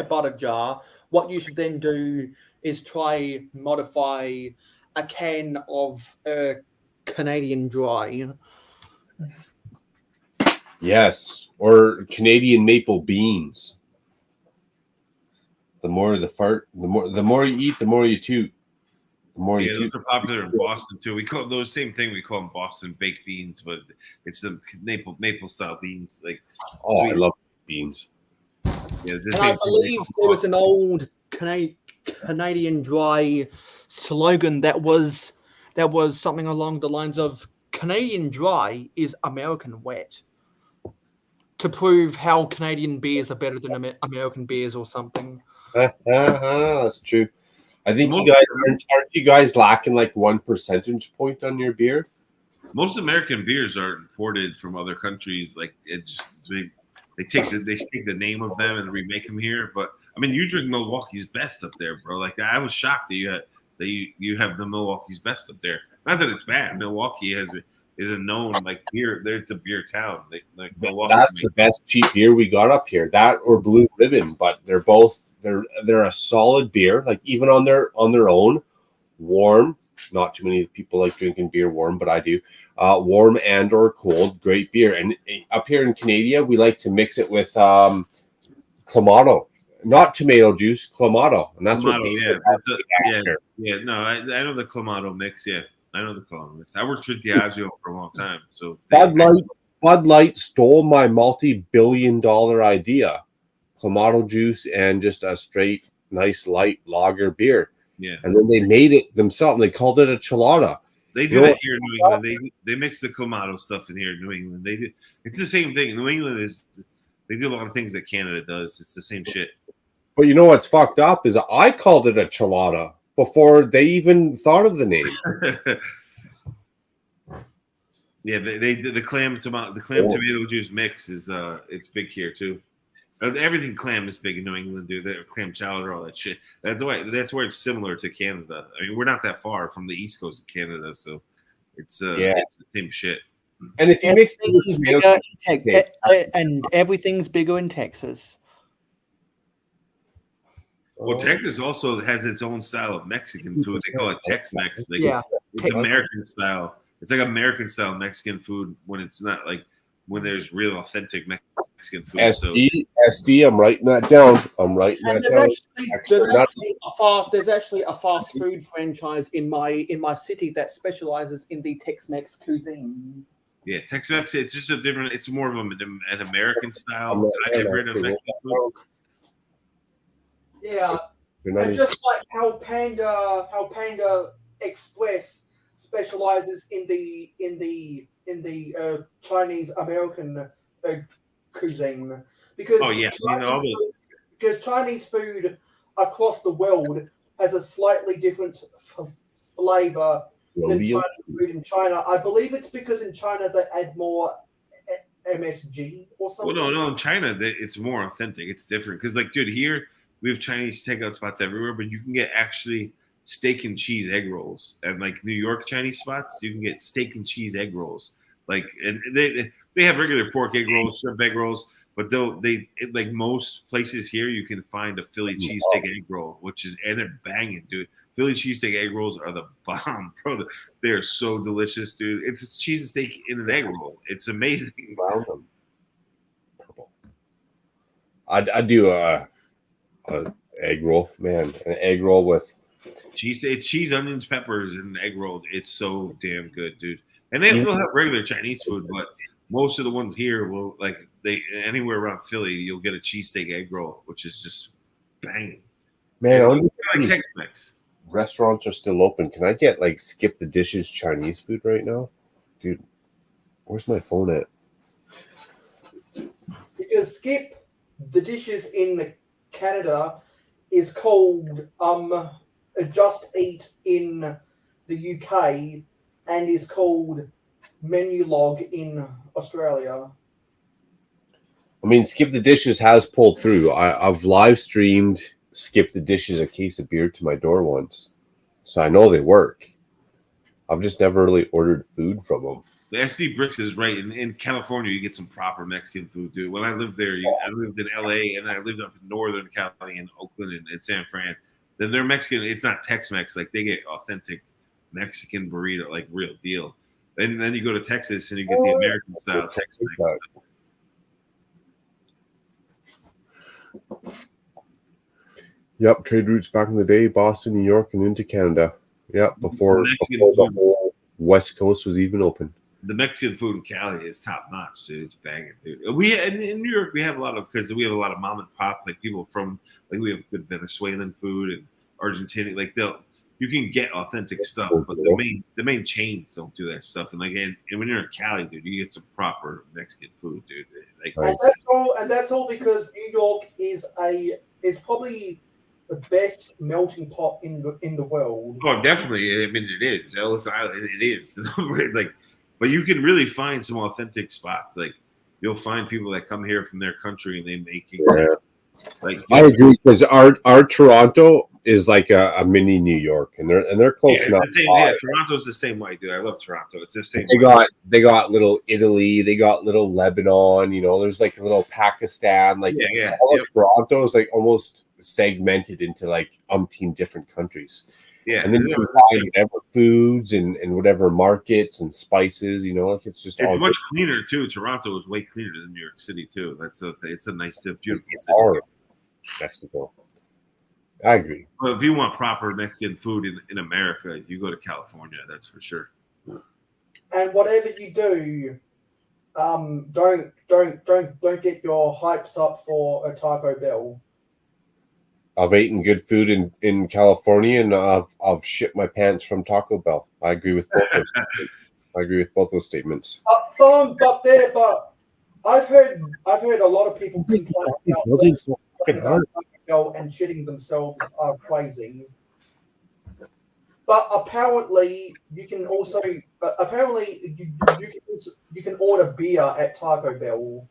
butter jar, what you should then do is try modify a can of Canadian Dry. Yes, or Canadian maple beans. The more the fart, the more you eat, the more you toot. The more you toot. Those are popular in Boston too. We call those same thing. We call them Boston baked beans, but it's the maple style beans. Like, oh, sweet. I love beans. Yeah, and I believe there was an old Canadian Dry slogan that was something along the lines of Canadian Dry is American Wet, to prove how Canadian beers are better than American beers or something. That's true. I think you guys aren't you guys lacking like 1 percentage point on your beer? Most American beers are imported from other countries. Like it's they take the name of them and remake them here. But I mean, you drink Milwaukee's Best up there, bro. Like I was shocked that you have the Milwaukee's Best up there. Not that it's bad. Milwaukee is a known like beer. It's a beer town. That's the best cheap beer we got up here. That or Blue Ribbon, but they're a solid beer. Like even on their own, warm. Not too many people like drinking beer warm, but I do. Warm and or cold, great beer. And up here in Canada, we like to mix it with Clamato, not tomato juice, Clamato, and that's Clamato, what. Yeah. No, I know the Clamato mix. Yeah, I know the Clamato mix. I worked for Diageo for a long time, so Bud Light stole my multi-billion-dollar idea, Clamato juice and just a straight, nice light lager beer. Yeah, and then they made it themselves. They called it a chelada. They do that here in New England. They mix the Clamato stuff in here in New England. It's the same thing. New England they do a lot of things that Canada does. It's the same shit. But you know what's fucked up is I called it a chelada before they even thought of the name. Yeah, the clam tomato juice mix is it's big here too. Everything clam is big in New England, dude. The clam chowder, all that shit. That's where it's similar to Canada. I mean, we're not that far from the east coast of Canada, so it's the same shit. And if you mix and everything's bigger in Texas. Well, Texas also has its own style of Mexican food. They call it Tex-Mex. It's American style. It's like American style Mexican food when it's not like when there's real authentic Mexican food. SD, I'm writing that down. There's actually a fast food franchise in my city that specializes in the Tex-Mex cuisine. Yeah, Tex-Mex. It's just it's more of an American style. Mexican food. Yeah, and just like how Panda Express specializes in the Chinese American cuisine, because because Chinese food across the world has a slightly different flavor than Chinese food in China. I believe it's because in China they add more MSG or something. Well, no, in China it's more authentic. It's different because, like, dude, here we have Chinese takeout spots everywhere, but you can get actually steak and cheese egg rolls. And like New York Chinese spots, you can get steak and cheese egg rolls. Like, and they have regular pork egg rolls, shrimp egg rolls, but like most places here, you can find a Philly cheesesteak egg roll, and they're banging, dude. Philly cheesesteak egg rolls are the bomb, bro. They are so delicious, dude. It's cheesesteak in an egg roll. It's amazing. I do a egg roll, man. An egg roll with cheese, onions, peppers, and egg roll. It's so damn good, dude. And they'll have regular Chinese food, but most of the ones here will anywhere around Philly, you'll get a cheesesteak egg roll, which is just banging. Man, I wonder if Tex-Mex restaurants are still open. Can I get like skip the dishes Chinese food right now? Dude, where's my phone at? Because skip the dishes in Canada is called Just Eat in the UK and is called Menu Log in Australia. I mean, Skip the Dishes has pulled through. I've live streamed Skip the Dishes a case of beer to my door once, so I know they work. I've just never really ordered food from them. The SD Bricks is right. In California, you get some proper Mexican food, dude. When I lived there, I lived in LA and I lived up in Northern California, in Oakland and San Fran. Then they're Mexican. It's not Tex-Mex. Like, they get authentic Mexican burrito, like real deal. And then you go to Texas and you get the American style Tex-Mex. Yep, trade routes back in the day, Boston, New York, and into Canada. Yep, before the whole West Coast was even open. The Mexican food in Cali is top notch, dude. It's banging, dude. We in New York, we have a lot of, because we have a lot of mom and pop, like people from, like we have good Venezuelan food and Argentinian. Like you can get authentic stuff, but the main chains don't do that stuff. And and when you're in Cali, dude, you get some proper Mexican food, dude. Like, and that's all because New York is probably the best melting pot in the world. Oh, definitely. I mean, it is. Ellis Island, it is. Like, but you can really find some authentic spots. Like, you'll find people that come here from their country and they make it. Yeah. Like, I agree, because our Toronto is like a mini New York, and they're close enough. Toronto's the same way, dude. I love Toronto. It's the same. They got little Italy, they got little Lebanon. There's like a little Pakistan. Like all of Toronto is like almost segmented into like umpteen different countries. Yeah, and then you can find whatever foods and whatever markets and spices. Like it's just all much cleaner too. Toronto is way cleaner than New York City too. It's a nice, beautiful city. Mexico. I agree. But if you want proper Mexican food in America, you go to California. That's for sure. And whatever you do, don't get your hypes up for a Taco Bell. I've eaten good food in California, and I've shit my pants from Taco Bell. I agree with both those statements. But I've heard a lot of people complain about Taco Bell and shitting themselves are crazy. But apparently, you can also you can order beer at Taco Bell.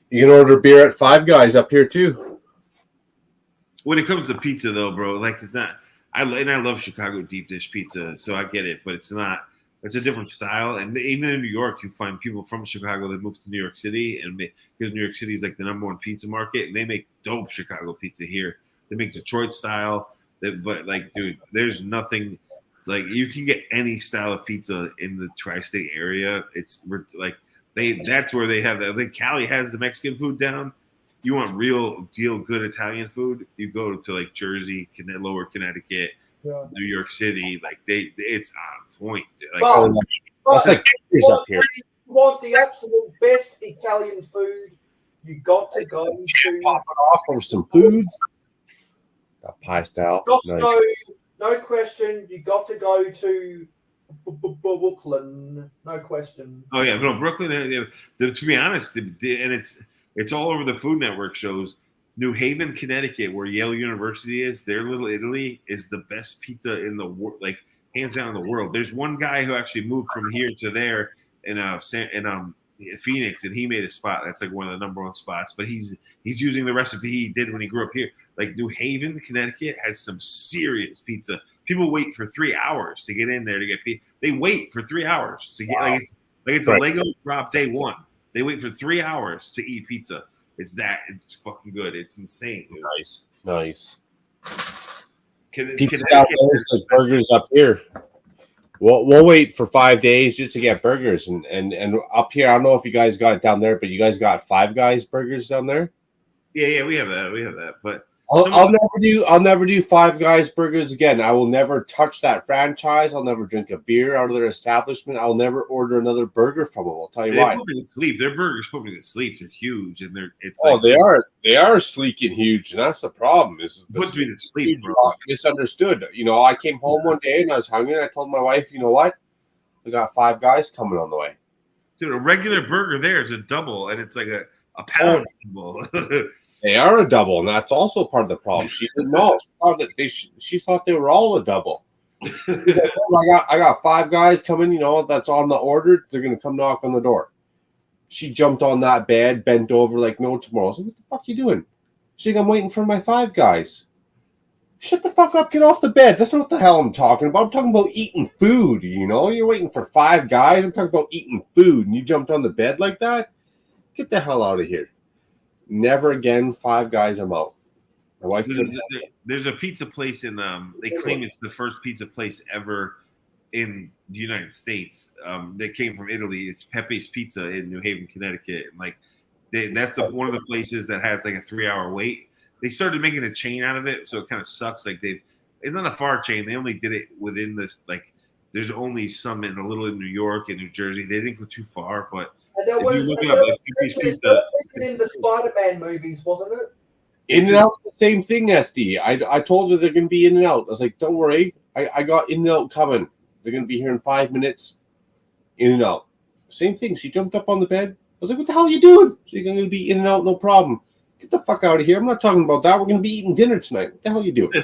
You can order beer at Five Guys up here too. When it comes to pizza, though, bro, like it's not. I love Chicago deep dish pizza, so I get it, but it's not. It's a different style, and even in New York, you find people from Chicago that move to New York City, and because New York City is like the #1 pizza market, and they make dope Chicago pizza here. They make Detroit style, but like, dude, there's nothing like you can get any style of pizza in the tri-state area. It's like that's where they have that. I think Cali has the Mexican food down. You want real deal good Italian food, you go to like Jersey, Lower Connecticut, New York City. Like it's on point. Like, that's like up here. You want the absolute best Italian food, you got to go to off from some foods. That pie style. No question. You got to go to Brooklyn. No question. Oh yeah, no, Brooklyn. To be honest, and it's all over the Food Network shows. New Haven, Connecticut, where Yale University is, their Little Italy is the best pizza in the world, like hands down in the world. There's one guy who actually moved from here to there in Phoenix, and he made a spot that's like one of the #1 spots. But he's using the recipe he did when he grew up here. Like New Haven, Connecticut has some serious pizza. People wait for 3 hours to get in there to get pizza. They wait for 3 hours to get it's a Lego drop day one. They wait for 3 hours to eat pizza. It's fucking good. It's insane. Dude. Nice. Pizza like burgers up here. We'll wait for 5 days just to get burgers, and up here, I don't know if you guys got it down there, but you guys got Five Guys burgers down there. Yeah, we have that. But I'll never do Five Guys burgers again. I will never touch that franchise. I'll never drink a beer out of their establishment. I'll never order another burger from them. I'll tell you why. Their burgers put me to sleep. They're huge, and they are sleek and huge, and that's the problem. Is put me to sleep, bro. Misunderstood. I came home one day and I was hungry, and I told my wife, you know what? We got Five Guys coming on the way. Dude, a regular burger there is a double, and it's like a pound double. They are a double, and that's also part of the problem. She didn't know. She thought they were all a double. Like, I got Five Guys coming, that's on the order. They're going to come knock on the door. She jumped on that bed, bent over like no tomorrow. I was like, what the fuck are you doing? She's like, I'm waiting for my Five Guys. Shut the fuck up, get off the bed. That's not what the hell I'm talking about. I'm talking about eating food, you know? You're waiting for Five Guys. I'm talking about eating food, and you jumped on the bed like that? Get the hell out of here. Never again, Five Guys, I'm out. My wife couldn't. There's a pizza place in, they claim it's the first pizza place ever in the United States. They came from Italy. It's Pepe's Pizza in New Haven, Connecticut. And like, that's one of the places that has like a 3-hour wait. They started making a chain out of it, so it kind of sucks. Like it's not a far chain. They only did it within this. Like, there's only some in New York and New Jersey. They didn't go too far, but And there was, look and it up, there like, was Pepe's featured Pizza. in the Spider-Man movies, wasn't it? In and Out's the same thing, SD. I told her they're going to be In and Out. I was like, don't worry. I got In and Out coming. They're going to be here in 5 minutes. In and Out. Same thing. She jumped up on the bed. I was like, what the hell are you doing? She's going to be In and Out, no problem. Get the fuck out of here. I'm not talking about that. We're going to be eating dinner tonight. What the hell are you doing?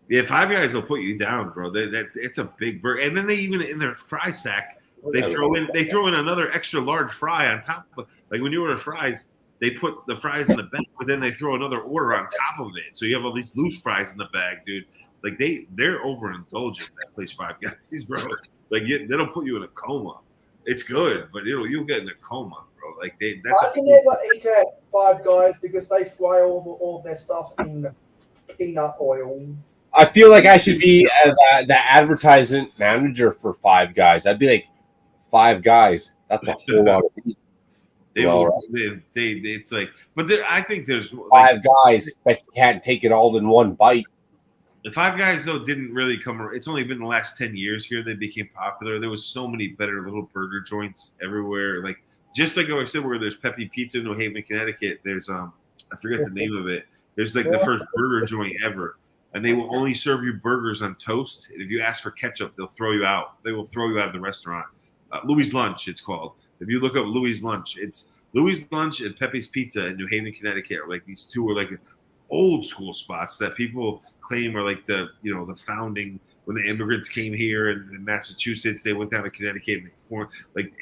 Yeah, Five Guys will put you down, bro. It's a big burger. And then they even, in their fry sack, they throw in another extra large fry on top of, like, when you order fries, they put the fries in the bag, but then they throw another order on top of it. So you have all these loose fries in the bag, dude. Like, they're overindulgent, that place, Five Guys, bro. Like, that'll put you in a coma. It's good, but you'll get in a coma, bro. Like, I can never eat at Five Guys because they fry all of their stuff in peanut oil. I feel like I should be the advertisement manager for Five Guys. I'd be like, Five Guys. That's a whole lot of meat. It's like, but I think there's Five Guys, but you can't take it all in one bite. The Five Guys, though, didn't really come around. It's only been the last 10 years here they became popular. There was so many better little burger joints everywhere. Like, just like I said, where there's Pepe Pizza in New Haven, Connecticut, there's I forget the name of it. There's like the first burger joint ever. And they will only serve you burgers on toast. And if you ask for ketchup, they'll throw you out. They will throw you out of the restaurant. Louis Lunch, it's called. If you look up Louis Lunch, it's Louis Lunch and Pepe's Pizza in New Haven, Connecticut. Like, these two are like old school spots that people claim are like the founding, when the immigrants came here in Massachusetts, they went down to Connecticut and they formed, like,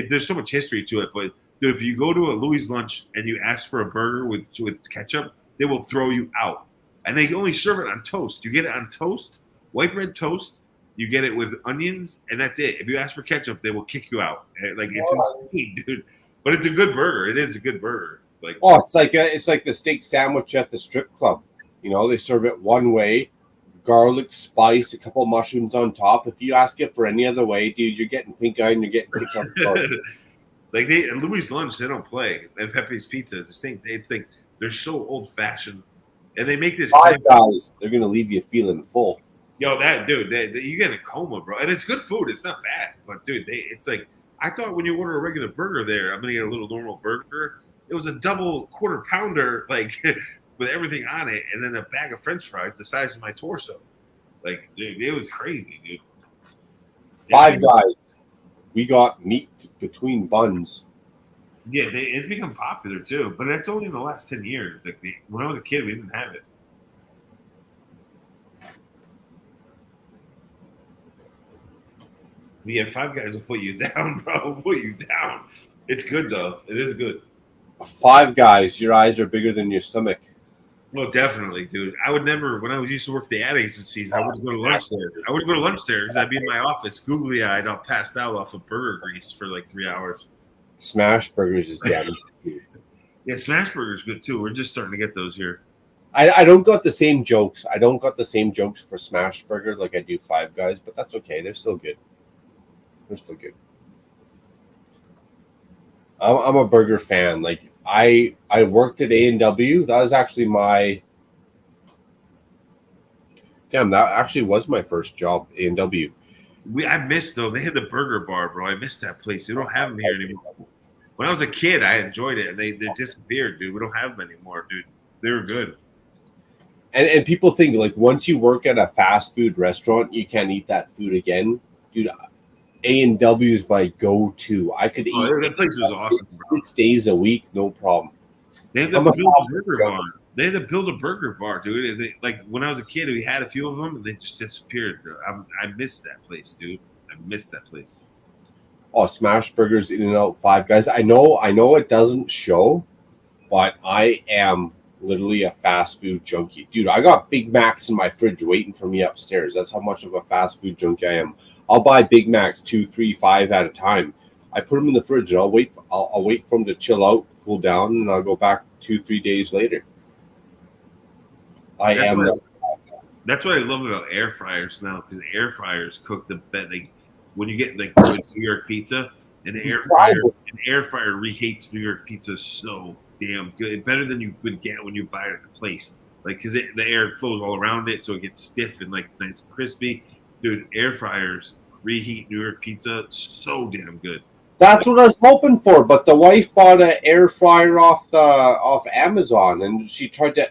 there's so much history to it. But dude, if you go to a Louis Lunch and you ask for a burger with ketchup, they will throw you out. And they only serve it on toast. You get it on toast, white bread toast. You get it with onions, and that's it. If you ask for ketchup, they will kick you out. Like, it's insane, dude. But it's a good burger. It is a good burger. Like, it's like the steak sandwich at the strip club. You know, they serve it one way, garlic, spice, a couple of mushrooms on top. If you ask it for any other way, dude, you're getting pink eye and you're getting kicked out. Like, Louis Lunch, they don't play. And Pepe's Pizza, the same thing. It's like, they're so old fashioned. And they make this Five Guys, they're gonna leave you feeling full. Yo, that dude, you get in a coma, bro. And it's good food. It's not bad, but dude, it's like, I thought when you order a regular burger there, I'm gonna get a little normal burger. It was a double quarter pounder, like, with everything on it, and then a bag of French fries the size of my torso. Like, dude, it was crazy, dude. Five Guys, we got meat between buns. Yeah, it's become popular too, but that's only in the last 10 years. Like, when I was a kid, we didn't have it. But yeah, Five Guys will put you down, bro. Put you down. It's good though. It is good. Five Guys, your eyes are bigger than your stomach. Well, definitely, dude. I would never, when I used to work at the ad agencies, I wouldn't go to lunch there. I wouldn't go to lunch there because I'd be in my office, googly-eyed, all passed out off of burger grease for like 3 hours. Smash Burgers is dead. Yeah, Smash Burger's good too. We're just starting to get those here. I don't got the same jokes. I don't got the same jokes for Smash Burger like I do Five Guys, but that's okay. They're still good. They're still good. I'm a burger fan. Like, I worked at A&W. That was actually that actually was my first job, A&W. I missed though. They had the burger bar, bro. I missed that place. They don't have them here anymore. When I was a kid, I enjoyed it, and they disappeared, dude. We don't have them anymore, dude. They were good. And people think, like, once you work at a fast food restaurant, you can't eat that food again, dude. A&W is my go-to. I could eat. That place was awesome, bro. 6 days a week, no problem. They had to build a burger bar. They had to build a burger bar, dude. Like, when I was a kid, we had a few of them, and they just disappeared. I missed that place, dude. I missed that place. Oh, Smash Burgers, In-N-Out, Five Guys. I know it doesn't show, but I am literally a fast food junkie. Dude, I got Big Macs in my fridge waiting for me upstairs. That's how much of a fast food junkie I am. I'll buy Big Macs 2, 3, 5 at a time. I put them in the fridge and I'll wait for them to chill out, cool down, and I'll go back 2, 3 days later. That's what I love about air fryers now, because air fryers cook the best. Like when you get like New York pizza, an air fryer reheats New York pizza so damn good, better than you would get when you buy it at the place. Like because the air flows all around it, so it gets stiff and like nice and crispy. Dude, air fryers reheat New York pizza so damn good. That's what I was hoping for, but the wife bought an air fryer off Amazon, and she tried to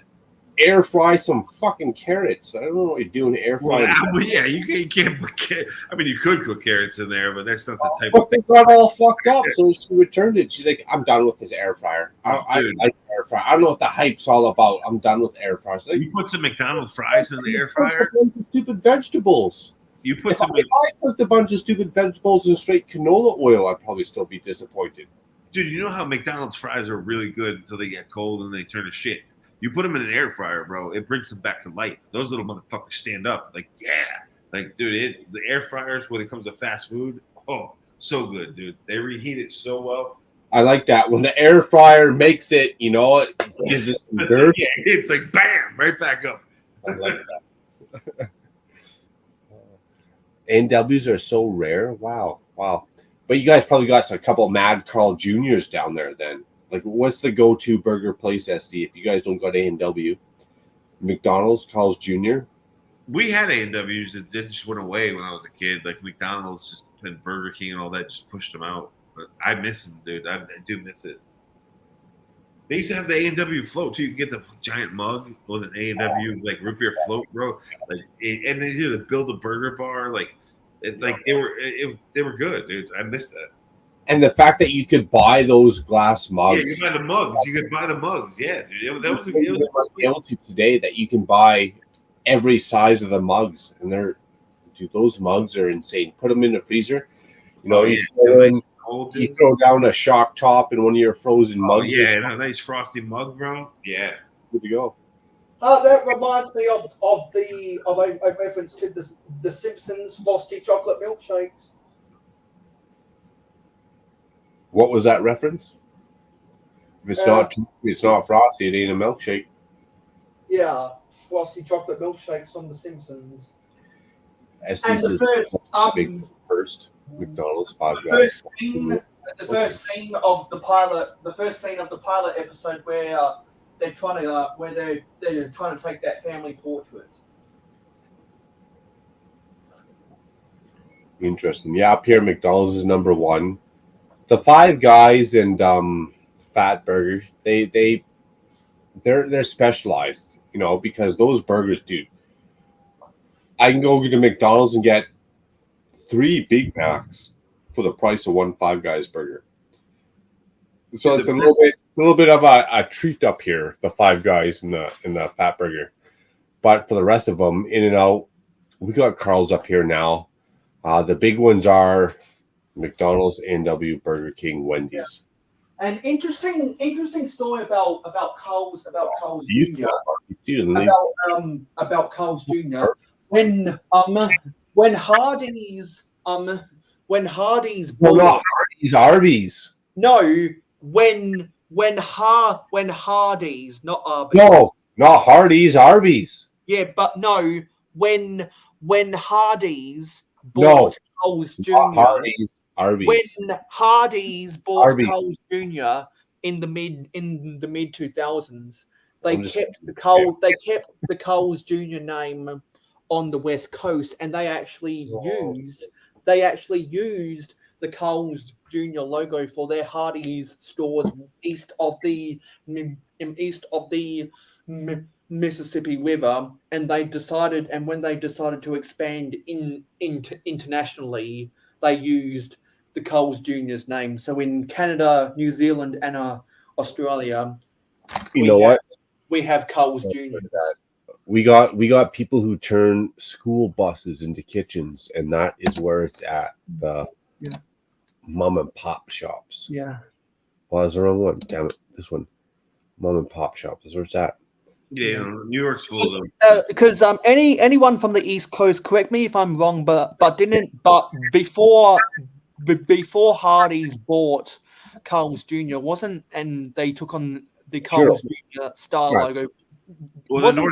air fry some fucking carrots. I don't know what you're doing air frying. Well, yeah, you can't put I mean, you could cook carrots in there, but that's not the type but of they got all fucked up, so she returned it. She's like, I'm done with this air fryer. I like air fryer. I don't know what the hype's all about. I'm done with air fryers. Like, you put some McDonald's fries in the air fryer? Stupid vegetables. You put if I put a bunch of stupid vegetables in straight canola oil, I'd probably still be disappointed. Dude, you know how McDonald's fries are really good until they get cold and they turn to shit. You put them in an air fryer, bro. It brings them back to life. Those little motherfuckers stand up. Like, yeah. Like, dude, the air fryers, when it comes to fast food, oh, so good, dude. They reheat it so well. I like that. When the air fryer makes it, it gives it some dirt. Yeah, it's like, bam, right back up. I like that. NWs are so rare. Wow. But you guys probably got a couple Mad Carl Juniors down there then. Like, what's the go-to burger place, SD, if you guys don't got A&W? McDonald's, Carl's Jr.? We had A&Ws that just went away when I was a kid. Like, McDonald's and Burger King and all that just pushed them out. But I miss them, dude. I do miss it. They used to have the A&W float, too. You can get the giant mug with an A&W, like, root beer float, bro. Like, and they do the Build-A-Burger bar. Like, they were good, dude. I miss that. And the fact that you could buy those glass mugs. Yeah, you could buy the mugs. You could buy the mugs. Yeah, dude. That was able to today that you can buy every size of the mugs, and those mugs are insane. Put them in the freezer. You throw down a shock top in one of your frozen mugs. Yeah, and a nice frosty mug, bro. Yeah, good to go. That reminds me of a reference to the Simpsons Frosty chocolate milkshakes. What was that reference? If it's not frosty, it ain't a milkshake. Yeah, frosty chocolate milkshakes from The Simpsons. First McDonald's Five Guys. The first scene of the pilot episode where they're trying to take that family portrait. Interesting. Yeah, up here McDonald's is number one. The Five Guys and Fat Burger, they're specialized, because those burgers, dude. I can go to McDonald's and get 3 Big Macs for the price of one Five Guys burger. So it's a little bit of a treat up here, the Five Guys and the Fat Burger. But for the rest of them, In-N-Out, we got Carl's up here now. The big ones are McDonald's, A&W, Burger King, Wendy's. Yeah. An interesting story about Carl's Jr. About Carl's Jr. When Hardee's bought, not Hardee's, Arby's. No, when Hardee's, not Arby's. No, not Hardee's, Arby's. Yeah, but no, when Hardee's bought Carl's Jr. Hardee's, Arby's. When Hardee's bought Arby's. Carl's Jr. in the mid 2000s, they kept the Carl's Jr. name on the West Coast, and they actually used the Carl's Jr. logo for their Hardee's stores east of the Mississippi River, and when they decided to expand internationally, they used the Carl's Jr.'s name. So in Canada, New Zealand, and Australia, we have Carl's Jr. We got people who turn school buses into kitchens, and that is where it's at. The mom and pop shops. Yeah. Well, that's the wrong one. Damn it, this one. mom and pop shops. Where's that? Yeah, New York's full of them. Because anyone from the East Coast, correct me if I'm wrong, but before Hardee's bought Carl's Jr. wasn't, and they took on the Carl's Jr. star Yes. logo. Well, Wasn't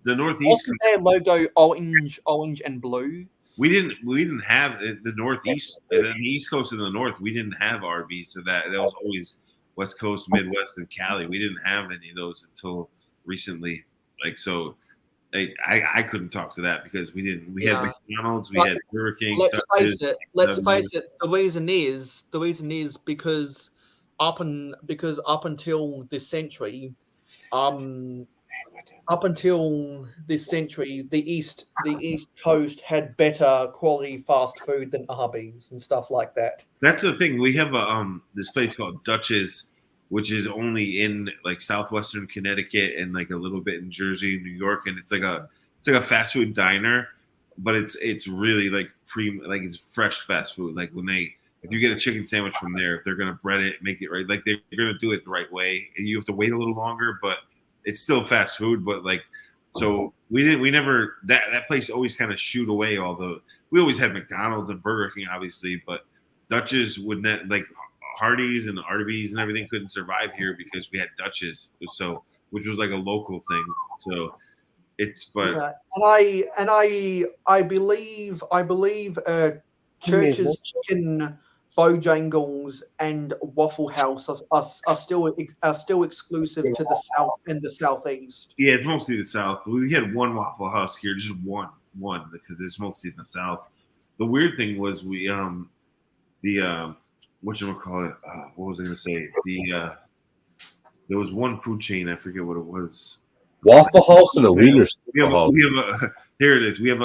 the Northeast. Wasn't their logo orange and blue? We didn't have the Northeast, the East Coast and the North. We didn't have Arby's, so that was always West Coast, Midwest, and Cali. We didn't have any of those until recently. Like so, I couldn't talk to that because we didn't. We had McDonald's, we had Burger King. Let's face it. The reason is because up until this century, the East Coast had better quality fast food than Arby's and stuff like that. That's the thing. We have this place called Dutch's, which is only in like southwestern Connecticut and like a little bit in Jersey, New York, and it's like a fast food diner, but it's really like it's fresh fast food. Like if you get a chicken sandwich from there, if they're gonna bread it, make it right, like they're gonna do it the right way. You have to wait a little longer, but it's still fast food. But like, so that place always kind of shoot away we always had McDonald's and Burger King, obviously, but Dutch's would not, like Hardee's and Arby's and everything couldn't survive here because we had Dutch's, so which was like a local thing. So it's and I believe Church's Chicken, Bojangles, and Waffle House are still exclusive to the South and the Southeast. Yeah, it's mostly the South. We had one Waffle House here, just one because it's mostly in the South. The weird thing was whatchamacallit, what was I going to say? There was one food chain, I forget what it was. Waffle House and a Wiener House. Here it is. We have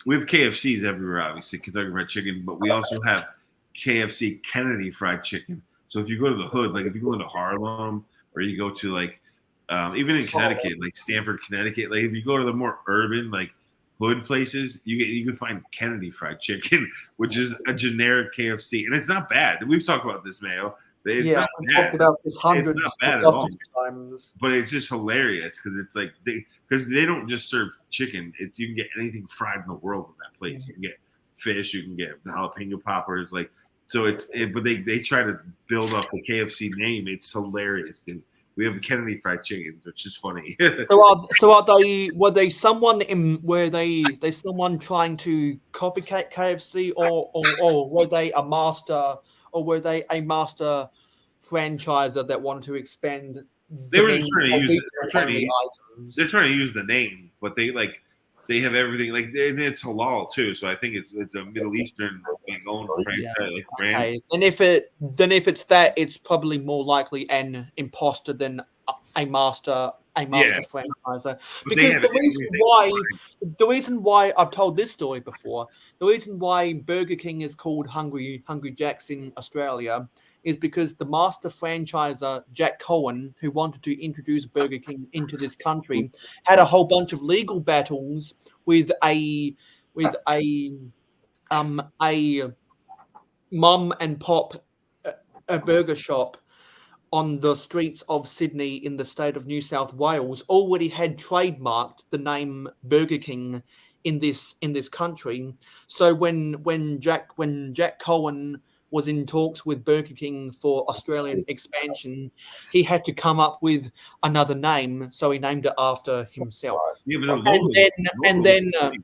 KFCs everywhere, obviously, Kentucky Fried Chicken, but we also have KFC Kennedy Fried Chicken. So if you go to the hood, like if you go into Harlem or you go to like even in Connecticut, like Stamford, Connecticut, like if you go to the more urban like hood places, you can find Kennedy Fried Chicken, which is a generic KFC, and it's not bad. We've talked about this, Mayo. It's not we bad. talked about this hundreds It's not bad of at all. times. But it's just hilarious because it's like they don't just serve chicken. You can get anything fried in the world in that place. You can get fish, you can get jalapeno poppers, like so. But they try to build off the KFC name. It's hilarious, dude. We have the Kennedy Fried Chicken, which is funny. Were they someone trying to copycat KFC, or were they a master, franchiser that wanted to expand? They were just trying to use they're trying to use the name, but they have everything, like it's halal too. So I think it's a Middle Eastern owned franchise brand. Okay. And if it's that, it's probably more likely an imposter than a master franchiser. Because the reason why I've told this story before, the reason why Burger King is called Hungry Jack's in Australia is because the master franchiser Jack Cohen, who wanted to introduce Burger King into this country, had a whole bunch of legal battles with a mum and pop a burger shop on the streets of Sydney in the state of New South Wales already had trademarked the name Burger King in this country. So when Jack Cohen was in talks with Burger King for Australian expansion, he had to come up with another name, so he named it after himself. Yeah, but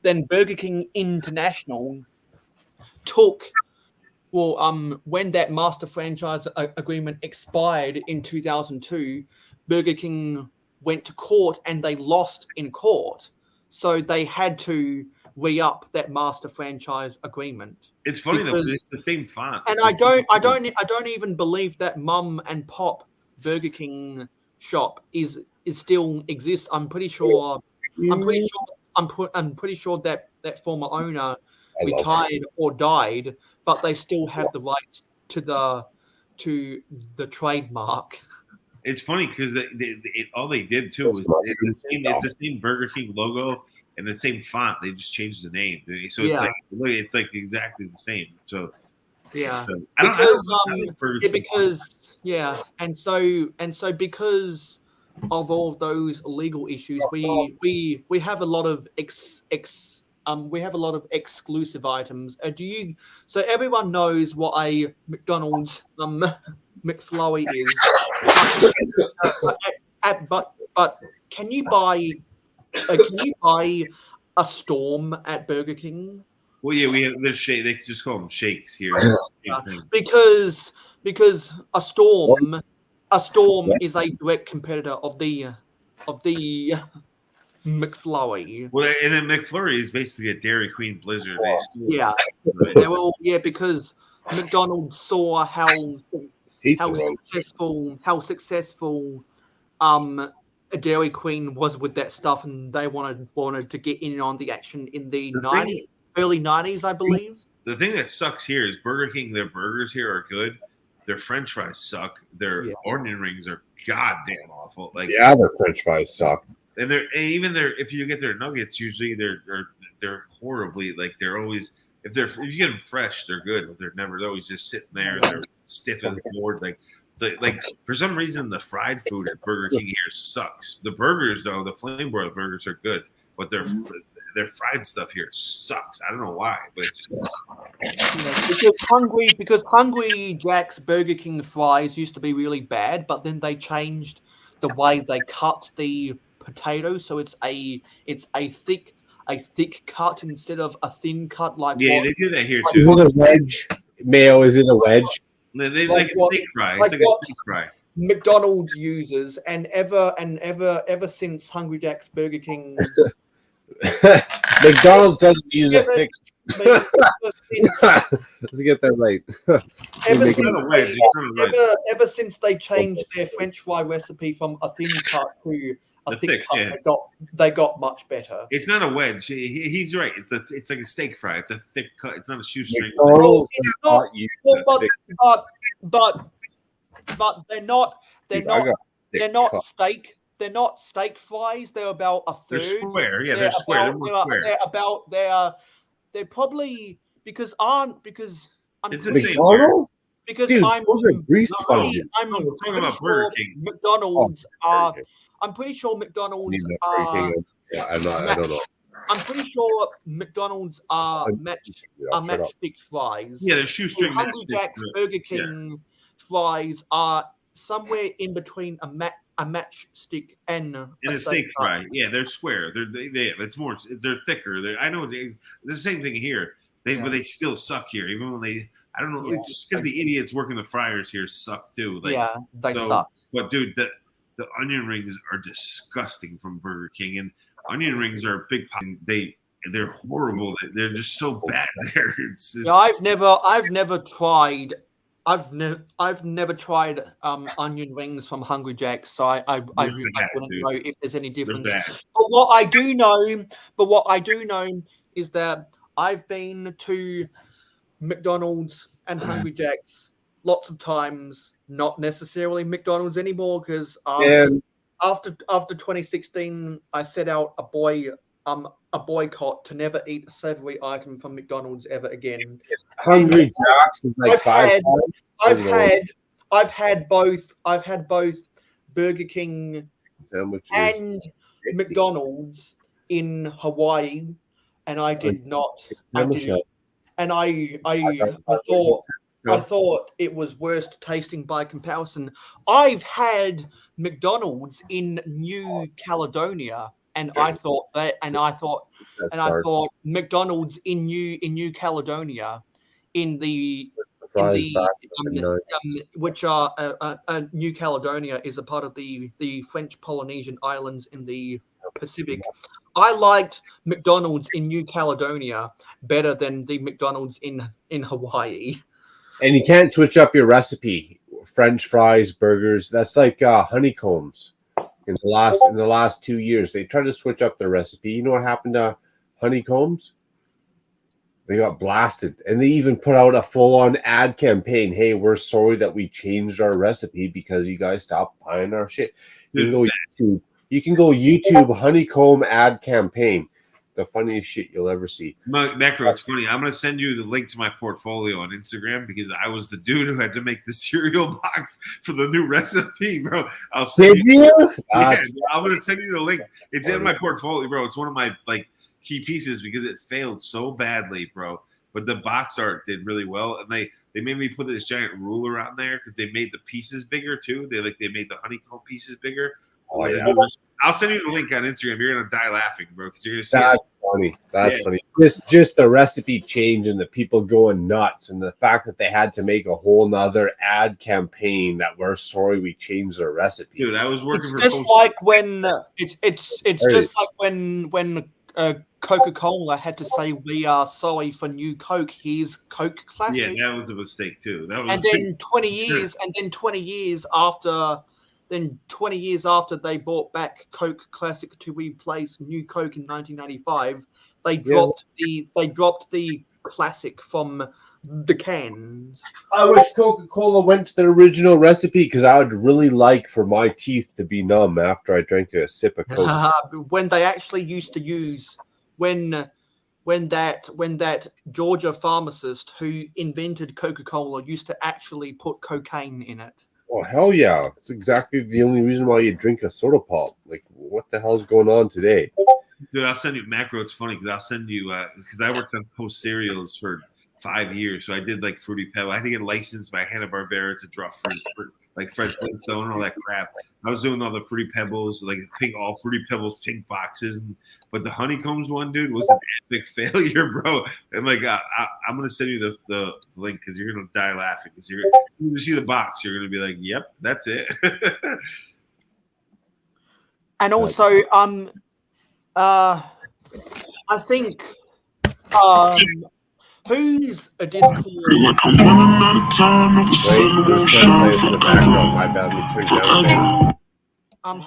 then Burger King International took. Well, when that master franchise agreement expired in 2002, Burger King went to court and they lost in court, so they had to re-up that master franchise agreement. It's funny though, it's the same font. And I don't even believe that mum and pop Burger King shop is still exists. I'm pretty sure that former owner retired or died, but they still have the rights to the trademark. It's funny because all they did too was it's the same Burger King logo and the same font. They just changed the name, so it's like exactly the same. So yeah, so, because of all of those legal issues, we have a lot of we have a lot of exclusive items. So everyone knows what a McDonald's McFlurry is, but can you buy a Storm at Burger King? Well, yeah, we have the shake. They just call them shakes here. Because a Storm is a direct competitor of the McFlurry. Well, and then McFlurry is basically a Dairy Queen Blizzard. Yeah, they will. Yeah, because McDonald's saw how successful a Dairy Queen was with that stuff, and they wanted to get in on the action in the early 90s, I believe. The thing that sucks here is Burger King. Their burgers here are good. Their French fries suck. Their onion rings are goddamn awful. Like their French fries suck. And if you get their nuggets, usually they're horribly, like, they're always, if you get them fresh, they're good, but they're always just sitting there. They're stiff as a board. Like for some reason the fried food at Burger King here sucks. The burgers though, the flame broiled burgers are good, but their fried stuff here sucks. I don't know why, but because Hungry Jack's Burger King fries used to be really bad, but then they changed the way they cut the potato, so it's a thick cut instead of a thin cut. They do that here too. Is it a wedge? Mayo? Is it a wedge? They like a steak fry. It's like a steak fry. McDonald's uses and ever since Hungry Jack's Burger King. McDonald's doesn't use a thick. Let's get that right. Ever since they changed their French fry recipe from a thin cut to a thick cut, they got much better. It's not a wedge. He's right. It's like a steak fry. It's a thick cut. It's not a shoestring. But they're not steak. They're not steak fries. They're about a third. They're square. Yeah, they're square. They're probably because I'm it's the same. Because Dude, I'm grease sponges. I'm talking about Burger King. McDonald's are. I'm pretty sure McDonald's are. Yeah, I don't know. I'm pretty sure McDonald's are matchstick fries. Yeah, they're shoestring. Hungry Jack's Burger King fries are somewhere in between a matchstick and a steak fry. Yeah, they're square. It's more. They're thicker. I know. It's the same thing here. But they still suck here, even when they. I don't know. It's just because the idiots working the fryers here suck too. They suck. But dude, the onion rings are disgusting from Burger King, and onion rings are a big. They're horrible. They're just so bad there. I've never tried. I've never tried onion rings from Hungry Jack's, so I wouldn't know if there's any difference. But what I do know is that I've been to McDonald's and Hungry Jack's lots of times, not necessarily McDonald's anymore, because after 2016, I set out a boycott to never eat a savory item from McDonald's ever again. Hungry Jack's is like I've had both Burger King and McDonald's in Hawaii, and I did not. And I thought it was worst tasting by comparison. I've had McDonald's in New Caledonia, and I thought McDonald's in New Caledonia, which are New Caledonia is a part of the French Polynesian islands in the Pacific. I liked McDonald's in New Caledonia better than the McDonald's in Hawaii. And you can't switch up your recipe. French fries, burgers. That's like Honeycombs. In the last 2 years, they tried to switch up their recipe. You know what happened to Honeycombs? They got blasted, and they even put out a full-on ad campaign. Hey, we're sorry that we changed our recipe because you guys stopped buying our shit. You can go YouTube honeycomb ad campaign. the funniest shit you'll ever see. Macro, it's funny. I'm gonna send you the link to my portfolio on Instagram because I was the dude who had to make the cereal box for the new recipe, bro. I'll send you. Yeah, I'm gonna send you the link. It's in my portfolio, bro. It's one of my like key pieces because it failed so badly, bro. But the box art did really well, and they made me put this giant ruler on there because they made the pieces bigger too. They made the honeycomb pieces bigger. Oh, yeah. I'll send you the link on Instagram. You're gonna die laughing, bro, because you're gonna see. That's funny. That's funny. Just the recipe change and the people going nuts, and the fact that they had to make a whole nother ad campaign that we're sorry we changed our recipe. Dude, I was working. It's just like when it's just like when Coca-Cola had to say we are sorry for new Coke. Here's Coke Classic. Yeah, that was a mistake too. That was. And then 20 years after. Then 20 years after they brought back Coke Classic to replace New Coke in 1995, they dropped the Classic from the cans. I wish Coca-Cola went to the original recipe because I would really like for my teeth to be numb after I drank a sip of Coke. When they actually used to use when that Georgia pharmacist who invented Coca-Cola used to actually put cocaine in it. Oh, hell yeah. It's exactly the only reason why you drink a soda pop. Like, what the hell's going on today? Dude, I'll send you Macro. It's funny because I'll send you because I worked on Post cereals for 5 years, so I did like Fruity Pebble. I had to get licensed by Hanna-Barbera to draw fruit, like Fred Flintstone and all that crap. I was doing all the Fruity Pebbles, like all Fruity Pebbles pink boxes, but the Honeycombs one, dude, was an epic failure, bro. And like, I'm gonna send you the link because you're gonna die laughing because when you see the box, you're gonna be like, "Yep, that's it." And also, I think, who's a Discord?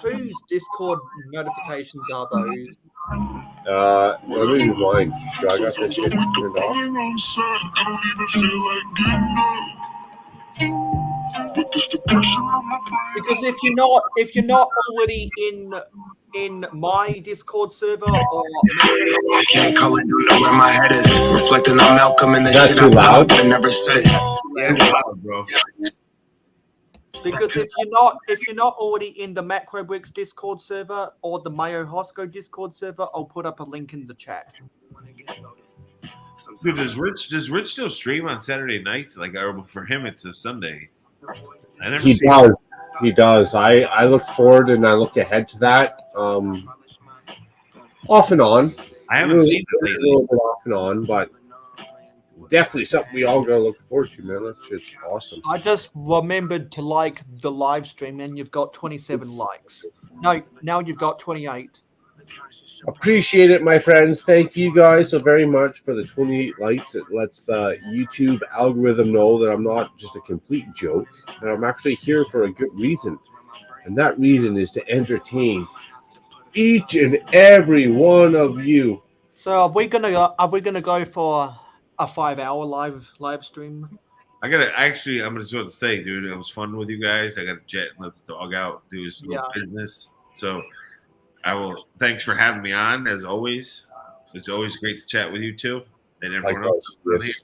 Whose Discord notifications are those? Let me rewind. So I got this shit turned off. Because if you're not already in my Discord server or can't call it, you know where my head is. Reflecting on Malcolm and the shit I loud? I never said. Yeah, it's loud, bro. Because if you're not already in the MacroBricks Discord server or the Mayo Hosco Discord server, I'll put up a link in the chat. Dude, does Rich still stream on Saturday nights? Like, for him, it's a Sunday. He does. He does. I look forward and I look ahead to that. Off and on. I haven't seen it lately. A little bit off and on, but definitely something we all gotta look forward to, man. That shit's awesome. I just remembered to like the live stream, and you've got 27 likes. No, now you've got 28. Appreciate it, my friends. Thank you guys so very much for the 28 likes. It lets the YouTube algorithm know that I'm not just a complete joke, that I'm actually here for a good reason. And that reason is to entertain each and every one of you. So are we gonna go for a 5-hour live stream? I'm just about to say, dude, it was fun with you guys. I got to jet and let the dog out, do his little business. So thanks for having me on, as always. It's always great to chat with you too. And everyone else. Yes.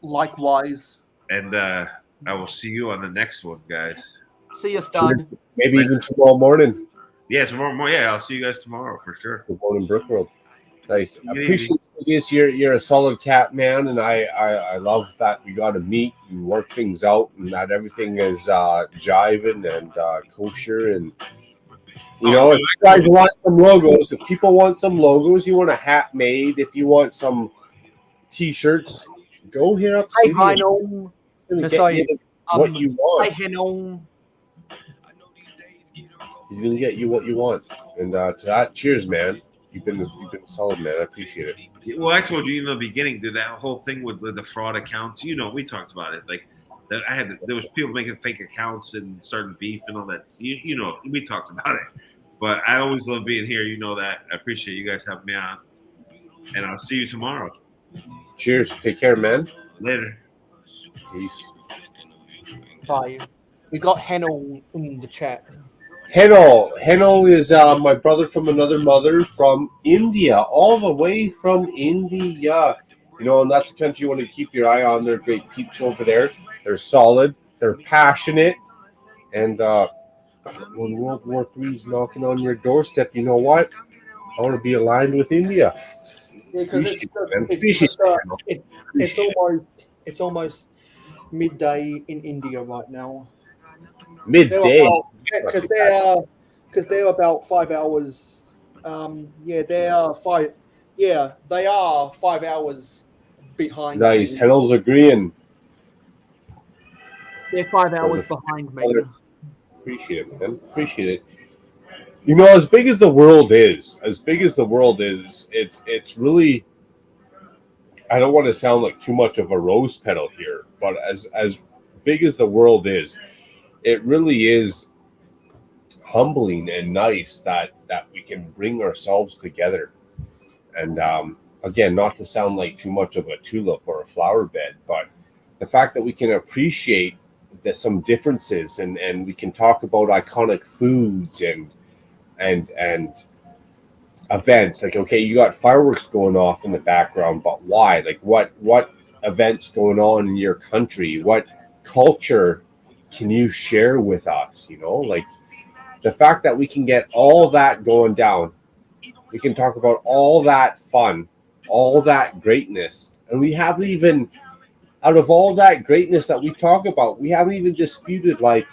Likewise. And I will see you on the next one, guys. See you, Stud. Maybe even tomorrow morning. Yeah, tomorrow morning. Yeah, I'll see you guys tomorrow for sure. Good morning, Brookworld. Nice. I appreciate this. You're a solid cat, man, and I love that we got to meet and work things out, and that everything is jiving and kosher. And you know, if you guys want some logos, if people want some logos, you want a hat made, if you want some T-shirts, go hit up. Hey, Hino. What you want. Hey, Hino. He's gonna get you what you want, and to that, cheers, man. You've been solid, man. I appreciate it. Well, I told you in the beginning, dude, that whole thing with the fraud accounts. You know, we talked about it. Like, there was people making fake accounts and starting beef and all that. You know, we talked about it. But I always love being here. You know that. I appreciate you guys having me on, and I'll see you tomorrow. Cheers. Take care, man. Later. Peace. Bye. We got Heno in the chat. Henol is my brother from another mother from India, all the way from India. And that's a country you want to keep your eye on. They're great peeps over there. They're solid. They're passionate. And when World War III is knocking on your doorstep, you know what? I want to be aligned with India. Yeah, because it's almost midday in India right now. Midday. Because they're about 5 hours. They are 5. Yeah, they are 5 hours behind. Nice. Me. Henol's agreeing. They're 5 hours behind me. Appreciate it, man. Appreciate it. As big as the world is, it's really. I don't want to sound like too much of a rose petal here, but as big as the world is, it really is humbling and nice that we can bring ourselves together. And again, not to sound like too much of a tulip or a flower bed, but the fact that we can appreciate some differences and we can talk about iconic foods and events. Like, okay, you got fireworks going off in the background, but why? Like, what events going on in your country? What culture can you share with us? Like the fact that we can get all that going down, we can talk about all that fun, all that greatness, and we haven't even, out of all that greatness that we talk about, we haven't even disputed like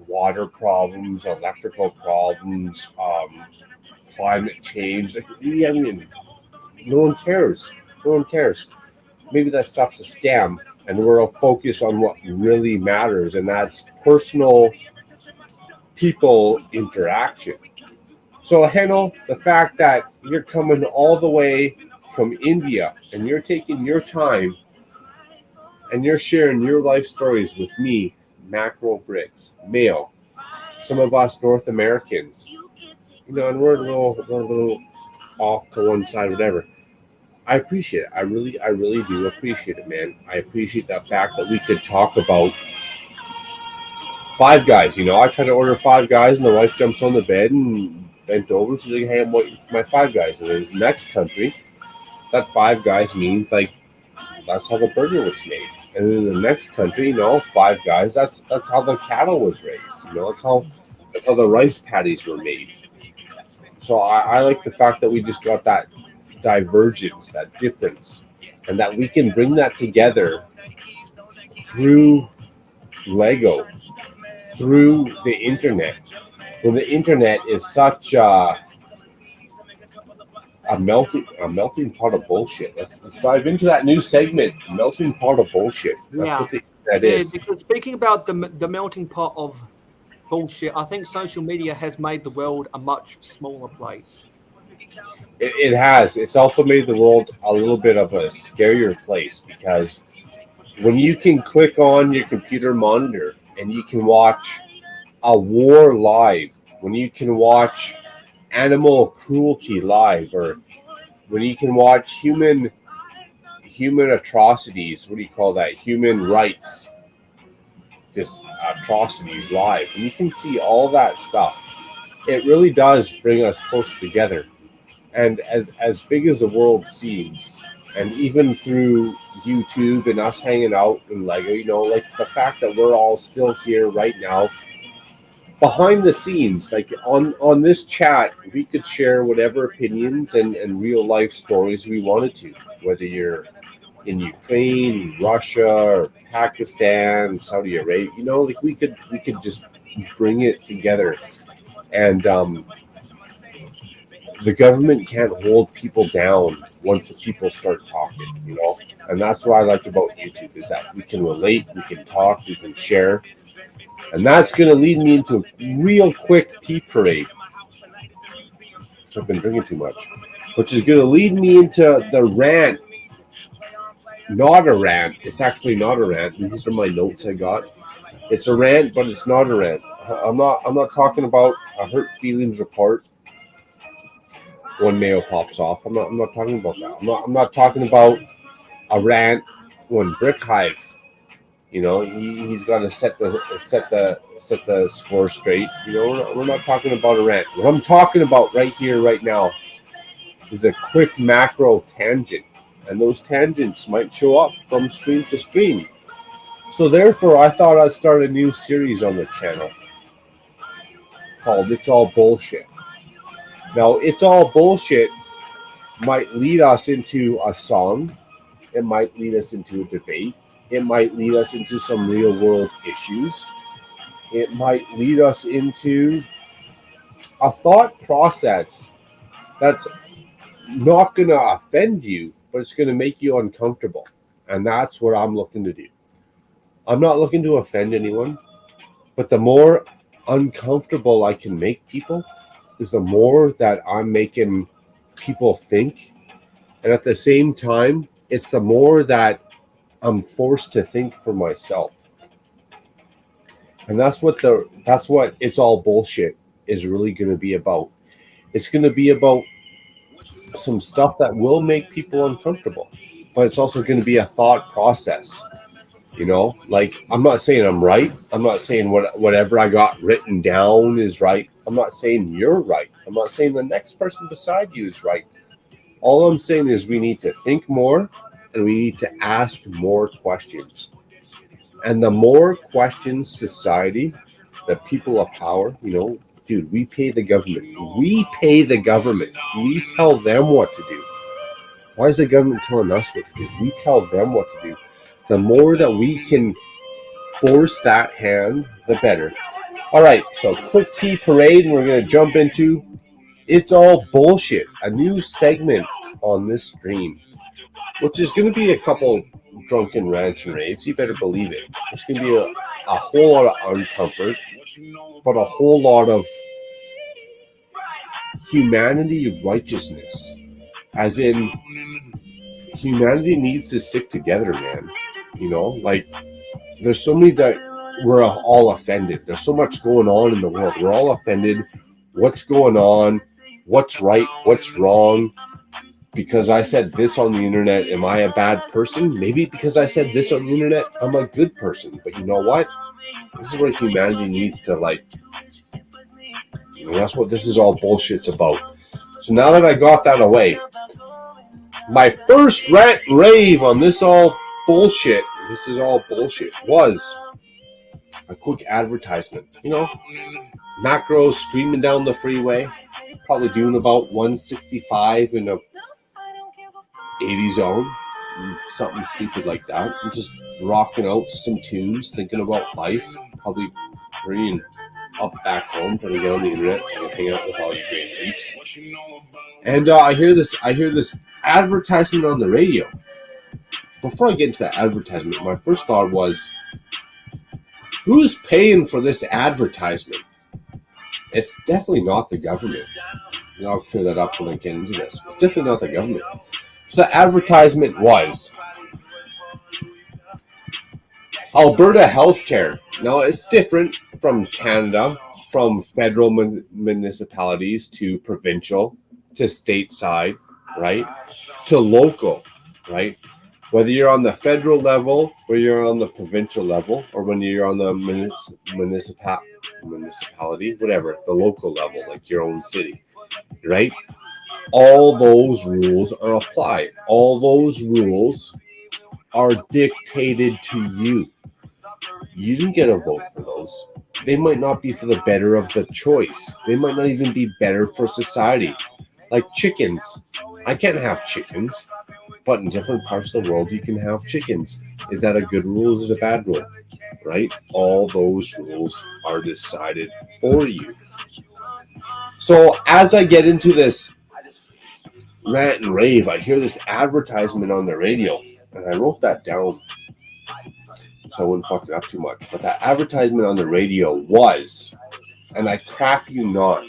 water problems, electrical problems, climate change. Like, we haven't even, no one cares. No one cares. Maybe that stuff's a scam, and we're all focused on what really matters, and that's personal people interaction. So, Henel, the fact that you're coming all the way from India and you're taking your time and you're sharing your life stories with me, Macro Bricks, male, some of us North Americans, and we're a little off to one side, whatever. I appreciate it. I really do appreciate it, man. I appreciate the fact that we could talk about Five Guys. I try to order Five Guys, and the wife jumps on the bed and bent over. She's like, "Hey, I'm waiting for my Five Guys." And in the next country, that Five Guys means like that's how the burger was made. And in the next country, Five Guys, that's how the cattle was raised. That's how the rice patties were made. So I like the fact that we just got that divergence, that difference, and that we can bring that together through Lego, through the internet. When the internet is such a melting pot of bullshit. Let's dive into that new segment, melting pot of bullshit. That's what the internet is. Because speaking about the melting pot of bullshit, I think social media has made the world a much smaller place. It has. It's also made the world a little bit of a scarier place because when you can click on your computer monitor and you can watch a war live, when you can watch animal cruelty live, or when you can watch human atrocities, what do you call that? Human rights, just atrocities live, and you can see all that stuff. It really does bring us closer together. And as big as the world seems, and even through YouTube and us hanging out in Lego, like the fact that we're all still here right now, behind the scenes, like on this chat, we could share whatever opinions and real life stories we wanted to, whether you're in Ukraine, Russia, or Pakistan, Saudi Arabia, like we could just bring it together. And the government can't hold people down once the people start talking, and that's what I like about YouTube, is that we can relate, we can talk, we can share. And that's going to lead me into a real quick pee parade. So I've been drinking too much. Which is going to lead me into the rant. Not a rant. It's actually not a rant. These are my notes I got. It's a rant, but it's not a rant. I'm not talking about a hurt feelings report when mayo pops off. I'm not talking about that. I'm not talking about a rant when Brick Hive You know, he's got to set the score straight. You know, we're not talking about a rant. What I'm talking about right here, right now, is a quick macro tangent, and those tangents might show up from stream to stream. So therefore, I thought I'd start a new series on the channel called "It's All Bullshit." Now, "It's All Bullshit" might lead us into a song. It might lead us into a debate. It might lead us into some real world issues. It might lead us into a thought process that's not going to offend you, but it's going to make you uncomfortable. And that's what I'm looking to do. I'm not looking to offend anyone, but the more uncomfortable I can make people is the more that I'm making people think. And at the same time, it's the more that I'm forced to think for myself. And that's what "It's All Bullshit" is really going to be about. It's going to be about some stuff that will make people uncomfortable, but it's also going to be a thought process. You know, like, I'm not saying I'm right. I'm not saying whatever I got written down is right. I'm not saying you're right. I'm not saying the next person beside you is right. All I'm saying is we need to think more, and we need to ask more questions. And the more questions society, the people of power, you know, dude, we pay the government. We pay the government. We tell them what to do. Why is the government telling us what to do? We tell them what to do. The more that we can force that hand, the better. All right, so quick tea parade, and we're going to jump into "It's All Bullshit," a new segment on this stream, which is going to be a couple drunken rants and raves. You better believe it. It's going to be a whole lot of uncomfort, but a whole lot of humanity righteousness. As in, humanity needs to stick together, man. You know, like, there's so many that we're all offended. There's so much going on in the world. We're all offended. What's going on? What's right? What's wrong? Because I said this on the internet, am I a bad person? Maybe because I said this on the internet, I'm a good person. But you know what? This is what humanity needs to, like, you know, that's what "This Is All Bullshit's about. So now that I got that away, my first rant rave on "This Is All Bullshit" was a quick advertisement. You know, macros screaming down the freeway, probably doing about 165 in a 80 zone, something stupid like that. I'm just rocking out to some tunes, thinking about life, probably bringing up back home, trying to get on the internet, trying to hang out with all you great peeps. And I hear this advertisement on the radio. Before I get into that advertisement, my first thought was, who's paying for this advertisement? It's definitely not the government. And I'll clear that up when I get into this. It's definitely not the government. So the advertisement was Alberta Healthcare. Now, it's different from Canada, from federal municipalities to provincial to stateside, right? To local, right? Whether you're on the federal level, or you're on the provincial level, or when you're on the municipality, whatever, the local level, like your own city, right? All those rules are applied. All those rules are dictated to you. You didn't get a vote for those. They might not be for the better of the choice. They might not even be better for society. Like chickens. I can't have chickens. But in different parts of the world, you can have chickens. Is that a good rule? Is it a bad rule? Right? All those rules are decided for you. So as I get into this rant and rave, I hear this advertisement on the radio, and I wrote that down so I wouldn't fuck it up too much. But that advertisement on the radio was, and I crap you not,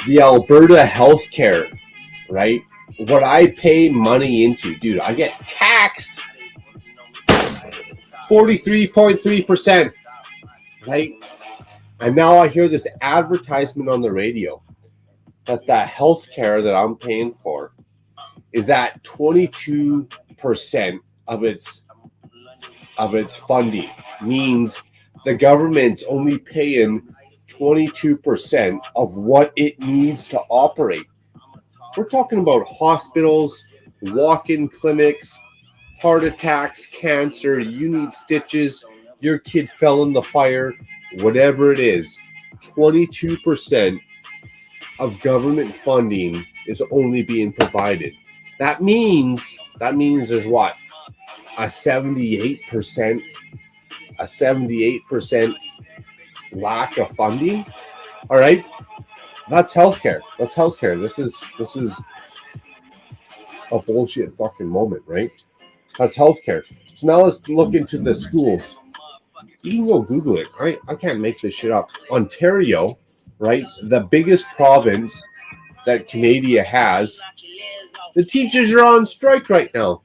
the Alberta Healthcare, right? What I pay money into, dude, I get taxed 43.3%, right? And now I hear this advertisement on the radio that the healthcare that I'm paying for is at 22% of its funding means the government's only paying 22% of what it needs to operate. We're talking about hospitals, walk-in clinics, heart attacks, cancer, you need stitches, your kid fell in the fire, whatever it is. 22% of government funding is only being provided. That means there's what? A 78% lack of funding. All right, that's healthcare. This is a bullshit fucking moment, right? That's healthcare. So now let's look into the schools. You can go Google it, right? I can't make this shit up. Ontario, right? The biggest province that Canada has. The teachers are on strike right now.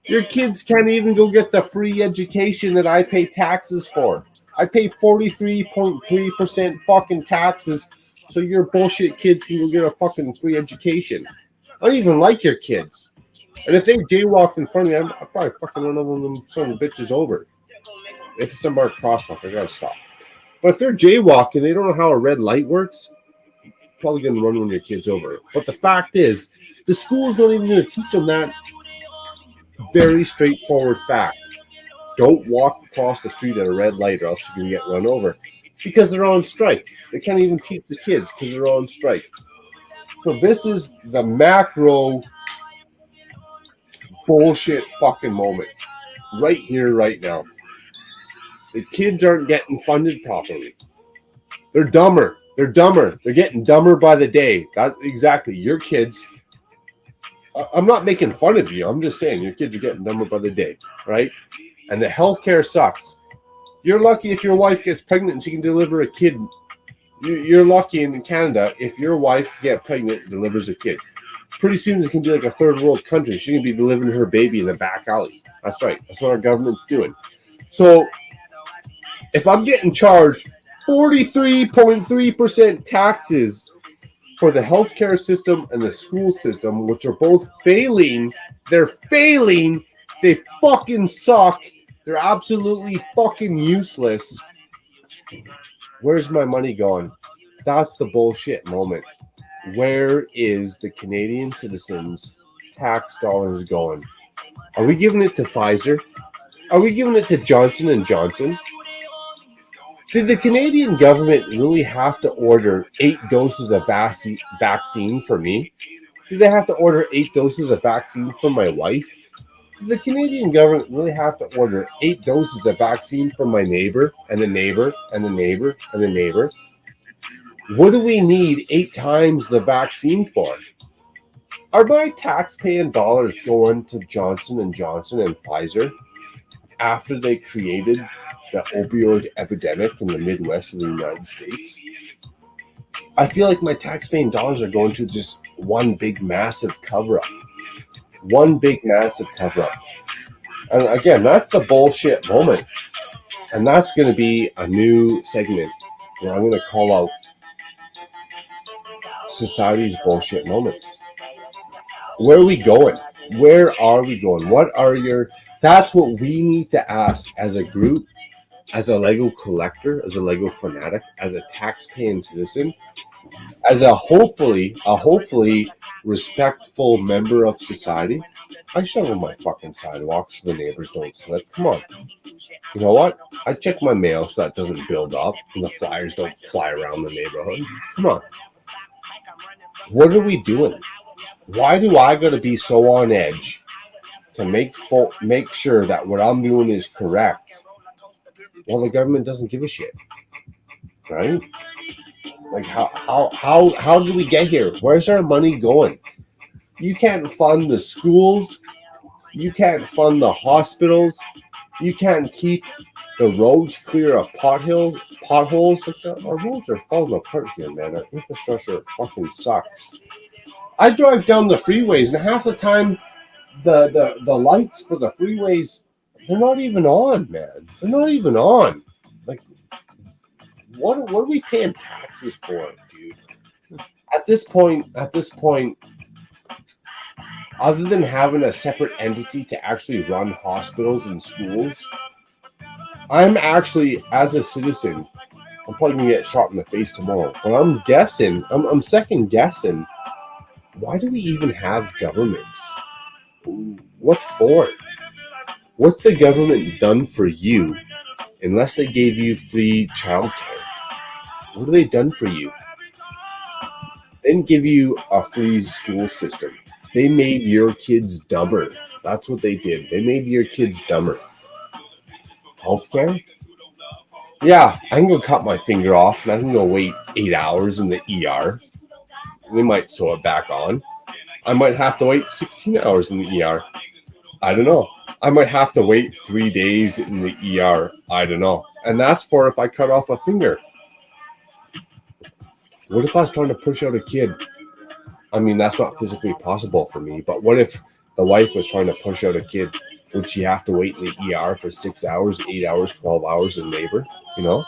Your kids can't even go get the free education that I pay taxes for. I pay 43.3% fucking taxes so your bullshit kids can go get a fucking free education. I don't even like your kids. And if they jaywalked in front of me, I'd probably fucking run over them son of bitches over. If it's a marked crosswalk, I gotta stop. But if they're jaywalking, they don't know how a red light works, you're probably gonna run one of your kids over. But the fact is, the school's not even gonna teach them that very straightforward fact. Don't walk across the street at a red light or else you're gonna get run over. Because they're on strike. They can't even teach the kids because they're on strike. So this is the macro bullshit fucking moment. Right here, right now. The kids aren't getting funded properly. They're dumber. They're getting dumber by the day. That exactly. Your kids. I'm not making fun of you. I'm just saying your kids are getting dumber by the day, right? And the healthcare sucks. You're lucky if your wife gets pregnant and she can deliver a kid. You're lucky in Canada if your wife gets pregnant and delivers a kid. Pretty soon it can be like a third world country. She can be delivering her baby in the back alley. That's right. That's what our government's doing. So if I'm getting charged 43.3% taxes for the healthcare system and the school system, which are both failing, they're failing. They fucking suck. They're absolutely fucking useless. Where's my money going? That's the bullshit moment. Where is the Canadian citizens' tax dollars going? Are we giving it to Pfizer? Are we giving it to Johnson & Johnson? Did the Canadian government really have to order 8 doses of vaccine for me? Did they have to order 8 doses of vaccine for my wife? Did the Canadian government really have to order 8 doses of vaccine for my neighbor and the neighbor and the neighbor and the neighbor? What do we need 8 times the vaccine for? Are my tax-paying dollars going to Johnson & Johnson and Pfizer after they created the opioid epidemic in the Midwest of the United States? I feel like my tax-paying dollars are going to just one big massive cover-up. One big massive cover-up. And again, that's the bullshit moment. And that's going to be a new segment where I'm going to call out society's bullshit moments. Where are we going? Where are we going? What are your... That's what we need to ask as a group, as a Lego collector, as a Lego fanatic, as a tax-paying citizen, as a hopefully respectful member of society. I shovel my fucking sidewalks so the neighbors don't slip. Come on. You know what? I check my mail so that doesn't build up and the flyers don't fly around the neighborhood. Come on. What are we doing? Why do I got to be so on edge to make sure that what I'm doing is correct? Well, the government doesn't give a shit, right? Like how did we get here? Where's our money going? You can't fund the schools. You can't fund the hospitals. You can't keep the roads clear of potholes. Like our roads are falling apart here, man. Our infrastructure fucking sucks. I drive down the freeways, and half the time, the lights for the freeways, they're not even on, man. They're not even on. Like, what are we paying taxes for, dude? At this point, other than having a separate entity to actually run hospitals and schools, I'm actually, as a citizen, I'm probably going to get shot in the face tomorrow. But I'm guessing, I'm second guessing, why do we even have governments? What for? What's the government done for you unless they gave you free childcare? What have they done for you? They didn't give you a free school system. They made your kids dumber. That's what they did. They made your kids dumber. Healthcare? Yeah, I can go cut my finger off and I can go wait 8 hours in the ER. They might sew it back on. I might have to wait 16 hours in the ER. I don't know. I might have to wait 3 days in the ER. I don't know. And that's for if I cut off a finger. What if I was trying to push out a kid? I mean, that's not physically possible for me. But what if the wife was trying to push out a kid? Would she have to wait in the ER for 6 hours, 8 hours, 12 hours in labor? You know?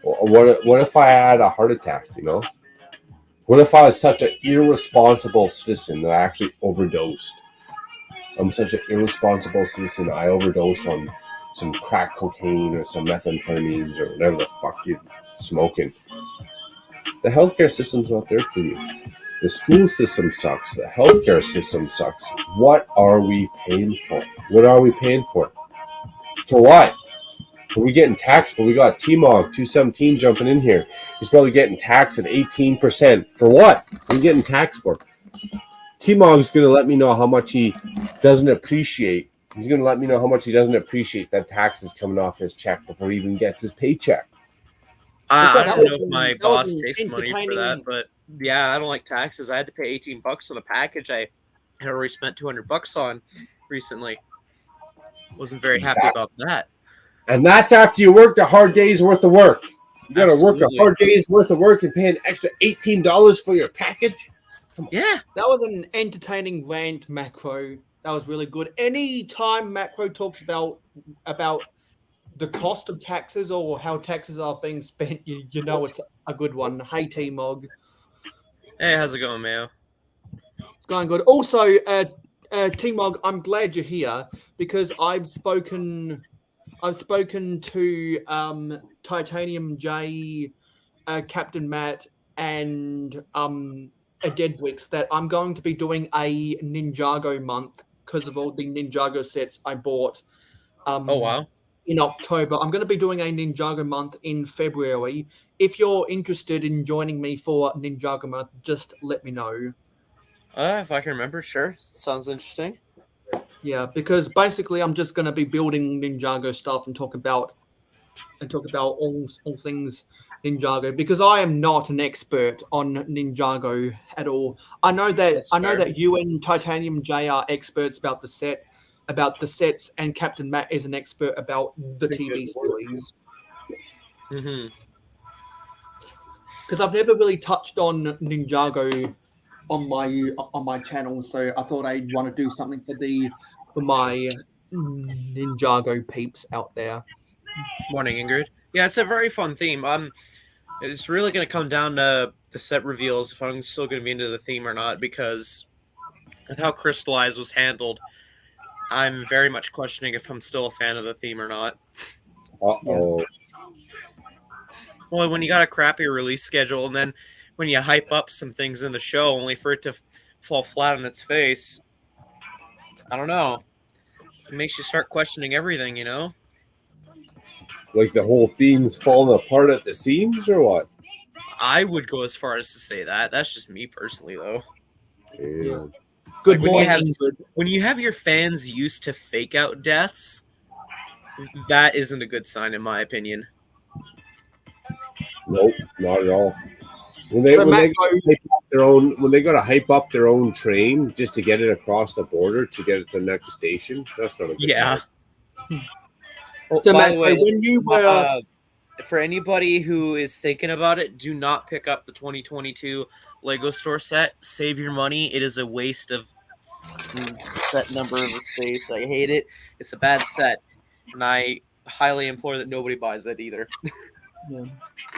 What if I had a heart attack, you know? What if I was such an irresponsible citizen that I actually overdosed? I'm such an irresponsible citizen, I overdosed on some crack cocaine or some methamphetamines or whatever the fuck you're smoking. The healthcare system's not there for you. The school system sucks. The healthcare system sucks. What are we paying for? What are we paying for? For what? Are we getting taxed? But we got T-Mog 217 jumping in here. He's probably getting taxed at 18%. For what? What are we getting taxed for? T-Mog's going to let me know how much he doesn't appreciate. He's going to let me know how much he doesn't appreciate that taxes coming off his check before he even gets his paycheck. I don't know if my boss takes money for that, but yeah, I don't like taxes. I had to pay $18 on a package I had already spent $200 on recently. Wasn't very happy about that. And that's after you worked a hard day's worth of work. You got to work a hard day's worth of work and pay an extra $18 for your package? Yeah. That was an entertaining rant, Macro. That was really good. Any time Macro talks about the cost of taxes or how taxes are being spent, you know it's a good one. Hey, T-Mog. Hey, how's it going, Mayo? It's going good. Also, T-Mog, I'm glad you're here because I've spoken to Titanium J, Captain Matt, and Deadwix that I'm going to be doing a Ninjago month because of all the Ninjago sets I bought. Oh, wow. In October. I'm going to be doing a Ninjago month in February. If you're interested in joining me for Ninjago month, just let me know. If I can remember, sure. Sounds interesting. Yeah, because basically I'm just going to be building Ninjago stuff and talk about all things Ninjago because I am not an expert on Ninjago at all. I know that you and Titanium J are experts about the sets, and Captain Matt is an expert about the TV series. Mm-hmm. Because I've never really touched on Ninjago on my channel, so I thought I'd want to do something for my Ninjago peeps out there. Morning, Ingrid. Yeah, it's a very fun theme. It's really going to come down to the set reveals if I'm still going to be into the theme or not, because of how Crystallized was handled. I'm very much questioning if I'm still a fan of the theme or not. Uh-oh. Well, when you got a crappy release schedule, and then when you hype up some things in the show only for it to fall flat on its face, I don't know. It makes you start questioning everything, you know? Like the whole theme's falling apart at the seams, or what? I would go as far as to say that. That's just me personally, though. Yeah. Good like morning. When you have your fans used to fake out deaths, that isn't a good sign, in my opinion. Nope, not at all. When they gotta hype up their own train just to get it across the border to get it to the next station, that's not a good sign. Well, So, by Matt, the way, when you were for anybody who is thinking about it, do not pick up the 2022 Lego Store set. Save your money. It is a waste of set number of space. I hate it. It's a bad set, and I highly implore that nobody buys it either. Yeah.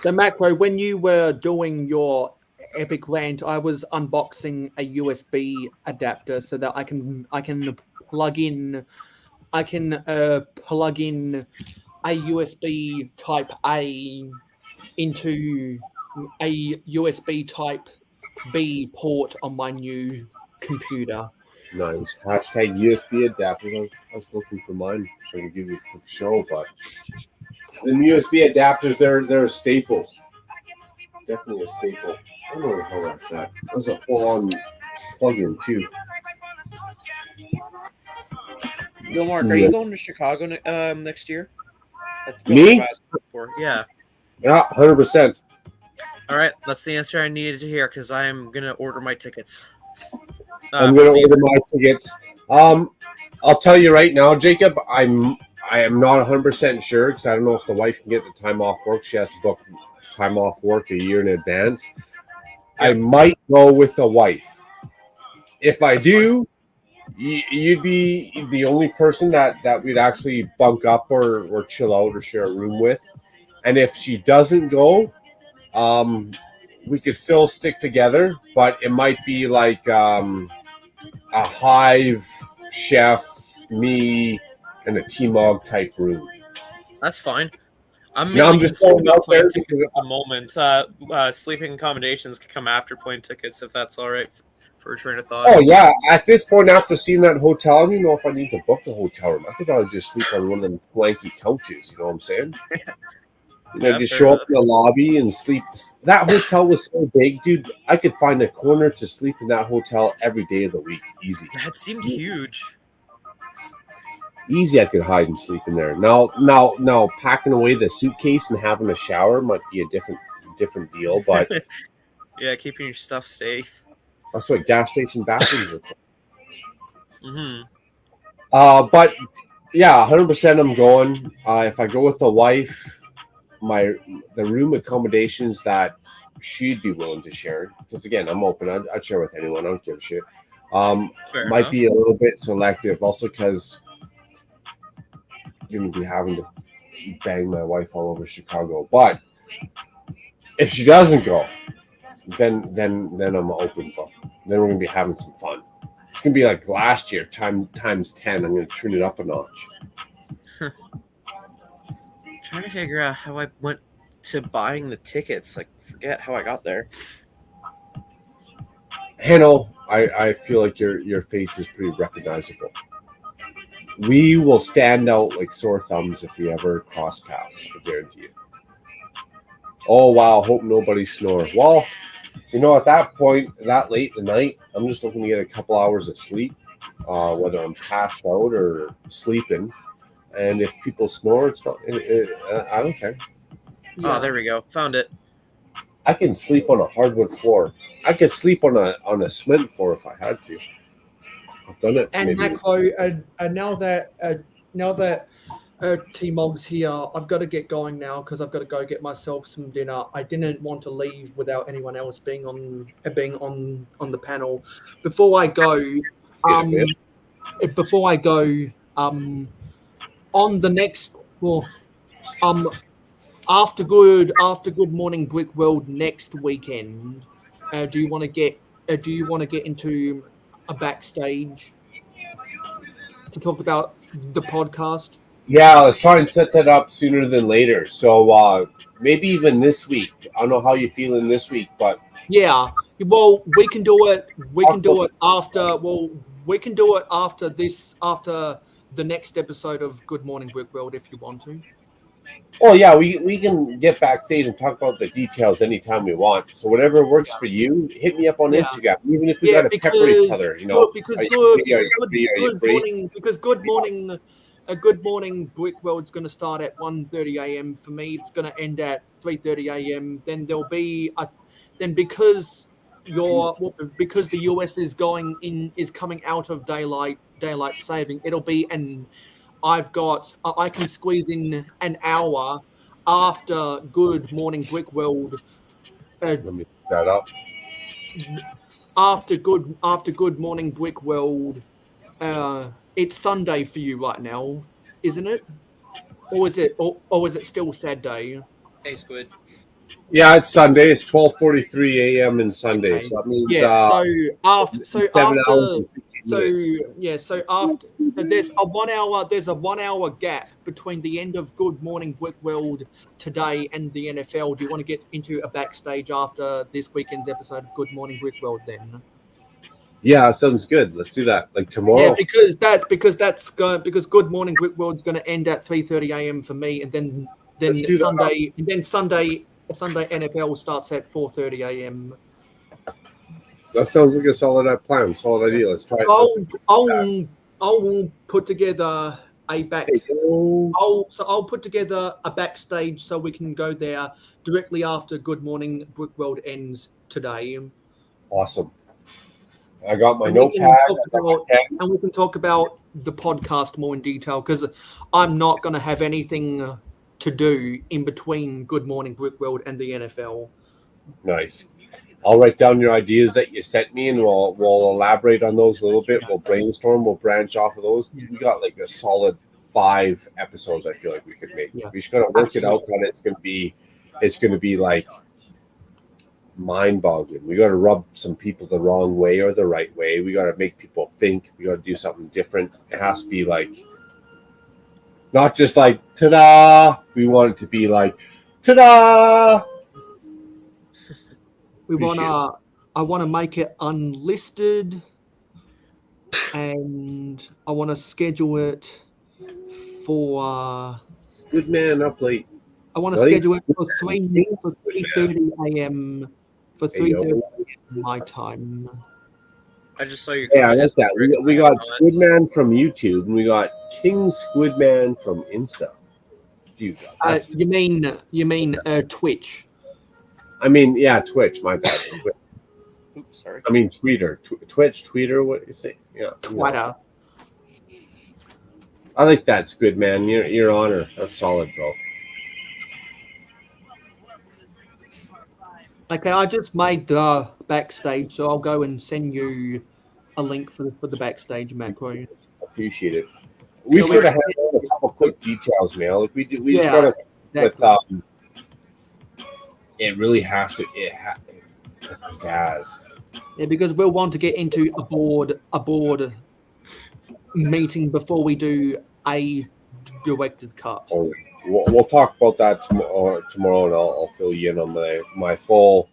So, Macro, when you were doing your epic rant. I was unboxing a USB adapter so that I can plug in plug in a USB Type A into a USB Type B port on my new computer. Nice. Hashtag USB adapters. I was looking for mine, trying to give you a quick show, but the USB adapters, they're a staple. Definitely a staple. I don't know what the hell that's that. That's a full-on plug-in too. Yo, Mark, are Yeah. you going to Chicago next year? That's what Me? I've asked before. Yeah. Yeah, 100%. All right, that's the answer I needed to hear because I am gonna order my tickets. I'm gonna order my tickets. I'll tell you right now, Jacob. I am not 100% sure because I don't know if the wife can get the time off work. She has to book time off work a year in advance. I might go with the wife. If I do, you'd be the only person that we'd actually bunk up or chill out or share a room with. And if she doesn't go, we could still stick together, but it might be like a Hive, Chef, me, and a T-Mog type room. That's fine. I'm No, mainly I'm just concerned going about out there plane tickets at the moment. Sleeping accommodations can come after plane tickets if that's all right for a train of thought. Oh yeah, at this point, after seeing that hotel, I don't even know if I need to book the hotel room. I could probably just sleep on one of them swanky couches. You know what I'm saying? Just show up in the lobby and sleep. That hotel was so big, dude. I could find a corner to sleep in that hotel every day of the week, easy. That seemed huge. Easy, I could hide and sleep in there. Now, packing away the suitcase and having a shower might be a different deal, but yeah, keeping your stuff safe. that's what gas station bathrooms are for. Mm-hmm. But yeah, 100% I'm going. If I go with the wife, the room accommodations that she'd be willing to share, because again, I'm open. I'd share with anyone. I don't give a shit. Might be a little bit selective, also because going to be having to bang my wife all over Chicago. But if she doesn't go, then I'm open book. Then we're going to be having some fun. It's going to be like last year, times 10. I'm going to turn it up a notch. Trying to figure out how I went to buying the tickets. Like, forget how I got there. Hanno, I feel like your face is pretty recognizable. We will stand out like sore thumbs if we ever cross paths, I guarantee you. Oh, wow, hope nobody snores. Well, at that point, that late in the night, I'm just looking to get a couple hours of sleep, whether I'm passed out or sleeping. And if people snore, it's not. I don't care. Yeah. Oh, there we go. Found it. I can sleep on a hardwood floor. I could sleep on a cement floor if I had to. I've done it. And Macro, now that T-Mog's here, I've got to get going now because I've got to go get myself some dinner. I didn't want to leave without anyone else being on the panel. Before I go, on the next after Good Morning Brick World next weekend, do you want to get into a backstage to talk about the podcast? Yeah, let's try and set that up sooner than later. So maybe even this week. I don't know how you're feeling this week, but yeah. Well, we can do it. We can do it after. Well, we can do it after the next episode of Good Morning Brick World if you want to. Oh yeah, we can get backstage and talk about the details anytime we want. So whatever works for you, hit me up on Instagram. Even if we got to pepper each other, Because Good Morning Brick World's going to start at 1:30 a.m. for me. It's going to end at 3:30 a.m. Then there'll be because the US is coming out of daylight saving. It'll be I can squeeze in an hour after Good Morning Brick World. Let me look that up. After Good Morning Brick World, it's Sunday for you right now, isn't it? Or is it still Saturday? Hey, Squid. Yeah, it's Sunday. It's 12:43 a.m. in Sunday, Okay. so that means Yeah. So after, 7 hours after, and 15 minutes. so there's a 1 hour gap between the end of Good Morning Brickworld today and the NFL. Do you want to get into a backstage after this weekend's episode of Good Morning Brickworld then? Yeah, sounds good. Let's do that. Like Yeah, tomorrow. because Good Morning Brickworld's going to end at 3:30 a.m. for me, and then Let's do that. Sunday NFL starts at 4:30 a.m. That sounds like a solid plan. Solid idea. Let's try it. I'll put together I'll put together a backstage so we can go there directly after Good Morning Brickworld ends today. Awesome. I got my And we can notepad. we can talk about the podcast more in detail because I'm not going to have anything to do in between Good Morning Brickworld and the NFL. Nice. I'll write down your ideas that you sent me, and we'll elaborate on those a little bit. We'll brainstorm. We'll branch off of those. We got like a solid 5 episodes. I feel like we could make. Yeah. We just gotta work it out, and it's gonna be like mind-boggling. We gotta rub some people the wrong way or the right way. We gotta make people think. We gotta do something different. It has to be like not just like ta-da. We want it to be like ta-da. I want to make it unlisted, and I want to schedule it for. It's good man up late. I want to schedule it for 3:30 a.m. for 3:30 my time. I just saw your. Yeah, that's that. We got Squidman from YouTube, and we got King Squidman from Insta. Dude, you mean Twitch? I mean, yeah, Twitch. My bad. Oops, sorry. I mean, Twitter, Twitch, Twitter. What do you say? Yeah, Twitter. I like that, Squidman. Your honor. That's solid, bro. Okay, I just made the backstage, so I'll go and send you a link for the backstage macro. Appreciate it. We sort of have a couple quick details, man. Like we just gotta exactly. with it really has to pizzazz. Yeah, because we'll want to get into a board meeting before we do a director's cut. Oh, we'll talk about that tomorrow, and I'll fill you in on my full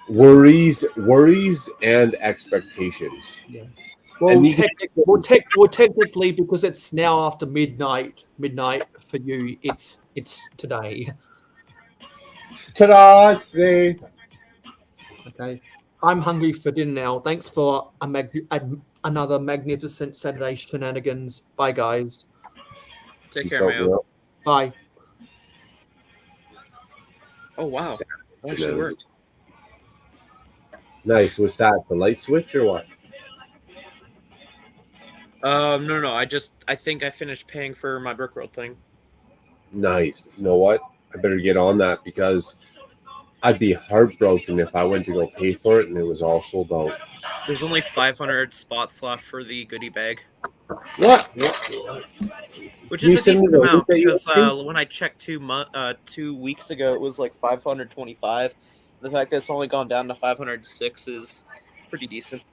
worries and expectations. Yeah. Well, technically, because it's now after midnight for you, it's today. Ta-da! Today. Okay, I'm hungry for dinner now. Thanks for another magnificent Saturday shenanigans. Bye, guys. Take care, man. Bye. Oh wow, that actually worked. Nice. What's that? The light switch or what? No. I think I finished paying for my Brickworld thing. Nice. You know what? I better get on that because I'd be heartbroken if I went to go pay for it and it was all sold out. There's only 500 spots left for the goodie bag. What? Which is a decent amount because when I checked 2 weeks ago, it was like 525. The fact that it's only gone down to 506 is pretty decent.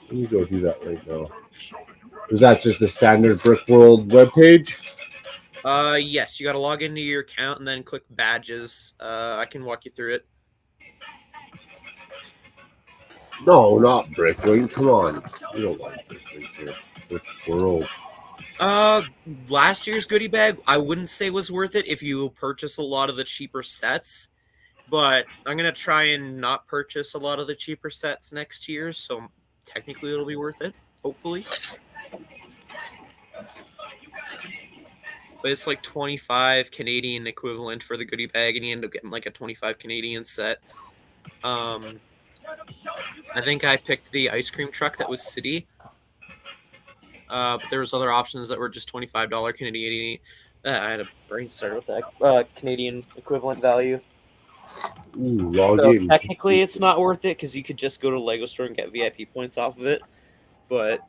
Let me go do that right now. Is that just the standard Brickworld webpage? Yes, you got to log into your account and then click badges. I can walk you through it. No, not Brickwing. Come on. We don't like Brickwings here. Brickworld. Last year's goodie bag, I wouldn't say was worth it if you purchase a lot of the cheaper sets. But I'm going to try and not purchase a lot of the cheaper sets next year, so technically it'll be worth it, hopefully. But it's like 25 Canadian equivalent for the goodie bag, and you end up getting like a 25 Canadian set. I think I picked the ice cream truck that was City. But there was other options that were just $25 Canadian. I had a brain starter with that Canadian equivalent value. Ooh, so technically, it's not worth it because you could just go to Lego store and get VIP points off of it. But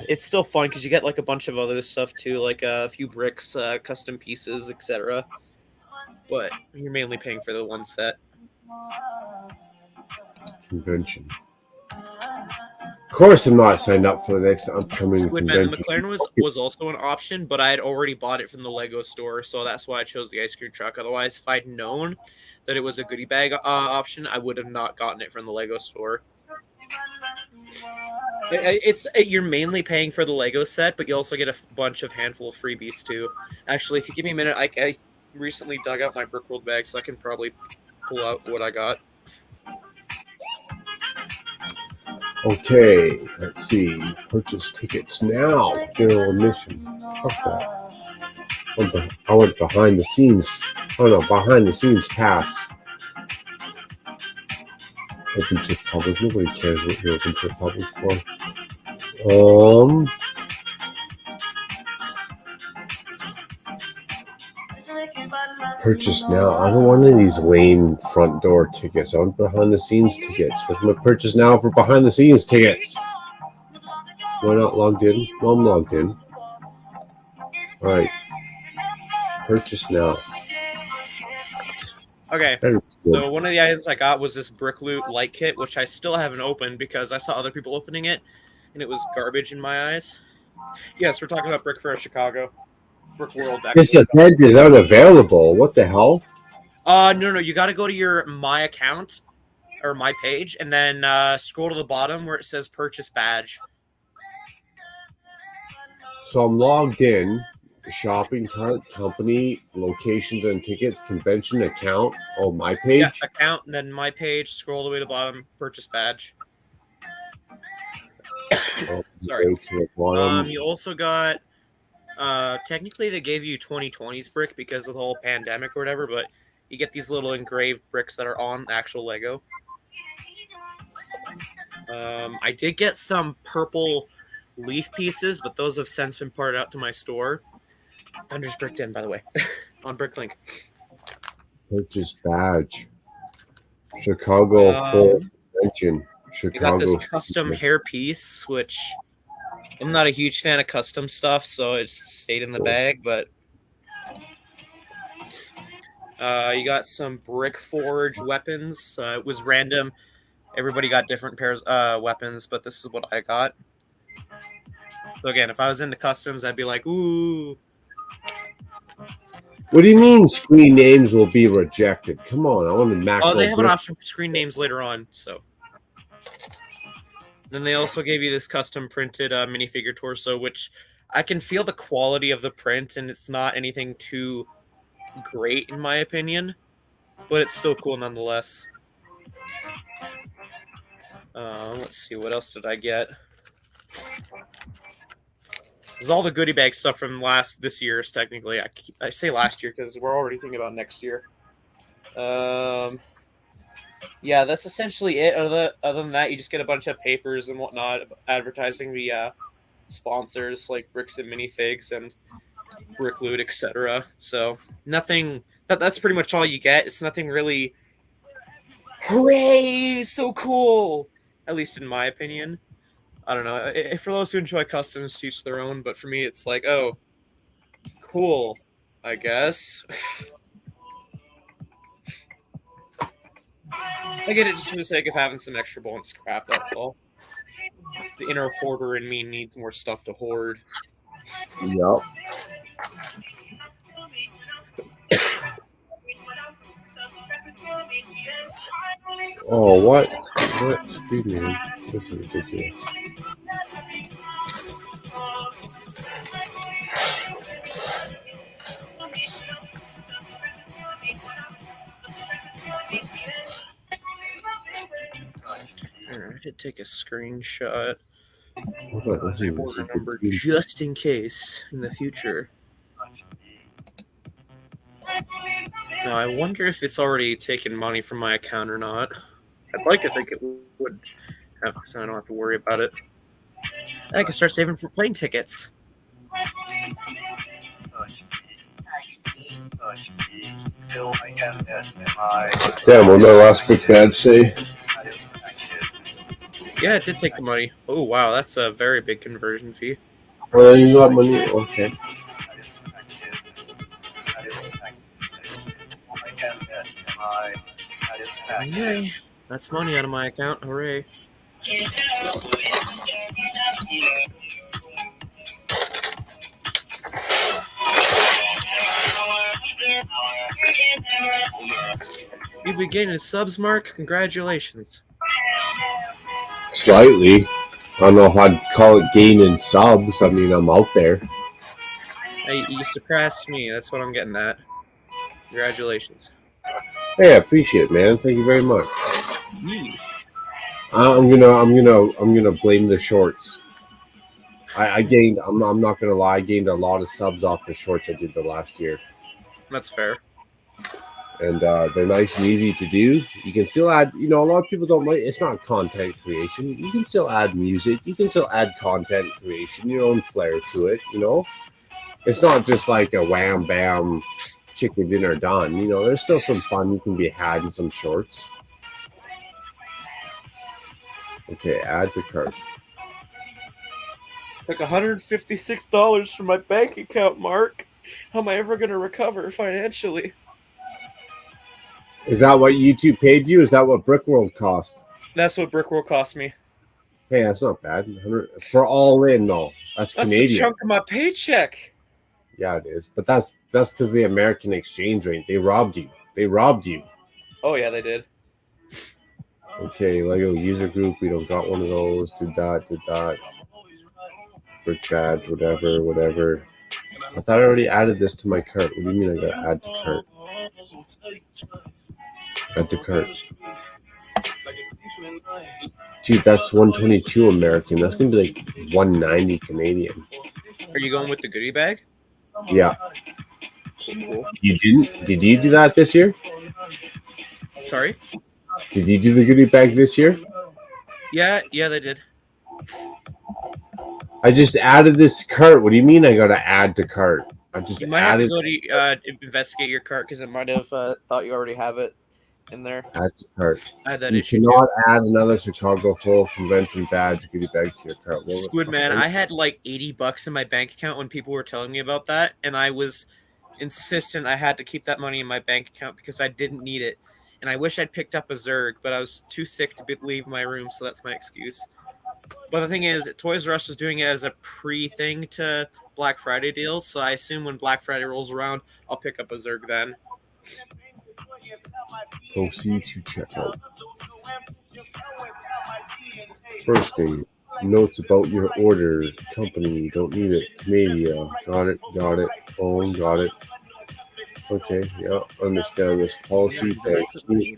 it's still fun because you get like a bunch of other stuff too, like a few bricks, custom pieces, etc. but you're mainly paying for the one set. Convention. Of course, I'm not signed up for the next upcoming Squidman, the convention. McLaren was also an option, but I had already bought it from the Lego store, so that's why I chose the ice cream truck. Otherwise, if I'd known that it was a goodie bag option, I would have not gotten it from the Lego store. You're mainly paying for the Lego set, but you also get a handful of freebies too. Actually, if you give me a minute, I recently dug out my Brickworld bag, so I can probably pull out what I got. Okay, let's see. Purchase tickets now. General admission. Fuck that. I went behind the scenes. Oh no, behind the scenes pass. Open to public. Nobody cares what you're open to public for. Purchase now. I don't want any of these lame front door tickets. I want behind the scenes tickets. What's my purchase now for behind the scenes tickets? Am I not logged in? No, I'm logged in. Alright. Purchase now. Okay, so one of the items I got was this Brick Loot light kit, which I still haven't opened because I saw other people opening it, and it was garbage in my eyes. Yes, we're talking about Brick Fair Chicago. Brick World, actually. This event is unavailable. What the hell? No, you got to go to your My account, or My page, and then scroll to the bottom where it says Purchase Badge. So I'm logged in. Shopping cart, company, locations and tickets, convention account. Oh, My page? Yeah, account, and then My page, scroll all the way to the bottom, Purchase Badge. Oh, sorry. To the bottom. You also got... technically they gave you 2020's brick because of the whole pandemic or whatever, but you get these little engraved bricks that are on actual Lego. I did get some purple leaf pieces, but those have since been parted out to my store. Thunder's bricked in, by the way, on Bricklink. Purchase badge. Chicago Full Convention. Chicago. You got this custom hair piece, which I'm not a huge fan of custom stuff, so it stayed in the bag, but you got some Brick Forge weapons. It was random. Everybody got different pairs weapons, but this is what I got. So again, if I was into customs, I'd be like, ooh. What do you mean screen names will be rejected? Come on, I want to macro. Oh, they have an option for screen names later on, so. Then they also gave you this custom printed minifigure torso, which I can feel the quality of the print, and it's not anything too great in my opinion, but it's still cool nonetheless. Let's see, what else did I get? This is all the goodie bag stuff from this year's, technically. I say last year because we're already thinking about next year. Yeah, that's essentially it. Other than that, you just get a bunch of papers and whatnot advertising the sponsors like Bricks and Minifigs and Brick Loot, etc. So nothing. That's pretty much all you get. It's nothing really. Hooray! So cool. At least in my opinion. I don't know. For those who enjoy customs, to each their own. But for me, it's like, oh, cool. I guess. I get it just for the sake of having some extra bonus crap, that's all. The inner hoarder in me needs more stuff to hoard. Yup. Oh, what? What? Excuse me. This is ridiculous. I did take a screenshot. What My order number just in case in the future. Now I wonder if it's already taken money from my account or not. I'd like to think it would have, so I don't have to worry about it. I can start saving for plane tickets. Damn, what my last quick badge say? Yeah, it did take the money. Oh, wow, that's a very big conversion fee. Well, you got money? Okay. Yay. That's money out of my account. Hooray. You be gaining subs, Mark? Congratulations. Slightly. I don't know if I'd call it gaining subs. I mean, I'm out there. Hey, you surpassed me. That's what I'm getting at. Congratulations. Hey, I appreciate it, man. Thank you very much. Yee. I'm gonna blame the shorts. I gained. I'm not gonna lie. I gained a lot of subs off the shorts I did the last year, That's fair. and they're nice and easy to do. You can still add. You know, a lot of people don't like. It's not content creation. You can still add music. You can still add content creation. Your own flair to it. You know, it's not just like a wham bam, chicken dinner done. You know, there's still some fun you can be had in some shorts. Okay, add to cart. Took $156 from my bank account, Mark. How am I ever going to recover financially? Is that what YouTube paid you? Is that what Brickworld cost? That's what Brickworld cost me. Hey, that's not bad. For all in, though. That's Canadian. A chunk of my paycheck. Yeah, it is. But that's because of the American exchange rate. They robbed you. They robbed you. Oh, yeah, they did. Okay, Lego user group. We don't got one of those. Did that. For chat, whatever. I thought I already added this to my cart. What do you mean I gotta add to cart? Add to cart. Dude, that's 122 American. That's gonna be like 190 Canadian. Are you going with the goodie bag? Yeah. Cool. You didn't? Did you do that this year? Sorry? Did you do the goodie bag this year? Yeah, they did. I just added this to cart. What do you mean I gotta add to cart? I just You might added. have to go to investigate your cart because it might have thought you already have it in there. Add to cart. I had that You issue cannot too. add another Chicago Full convention badge goodie bag to your cart. Squid man, I had like $80 in my bank account when people were telling me about that, and I was insistent I had to keep that money in my bank account because I didn't need it. And I wish I'd picked up a Zerg, but I was too sick to leave my room, so that's my excuse. But the thing is, Toys R Us is doing it as a pre-thing to Black Friday deals, so I assume when Black Friday rolls around, I'll pick up a Zerg then. Proceed to checkout. First thing, notes about your order. Company, don't need it. Media, got it. Phone, got it. Okay, yeah, understand this policy. Thank you.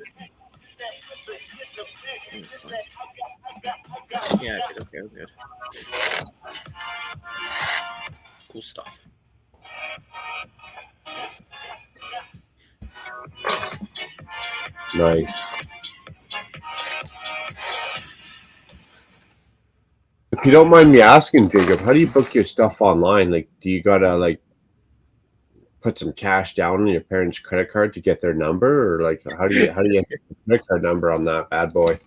Yeah, okay, I'm good. Cool stuff. Nice. If you don't mind me asking, Jacob, how do you book your stuff online? Like, do you gotta like put some cash down on your parents' credit card to get their number, or like how do you get the credit card number on that bad boy?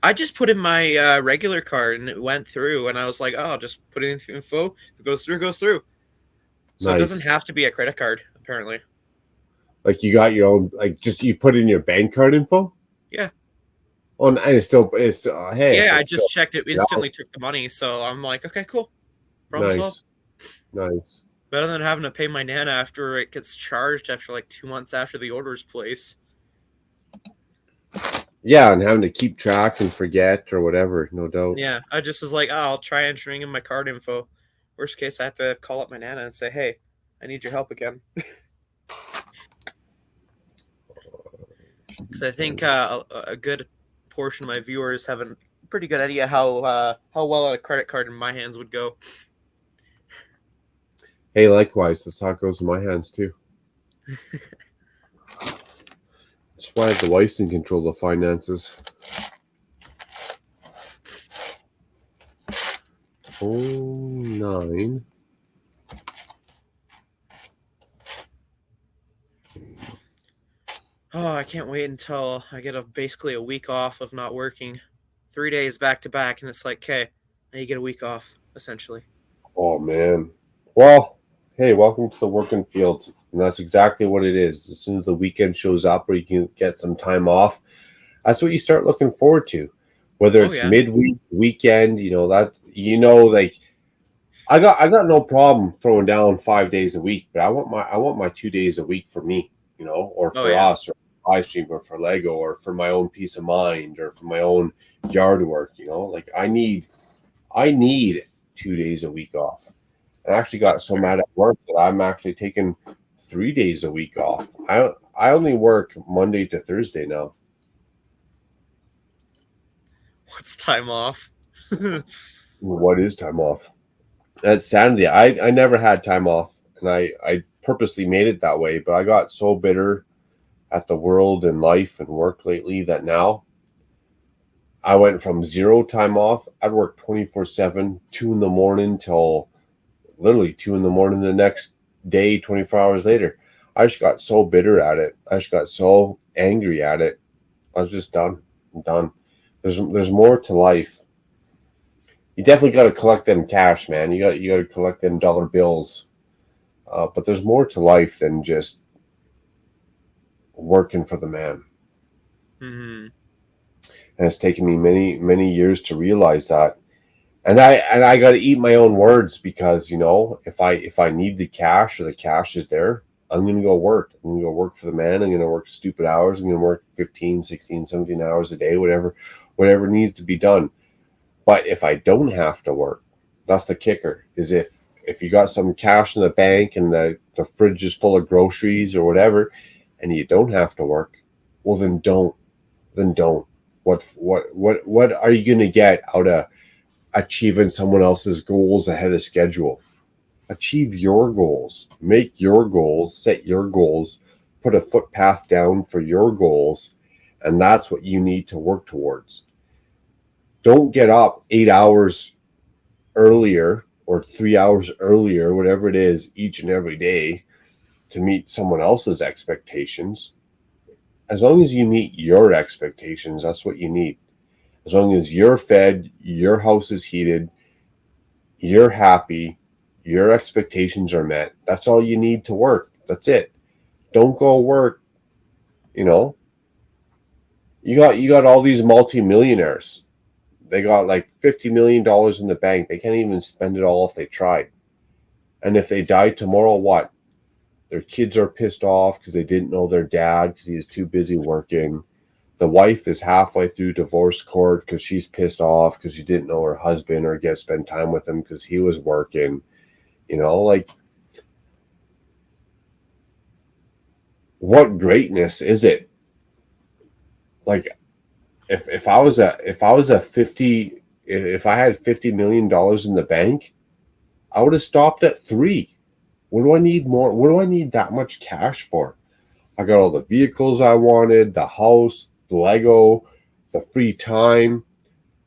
I just put in my regular card and it went through, and I was like, "Oh, I'll just put in info. If it goes through, it goes through." So Nice. It doesn't have to be a credit card, apparently. Like you got your own, like just you put in your bank card info. Yeah. Oh, and it's hey. Yeah, I just checked it. Instantly took the money, so I'm like, okay, cool. Problem solved. Nice. Better than having to pay my Nana after it gets charged after like 2 months after the order's placed. Yeah, and having to keep track and forget or whatever, no doubt. Yeah, I just was like, oh, I'll try entering in my card info. Worst case, I have to call up my Nana and say, hey, I need your help again. Because I think a good portion of my viewers have a pretty good idea how well a credit card in my hands would go. Hey, likewise, that's how it goes in my hands too. That's why the wife's in control of finances. Oh, 9. Oh, I can't wait until I get basically a week off of not working. 3 days back to back, and it's like, okay, now you get a week off, essentially. Oh, man. Well, hey, welcome to the working field. And that's exactly what it is. As soon as the weekend shows up or you can get some time off, that's what you start looking forward to. Whether it's midweek, weekend, like I got no problem throwing down 5 days a week, but I want my 2 days a week for me, or for us, or live stream, or for Lego, or for my own peace of mind, or for my own yard work. Like I need 2 days a week off. I actually got so mad at work that I'm actually taking 3 days a week off. I only work Monday to Thursday now. What's time off? What is time off? That's sanity. I never had time off, and I purposely made it that way, but I got so bitter at the world and life and work lately that now I went from 0 time off. I'd work 24/7, 2 in the morning till literally 2 in the morning the next day, 24 hours later. I just got so bitter at it. I just got so angry at it. I was just done. I'm done. There's more to life. You definitely got to collect them cash, man. You got to collect them dollar bills. But there's more to life than just working for the man. Mm-hmm. And it's taken me many years to realize that. And I got to eat my own words, because if I need the cash, or the cash is there, I'm going to go work. I'm going to go work for the man. I'm going to work stupid hours. I'm going to work 15, 16, 17 hours a day, whatever needs to be done. But if I don't have to work, that's the kicker, is if you got some cash in the bank and the fridge is full of groceries or whatever, and you don't have to work, well, then don't. What are you going to get out of achieving someone else's goals ahead of schedule? Achieve your goals, make your goals, set your goals, put a footpath down for your goals, and that's what you need to work towards. Don't get up 8 hours earlier or 3 hours earlier, whatever it is, each and every day to meet someone else's expectations. As long as you meet your expectations, that's what you need. As long as you're fed, your house is heated, you're happy, your expectations are met, that's all you need to work. That's it. Don't go work. You got all these multimillionaires. They got like $50 million in the bank. They can't even spend it all if they tried. And if they die tomorrow, what? Their kids are pissed off because they didn't know their dad because he was too busy working. The wife is halfway through divorce court because she's pissed off because she didn't know her husband or get to spend time with him because he was working. What greatness is it? Like, if I had $50 million in the bank, I would have stopped at 3. What do I need more? What do I need that much cash for? I got all the vehicles I wanted, the house, the Lego, the free time.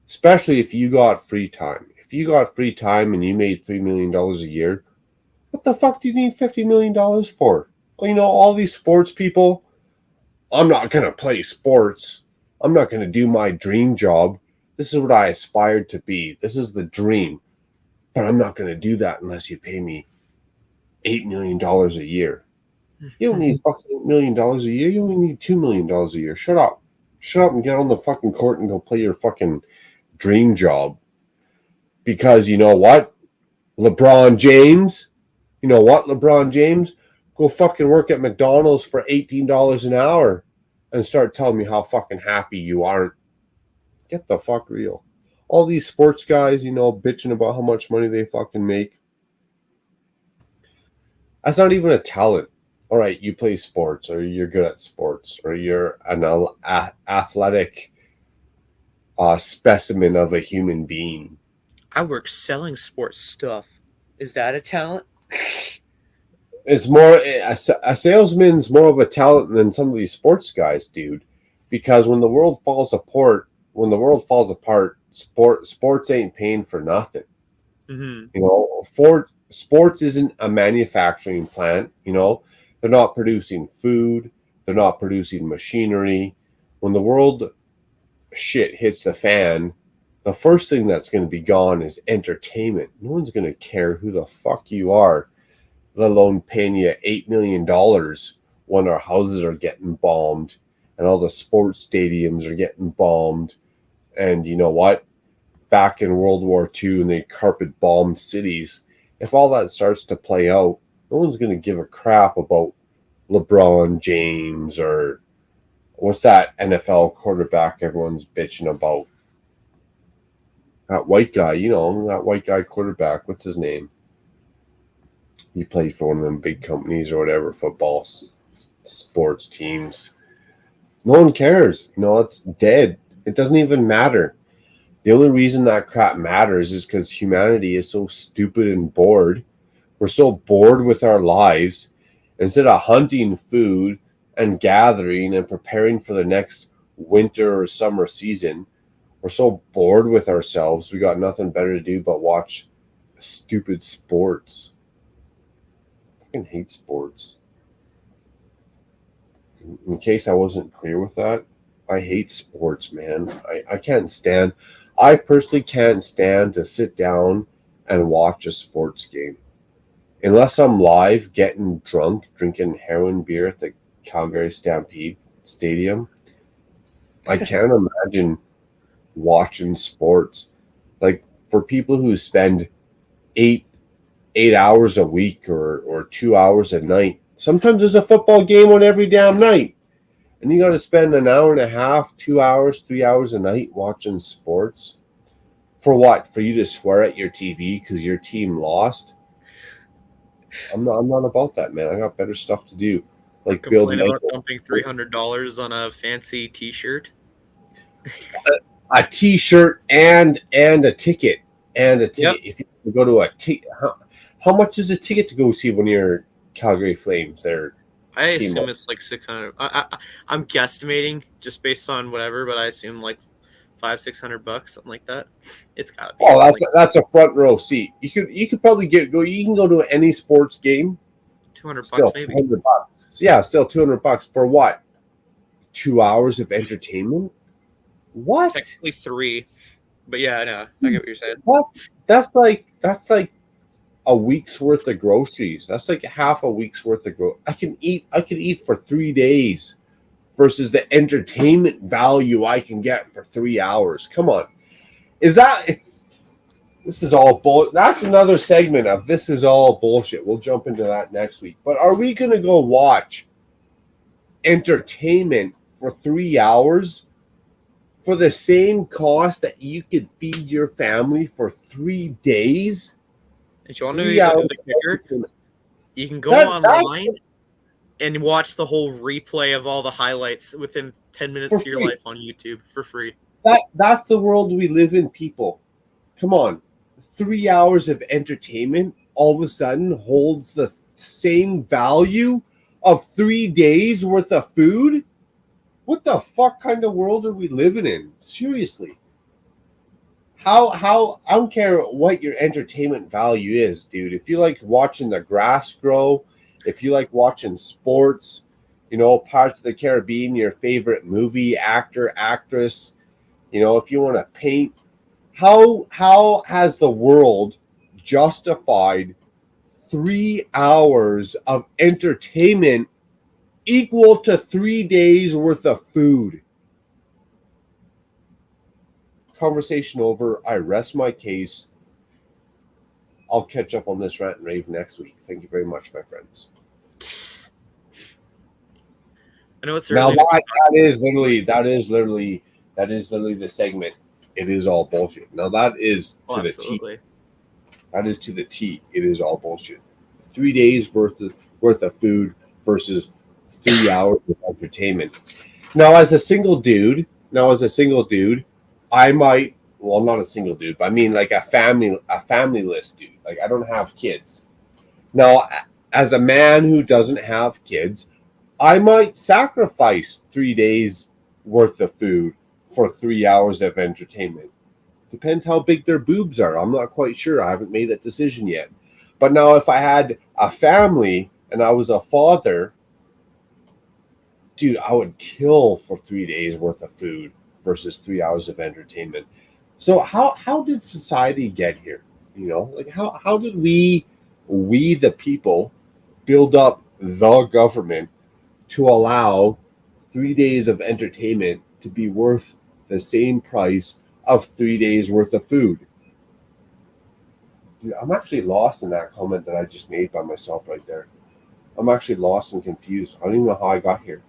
Especially if you got free time. If you got free time and you made $3 million a year, what the fuck do you need $50 million for? All these sports people, I'm not going to play sports. I'm not going to do my dream job. This is what I aspired to be. This is the dream. But I'm not going to do that unless you pay me $8 million a year. You don't need fucking $8 million a year. You only need $2 million a year. Shut up. Shut up and get on the fucking court and go play your fucking dream job. Because you know what? LeBron James, go fucking work at McDonald's for $18 an hour and start telling me how fucking happy you aren't. Get the fuck real. All these sports guys, bitching about how much money they fucking make. That's not even a talent. All right, you play sports, or you're good at sports, or you're an athletic specimen of a human being. I work selling sports stuff. Is that a talent? It's more a salesman's more of a talent than some of these sports guys, dude. Because when the world falls apart, sports ain't paying for nothing. Mm-hmm. Sports isn't a manufacturing plant. They're not producing food. They're not producing machinery. When the world shit hits the fan, the first thing that's going to be gone is entertainment. No one's going to care who the fuck you are. let alone paying you $8 million when our houses are getting bombed and all the sports stadiums are getting bombed. And you know what? Back in World War II and they carpet bombed cities, if all that starts to play out, no one's going to give a crap about LeBron James or what's that NFL quarterback everyone's bitching about? That white guy, that white guy quarterback. What's his name? He played for one of them big companies or whatever, football, sports teams. No one cares. It's dead. It doesn't even matter. The only reason that crap matters is because humanity is so stupid and bored. We're so bored with our lives. Instead of hunting food and gathering and preparing for the next winter or summer season, we're so bored with ourselves. We got nothing better to do but watch stupid sports. I fucking hate sports. In case I wasn't clear with that, I hate sports, man. I can't stand. I personally can't stand to sit down and watch a sports game. Unless I'm live getting drunk, drinking heroin beer at the Calgary Stampede Stadium, I can't imagine watching sports. Like, for people who spend eight hours a week or 2 hours a night, sometimes there's a football game on every damn night. And you got to spend an hour and a half, 2 hours, 3 hours a night watching sports. For what? For you to swear at your TV because your team lost? I'm not about that, man. I got better stuff to do. Like complain about dumping $300 on a fancy T-shirt. A T-shirt and a ticket. Yep. If you go to how much is a ticket to go see one of your Calgary Flames? I assume it's like 600. I'm guesstimating just based on whatever, but I assume like $500-600, something like that. It's gotta be. Oh, that's a front row seat. You could probably You can go to any sports game. $200 maybe. $200. Yeah, still $200 for what? 2 hours of entertainment. What? Technically 3, but yeah, I know. I get what you're saying. That's like a week's worth of groceries. That's like half a week's worth of groceries. I could eat for 3 days versus the entertainment value I can get for 3 hours. Come on. This is all bull. That's another segment of This Is All Bullshit. We'll jump into that next week. But are we going to go watch entertainment for 3 hours for the same cost that you could feed your family for 3 days? If you want to know the kicker, you can go online and watch the whole replay of all the highlights within 10 minutes of your life on YouTube for free. That's the world we live in, people. Come on. 3 hours of entertainment all of a sudden holds the same value of 3 days worth of food? What the fuck kind of world are we living in? Seriously. How I don't care what your entertainment value is, dude. If you like watching the grass grow, if you like watching sports, Pirates of the Caribbean, your favorite movie, actor, actress, if you want to paint, how has the world justified 3 hours of entertainment equal to 3 days worth of food? Conversation over. I rest my case. I'll catch up on this rant and rave next week. Thank you very much, my friends. I know it's now that is literally the segment. It is all bullshit. Now that is to the T. That is to the T. It is all bullshit. 3 days worth of food versus 3 hours of entertainment. Now, as a single dude, I might. Well, not a single dude, but I mean like a family-less dude. Like, I don't have kids. Now, as a man who doesn't have kids, I might sacrifice 3 days worth of food for 3 hours of entertainment. Depends how big their boobs are. I'm not quite sure. I haven't made that decision yet. But now if I had a family and I was a father, dude, I would kill for 3 days worth of food versus 3 hours of entertainment. So how did society get here? Like how did we the people build up the government to allow 3 days of entertainment to be worth the same price of 3 days worth of food? Dude, I'm actually lost in that comment that I just made by myself right there. I'm actually lost and confused. I don't even know how I got here.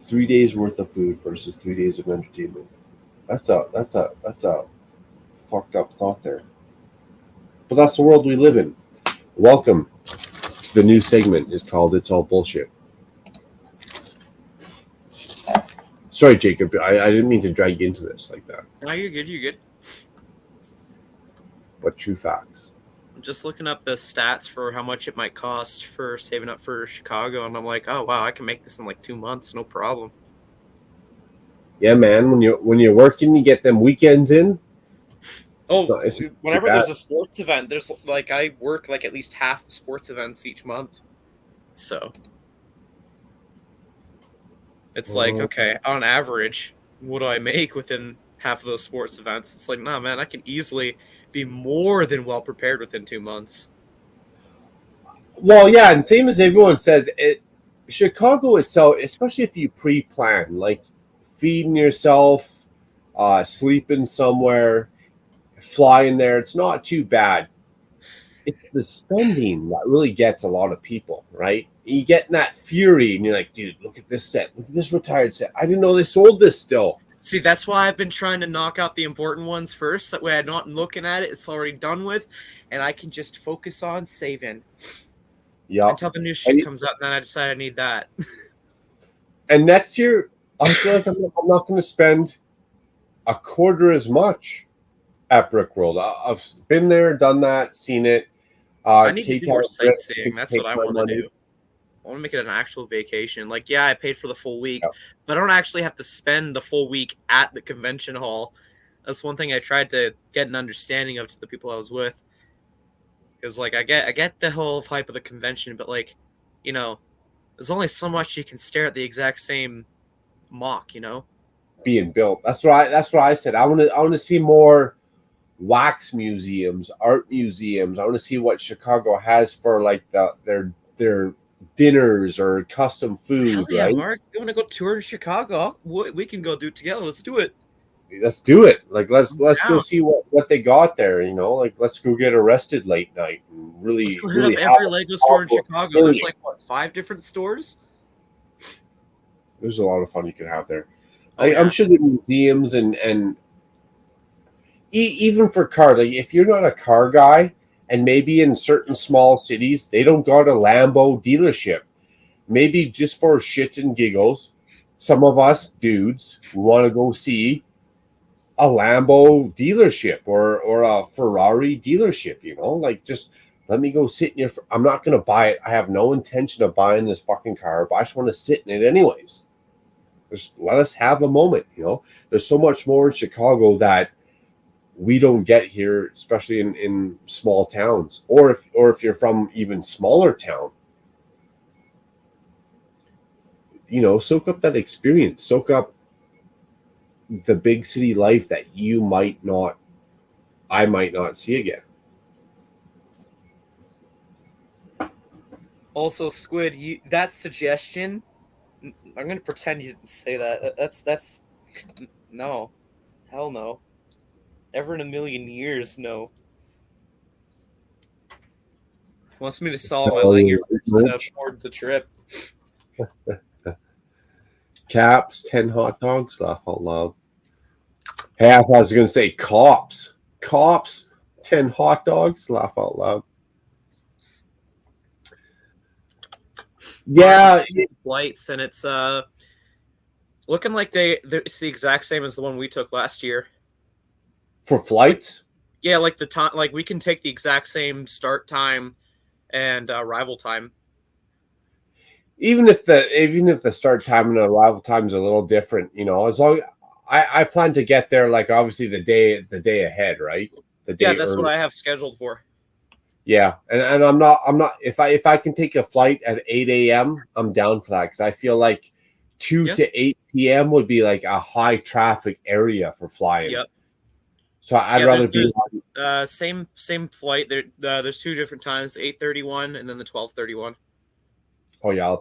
3 days worth of food versus 3 days of entertainment. That's a fucked up thought there. But that's the world we live in. Welcome. The new segment is called "It's All Bullshit." Sorry, Jacob. I didn't mean to drag you into this like that. No, you're good. You're good. But true facts. I'm just looking up the stats for how much it might cost for saving up for Chicago, and I'm like, oh wow, I can make this in like 2 months, no problem. Yeah, man. When you're working, you get them weekends in. Oh, No, it's whenever too bad. there's a sports event, there's like I work like at least half the sports events each month, so it's like, okay, on average, what do I make within half of those sports events? It's like, nah, man, I can easily be more than well prepared within 2 months. Well, yeah, and same as everyone says, Chicago itself, especially if you pre-plan, like feeding yourself, sleeping somewhere, flying there, it's not too bad. It's the spending that really gets a lot of people, right? You get in that fury, and you're like, dude, look at this set, look at this retired set. I didn't know they sold this still. See, that's why I've been trying to knock out the important ones first. That way I'm not looking at it. It's already done with, and I can just focus on saving. Yeah. Until the new shit comes out, and then I decide I need that. And next year, I feel like I'm not going to spend a quarter as much at Brick World. I've been there, done that, seen it. I need to do more sightseeing. That's what I want to do. I want to make it an actual vacation. Like, yeah, I paid for the full week, but I don't actually have to spend the full week at the convention hall. That's one thing I tried to get an understanding of to the people I was with. Because, like, I get the whole hype of the convention, but, like, you know, there's only so much you can stare at the exact same mock, you know? Being built. That's what I said. I want to see more wax museums, art museums. I want to see what Chicago has for like their dinners or custom food. Hell yeah, right? Mark, you want to go tour in Chicago? We can go do it together. Let's do it. Let's do it. Like let's go see what they got there. You know, like let's go get arrested late night and really Let's go hit really up every Lego store in Chicago. There's like what, 5 different stores? There's a lot of fun you can have there. Oh, yeah. I'm sure the museums and even for car, like if you're not a car guy, and maybe in certain small cities they don't got a Lambo dealership, maybe just for shits and giggles, some of us dudes want to go see a Lambo dealership or a Ferrari dealership. You know, like just let me go sit in your. I'm not going to buy it. I have no intention of buying this fucking car, but I just want to sit in it anyways. Just let us have a moment. You know, there's so much more in Chicago that we don't get here, especially in small towns, or if you're from even smaller town. You know, soak up that experience, soak up the big city life that I might not see again. Also, Squid, that suggestion, I'm going to pretend you didn't say that. That's no. Hell no. Ever in a million years, no. Wants me to solve my leg to afford the trip. Caps, 10 hot dogs, laugh out loud. Hey, I thought I was going to say cops. Cops, 10 hot dogs, laugh out loud. Yeah. Flights, and it's looking like it's the exact same as the one we took last year. For flights? Yeah, like the time, like we can take the exact same start time and arrival time. Even if the start time and the arrival time is a little different, you know, as long I plan to get there like obviously the day ahead, right? The day that's early. what I have scheduled for. Yeah, and I'm not if I can take a flight at 8 a.m. I'm down for that because I feel like 2 to 8 p.m. would be like a high traffic area for flying. Yep. So I'd Yeah, rather be. same flight. There's two different times: 8:31 and then the 12:31. Oh yeah,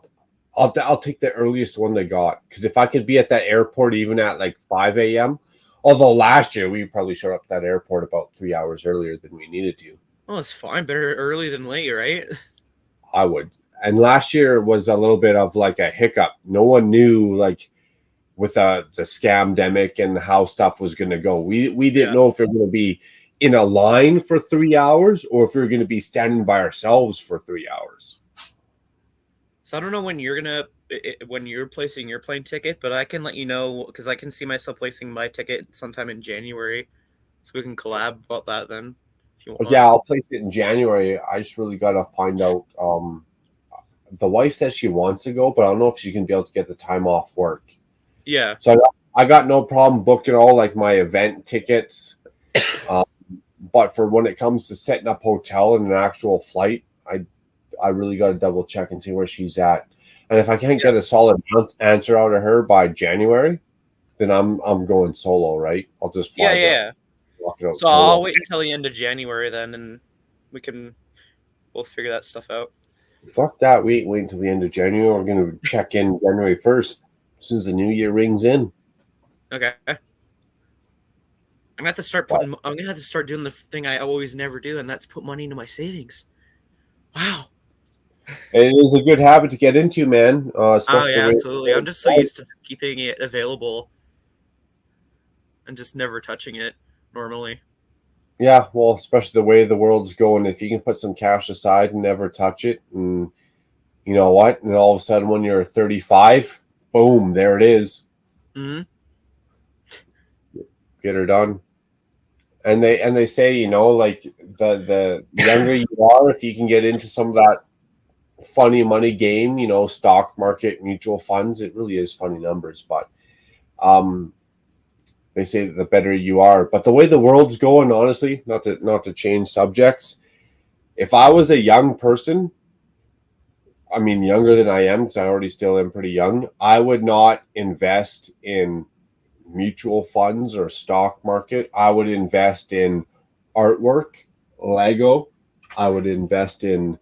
I'll take the earliest one they got, because if I could be at that airport even at like 5 a.m. Although last year we probably showed up at that airport about 3 hours earlier than we needed to. Well, it's fine. Better early than late, right? I would. And last year was a little bit of like a hiccup. No one knew, like, with the scamdemic and how stuff was going to go. We didn't know if we were going to be in a line for 3 hours or if we were going to be standing by ourselves for 3 hours. So I don't know when you're placing your plane ticket, but I can let you know because I can see myself placing my ticket sometime in January, so we can collab about that then. If you want. Yeah, I'll place it in January. I just really got to find out. The wife says she wants to go, but I don't know if she can be able to get the time off work. Yeah. So I got no problem booking all like my event tickets. But for when it comes to setting up hotel and an actual flight, I really got to double check and see where she's at. And if I can't get a solid answer out of her by January, then I'm going solo, right? I'll just fly Yeah. walk it out So solo. I'll wait until the end of January then, and we can both figure that stuff out. Fuck that. Wait until the end of January. We're going to check in January 1st as soon as the new year rings in. Okay. I'm gonna have to start doing the thing I always never do, and that's put money into my savings. Wow. And it is a good habit to get into, man. Especially absolutely. I'm just so used to keeping it available and just never touching it normally. Yeah, well, especially the way the world's going, if you can put some cash aside and never touch it, and you know what? And all of a sudden, when you're 35, boom, there it is. Mm-hmm. Get her done. And they say, you know, like the younger you are, if you can get into some of that funny money game, you know, stock market, mutual funds, it really is funny numbers. But they say that the better you are. But the way the world's going, honestly, not to change subjects, if I was a young person, I mean younger than I am, because I already still am pretty young, I would not invest in mutual funds or stock market. I would invest in artwork, Lego. I would invest in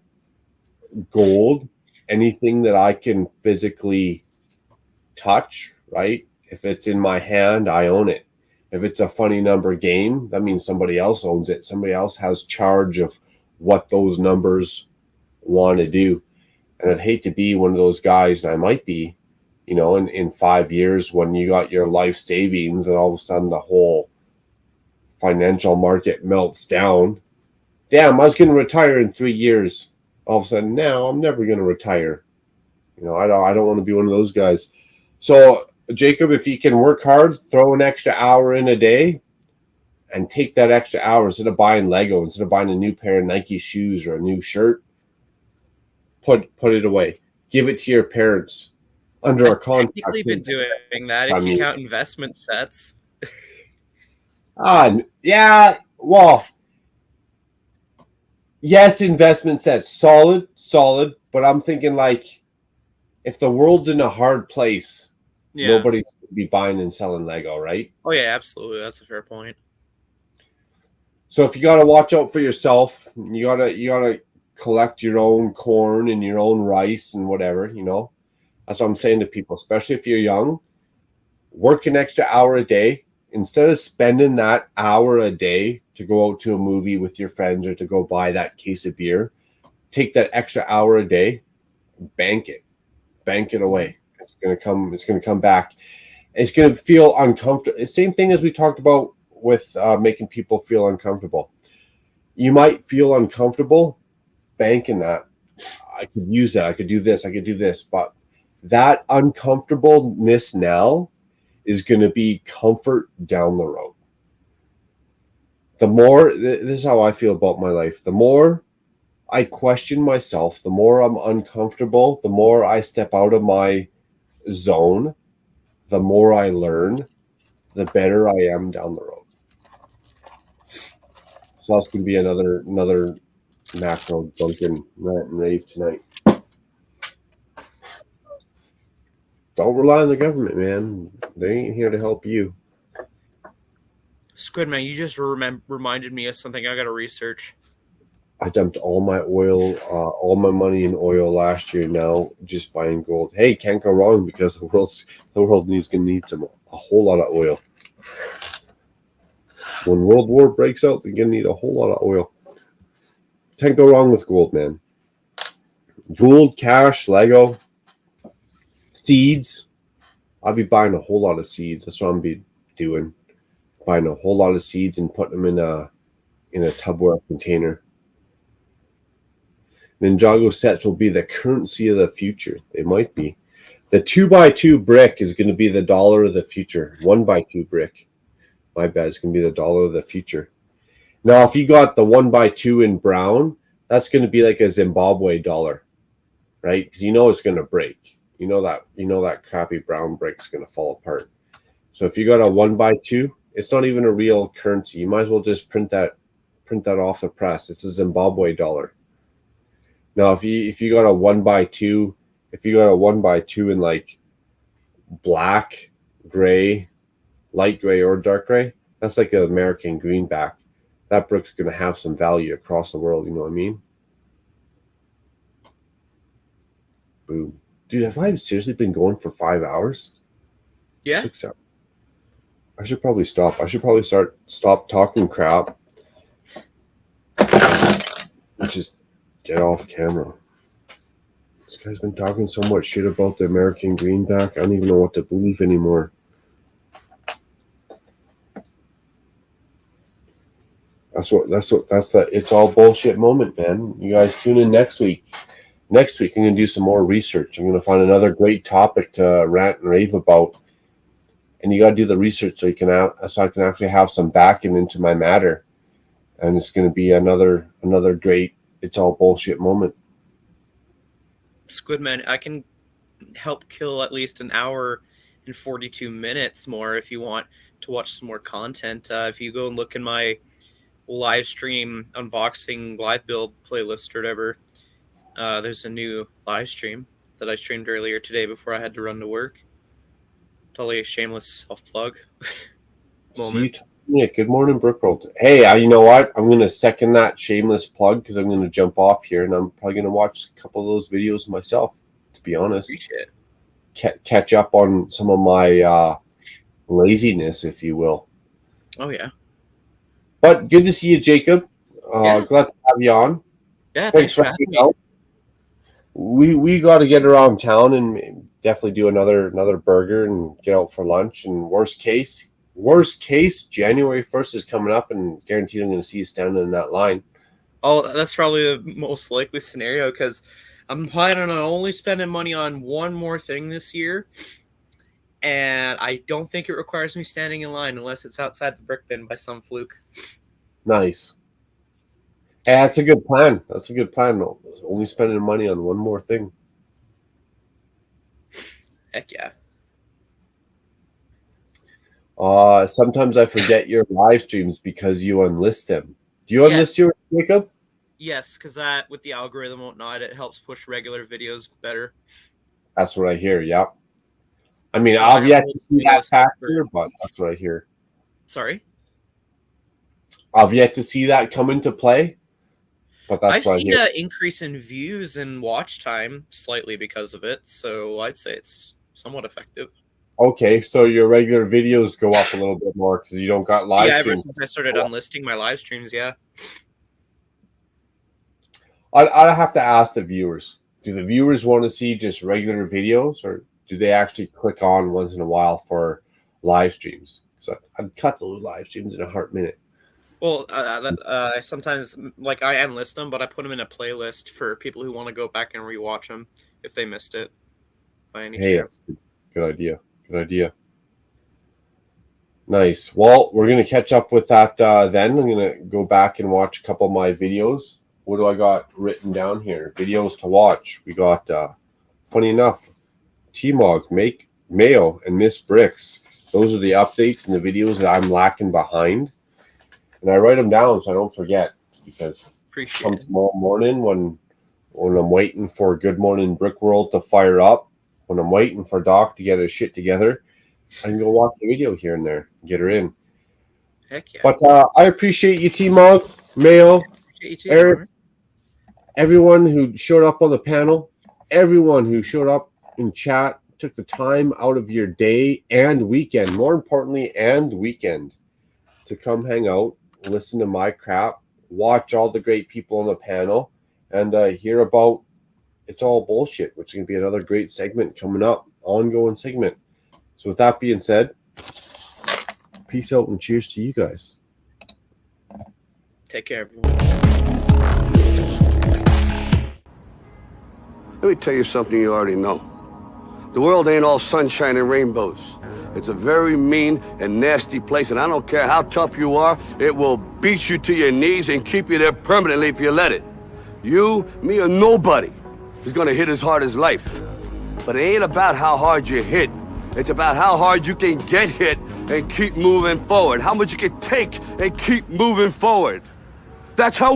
gold, anything that I can physically touch, right? If it's in my hand, I own it. If it's a funny number game, that means somebody else owns it. Somebody else has charge of what those numbers want to do. And I'd hate to be one of those guys, and I might be, you know, in 5 years when you got your life savings and all of a sudden the whole financial market melts down. Damn, I was going to retire in 3 years. All of a sudden, now I'm never going to retire. You know, I don't want to be one of those guys. So, Jacob, if you can work hard, throw an extra hour in a day, and take that extra hour instead of buying Lego, instead of buying a new pair of Nike shoes or a new shirt, put it away. Give it to your parents under a contract. I've technically been doing that if you count investment sets. Yeah, well, yes, investment sets, solid, but I'm thinking, like, if the world's in a hard place, nobody's going to be buying and selling Lego, right? Oh yeah, absolutely. That's a fair point. So if you got to watch out for yourself, you gotta collect your own corn and your own rice and whatever, you know. That's what I'm saying to people, especially if you're young. Work an extra hour a day. Instead of spending that hour a day to go out to a movie with your friends or to go buy that case of beer, take that extra hour a day, bank it away. It's gonna come back. It's gonna feel uncomfortable. Same thing as we talked about with making people feel uncomfortable. You might feel uncomfortable, banking that. I could use that. I could do this, but that uncomfortableness now is going to be comfort down the road. The more, this is how I feel about my life. The more I question myself, the more I'm uncomfortable, the more I step out of my zone, the more I learn, the better I am down the road. So that's going to be another macro drunken rant and rave tonight. Don't rely on the government, man. They ain't here to help you. Squidman, you just reminded me of something I got to research. I dumped all my oil, all my money in oil last year. Now just buying gold. Hey, can't go wrong because the world needs gonna need a whole lot of oil. When World War breaks out, they're gonna need a whole lot of oil. Can't go wrong with gold, man. Gold, cash, Lego, seeds. I'll be buying a whole lot of seeds. That's what I'm be doing. Buying a whole lot of seeds and putting them in a Tupperware container. Ninjago sets will be the currency of the future. They might be. The 2x2 brick is going to be the dollar of the future. 1x2 brick, my bad, is going to be the dollar of the future. Now, if you got the 1x2 in brown, that's going to be like a Zimbabwe dollar, right? Because you know it's going to break. You know that crappy brown brick's going to fall apart. So if you got a 1x2, it's not even a real currency. You might as well just print that off the press. It's a Zimbabwe dollar. Now, if you got a 1x2, if you got a 1x2 in like black, gray, light gray, or dark gray, that's like an American greenback. That brick's going to have some value across the world. You know what I mean? Boom. Dude, have I seriously been going for 5 hours? Yeah. 6 hours. I should probably stop. I should probably stop talking crap. Just get off camera. This guy's been talking so much shit about the American greenback. I don't even know what to believe anymore. That's the it's all bullshit moment, man. You guys tune in next week. Next week, I'm going to do some more research. I'm going to find another great topic to rant and rave about. And you got to do the research so I can actually have some backing into my matter. And it's going to be another great it's all bullshit moment. Squidman, I can help kill at least an hour and 42 minutes more if you want to watch some more content. If you go and look in my live stream unboxing live build playlist or whatever, there's a new live stream that I streamed earlier today before I had to run to work. Totally a shameless self-plug moment. Yeah, good morning, Brookworld. Hey, you know what? I'm going to second that shameless plug because I'm going to jump off here and I'm probably going to watch a couple of those videos myself, to be honest. Appreciate it. Catch up on some of my laziness, if you will. Oh, yeah. But good to see you, Jacob. Yeah. Glad to have you on. Yeah, thanks for having me. We got to get around town and definitely do another burger and get out for lunch. And worst case, January 1st is coming up, and guaranteed I'm going to see you standing in that line. Oh, that's probably the most likely scenario because I'm planning on only spending money on one more thing this year, and I don't think it requires me standing in line unless it's outside the brick bin by some fluke. Nice. Hey, that's a good plan. That's a good plan. Only spending money on one more thing. Heck yeah. Sometimes I forget your live streams because you unlist them. Do you unlist yours, Jacob? Yes, because with the algorithm and whatnot, it helps push regular videos better. That's what I hear, yeah. I mean, so I've yet to see that factor, but that's what I hear. Sorry? I've yet to see that come into play, but that's I've what seen I hear. an increase in views and watch time slightly because of it, so I'd say it's somewhat effective. Okay, so your regular videos go up a little bit more because you don't got live streams. Yeah, ever since I started unlisting my live streams, yeah. I'd have to ask the viewers. Do the viewers want to see just regular videos, or do they actually click on once in a while for live streams? So I'd cut the live streams in a heartbeat. Well, sometimes, like, I enlist them, but I put them in a playlist for people who want to go back and rewatch them if they missed it by any chance. That's good idea. Good idea. Nice. Well, we're going to catch up with that then. I'm going to go back and watch a couple of my videos. What do I got written down here? Videos to watch. We got, funny enough, T-Mog, Make Mayo, and Miss Bricks. Those are the updates and the videos that I'm lacking behind. And I write them down so I don't forget, because come tomorrow morning when I'm waiting for Good Morning Brick World to fire up, when I'm waiting for Doc to get his shit together, I can go watch the video here and there and get her in. Heck yeah. But I appreciate you, T-Mog, Mayo, Appreciate you too, Eric, Robert. everyone who showed up on the panel, everyone who showed up in chat, took the time out of your day and weekend, more importantly, and weekend, to come hang out, listen to my crap, watch all the great people on the panel, and hear about It's All Bullshit, which is going to be another great segment coming up, ongoing segment. So with that being said, peace out and cheers to you guys. Take care, everyone. Let me tell you something you already know. The world ain't all sunshine and rainbows. It's a very mean and nasty place, and I don't care how tough you are, it will beat you to your knees and keep you there permanently if you let it. You, me, or nobody is gonna hit as hard as life. But it ain't about how hard you hit. It's about how hard you can get hit and keep moving forward. How much you can take and keep moving forward. That's how